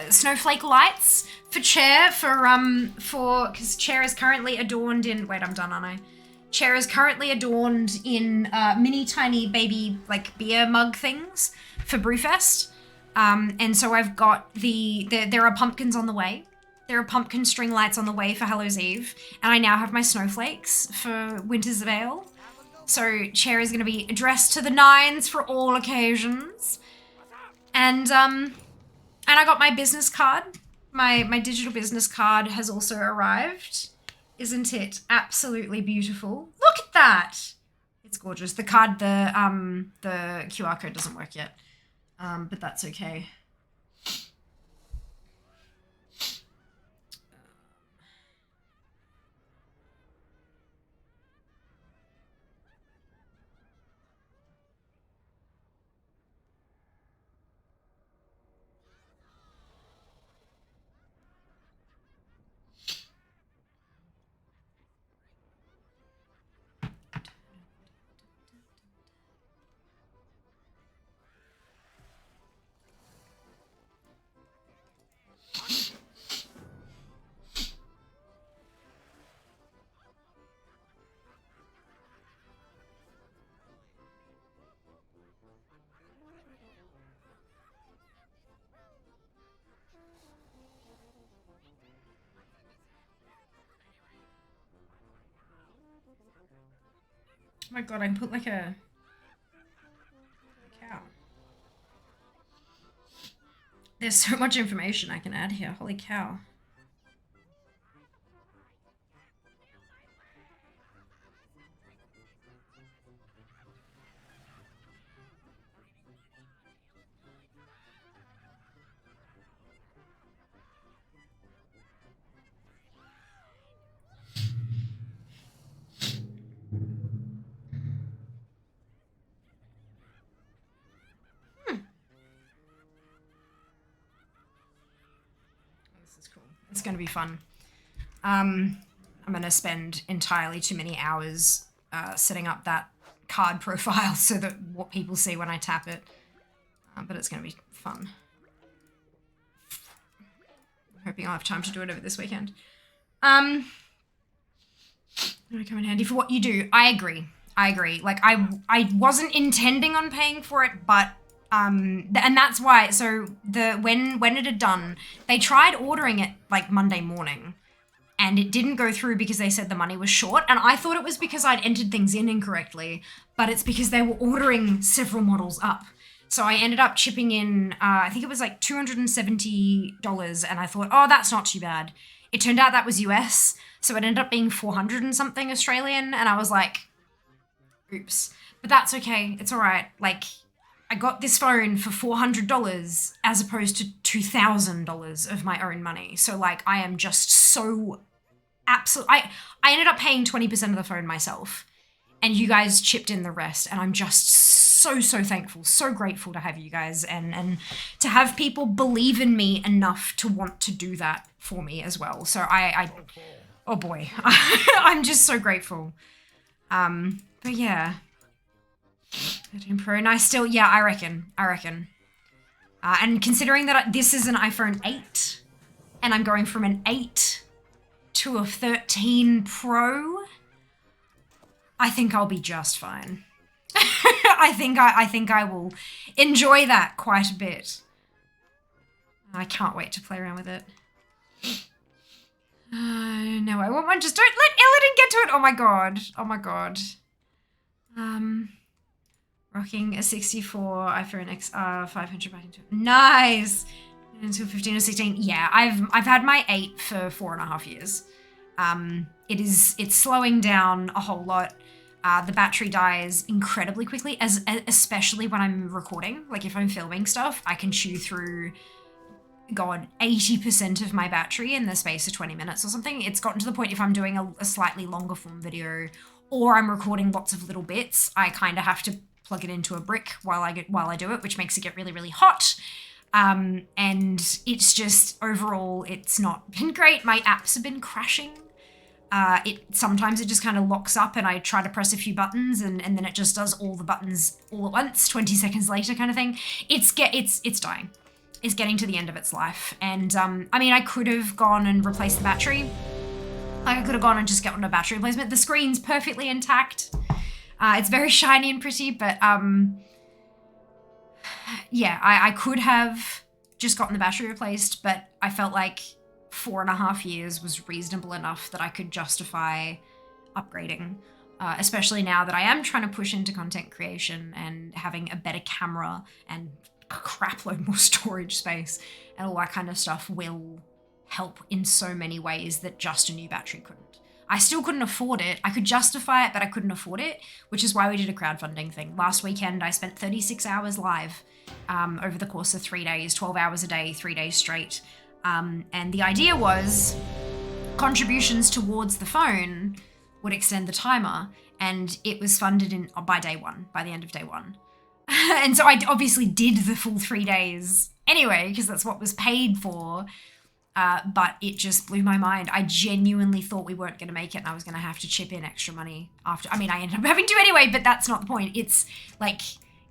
snowflake lights for chair because chair is currently adorned in, wait, I'm done, aren't I? Chair is currently adorned in mini tiny baby like beer mug things for Brewfest. And so I've got there are pumpkins on the way. There are pumpkin string lights on the way for Hallows Eve. And I now have my snowflakes for Winter's Veil. So chair is gonna be dressed to the nines for all occasions. And I got my business card. My digital business card has also arrived. Isn't it absolutely beautiful? Look at that. It's gorgeous. The card, the QR code doesn't work yet. But that's okay. Oh my god, I can put like a cow. There's so much information I can add here. Holy cow. It's going to be fun. I'm going to spend entirely too many hours setting up that card profile so that what people see when I tap it. But it's going to be fun. I'm hoping I'll have time to do it over this weekend. It'll come in handy for what you do. I agree. Like, I wasn't intending on paying for it, but and that's why, so when it had done, they tried ordering it like Monday morning and it didn't go through because they said the money was short, and I thought it was because I'd entered things in incorrectly, but it's because they were ordering several models up. So I ended up chipping in, I think it was like $270, and I thought, oh, that's not too bad. It turned out that was US, so it ended up being 400 and something Australian, and I was like, oops. But that's okay, it's all right. Like, I got this phone for $400 as opposed to $2,000 of my own money. So like, I am just so I ended up paying 20% of the phone myself, and you guys chipped in the rest. And I'm just so thankful, so grateful to have you guys and to have people believe in me enough to want to do that for me as well. So Oh boy. I'm just so grateful. But yeah. 13 Pro, and I still, yeah, I reckon. And considering that this is an iPhone 8, and I'm going from an 8 to a 13 Pro, I think I'll be just fine. I think I will enjoy that quite a bit. I can't wait to play around with it. No, I want one. Just don't let Illidan get to it. Oh my god. Oh my god. Rocking a 64 iPhone XR 500 back into it. Nice. Until 15 or 16. Yeah, I've had my 8 for 4.5 years. It's slowing down a whole lot. The battery dies incredibly quickly, especially when I'm recording. Like if I'm filming stuff, I can chew through, God, 80% of my battery in the space of 20 minutes or something. It's gotten to the point if I'm doing a slightly longer form video or I'm recording lots of little bits, I kind of have to plug it into a brick while I do it, which makes it get really, really hot. And it's just, overall, it's not been great. My apps have been crashing. Sometimes it just kind of locks up and I try to press a few buttons and then it just does all the buttons all at once, 20 seconds later kind of thing. It's dying. It's getting to the end of its life. And, I mean, I could have gone and replaced the battery. I could have gone and just gotten a battery replacement. The screen's perfectly intact. It's very shiny and pretty, but, yeah, I could have just gotten the battery replaced, but I felt like 4.5 years was reasonable enough that I could justify upgrading, especially now that I am trying to push into content creation and having a better camera and a crapload more storage space and all that kind of stuff will help in so many ways that just a new battery couldn't. I still couldn't afford it. I could justify it, but I couldn't afford it, which is why we did a crowdfunding thing. Last weekend, I spent 36 hours live over the course of 3 days, 12 hours a day, 3 days straight. And the idea was contributions towards the phone would extend the timer, and it was funded by the end of day one. And so I obviously did the full 3 days anyway, because that's what was paid for. But it just blew my mind. I genuinely thought we weren't going to make it and I was going to have to chip in extra money after. I mean, I ended up having to anyway, but that's not the point. It's like,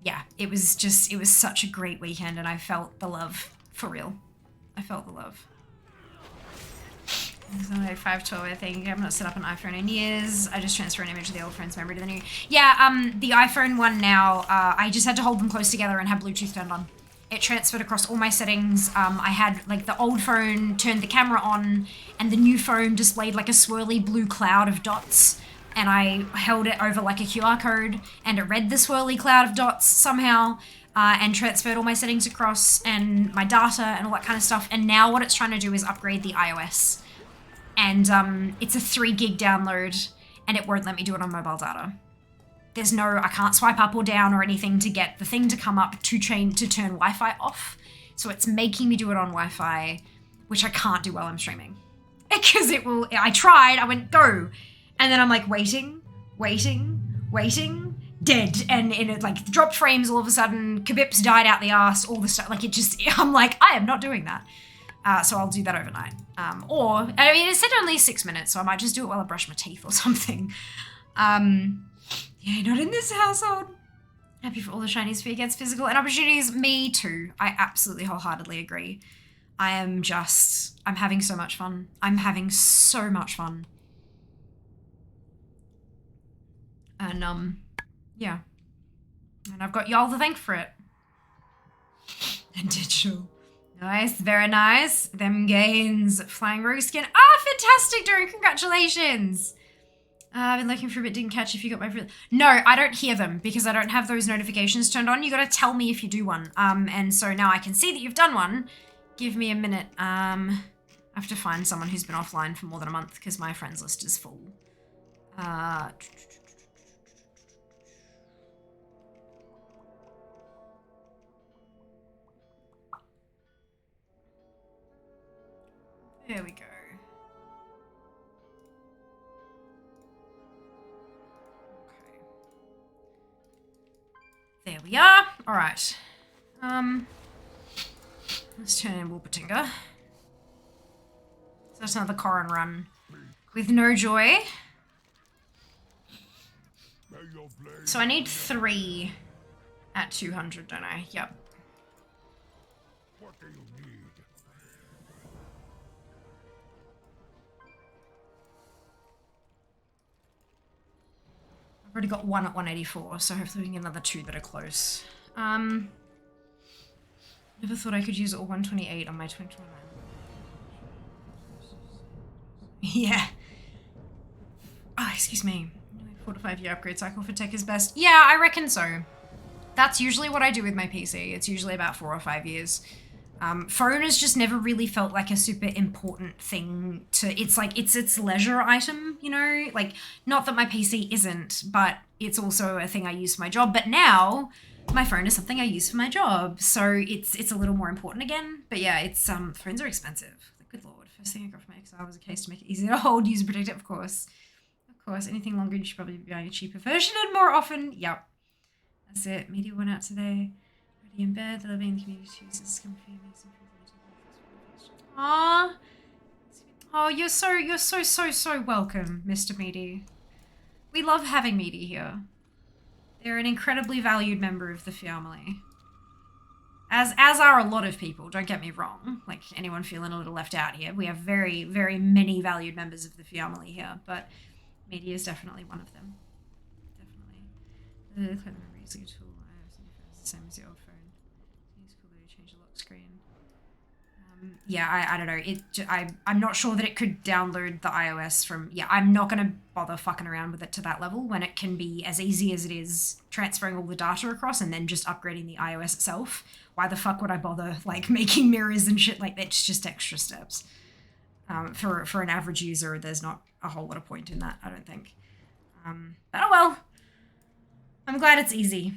yeah, it was such a great weekend and I felt the love, for real. I felt the love. It's only 512, I think. I've not set up an iPhone in years. I just transfer an image of the old phone's memory to the new. Yeah, the iPhone one now, I just had to hold them close together and have Bluetooth turned on. It transferred across all my settings. I had, like, the old phone turned the camera on and the new phone displayed, like, a swirly blue cloud of dots. And I held it over, like, a QR code and it read the swirly cloud of dots somehow and transferred all my settings across and my data and all that kind of stuff. And now what it's trying to do is upgrade the iOS. And it's a 3 gig download and it won't let me do it on mobile data. I can't swipe up or down or anything to get the thing to come up to turn Wi-Fi off. So it's making me do it on Wi-Fi, which I can't do while I'm streaming. Because I tried, I went, go. And then I'm like, waiting, dead. And it like dropped frames all of a sudden, Kabips died out the arse, all the stuff. Like I'm like, I am not doing that. So I'll do that overnight. It said only 6 minutes, so I might just do it while I brush my teeth or something. Yeah, not in this household. Happy for all the shiny sphere gets physical and opportunities. Me too. I absolutely wholeheartedly agree. I'm having so much fun. I'm having so much fun. And, yeah. And I've got y'all to thank for it. And digital. Nice, very nice. Them gains. Flying rogue skin. Ah, fantastic, Drew. Congratulations. I've been looking for a bit, didn't catch if you got my... No, I don't hear them because I don't have those notifications turned on. You gotta tell me if you do one. And so now I can see that you've done one. Give me a minute. I have to find someone who's been offline for more than a month because my friends list is full. There we go. There we are. All right. Let's turn in Wolpertinger. So that's another Corrin run. With no joy. May your blade So I need 3 at 200, don't I? Yep. what do you need? I've already got 1 at 184, so hopefully we can get another 2 that are close. Never thought I could use all 128 on my 2029. Yeah. Oh, excuse me. 4 to 5 year upgrade cycle for tech is best. Yeah, I reckon so. That's usually what I do with my PC. It's usually about 4 or 5 years. Phone has just never really felt like a super important thing to, it's like, it's its leisure item, you know? Like, not that my PC isn't, but it's also a thing I use for my job. But now, my phone is something I use for my job. So it's a little more important again. But yeah, it's, phones are expensive. Like, good lord. First thing I got from my XR was a case to make it easier to hold, user protected, of course. Of course, anything longer, you should probably be buying a cheaper version and more often. Yep. That's it. Media went out today. Already in bed. The living in the community chooses come for me. Aww. Oh, you're so welcome, Mr. Meaty. We love having Meaty here. They're an incredibly valued member of the family. As are a lot of people, don't get me wrong. Like, anyone feeling a little left out here. We have very, very many valued members of the family here, but Meaty is definitely one of them. Definitely. The clever memory is a tool. I have something the same as the old phone. It's cool that you change the lock screen. Yeah, I don't know. I'm not sure that it could download the iOS from... Yeah, I'm not going to bother fucking around with it to that level when it can be as easy as it is transferring all the data across and then just upgrading the iOS itself. Why the fuck would I bother, like, making mirrors and shit like that? It's just extra steps. For an average user, there's not a whole lot of point in that, I don't think. But oh well. I'm glad it's easy.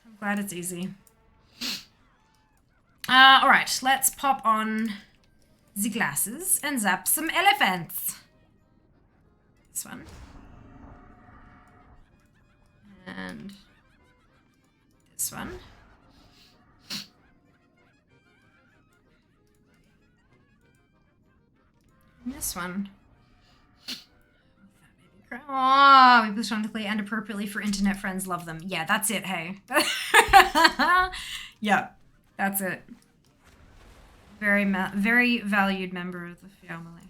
I'm glad it's easy. Alright, let's pop on the glasses and zap some elephants. This one. And this one. And this one. Oh, we platonically and appropriately for internet friends love them. Yeah, that's it, hey. Yep, that's it. Very valued member of the family.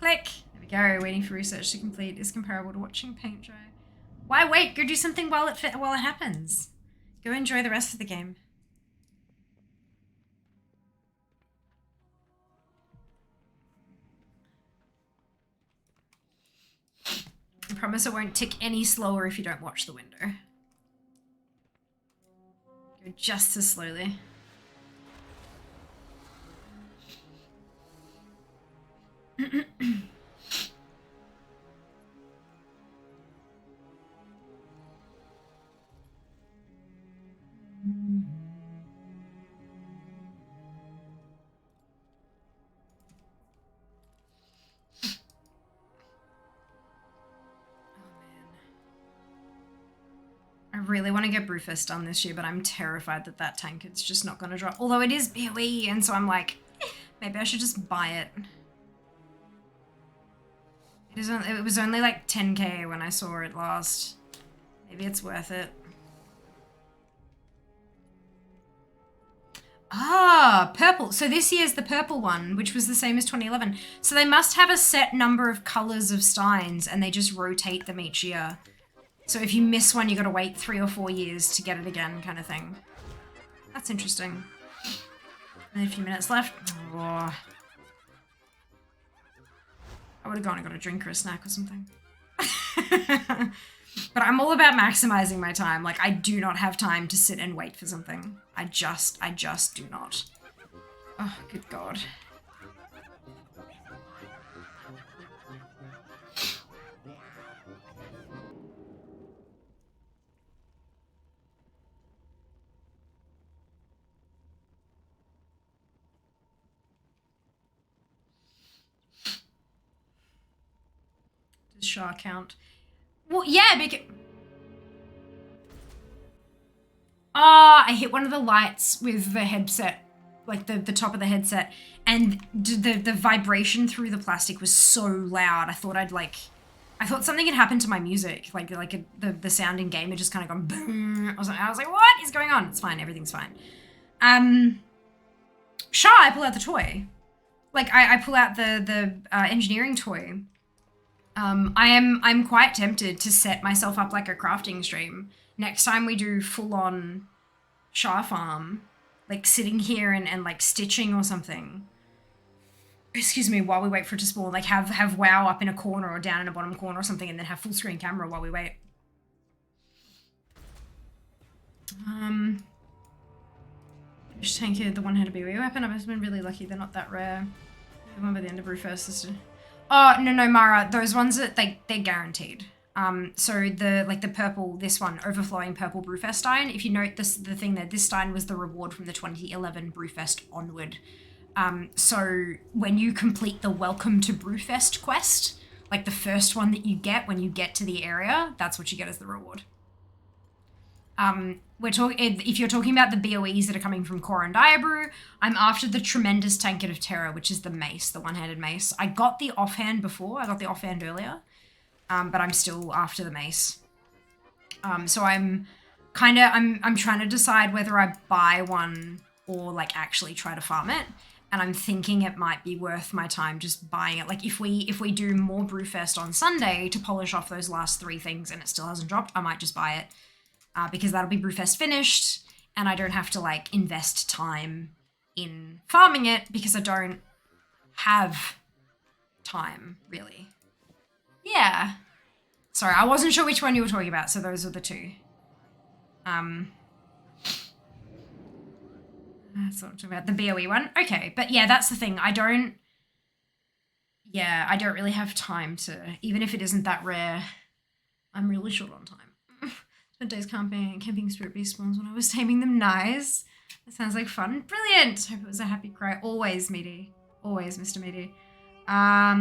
Click. There we go. Waiting for research to complete is comparable to watching paint dry. Why wait? Go do something while it happens. Go enjoy the rest of the game. I promise it won't tick any slower if you don't watch the window. Go just as slowly. I really want to get Brewfest done this year, but I'm terrified that that tank is just not going to drop. Although it is BOE, and so I'm like, maybe I should just buy it. It was only like 10k when I saw it last. Maybe it's worth it. Ah, purple. So this year's the purple one, which was the same as 2011. So they must have a set number of colors of steins, and they just rotate them each year. So if you miss one, you gotta wait 3 or 4 years to get it again, kind of thing. That's interesting. And a few minutes left. Oh. I would have gone and got a drink or a snack or something. But I'm all about maximizing my time. Like, I do not have time to sit and wait for something. I just do not. Oh, good God. Does Shah count? Well, yeah, because... I hit one of the lights with the headset, like the top of the headset, and the vibration through the plastic was so loud. I thought something had happened to my music. The sound in game had just kind of gone boom. I was like, what is going on? It's fine. Everything's fine. Sure, I pull out the toy. Like, I pull out the engineering toy. I'm quite tempted to set myself up like a crafting stream. Next time we do full-on Shah farm, like sitting here and like stitching or something. Excuse me, while we wait for it to spawn, like have WoW up in a corner or down in a bottom corner or something, and then have full screen camera while we wait. Just tanked the one-handed BOE weapon. I've been really lucky. They're not that rare. The one by the end of Brewfest. Oh no, Mara. Those ones that they're guaranteed. So the purple, this one, overflowing purple Brewfest Stein. If you note the thing there, this Stein was the reward from the 2011 Brewfest onward. So when you complete the Welcome to Brewfest quest, like the first one that you get when you get to the area, that's what you get as the reward. If you're talking about the BOEs that are coming from Core and Diabrew, I'm after the Tremendous Tankard of Terror, which is the mace, the one-handed mace. I got the offhand before, I got the offhand earlier, but I'm still after the mace. So I'm trying to decide whether I buy one or like actually try to farm it. And I'm thinking it might be worth my time just buying it. Like if we do more Brewfest on Sunday to polish off those last 3 things and it still hasn't dropped, I might just buy it. Because that'll be Brewfest finished and I don't have to like invest time in farming it because I don't have time really. Yeah. Sorry, I wasn't sure which one you were talking about, so those are the 2. That's what I'm talking about, the BOE one. Okay, but yeah, that's the thing. I don't really have time to, even if it isn't that rare, I'm really short on time. Spent days camping spirit beast spawns when I was taming them. Nice. That sounds like fun. Brilliant. Hope it was a happy cry. Always, Meaty. Always, Mr. Meaty.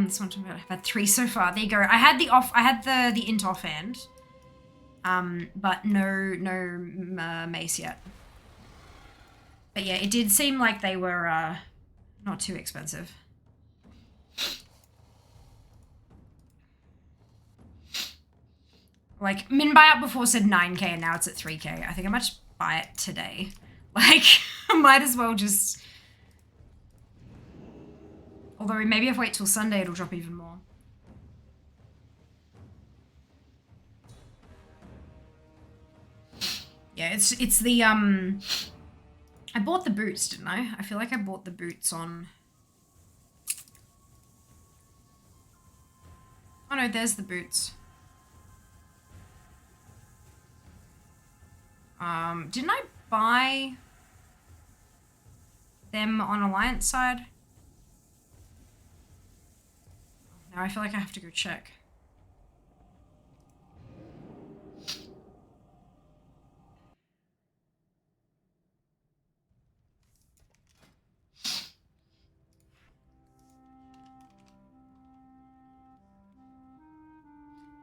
This one talking about, I've had 3 so far. There you go. I had the int offhand. But no mace yet. But yeah, it did seem like they were not too expensive. Like, min buyout before said 9k and now it's at 3k. I think I might just buy it today. Like, I might as well just... Although maybe if I wait till Sunday it'll drop even more. Yeah, it's the, I bought the boots, didn't I? I feel like I bought the boots on... Oh no, there's the boots. Didn't I buy them on Alliance side? Now I feel like I have to go check.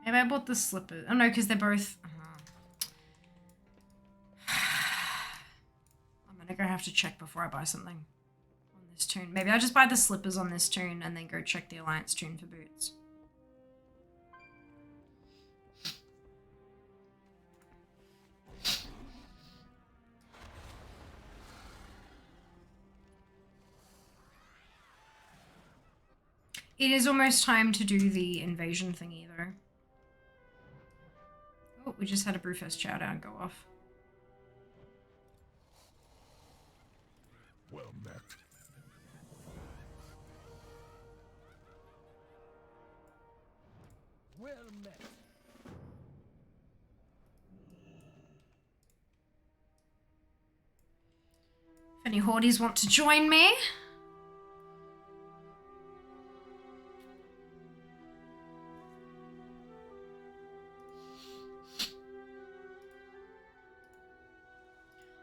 Maybe I bought the slippers. Oh no, because they're both... I'm gonna have to check before I buy something on this tune. Maybe I just buy the slippers on this tune and then go check the Alliance tune for boots. It is almost time to do the invasion thingy though. Oh, we just had a Brewfest chow down go off. Well met. Well met. If any Hordies want to join me.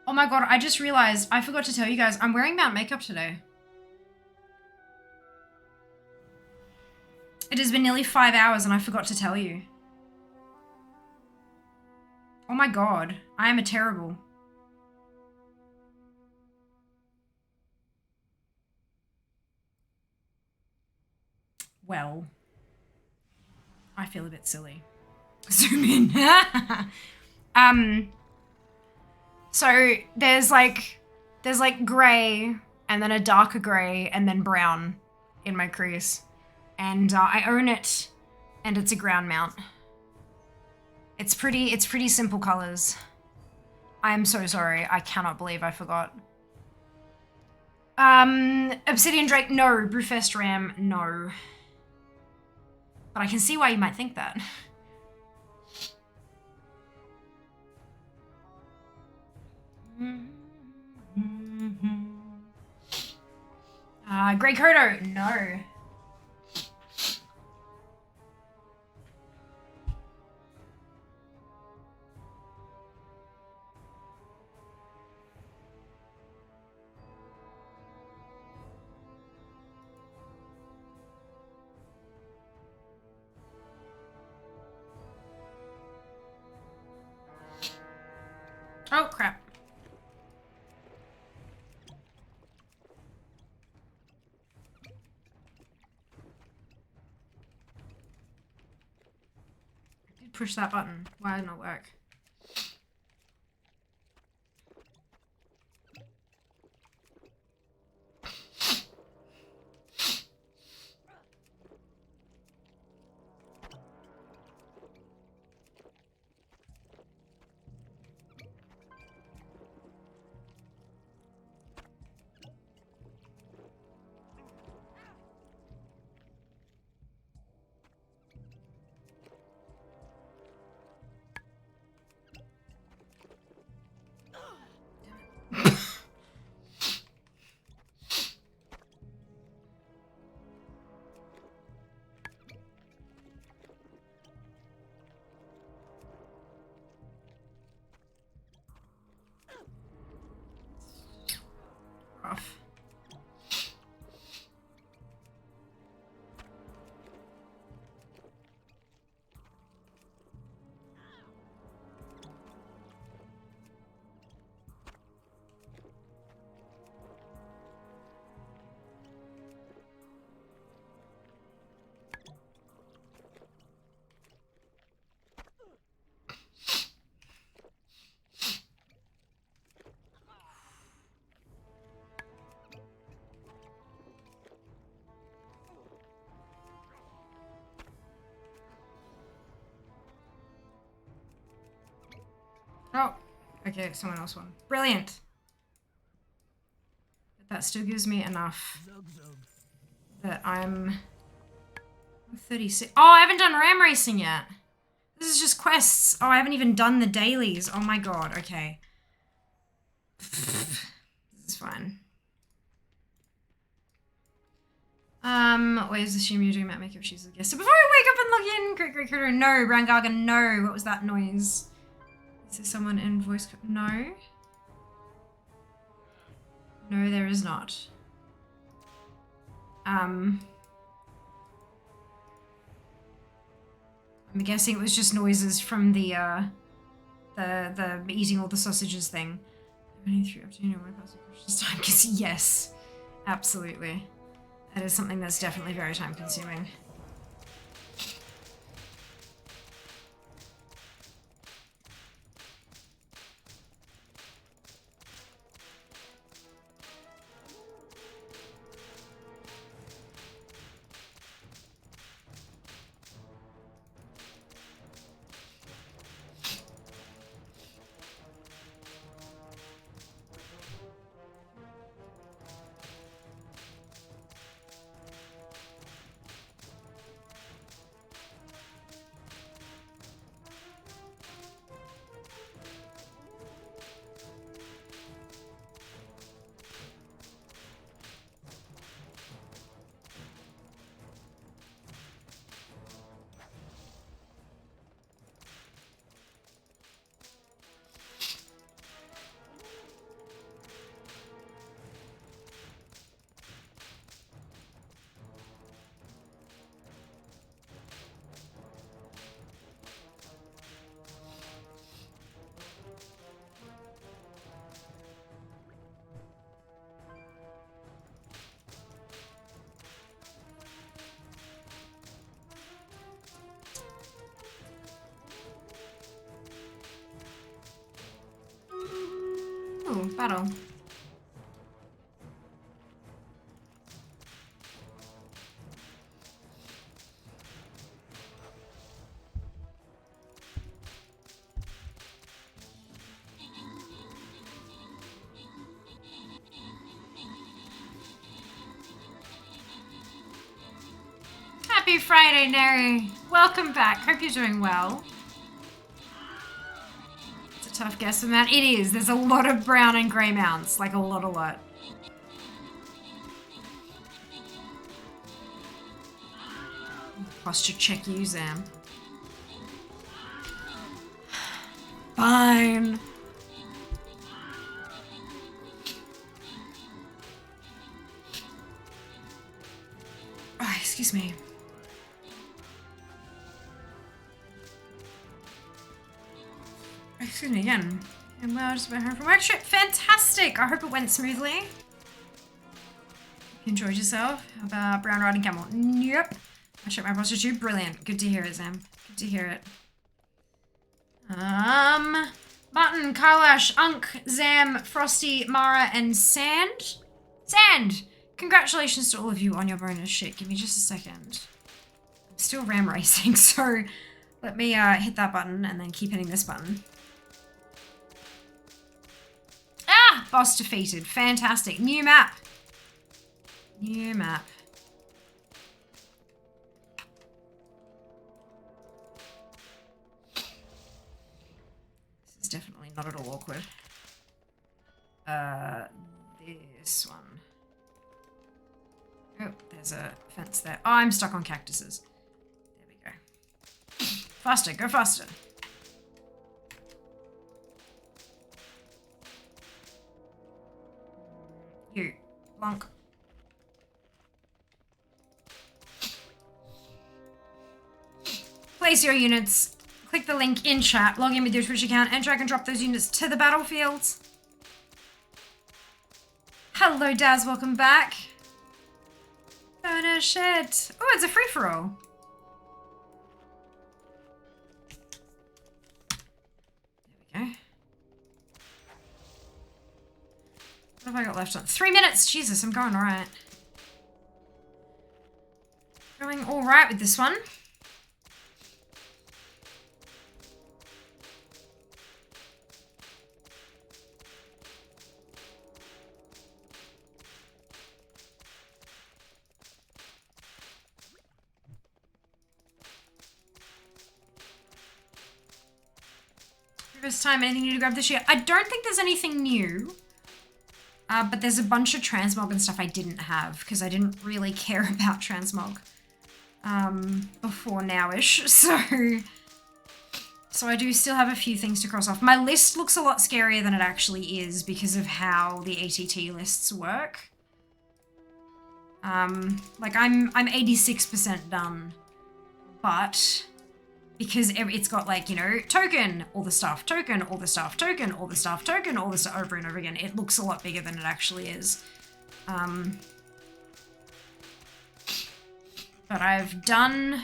Oh my god, I just realized, I forgot to tell you guys, I'm wearing matte makeup today. It has been nearly 5 hours and I forgot to tell you. Oh my god, I am a terrible. feel a bit silly. Zoom in. So there's like grey and then a darker grey and then brown in my crease. And I own it and it's a ground mount. It's pretty simple colors. I'm so sorry. I cannot believe I forgot. Obsidian Drake, no. Brewfest Ram, no. But I can see why you might think that. Grey Kodo, no. Oh, crap. I did push that button. Why did it not work? Rough. Oh, okay, someone else won. Brilliant. But that still gives me enough that I'm 36. Oh, I haven't done ram racing yet. This is just quests. Oh, I haven't even done the dailies. Oh my god, okay. This is fine. Where's the assume you're doing Matt makeup? She's a guest. So before we wake up and log in, great critter, no, Brown Gargan, no. What was that noise? Is there someone in voice? No. No, there is not. I'm guessing it was just noises from the eating all the sausages thing. Yes, absolutely. That is something that's definitely very time consuming. battle. Happy Friday, Neri. Welcome back. Hope you're doing well. It's a tough guess for that. It is. There's a lot of brown and grey mounts. Like a lot. Posture check you, Zam. Fine. Oh, excuse me. Excuse me again. And well, just went home from work trip. Fantastic! I hope it went smoothly. You enjoyed yourself. How about brown riding camel? Yep. I checked my posture too. Brilliant. Good to hear it, Zam. Good to hear it. Button, Kailash, Unk, Zam, Frosty, Mara, and Sand. Sand! Congratulations to all of you on your bonus shit. Give me just a second. I'm still ram racing, so let me hit that button and then keep hitting this button. Ah! Boss defeated. Fantastic. New map. New map. This is definitely not at all awkward. This one. Oh, there's a fence there. Oh, I'm stuck on cactuses. There we go. Faster, go faster. You, Lonk. Place your units. Click the link in chat, log in with your Twitch account, and drag and drop those units to the battlefields. Hello, Daz, welcome back. Photo shit. Oh, it's a free-for-all. There we go. What have I got left on? 3 minutes! Jesus, I'm going alright. Going alright with this one. First time, anything new to grab this year? I don't think there's anything new. But there's a bunch of transmog and stuff I didn't have because I didn't really care about transmog before now-ish. So I do still have a few things to cross off. My list looks a lot scarier than it actually is because of how the ATT lists work. Like I'm 86% done, but because it's got like, you know, token, all the stuff, token, all the stuff, token, all the stuff, token, all the stuff over and over again. It looks a lot bigger than it actually is. But I've done...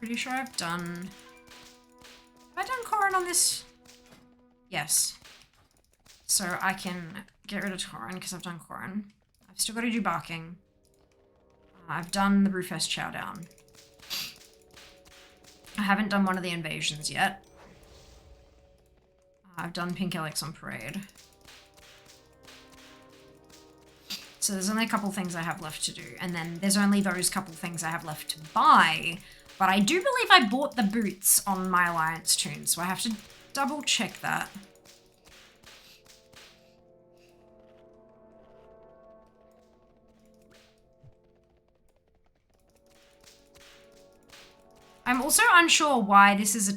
Pretty sure I've done... Have I done Corrin on this? Yes. So I can get rid of Corrin because I've done Corrin. I've still got to do barking. I've done the Brewfest Chowdown. I haven't done one of the invasions yet. I've done Pink Alex on Parade. So there's only a couple things I have left to do. And then there's only those couple things I have left to buy. But I do believe I bought the boots on my Alliance tune. So I have to double check that. I'm also unsure why this is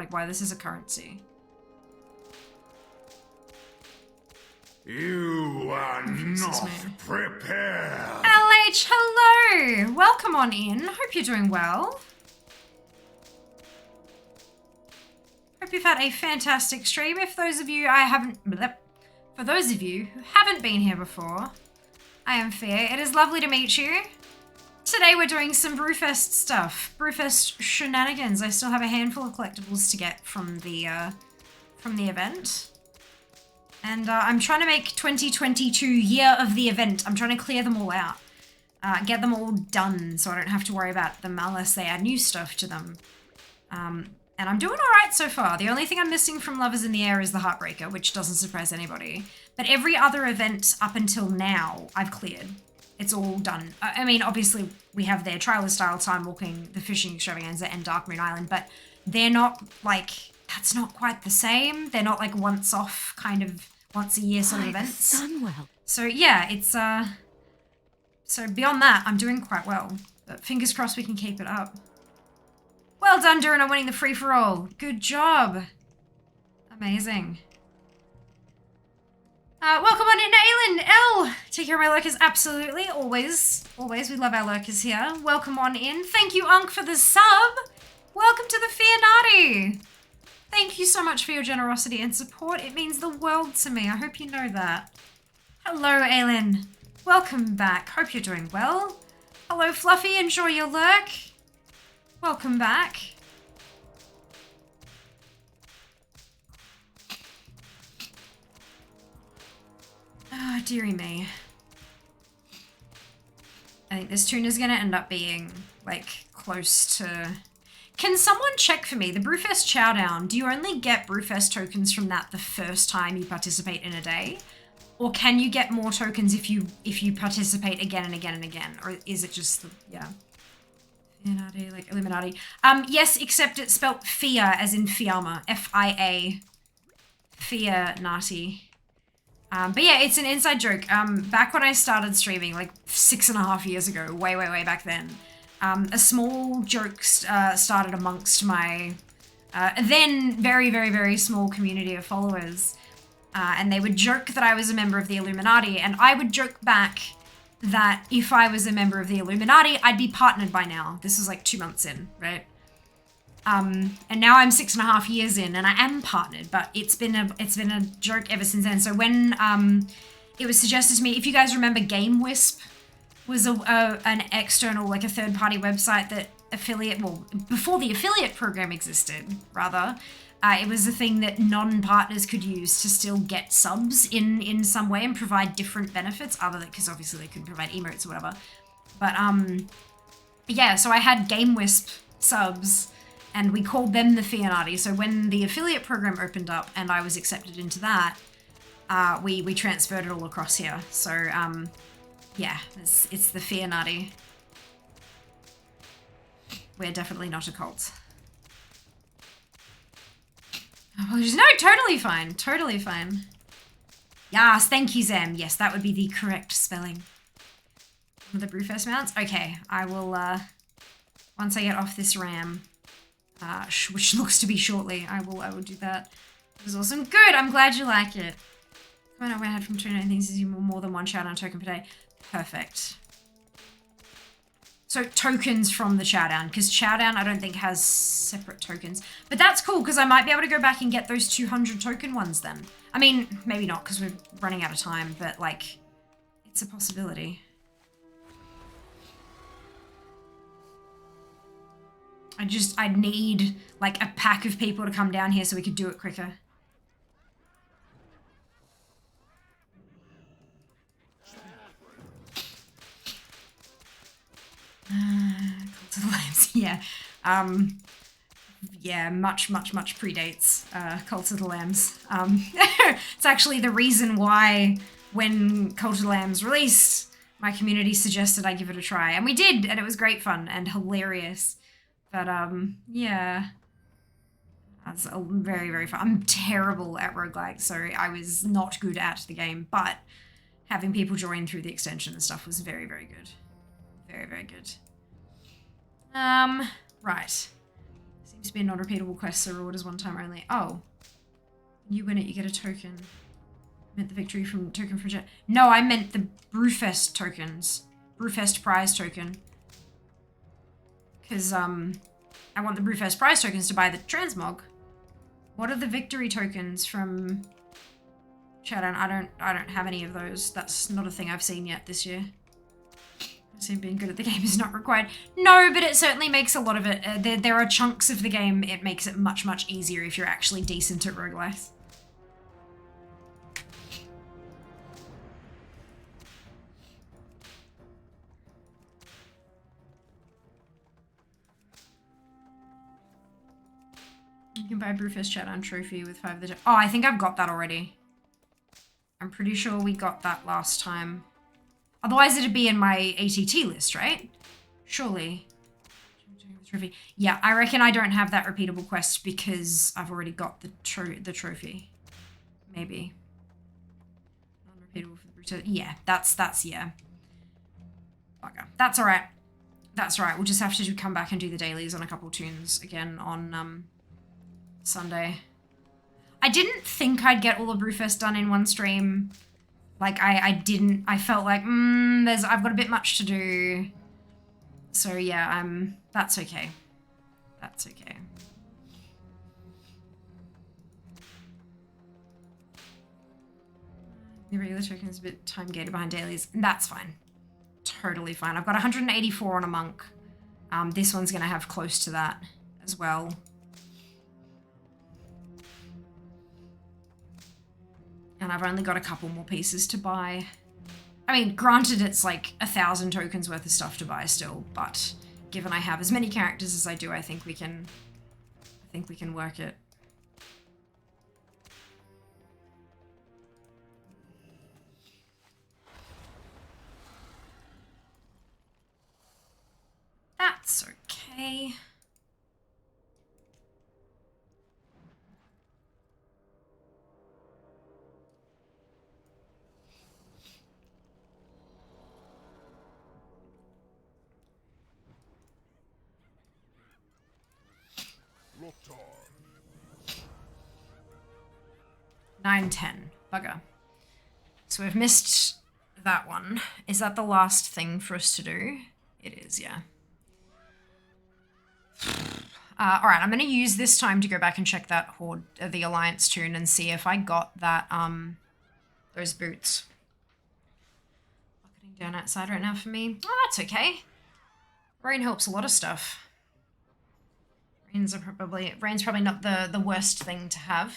why this is a currency. You are not prepared. LH, hello! Welcome on in. Hope you're doing well. Hope you've had a fantastic stream. If those of you for those of you who haven't been here before, I am Fair. It is lovely to meet you. Today we're doing some Brewfest stuff. Brewfest shenanigans. I still have a handful of collectibles to get from the event. And I'm trying to make 2022 year of the event. I'm trying to clear them all out. Get them all done so I don't have to worry about them unless they add new stuff to them. And I'm doing alright so far. The only thing I'm missing from Lovers in the Air is the Heartbreaker, which doesn't surprise anybody. But every other event up until now, I've cleared. It's all done. I mean, obviously, we have their Trial of Style, Time Walking, the Fishing Extravaganza, and Dark Moon Island, but they're not, like, that's not quite the same. They're not, like, once off, kind of, once a year sort of events. Sunwell. So, yeah, it's, so beyond that, I'm doing quite well. But fingers crossed we can keep it up. Well done, Durin, on winning the free-for-all. Good job. Amazing. Welcome on in, Aylin, L. Take care of my lurkers, absolutely. Always. We love our lurkers here. Welcome on in. Thank you, Unk, for the sub. Welcome to the Fianati. Thank you so much for your generosity and support. It means the world to me. I hope you know that. Hello, Aylin. Welcome back. Hope you're doing well. Hello, Fluffy. Enjoy your lurk. Welcome back. Ah, dearie me. I think this tune is going to end up being, like, close to... Can someone check for me? The Brewfest Chowdown, do you only get Brewfest tokens from that the first time you participate in a day? Or can you get more tokens if you participate again and again and again? Or is it just, yeah. Illuminati, like Illuminati. Yes, except it's spelt Fia, as in Fiamma. F-I-A. Fia-nati. But yeah, it's an inside joke. Back when I started streaming, like 6.5 years ago, way back then, a small joke started amongst my then very small community of followers. And they would joke that I was a member of the Illuminati, and I would joke back that if I was a member of the Illuminati, I'd be partnered by now. This was like 2 months in, right? And now I'm 6.5 years in, and I am partnered, but it's been a joke ever since then. So when it was suggested to me, if you guys remember, Game Wisp was an external, like a third-party website that before the affiliate program existed, rather. It was a thing that non-partners could use to still get subs in some way and provide different benefits, other than, because obviously they couldn't provide emotes or whatever. But yeah, so I had Game Wisp subs, and we called them the Fianati. So when the affiliate program opened up and I was accepted into that, we transferred it all across here. So yeah, it's the Fianati. We're definitely not a cult. Apologies. No, totally fine. Totally fine. Yes, thank you, Zem. Yes, that would be the correct spelling. The Brewfest mounts? Okay, I will, once I get off this RAM, which looks to be shortly, I will do that. It was awesome. Good, I'm glad you like it. Come on, I went ahead from 29 things is more than one Chowdown token per day. Perfect. So tokens from the Chowdown, because Chowdown I don't think has separate tokens. But that's cool, because I might be able to go back and get those 200 token ones then. I mean, maybe not, because we're running out of time, but like, it's a possibility. I'd need like a pack of people to come down here so we could do it quicker. Cult of the Lambs, yeah. Yeah, much predates Cult of the Lambs. It's actually the reason why when Cult of the Lambs released, my community suggested I give it a try. And we did, and it was great fun and hilarious. But, yeah. That's very fun. I'm terrible at roguelikes, so I was not good at the game, but having people join through the extension and stuff was very good. Very good. Right. Seems to be a non-repeatable quest, so reward is one time only. Oh. You win it, you get a token. I meant the victory from token for jet. No, I meant the Brewfest tokens. Brewfest prize token. Because, I want the Brewfest prize tokens to buy the transmog. What are the victory tokens from Chowdown? I don't have any of those. That's not a thing I've seen yet this year. So being good at the game is not required. No, but it certainly makes a lot of it. There are chunks of the game, it makes it much, much easier if you're actually decent at roguelikes. You can buy Brewfest chat on trophy with 5 of the... Oh, I think I've got that already. I'm pretty sure we got that last time. Otherwise it'd be in my ATT list, right? Surely. Trophy. Yeah, I reckon I don't have that repeatable quest because I've already got the trophy. Maybe. Non-repeatable for the Brutus. Yeah, that's yeah. Bugger. That's alright. That's right. We'll just have to come back and do the dailies on a couple tunes again on Sunday. I didn't think I'd get all of Brewfest done in one stream. Like, I didn't. I felt like, I've got a bit much to do. So, yeah, that's okay. That's okay. The regular token is a bit time gated behind dailies. That's fine. Totally fine. I've got 184 on a monk. This one's going to have close to that as well. And I've only got a couple more pieces to buy. I mean, granted it's like 1,000 tokens worth of stuff to buy still, but given I have as many characters as I do, I think we can work it. That's okay. Looked on. 9:10. Bugger. So we've missed that one. Is that the last thing for us to do? It is, yeah. Alright, I'm going to use this time to go back and check that Horde, the Alliance tune and see if I got that, those boots. Bucketing down outside right now for me. Oh, that's okay. Rain helps a lot of stuff. Rain's probably not the worst thing to have.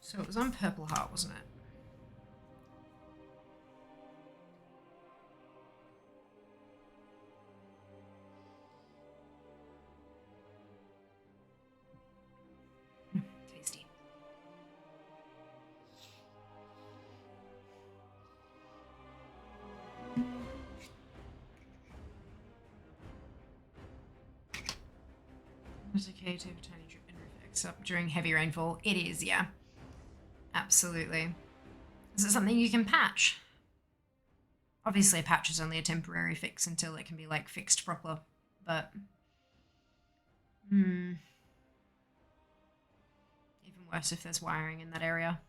So it was on Purple Heart, wasn't it? Tasty. It's okay to have a tiny drip in roof except during heavy rainfall. It is, yeah. Absolutely. Is it something you can patch? Obviously a patch is only a temporary fix until it can be like fixed proper, but even worse if there's wiring in that area.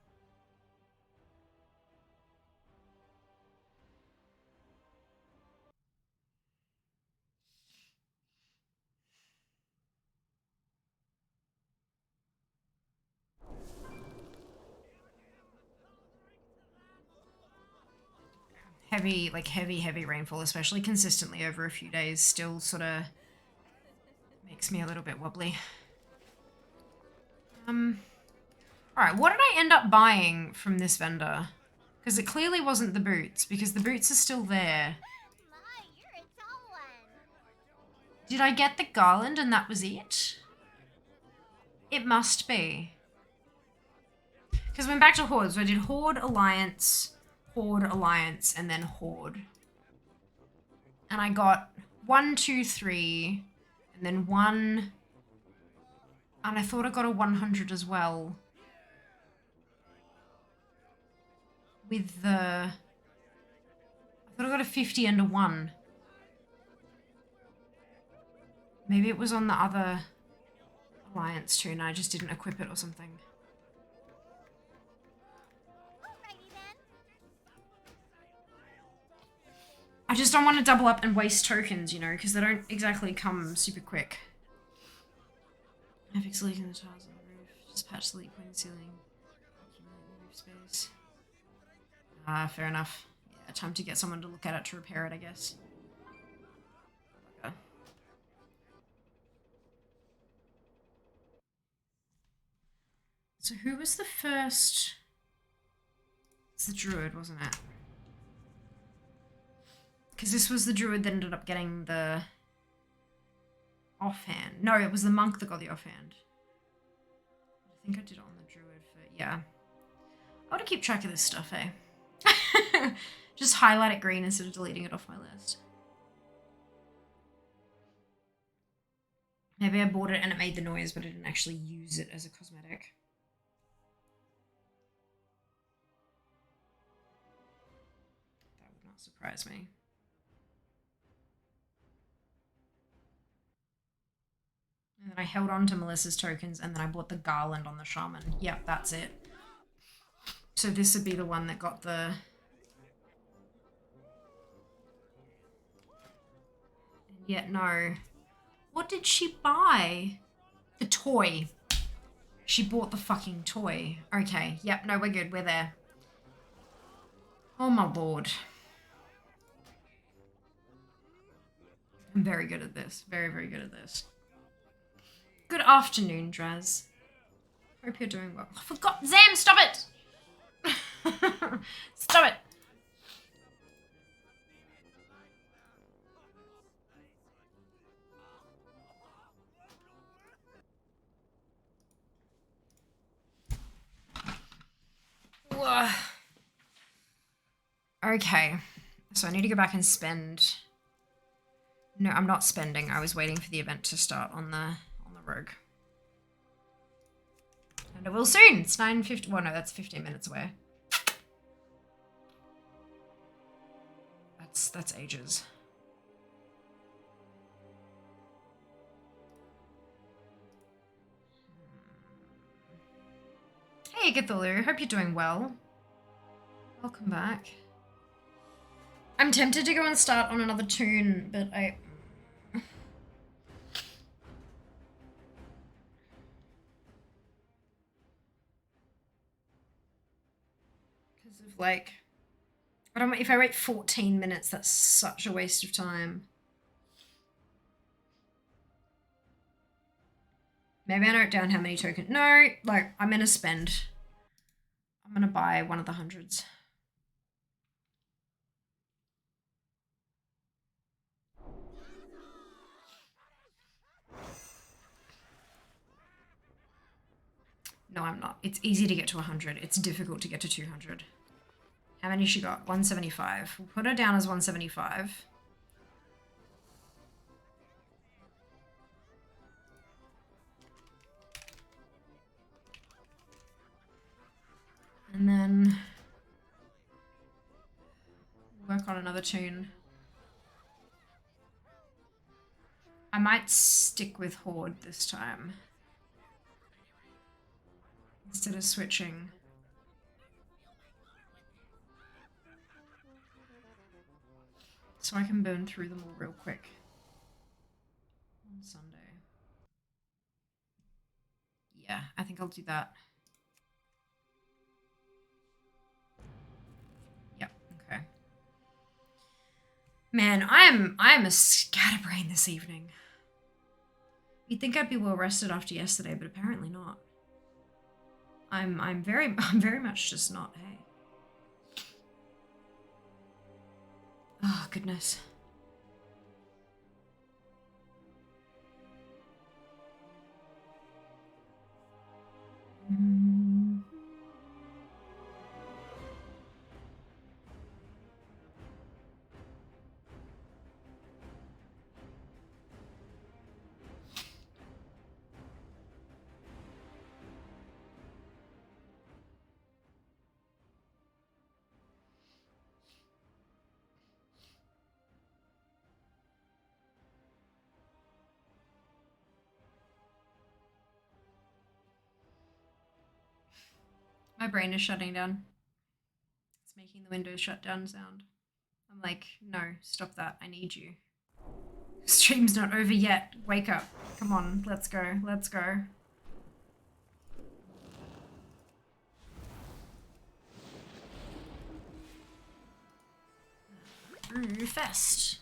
Heavy rainfall, especially consistently over a few days, still sort of makes me a little bit wobbly. Alright, what did I end up buying from this vendor? Because it clearly wasn't the boots, because the boots are still there. My, you're a tall one. Did I get the garland and that was it? It must be. Because I went back to Horde, so I did Horde, Alliance, and then Horde. And I got 1, 2, 3, and then 1, and I thought I got a 100 as well. With the... I thought I got a 50 and a 1. Maybe it was on the other alliance too and I just didn't equip it or something. Alrighty then. I just don't want to double up and waste tokens, you know, because they don't exactly come super quick. I fix leak in the tiles on the roof. Just patch the leak when ceiling. Accumulate in the roof space. Ah, fair enough. Yeah, time to get someone to look at it to repair it, I guess. Okay. So who was the first? It's the druid, wasn't it? Because this was the druid that ended up getting the offhand. No, it was the monk that got the offhand. I think I did it on the druid for, yeah. I want to keep track of this stuff, eh? Just highlight it green instead of deleting it off my list. Maybe I bought it and it made the noise, but I didn't actually use it as a cosmetic. That would not surprise me. And then I held on to Melissa's tokens and then I bought the garland on the shaman. Yep, that's it. So this would be the one that got the... And yet no. What did she buy? The toy. She bought the fucking toy. Okay, yep, no, we're good. We're there. Oh my lord. I'm very good at this. Very, very good at this. Good afternoon, Draz. Hope you're doing well. I forgot. Zam, stop it! Stop it! Whoa. Okay. So I need to go back and spend... No, I'm not spending. I was waiting for the event to start on the rogue. And it will soon. It's 9:50. Well, no, that's 15 minutes away. That's ages. Hey, Cthulhu. Hope you're doing well. Welcome back. I'm tempted to go and start on another tune, but I... Because of, like... I don't... If I wait 14 minutes, that's such a waste of time. Maybe I note down how many tokens... No, like, I'm gonna spend. I'm gonna buy one of the hundreds. No, I'm not. It's easy to get to 100. It's difficult to get to 200. How many she got? 175. We'll put her down as 175. And then work on another tune. I might stick with Horde this time instead of switching. So I can burn through them all real quick on Sunday. Yeah, I think I'll do that. Yep, okay. Man, I'm a scatterbrain this evening. You'd think I'd be well rested after yesterday, but apparently not. I'm very much just not, hey. Oh, goodness. My brain is shutting down. It's making the Windows shut down sound. I'm like, no, stop that. I need you. Stream's not over yet. Wake up. Come on, let's go. Let's go. Brewfest.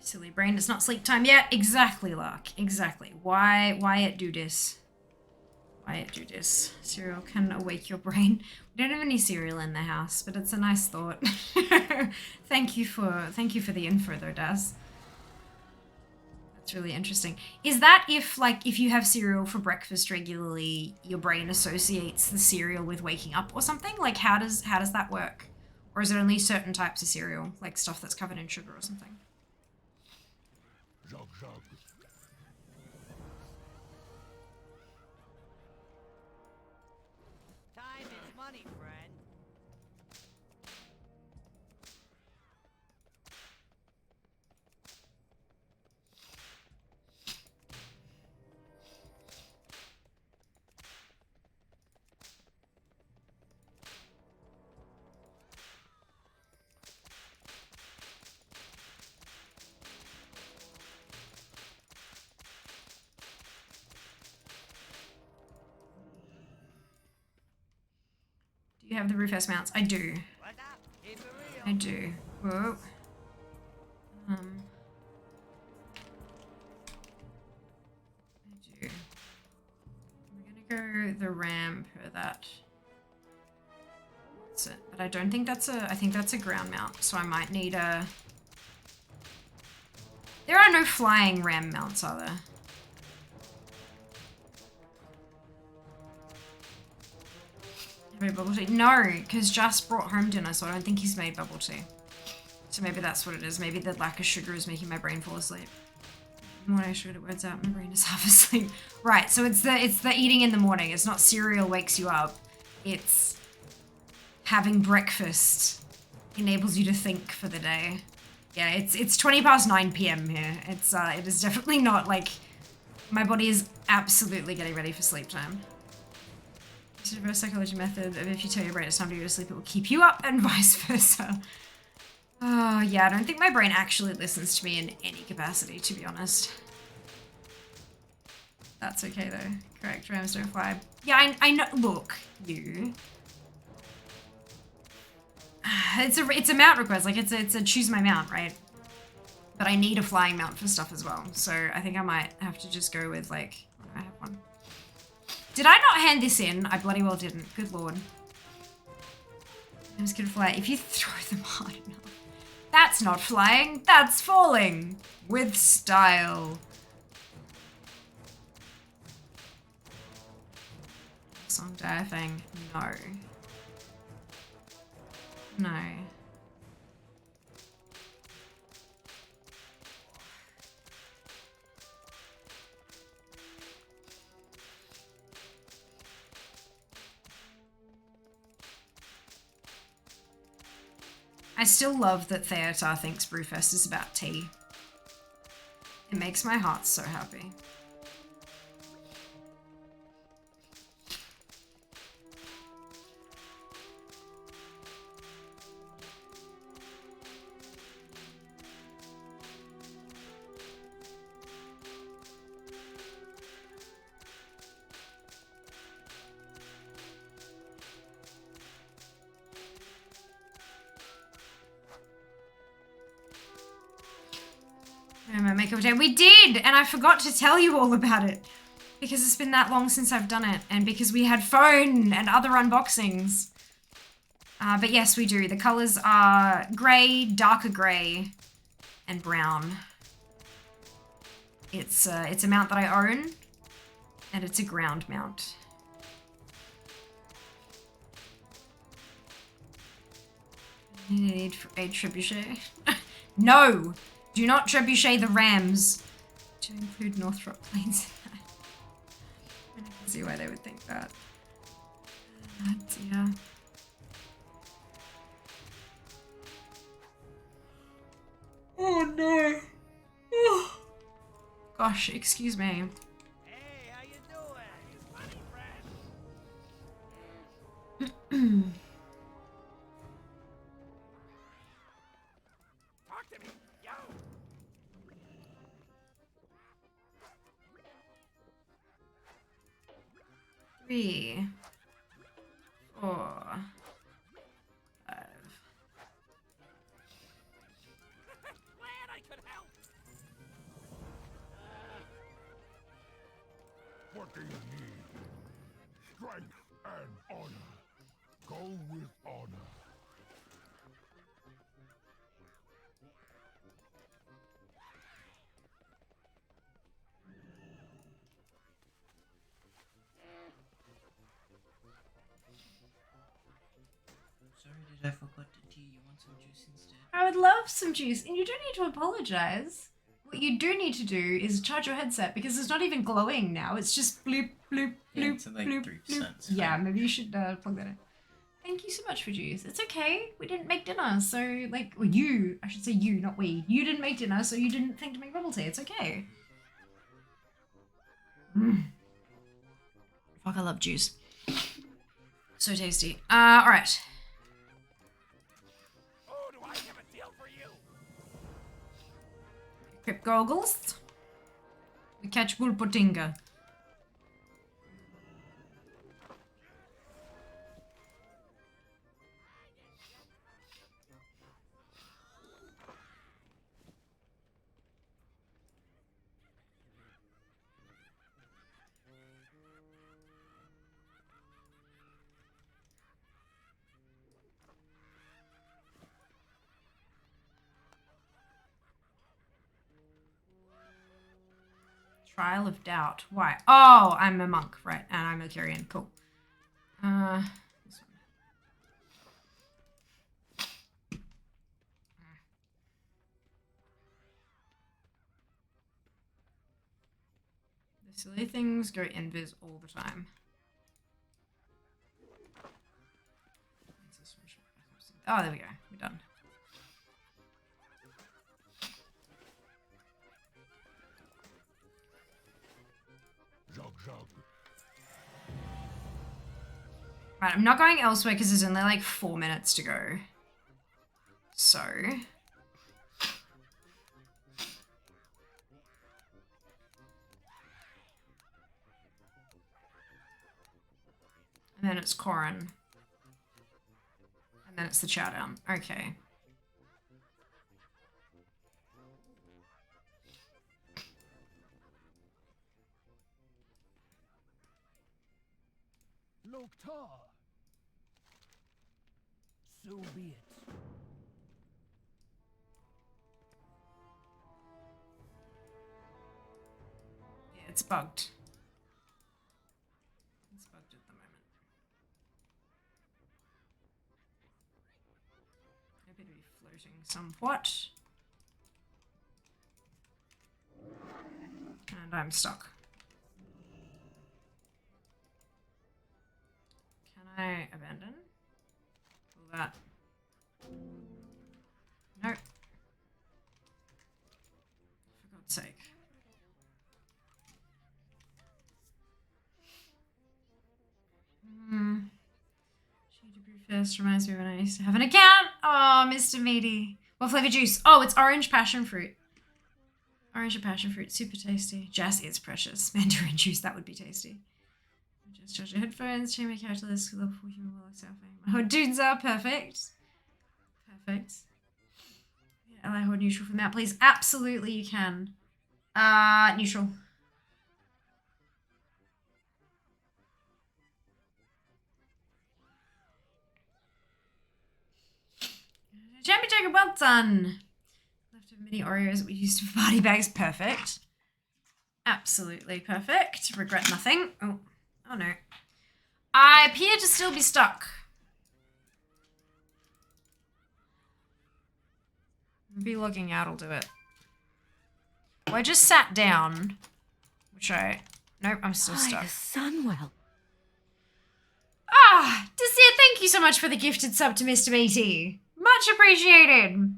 Silly brain, it's not sleep time yet. Exactly, Lark. Exactly. Why it do this? Why it do this? Cereal can awake your brain. We don't have any cereal in the house, but it's a nice thought. Thank you for the info though, Daz. That's really interesting. Is that if you have cereal for breakfast regularly, your brain associates the cereal with waking up or something? Like how does that work? Or is it only certain types of cereal, like stuff that's covered in sugar or something? Zog, zog. Time is money, friend. Do you have the Brewfest mounts? I do. What up? Keep it real. I do. Whoa. I do. We're gonna go the ramp for that. That's it. But I don't think that's I think that's a ground mount, so I might need a... There are no flying ram mounts, are there? Made bubble tea? No, because Just brought home dinner, so I don't think he's made bubble tea. So maybe that's what it is. Maybe the lack of sugar is making my brain fall asleep. When I should have words out, my brain is half asleep. Right, so it's the eating in the morning. It's not cereal wakes you up. It's having breakfast enables you to think for the day. Yeah, it's 20 past 9 p.m. here. It is definitely not like my body is absolutely getting ready for sleep time. It's a reverse psychology method of if you tell your brain it's time to go to sleep, it will keep you up and vice versa. Oh, yeah, I don't think my brain actually listens to me in any capacity, to be honest. That's okay, though. Correct, rams don't fly. Yeah, I know. Look, you. It's a mount request. Like, it's a choose my mount, right? But I need a flying mount for stuff as well. So I think I might have to just go with, like, I have one. Did I not hand this in? I bloody well didn't. Good lord. I was gonna fly. If you throw them hard enough. That's not flying. That's falling. With style. Song diving. No. No. I still love that Theatar thinks Brewfest is about tea. It makes my heart so happy. My makeup day. We did, and I forgot to tell you all about it because it's been that long since I've done it, and because we had phone and other unboxings. But yes, we do. The colors are grey, darker grey, and brown. It's a mount that I own, and it's a ground mount. Need for a trebuchet? No! Do not trebuchet the rams. To include Northrop planes. I can see why they would think that. Dear. Oh no. Gosh, excuse me. Hey, how you doing? Funny, friend. Talk to me, yo. 3, 4, 5. Glad I could help. What do you need? Strength and honor. Go with honor. Sorry, did I forget the tea? You want some juice instead? I would love some juice, and you don't need to apologize. What you do need to do is charge your headset because it's not even glowing now. It's just bloop, bloop, bloop, Yeah, it's at like bloop, 3%, bloop. so- Yeah, maybe you should plug that in. Thank you so much for juice. It's okay. We didn't make dinner, so like, well, you, I should say you, not we. You didn't make dinner, so you didn't think to make bubble tea. It's okay. Fuck, I love juice. So tasty. All right. Oh, do I have a deal for you? Equip goggles. We catch Bulpotinga. Trial of Doubt. Why? Oh, I'm a monk, right? And I'm a Kyrian. Cool. This one. The silly things go invis all the time. Oh, there we go. We're done. Zug zug. Right, I'm not going elsewhere because there's only like 4 minutes to go. So. And then it's Corin. And then it's the chowdown. Okay. Loktar. So be it. Yeah, it's bugged. It's bugged at the moment. I appear to be floating somewhat. And I'm stuck. Can I abandon? Will that? Nope. For God's sake. She to Brewfest reminds me when I used to have an account. Oh, Mr. Meaty. What flavor juice? Oh, it's orange passion fruit. Orange and passion fruit, super tasty. Jazz is precious. Mandarin juice, that would be tasty. Just charge your headphones, change my character list, look for human while surfing. Oh, dudes are perfect. Perfect. Yeah, ally hold neutral from that, please. Absolutely, you can. Neutral. Jammy Joker, well done. Leftover mini Oreos that we used for party bags. Perfect. Absolutely perfect. Regret nothing. Oh no. I appear to still be stuck. Maybe logging out will do it. Well, I just sat down, which nope, I'm still By stuck. the Sunwell. Ah, Desir, thank you so much for the gifted sub to Mr. BT. Much appreciated.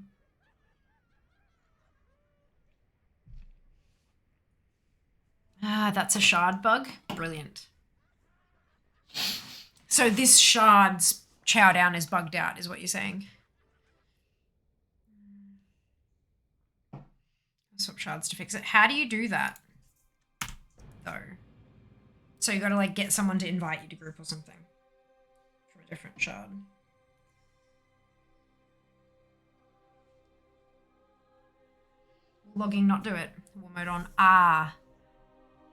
Ah, that's a shard bug. Brilliant. So this shard's chow down is bugged out, is what you're saying? Swap shards to fix it. How do you do that? Though. So you gotta like get someone to invite you to group or something. From a different shard. Logging not do it. War mode on. Ah.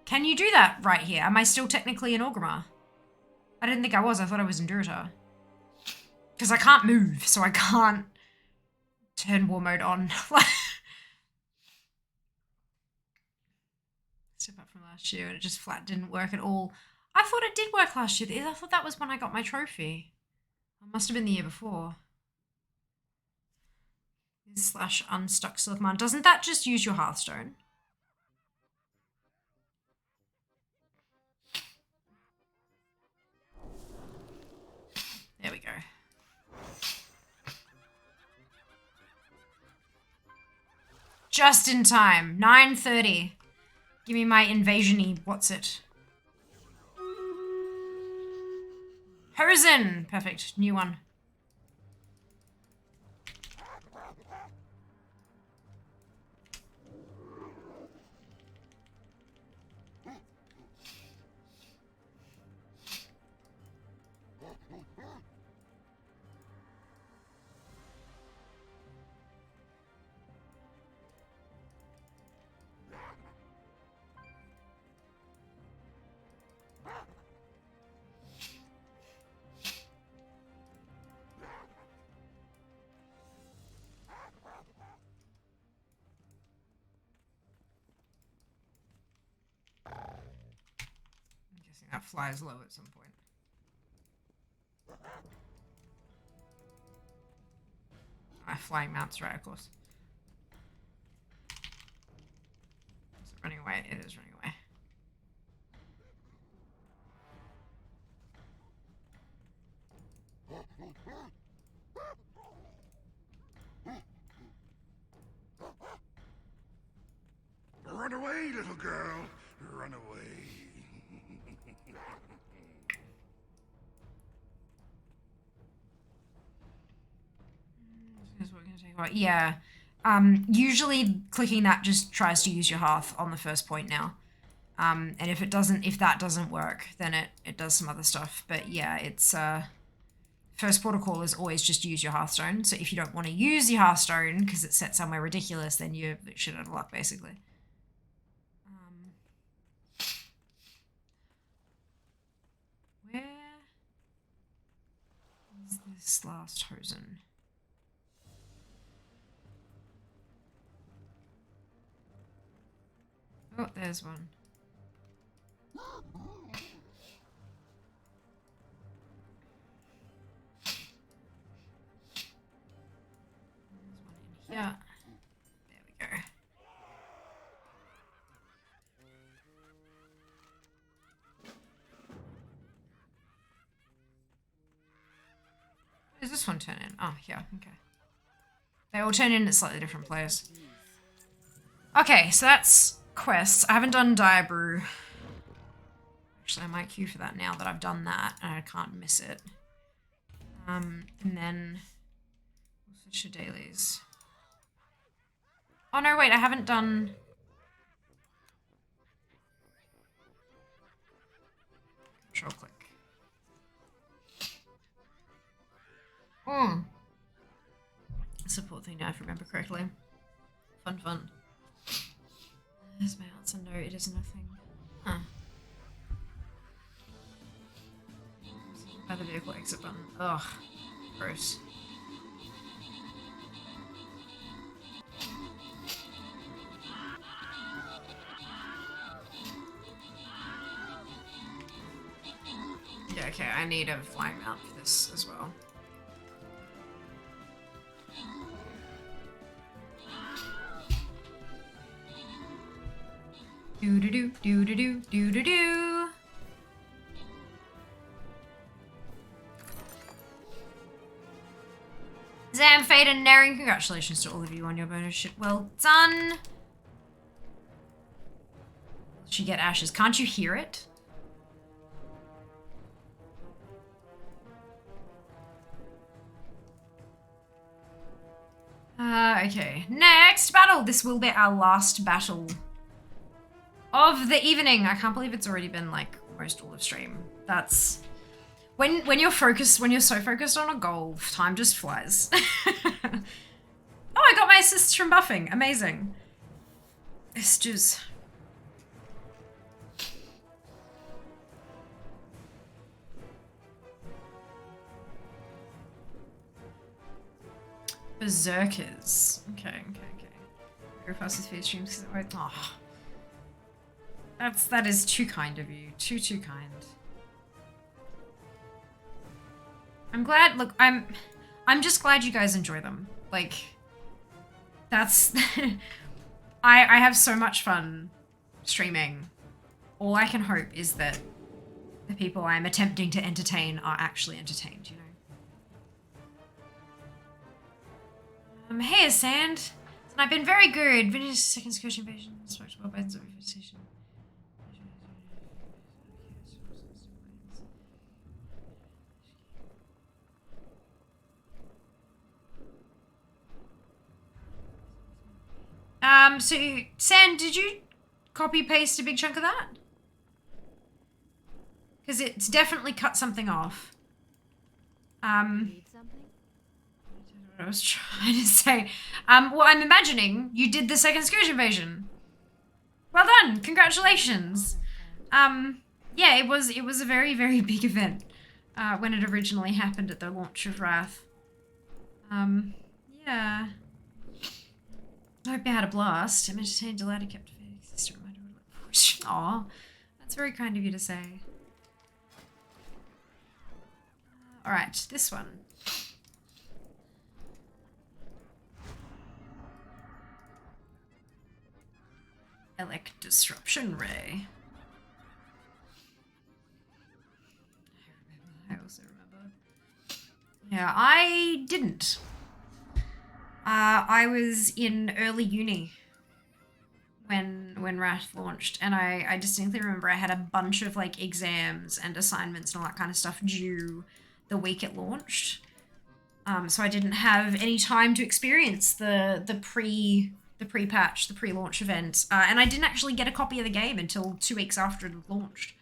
Can you do that right here? Am I still technically in Orgrimmar? I didn't think I was. I thought I was in Durotar. Because I can't move, so I can't turn war mode on. Step up from last year and it just flat didn't work at all. I thought it did work last year. I thought that was when I got my trophy. It must have been the year before. / unstuck Silkman. Doesn't that just use your Hearthstone? There we go. Just in time. 9:30. Give me my invasion-y. What's it? Horizon! Perfect. New one. That flies low at some point. Flying mounts, right, of course. Is it running away? It is running away. Run away, little girl. Run away. Yeah. Usually clicking that just tries to use your hearth on the first point now. And if that doesn't work, then it does some other stuff. But yeah, it's first protocol is always just use your Hearthstone. So if you don't want to use your Hearthstone because it's set somewhere ridiculous, then you're shit out of luck, basically. Where is this last Hosen? Oh, there's one. Yeah. There we go. What does this one turn in? Oh, yeah, okay. They all turn in at slightly different players. Okay, so that's quests. I haven't done Diabrew. Actually, I might queue for that now that I've done that and I can't miss it. And then we'll switch to dailies. Oh no, wait, I haven't done... Control click. Support thing now, if I remember correctly. Fun. There's my answer. No, it isn't a thing. Huh. By the vehicle exit button. Ugh. Gross. Okay, I need a flying mount for this as well. Do-do-do, do-do-do, do-do-do. Zam, Fade, and Naring, congratulations to all of you on your bonus shit. Well done. She get ashes. Can't you hear it? Okay. Next battle. This will be our last battle of the evening. I can't believe it's already been like almost all of stream. That's when you're focused, when you're so focused on a goal, time just flies. Oh, I got my assists from buffing. Amazing. It's just Berserkers. Okay. Very fast with feed streams. Oh, that is too kind of you. Too kind. I'm glad. Look, I'm just glad you guys enjoy them. Like, that's. I have so much fun streaming. All I can hope is that the people I'm attempting to entertain are actually entertained. You know. Hey, Sand. I've been very good. Finished second Scotia invasion. Smoked well by the station. So, Sand, did you copy paste a big chunk of that? Because it's definitely cut something off. Need something? What I was trying to say. Well, I'm imagining you did the second Scourge invasion. Well done! Congratulations! Yeah, it was a very, very big event when it originally happened at the launch of Wrath. Yeah. I hope you had a blast. I'm entertained, delighted, captivated, sister, my daughter. Aw, that's very kind of you to say. Alright, this one. Elect Disruption Ray. I also remember. Yeah, I didn't. I was in early uni when Wrath launched, and I distinctly remember I had a bunch of like exams and assignments and all that kind of stuff due the week it launched. So I didn't have any time to experience the pre-patch, the pre-launch event, and I didn't actually get a copy of the game until 2 weeks after it launched.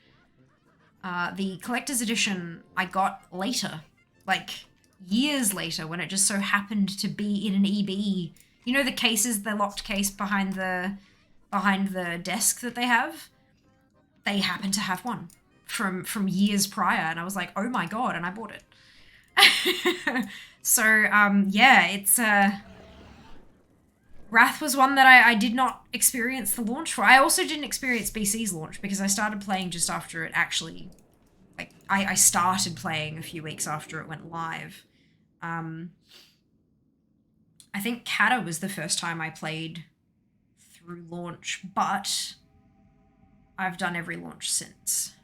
The collector's edition I got later, like years later, when it just so happened to be in an EB. You know the cases, the locked case behind the desk that they have? They happened to have one from years prior, and I was like, oh my god, and I bought it. So, yeah, it's Wrath was one that I did not experience the launch for. I also didn't experience BC's launch because I started playing just after it actually, like, I started playing a few weeks after it went live. I think Kata was the first time I played through launch, but I've done every launch since.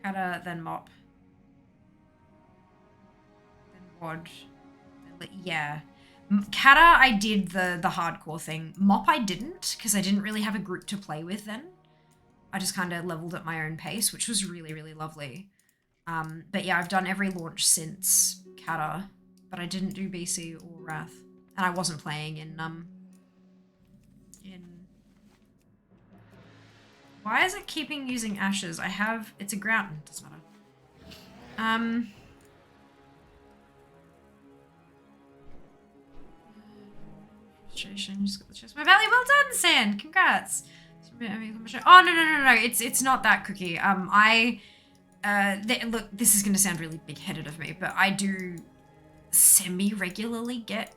Kata, then Mop. Then WOD. Then, yeah. Kata, I did the hardcore thing. Mop, I didn't, because I didn't really have a group to play with then. I just kind of leveled at my own pace, which was really, really lovely. But yeah, I've done every launch since Kata, but I didn't do BC or Wrath. And I wasn't playing in why is it keeping using ashes? It's a ground, doesn't matter. Frustration, just got the chest. My belly, well done, Sand, congrats. Oh, no, it's not that cookie. Look, this is gonna sound really big-headed of me, but I do semi-regularly get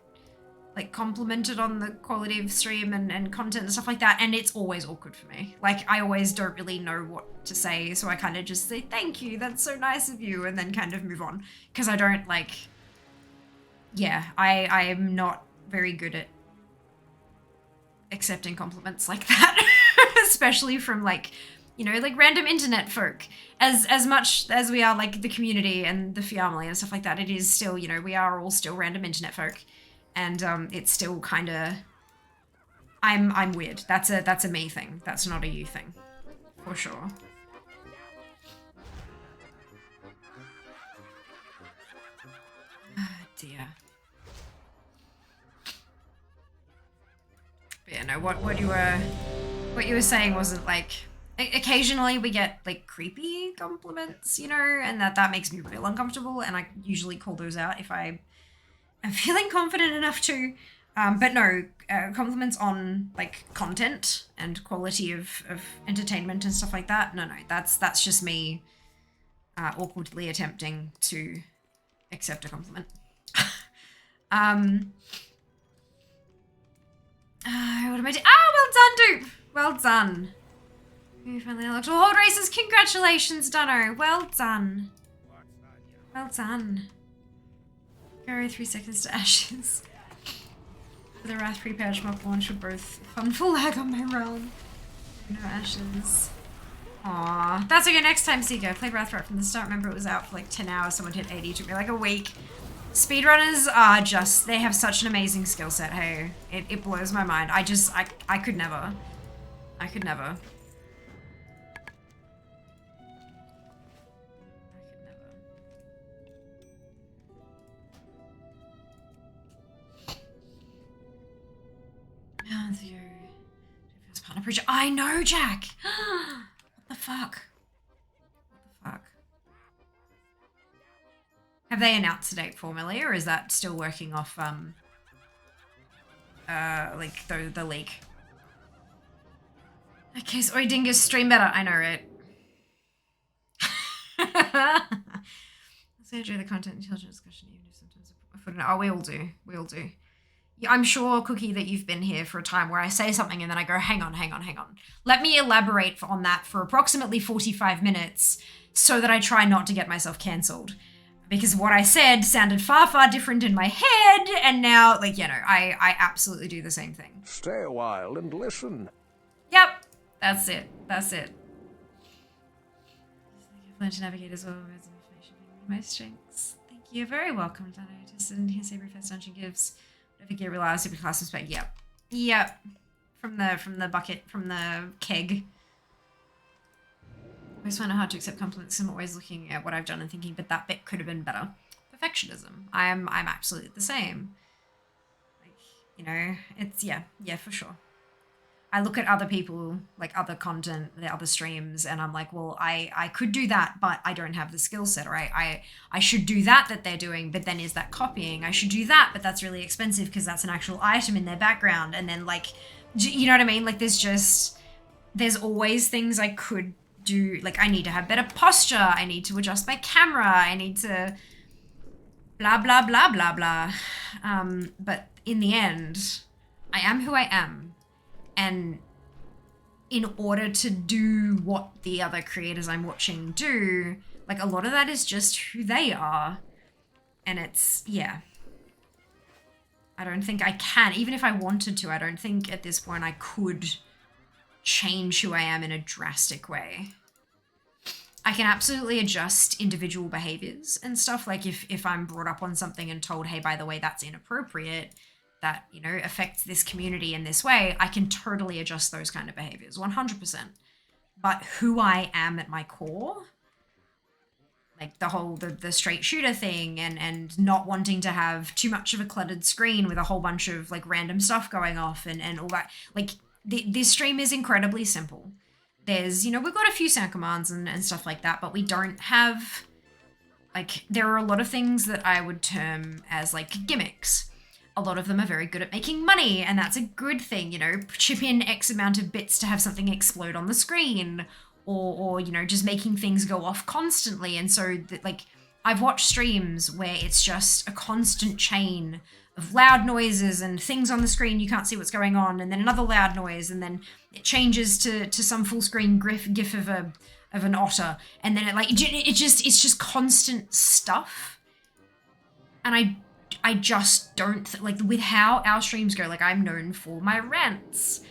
like complimented on the quality of stream and content and stuff like that, and it's always awkward for me. Like I always don't really know what to say, so I kind of just say thank you, that's so nice of you, and then kind of move on, because I don't like, yeah, I am not very good at accepting compliments like that, especially from like, you know, like random internet folk. As much as we are like the community and the family and stuff like that, it is still, you know, we are all still random internet folk. And it's still kind of, I'm weird. That's a me thing. That's not a you thing, for sure. Ah, dear. But yeah, no. What you were saying wasn't like. Occasionally we get like creepy compliments, you know, and that makes me real uncomfortable. And I usually call those out if I'm feeling confident enough to, but no, compliments on like content and quality of entertainment and stuff like that. No, that's just me awkwardly attempting to accept a compliment. What am I doing? Ah, well done, Dupe. Well done. You finally unlocked all hold races. Congratulations, Dunno. Well done. Well done. Go 3 seconds to ashes. For the Wrath pre-patch mock launch were both fun full lag on my realm. No ashes. Aww. That's okay, next time, Seeker. I played Wrath right from the start. Remember it was out for like 10 hours. Someone hit 80. It took me like a week. Speedrunners are just, they have such an amazing skill set, hey. It blows my mind. I could never. I could never. I know, Jack. What the fuck? What the fuck? Have they announced a date formally, or is that still working off like the leak? Okay, so Oidingus stream better. I know, right? So enjoy the content intelligent discussion, even if sometimes I put it. Oh, we all do. We all do. Yeah, I'm sure, Cookie, that you've been here for a time where I say something and then I go, hang on. Let me elaborate on that for approximately 45 minutes so that I try not to get myself cancelled. Because what I said sounded far, far different in my head, and now, like, you know, I absolutely do the same thing. Stay a while and listen. Yep, that's it. That's it. I've learned to navigate as well as information being my strengths. Thank you. You're very welcome, Dano. Just in here, say Brewfest Dungeon gives whatever gear relies super class respect. Yep. Yep. From the bucket, from the keg. I always find it hard to accept compliments. I'm always looking at what I've done and thinking, but that bit could have been better. Perfectionism. I'm absolutely the same. Like, you know, it's yeah, for sure. I look at other people, like other content, the other streams, and I'm like, well, I could do that, but I don't have the skill set, right? I should do that they're doing, but then is that copying? I should do that, but that's really expensive because that's an actual item in their background. And then like, you know what I mean? Like there's always things I could do. Like I need to have better posture. I need to adjust my camera. I need to blah, blah, blah, blah, blah. But in the end, I am who I am. And in order to do what the other creators I'm watching do, like a lot of that is just who they are. And it's, yeah. I don't think I can, even if I wanted to, I don't think at this point I could change who I am in a drastic way. I can absolutely adjust individual behaviors and stuff. Like if I'm brought up on something and told, hey, by the way, that's inappropriate, that, you know, affects this community in this way, I can totally adjust those kind of behaviors, 100%. But who I am at my core, like the whole, the straight shooter thing and not wanting to have too much of a cluttered screen with a whole bunch of like random stuff going off and all that, like this stream is incredibly simple. There's, you know, we've got a few sound commands and stuff like that, but we don't have, like, there are a lot of things that I would term as like gimmicks. A lot of them are very good at making money, and that's a good thing, you know, chip in X amount of bits to have something explode on the screen, or you know, just making things go off constantly. And so, like, I've watched streams where it's just a constant chain loud noises and things on the screen you can't see what's going on, and then another loud noise, and then it changes to some full screen gif of an otter, and then it's just constant stuff. And I just don't like with how our streams go. Like, I'm known for my rants,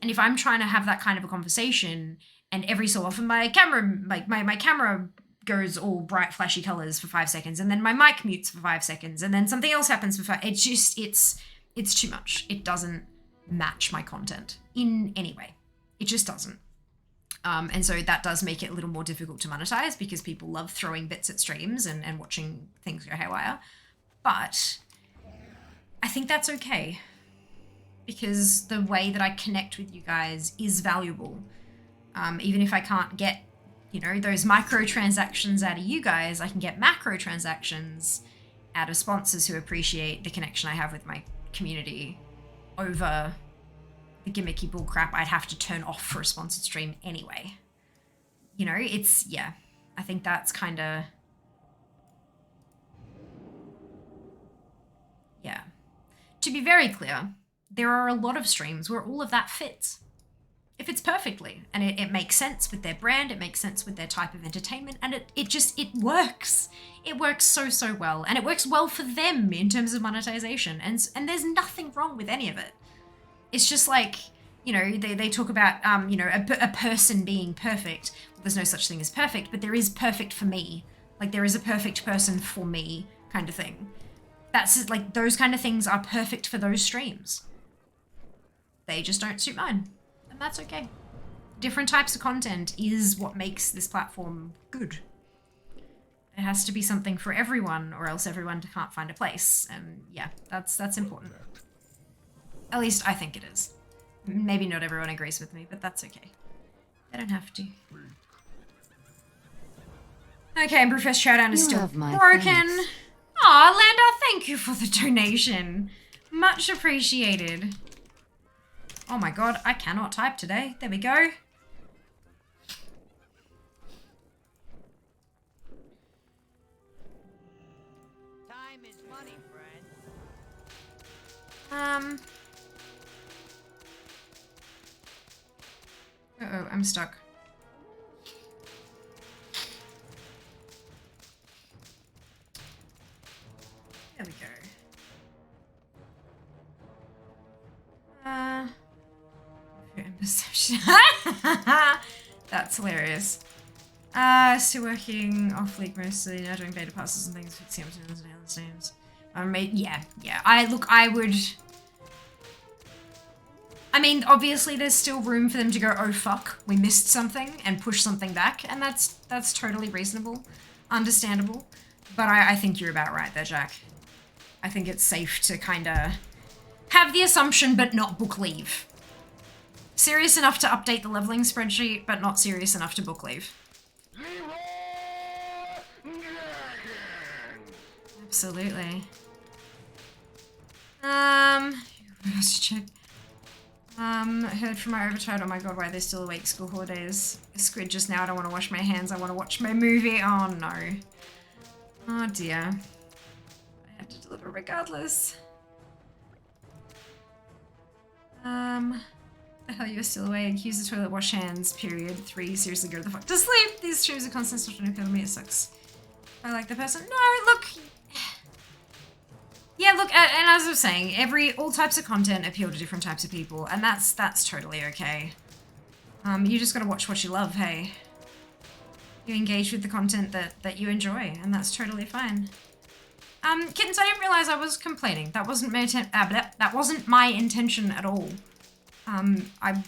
and if I'm trying to have that kind of a conversation, and every so often my camera, like my camera goes all bright flashy colors for 5 seconds, and then my mic mutes for 5 seconds, and then something else happens for 5. It's too much. It doesn't match my content in any way. It just doesn't. And so that does make it a little more difficult to monetize, because people love throwing bits at streams and watching things go haywire. But I think that's okay, because the way that I connect with you guys is valuable. Even if I can't get, you know, those microtransactions out of you guys, I can get macro transactions out of sponsors who appreciate the connection I have with my community over the gimmicky bullcrap I'd have to turn off for a sponsored stream anyway. You know, I think that's kind of... Yeah. To be very clear, there are a lot of streams where all of that fits. It fits perfectly, and it makes sense with their brand, it makes sense with their type of entertainment, and it works. It works so well, and it works well for them in terms of monetization, and there's nothing wrong with any of it. It's just like, you know, they talk about, you know, a person being perfect. There's no such thing as perfect, but there is perfect for me. Like, there is a perfect person for me kind of thing. That's like, those kind of things are perfect for those streams. They just don't suit mine. And that's okay. Different types of content is what makes this platform good. It has to be something for everyone, or else everyone can't find a place. And yeah, that's important. At least I think it is. Maybe not everyone agrees with me, but that's okay. They don't have to. Okay, Brewfest Showdown is still broken. Aw, Landa, thank you for the donation. Much appreciated. Oh my god, I cannot type today. There we go. Time is money, friend. Uh-oh, I'm stuck. There we go. Perception. That's hilarious. Still working off league mostly, now doing beta passes and things with CMs and names. Yeah. I mean, obviously there's still room for them to go, oh fuck, we missed something, and push something back, and that's totally reasonable, understandable. But I think you're about right there, Jack. I think it's safe to kinda have the assumption, but not book leave. Serious enough to update the leveling spreadsheet, but not serious enough to book leave. Absolutely. Let's check. Heard from my overtime. Oh my god, why are they still awake? School holidays. Squid just now. I don't want to wash my hands. I want to watch my movie. Oh no. Oh dear. I have to deliver regardless. The hell, you're still awake. Use the toilet, wash hands, period. 3, seriously, go the fuck to sleep. These streams are constant stuff don't appeal to me, it sucks. I like the person. No, look. Yeah, look, and as I was saying, all types of content appeal to different types of people, and that's totally okay. You just gotta watch what you love, hey. You engage with the content that you enjoy, and that's totally fine. Kittens, I didn't realize I was complaining. That wasn't my intention at all. I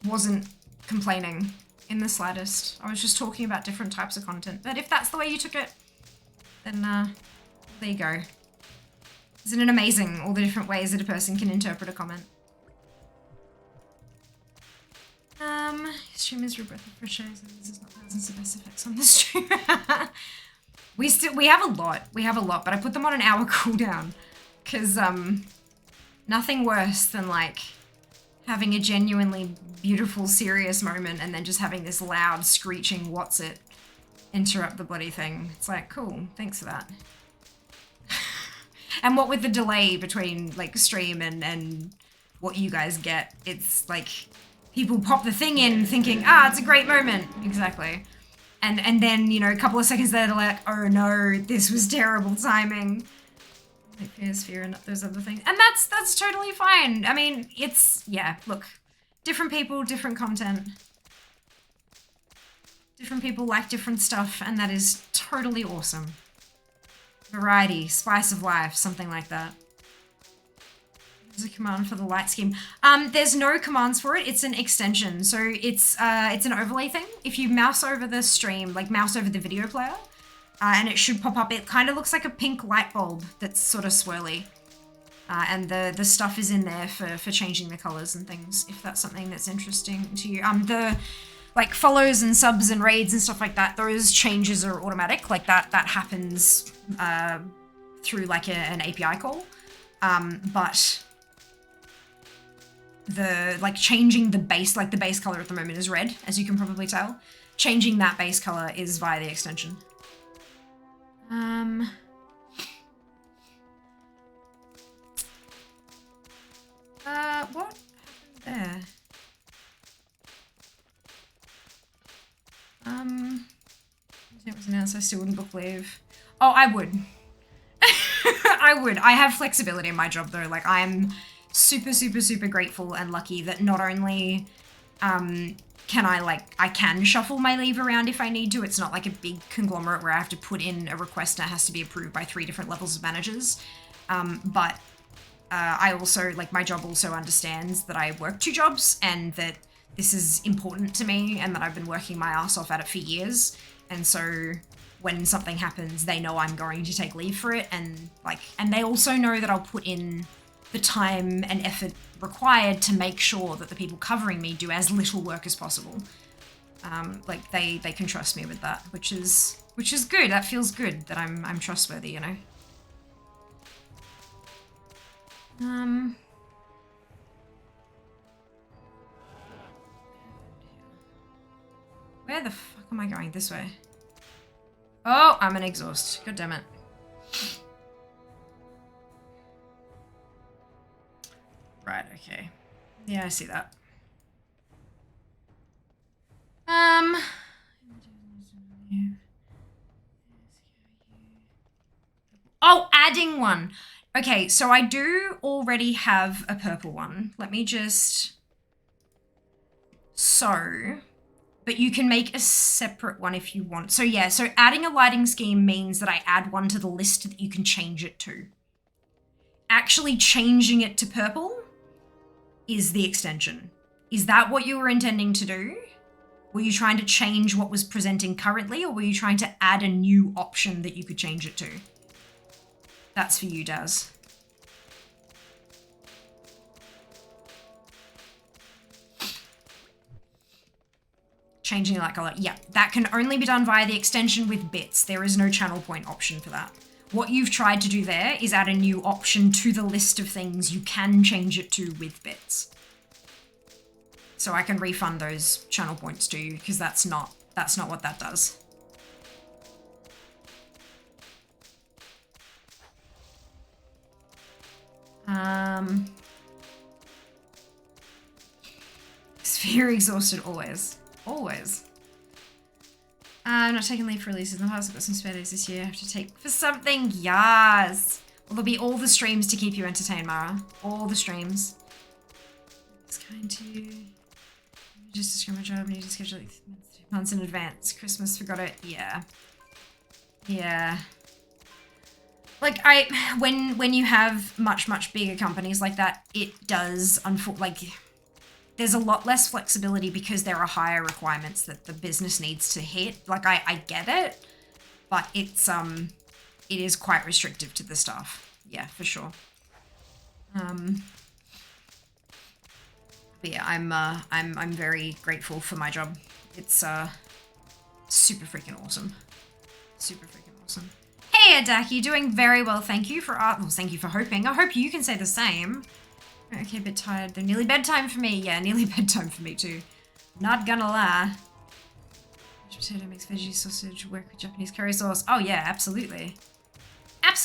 wasn't complaining in the slightest. I was just talking about different types of content. But if that's the way you took it, then there you go. Isn't it amazing, all the different ways that a person can interpret a comment? Streamers are a breath of fresh air, so there's not thousands of best effects on the stream. We have a lot, but I put them on an hour cooldown. Cause nothing worse than like having a genuinely beautiful, serious moment and then just having this loud screeching what's it interrupt the bloody thing. It's like, cool, thanks for that. And what with the delay between like stream and what you guys get, it's like people pop the thing in thinking, it's a great moment. Exactly. And then, you know, a couple of seconds later, like, oh no, this was terrible timing. Like Fear and those other things. And that's totally fine. I mean, yeah, look, different people, different content. Different people like different stuff, and that is totally awesome. Variety, spice of life, something like that. There's a command for the light scheme. There's no commands for it. It's an extension. So it's an overlay thing. If you mouse over the stream, like mouse over the video player, and it should pop up. It kind of looks like a pink light bulb that's sort of swirly. And the stuff is in there for changing the colors and things, if that's something that's interesting to you. The like follows and subs and raids and stuff like that, those changes are automatic. Like that happens through like an API call. But the like changing the base, like the base color at the moment is red, as you can probably tell. Changing that base color is via the extension. What happened there? It was announced I still wouldn't book leave. Oh, I would. I would. I have flexibility in my job though. Like I'm super, super, super grateful and lucky that not only can I can shuffle my leave around if I need to. It's not like a big conglomerate where I have to put in a request and it has to be approved by 3 different levels of managers. But I also, like my job also understands that I work 2 jobs and that this is important to me and that I've been working my ass off at it for years. And so when something happens, they know I'm going to take leave for it. And they also know that I'll put in the time and effort required to make sure that the people covering me do as little work as possible. Like they can trust me with that, which is good. That feels good that I'm trustworthy, you know. Where the fuck am I going? This way. Oh, I'm an exhaust. God damn it. Right, okay. Yeah, I see that. Oh, adding one. Okay, so I do already have a purple one. Let me just... But you can make a separate one if you want. So yeah, so adding a lighting scheme means that I add one to the list that you can change it to. Actually changing it to purple is the extension. Is that what you were intending to do? Were you trying to change what was presenting currently, or were you trying to add a new option that you could change it to? That's for you, Daz. Changing the light color. Yeah, that can only be done via the extension with bits. There is no channel point option for that. What you've tried to do there is add a new option to the list of things you can change it to with bits. So I can refund those channel points to you because that's not what that does. Sphere exhausted always. Always. I'm not taking leave for releases in the past. I've got some spare days this year I have to take for something. Yes. Well, there'll be all the streams to keep you entertained, Mara. All the streams. It's kind to you. Just describe my job and you just schedule it months in advance. Christmas, forgot it. Yeah. Yeah. Like when you have much bigger companies like that, it does there's a lot less flexibility because there are higher requirements that the business needs to hit. Like I get it, but it is quite restrictive to the staff. Yeah, for sure. But yeah, I'm very grateful for my job. It's super freaking awesome. Super freaking awesome. Hey Adaki, doing very well. Thank you for thank you for hoping. I hope you can say the same. Okay, a bit tired. They're nearly bedtime for me. Yeah, nearly bedtime for me too. Not gonna lie. Mashed potato makes veggie sausage work with Japanese curry sauce. Oh yeah, absolutely.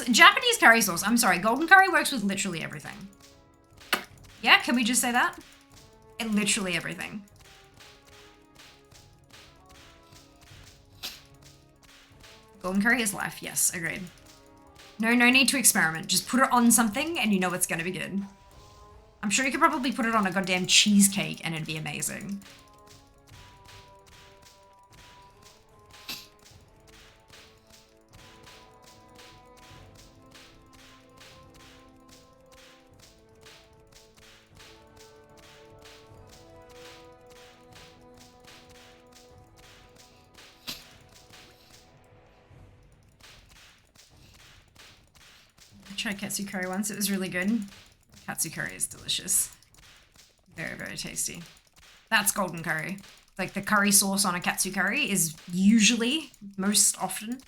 Japanese curry sauce. I'm sorry, golden curry works with literally everything. Yeah, can we just say that? And literally everything. Golden curry is life. Yes, agreed. No need to experiment. Just put it on something and you know it's gonna be good. I'm sure you could probably put it on a goddamn cheesecake and it'd be amazing. I tried katsu curry once. It was really good. Katsu curry is delicious. Very, very tasty. That's golden curry. Like the curry sauce on a katsu curry is usually, most often,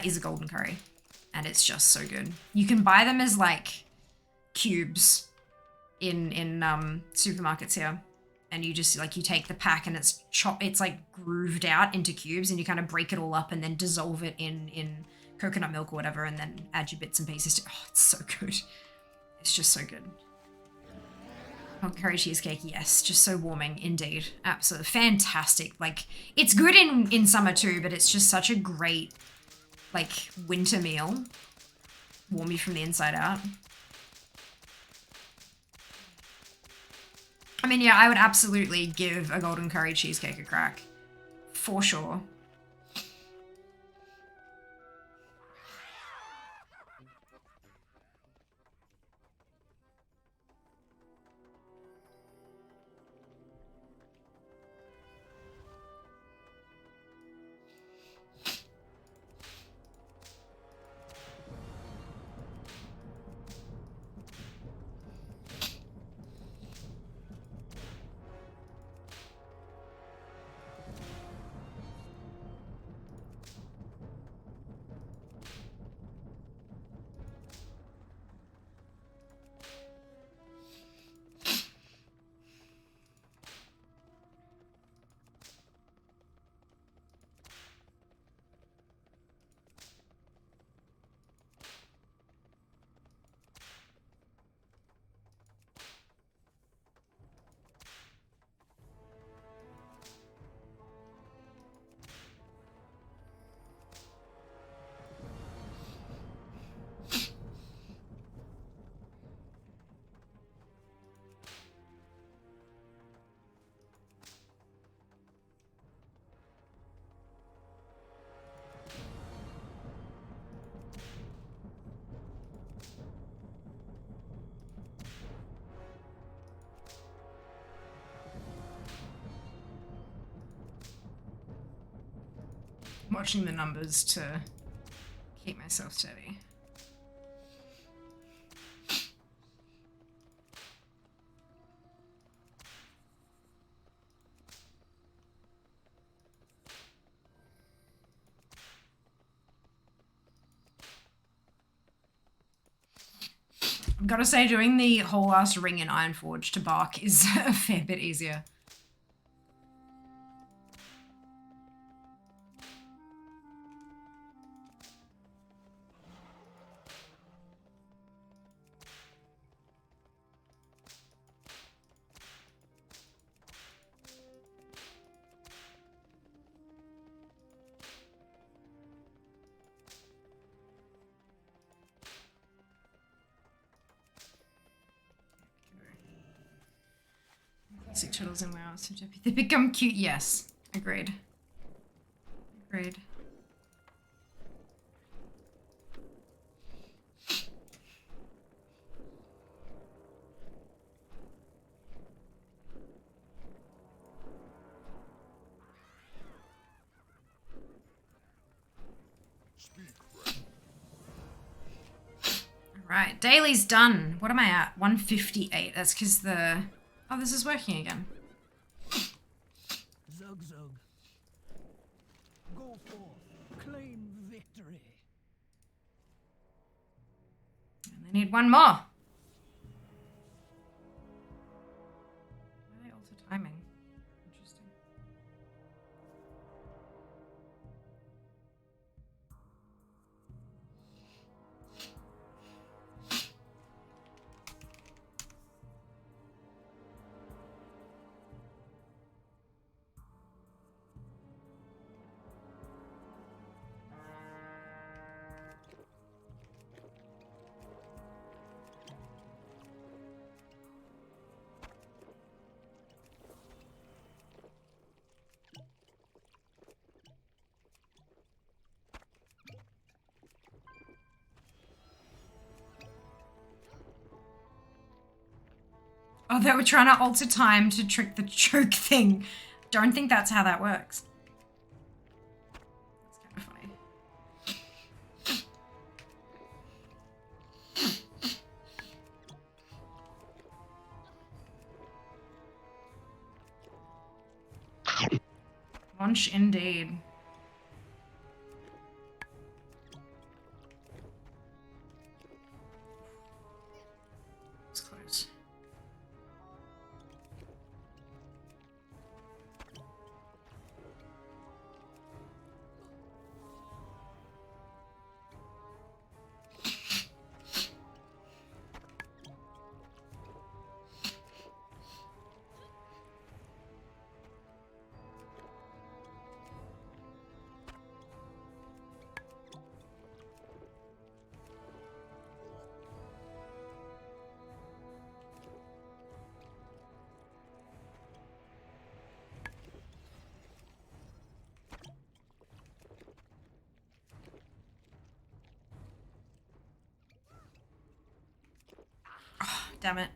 is a golden curry. And it's just so good. You can buy them as like cubes in supermarkets here. And you just like, you take the pack and it's it's like grooved out into cubes and you kind of break it all up and then dissolve it in coconut milk or whatever and then add your bits and pieces to, oh, it's so good. It's just so good. Oh, curry cheesecake, yes. Just so warming, indeed. Absolutely. Fantastic. Like, it's good in summer too, but it's just such a great, like, winter meal. Warm you from the inside out. I mean, yeah, I would absolutely give a golden curry cheesecake a crack. For sure. Watching the numbers to keep myself steady. I've got to say, doing the whole ass ring in Ironforge to bark is a fair bit easier. Classic turtles and WoW, so they become cute, yes. Agreed. Agreed. Alright, Dailies done. What am I at? 158. That's because the... Oh, this is working again. Zug zug. Go forth, claim victory. And they need one more. Why they alter timing? Interesting. Oh, they were trying to alter time to trick the choke thing. Don't think that's how that works. That's kind of funny. Launch indeed. It's close. Damn it.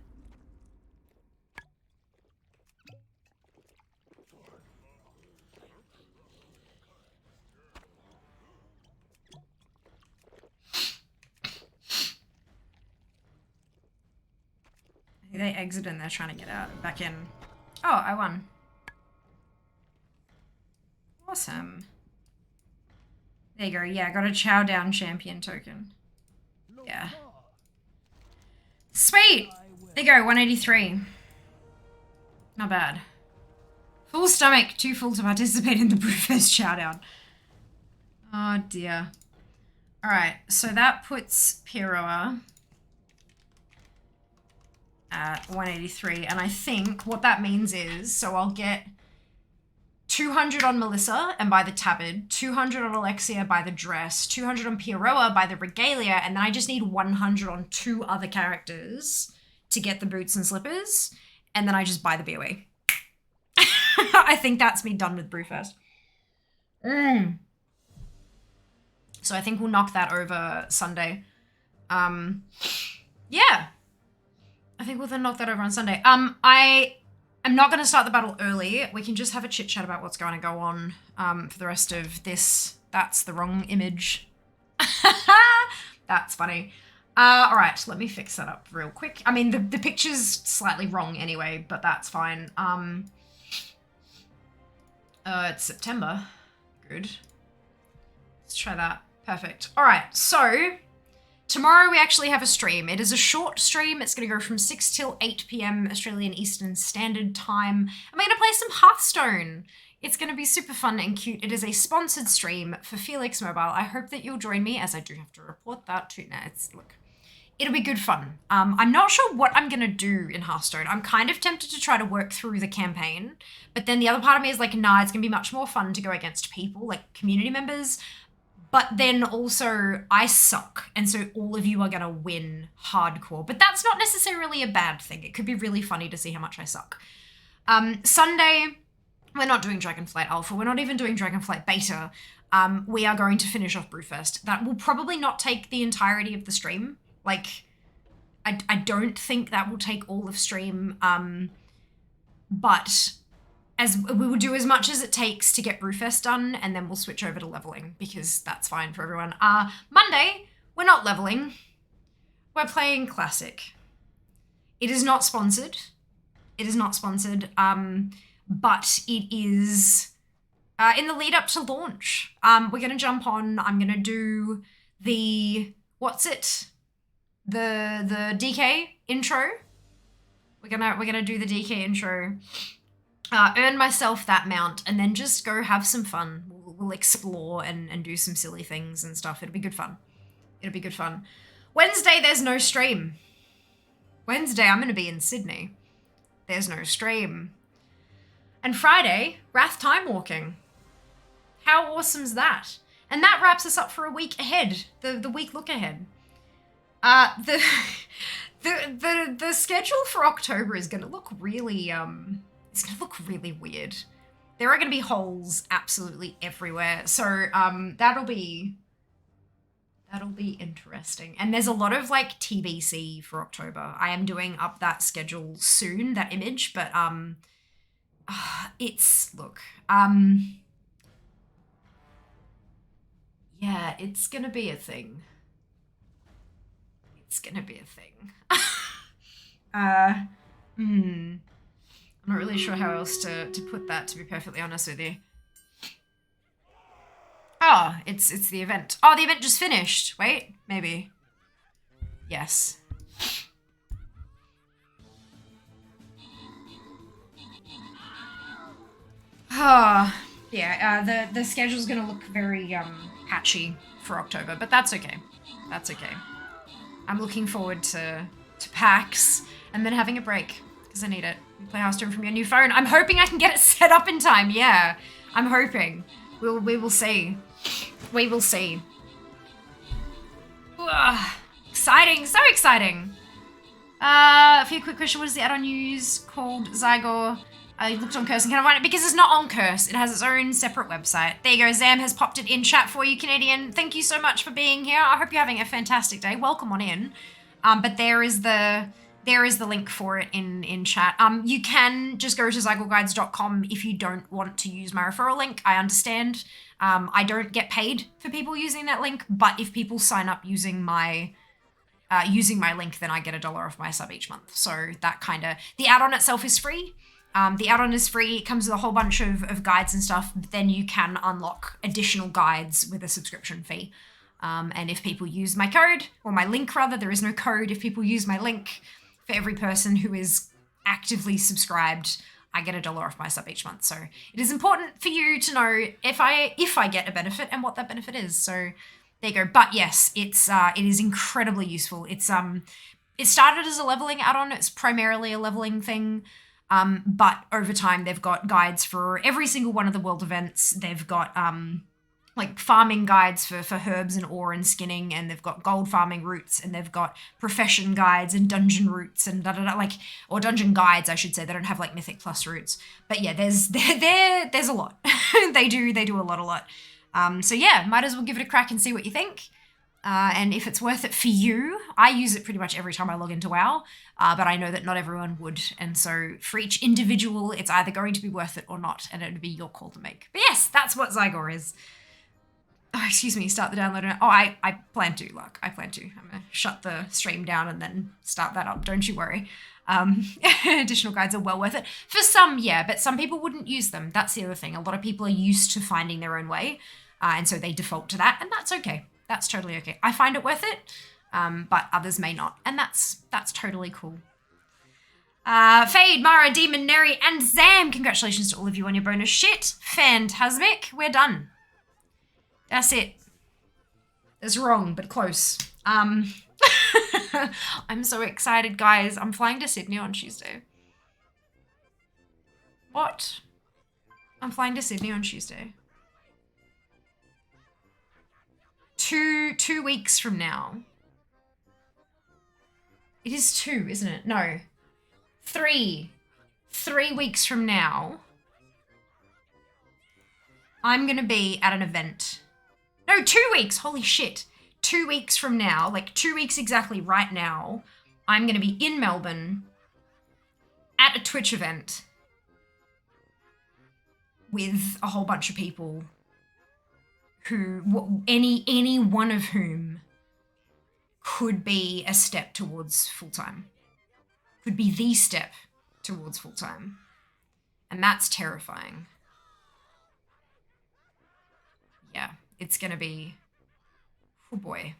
They exited and they're trying to get out back in. Oh, I won. Awesome. There you go. Yeah, I got a chow down champion token. Yeah. Sweet! There you go, 183. Not bad. Full stomach, too full to participate in the Brewfest showdown. Oh dear. Alright, so that puts Piroa at 183, and I think what that means is, so I'll get 200 on Melissa and buy the tabard, 200 on Alexia by the dress, 200 on Piroa by the regalia, and then I just need 100 on 2 other characters to get the boots and slippers, and then I just buy the BOE. I think that's me done with Brewfest. So I think we'll knock that over Sunday. Yeah. I think we'll then knock that over on Sunday. I'm not going to start the battle early. We can just have a chit chat about what's going to go on for the rest of this. That's the wrong image. That's funny. All right, let me fix that up real quick. I mean, the picture's slightly wrong anyway, but that's fine. It's September. Good. Let's try that. Perfect. All right, so tomorrow we actually have a stream. It is a short stream. It's going to go from 6 till 8 p.m. Australian Eastern Standard Time. I'm going to play some Hearthstone. It's going to be super fun and cute. It is a sponsored stream for Felix Mobile. I hope that you'll join me, as I do have to report that too. Now, look, it'll be good fun. I'm not sure what I'm going to do in Hearthstone. I'm kind of tempted to try to work through the campaign, but then the other part of me is like, nah, it's going to be much more fun to go against people, like community members. But then also, I suck, and so all of you are going to win hardcore. But that's not necessarily a bad thing. It could be really funny to see how much I suck. Sunday, we're not doing Dragonflight Alpha. We're not even doing Dragonflight Beta. We are going to finish off Brewfest. That will probably not take the entirety of the stream. Like, I don't think that will take all of stream. But as we will do as much as it takes to get Brewfest done, and then we'll switch over to leveling, because that's fine for everyone. Monday, we're not leveling. We're playing Classic. It is not sponsored. It is not sponsored, but it is in the lead up to launch. We're going to jump on. I'm going to do the, the DK intro. We're gonna do the DK intro. Earn myself that mount, and then just go have some fun. We'll explore and do some silly things and stuff. It'll be good fun. It'll be good fun. Wednesday, there's no stream. Wednesday, I'm going to be in Sydney. There's no stream. And Friday, Wrath Time Walking. How awesome's that? And that wraps us up for a week ahead. The week look ahead. The schedule for October is going to look really, it's going to look really weird. There are going to be holes absolutely everywhere. So, that'll be That'll be interesting. And there's a lot of like TBC for October. I am doing up that schedule soon, that image, but yeah, it's gonna be a thing. It's gonna be a thing. I'm not really sure how else to put that, to be perfectly honest with you. Oh, it's the event. Oh, the event just finished. Wait, maybe. Yes. Oh, yeah, the schedule's gonna look very patchy for October, but that's okay. That's okay. I'm looking forward to PAX and then having a break because I need it. You play Hearthstone from your new phone. I'm hoping I can get it set up in time. Yeah, I'm hoping. We will see. We will see. Ugh, exciting, so exciting. A few quick question. What is the add-on you use called Zygor? I looked on Curse and can't find it because it's not on Curse. It has its own separate website. There you go. Zam has popped it in chat for you, Canadian. Thank you so much for being here. I hope you're having a fantastic day. Welcome on in. But there is the link for it in chat. You can just go to zygorguides.com if you don't want to use my referral link. I understand. I don't get paid for people using that link, but if people sign up using my link, then I get $1 off my sub each month. So that the add-on itself is free. The add-on is free. It comes with a whole bunch of guides and stuff, but then you can unlock additional guides with a subscription fee. And if people use my code, or my link rather, there is no code. If people use my link, for every person who is actively subscribed, I get $1 off my sub each month. So it is important for you to know if I get a benefit and what that benefit is. So there you go. But yes, it is incredibly useful. It started as a leveling add-on. It's primarily a leveling thing. But over time, they've got guides for every single one of the world events. They've got like farming guides for herbs and ore and skinning, and they've got gold farming routes, and they've got profession guides and dungeon routes and or dungeon guides, I should say. They don't have like Mythic Plus routes, but yeah, there's a lot. they do a lot. So yeah, might as well give it a crack and see what you think. And if it's worth it for you, I use it pretty much every time I log into WoW, but I know that not everyone would. And so for each individual, it's either going to be worth it or not, and it would be your call to make. But yes, that's what Zygor is. Oh, excuse me, start the download. Oh, I plan to, Luck. I plan to. I'm going to shut the stream down and then start that up. Don't you worry. Additional guides are well worth it. For some, yeah, but some people wouldn't use them. That's the other thing. A lot of people are used to finding their own way, and so they default to that, and that's okay. That's totally okay. I find it worth it, but others may not, and that's totally cool. Fade, Mara, Demon, Neri, and Zam, congratulations to all of you on your bonus shit. Phantasmic, we're done. That's it. That's wrong, but close. I'm so excited, guys. I'm flying to Sydney on Tuesday. What? I'm flying to Sydney on Tuesday. Two weeks from now. It is 2, isn't it? No. 3. 3 weeks from now, I'm going to be at an event. No, 2 weeks. Holy shit. 2 weeks from now, like 2 weeks exactly right now, I'm going to be in Melbourne at a Twitch event with a whole bunch of people who, any one of whom could be a step towards full-time. Could be the step towards full-time. And that's terrifying. Yeah, it's gonna be, oh boy.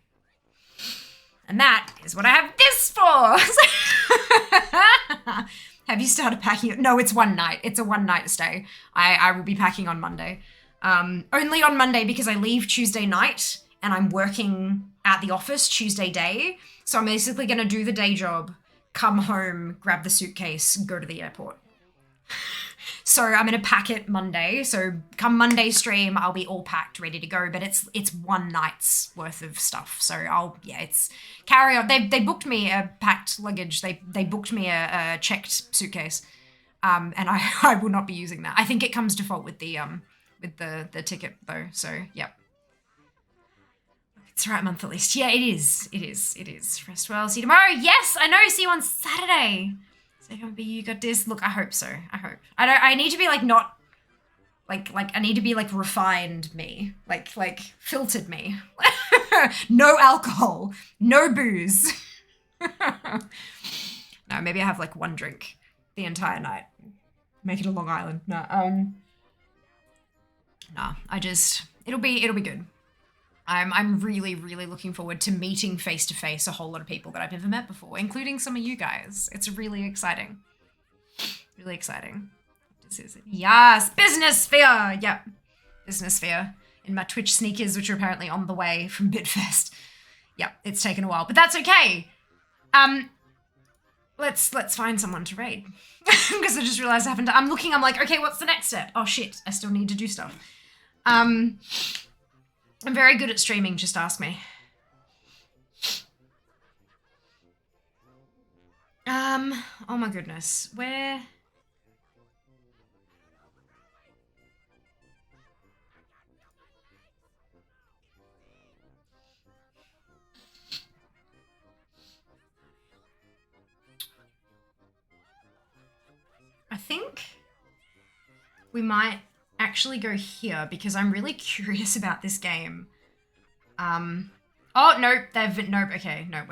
And that is what I have this for! Have you started packing? No, it's one night. It's a one-night stay. I will be packing on Monday. Only on Monday because I leave Tuesday night and I'm working at the office Tuesday day. So I'm basically going to do the day job, come home, grab the suitcase, go to the airport. So I'm going to pack it Monday. So come Monday stream, I'll be all packed, ready to go. But it's one night's worth of stuff. So it's carry on. They booked me a packed luggage. They booked me a checked suitcase. And I will not be using that. I think it comes default with the ticket though. So yep. It's the right month at least. Yeah, it is. It is. It is. Rest well. See you tomorrow. Yes, I know. See you on Saturday. So be you got this. Look, I hope so. I hope. I need to be like not like I need to be like refined me. Like filtered me. No alcohol. No booze. No, maybe I have like one drink the entire night. Make it a Long Island. No, nah, it'll be good. I'm really, really looking forward to meeting face to face a whole lot of people that I've never met before, including some of you guys. It's really exciting. Really exciting. This is it. Yes, business sphere. Yep, business sphere in my Twitch sneakers, which are apparently on the way from Bitfest. Yep, it's taken a while, but that's okay. Let's find someone to raid because I just realized I haven't. I'm like, okay, what's the next step? Oh shit, I still need to do stuff. I'm very good at streaming, just ask me. Oh my goodness, where? I think we might actually go here because I'm really curious about this game. Oh, nope, nope, okay, no.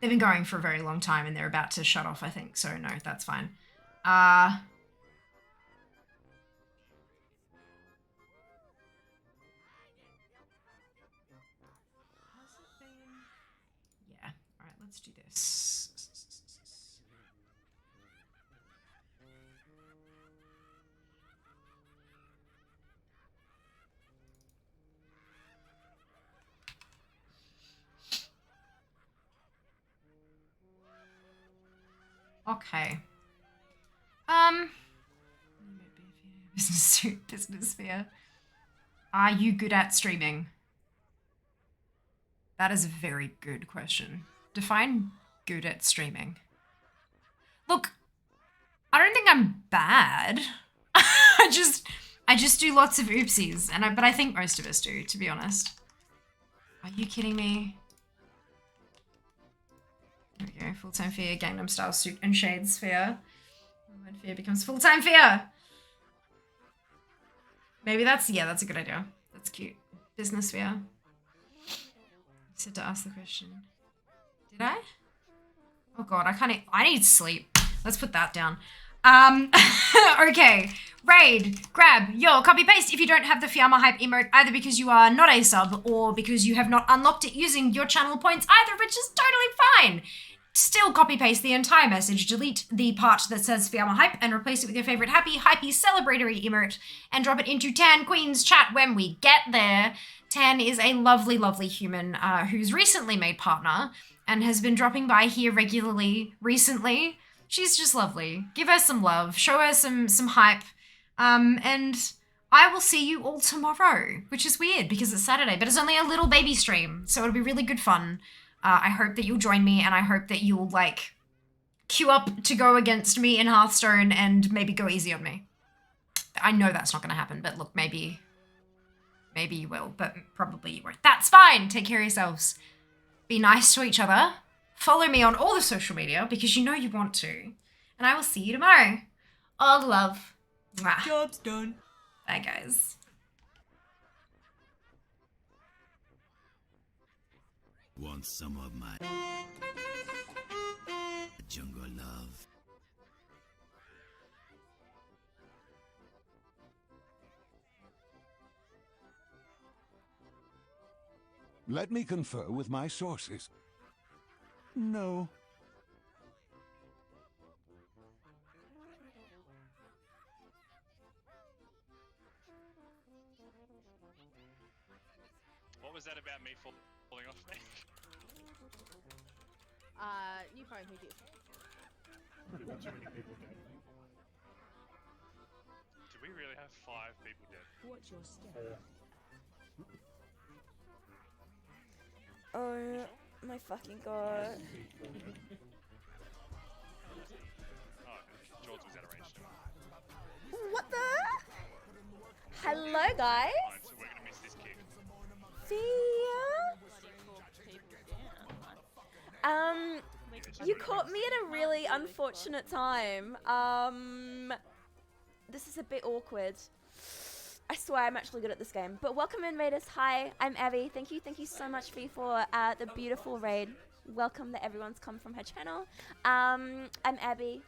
They've been going for a very long time and they're about to shut off, I think, so no, that's fine. Yeah, all right, let's do this. Okay. Business sphere. Are you good at streaming? That is a very good question. Define good at streaming. Look, I don't think I'm bad. I just do lots of oopsies, but I think most of us do, to be honest. Are you kidding me? There we go. Full-time fear, Gangnam Style suit and shades fear. When fear becomes full-time fear. Maybe that's a good idea. That's cute. Business fear. I said to ask the question. Did I? Oh god, I need sleep. Let's put that down. Okay. Raid, grab, copy paste if you don't have the Fiamma Hype emote, either because you are not a sub or because you have not unlocked it using your channel points, either of which is totally fine. Still copy paste the entire message, delete the part that says Fiamma Hype and replace it with your favorite happy, hypey, celebratory emote and drop it into Tan Queen's chat when we get there. Tan is a lovely, lovely human who's recently made partner and has been dropping by here regularly recently. She's just lovely. Give her some love, show her some hype, and I will see you all tomorrow, which is weird because it's Saturday, but it's only a little baby stream, so it'll be really good fun. I hope that you'll join me, and I hope that you'll, like, queue up to go against me in Hearthstone and maybe go easy on me. I know that's not going to happen, but look, maybe you will, but probably you won't. That's fine! Take care of yourselves. Be nice to each other. Follow me on all the social media, because you know you want to. And I will see you tomorrow. All the love. Mwah. Job's done. Bye, guys. Want some of my jungle love? Let me confer with my sources. No. What was that about me falling off me? New phone, who did? Do we really have 5 people dead? What's your step? Oh my fucking god. Oh, George was out of range. What the? guys. Fine, so we're gonna miss this kick. You caught me at a really unfortunate time. This is a bit awkward. I swear I'm actually good at this game. But welcome in, raiders. Hi, I'm Abby. Thank you so much for the beautiful raid. Welcome that everyone's come from her channel. I'm Abby.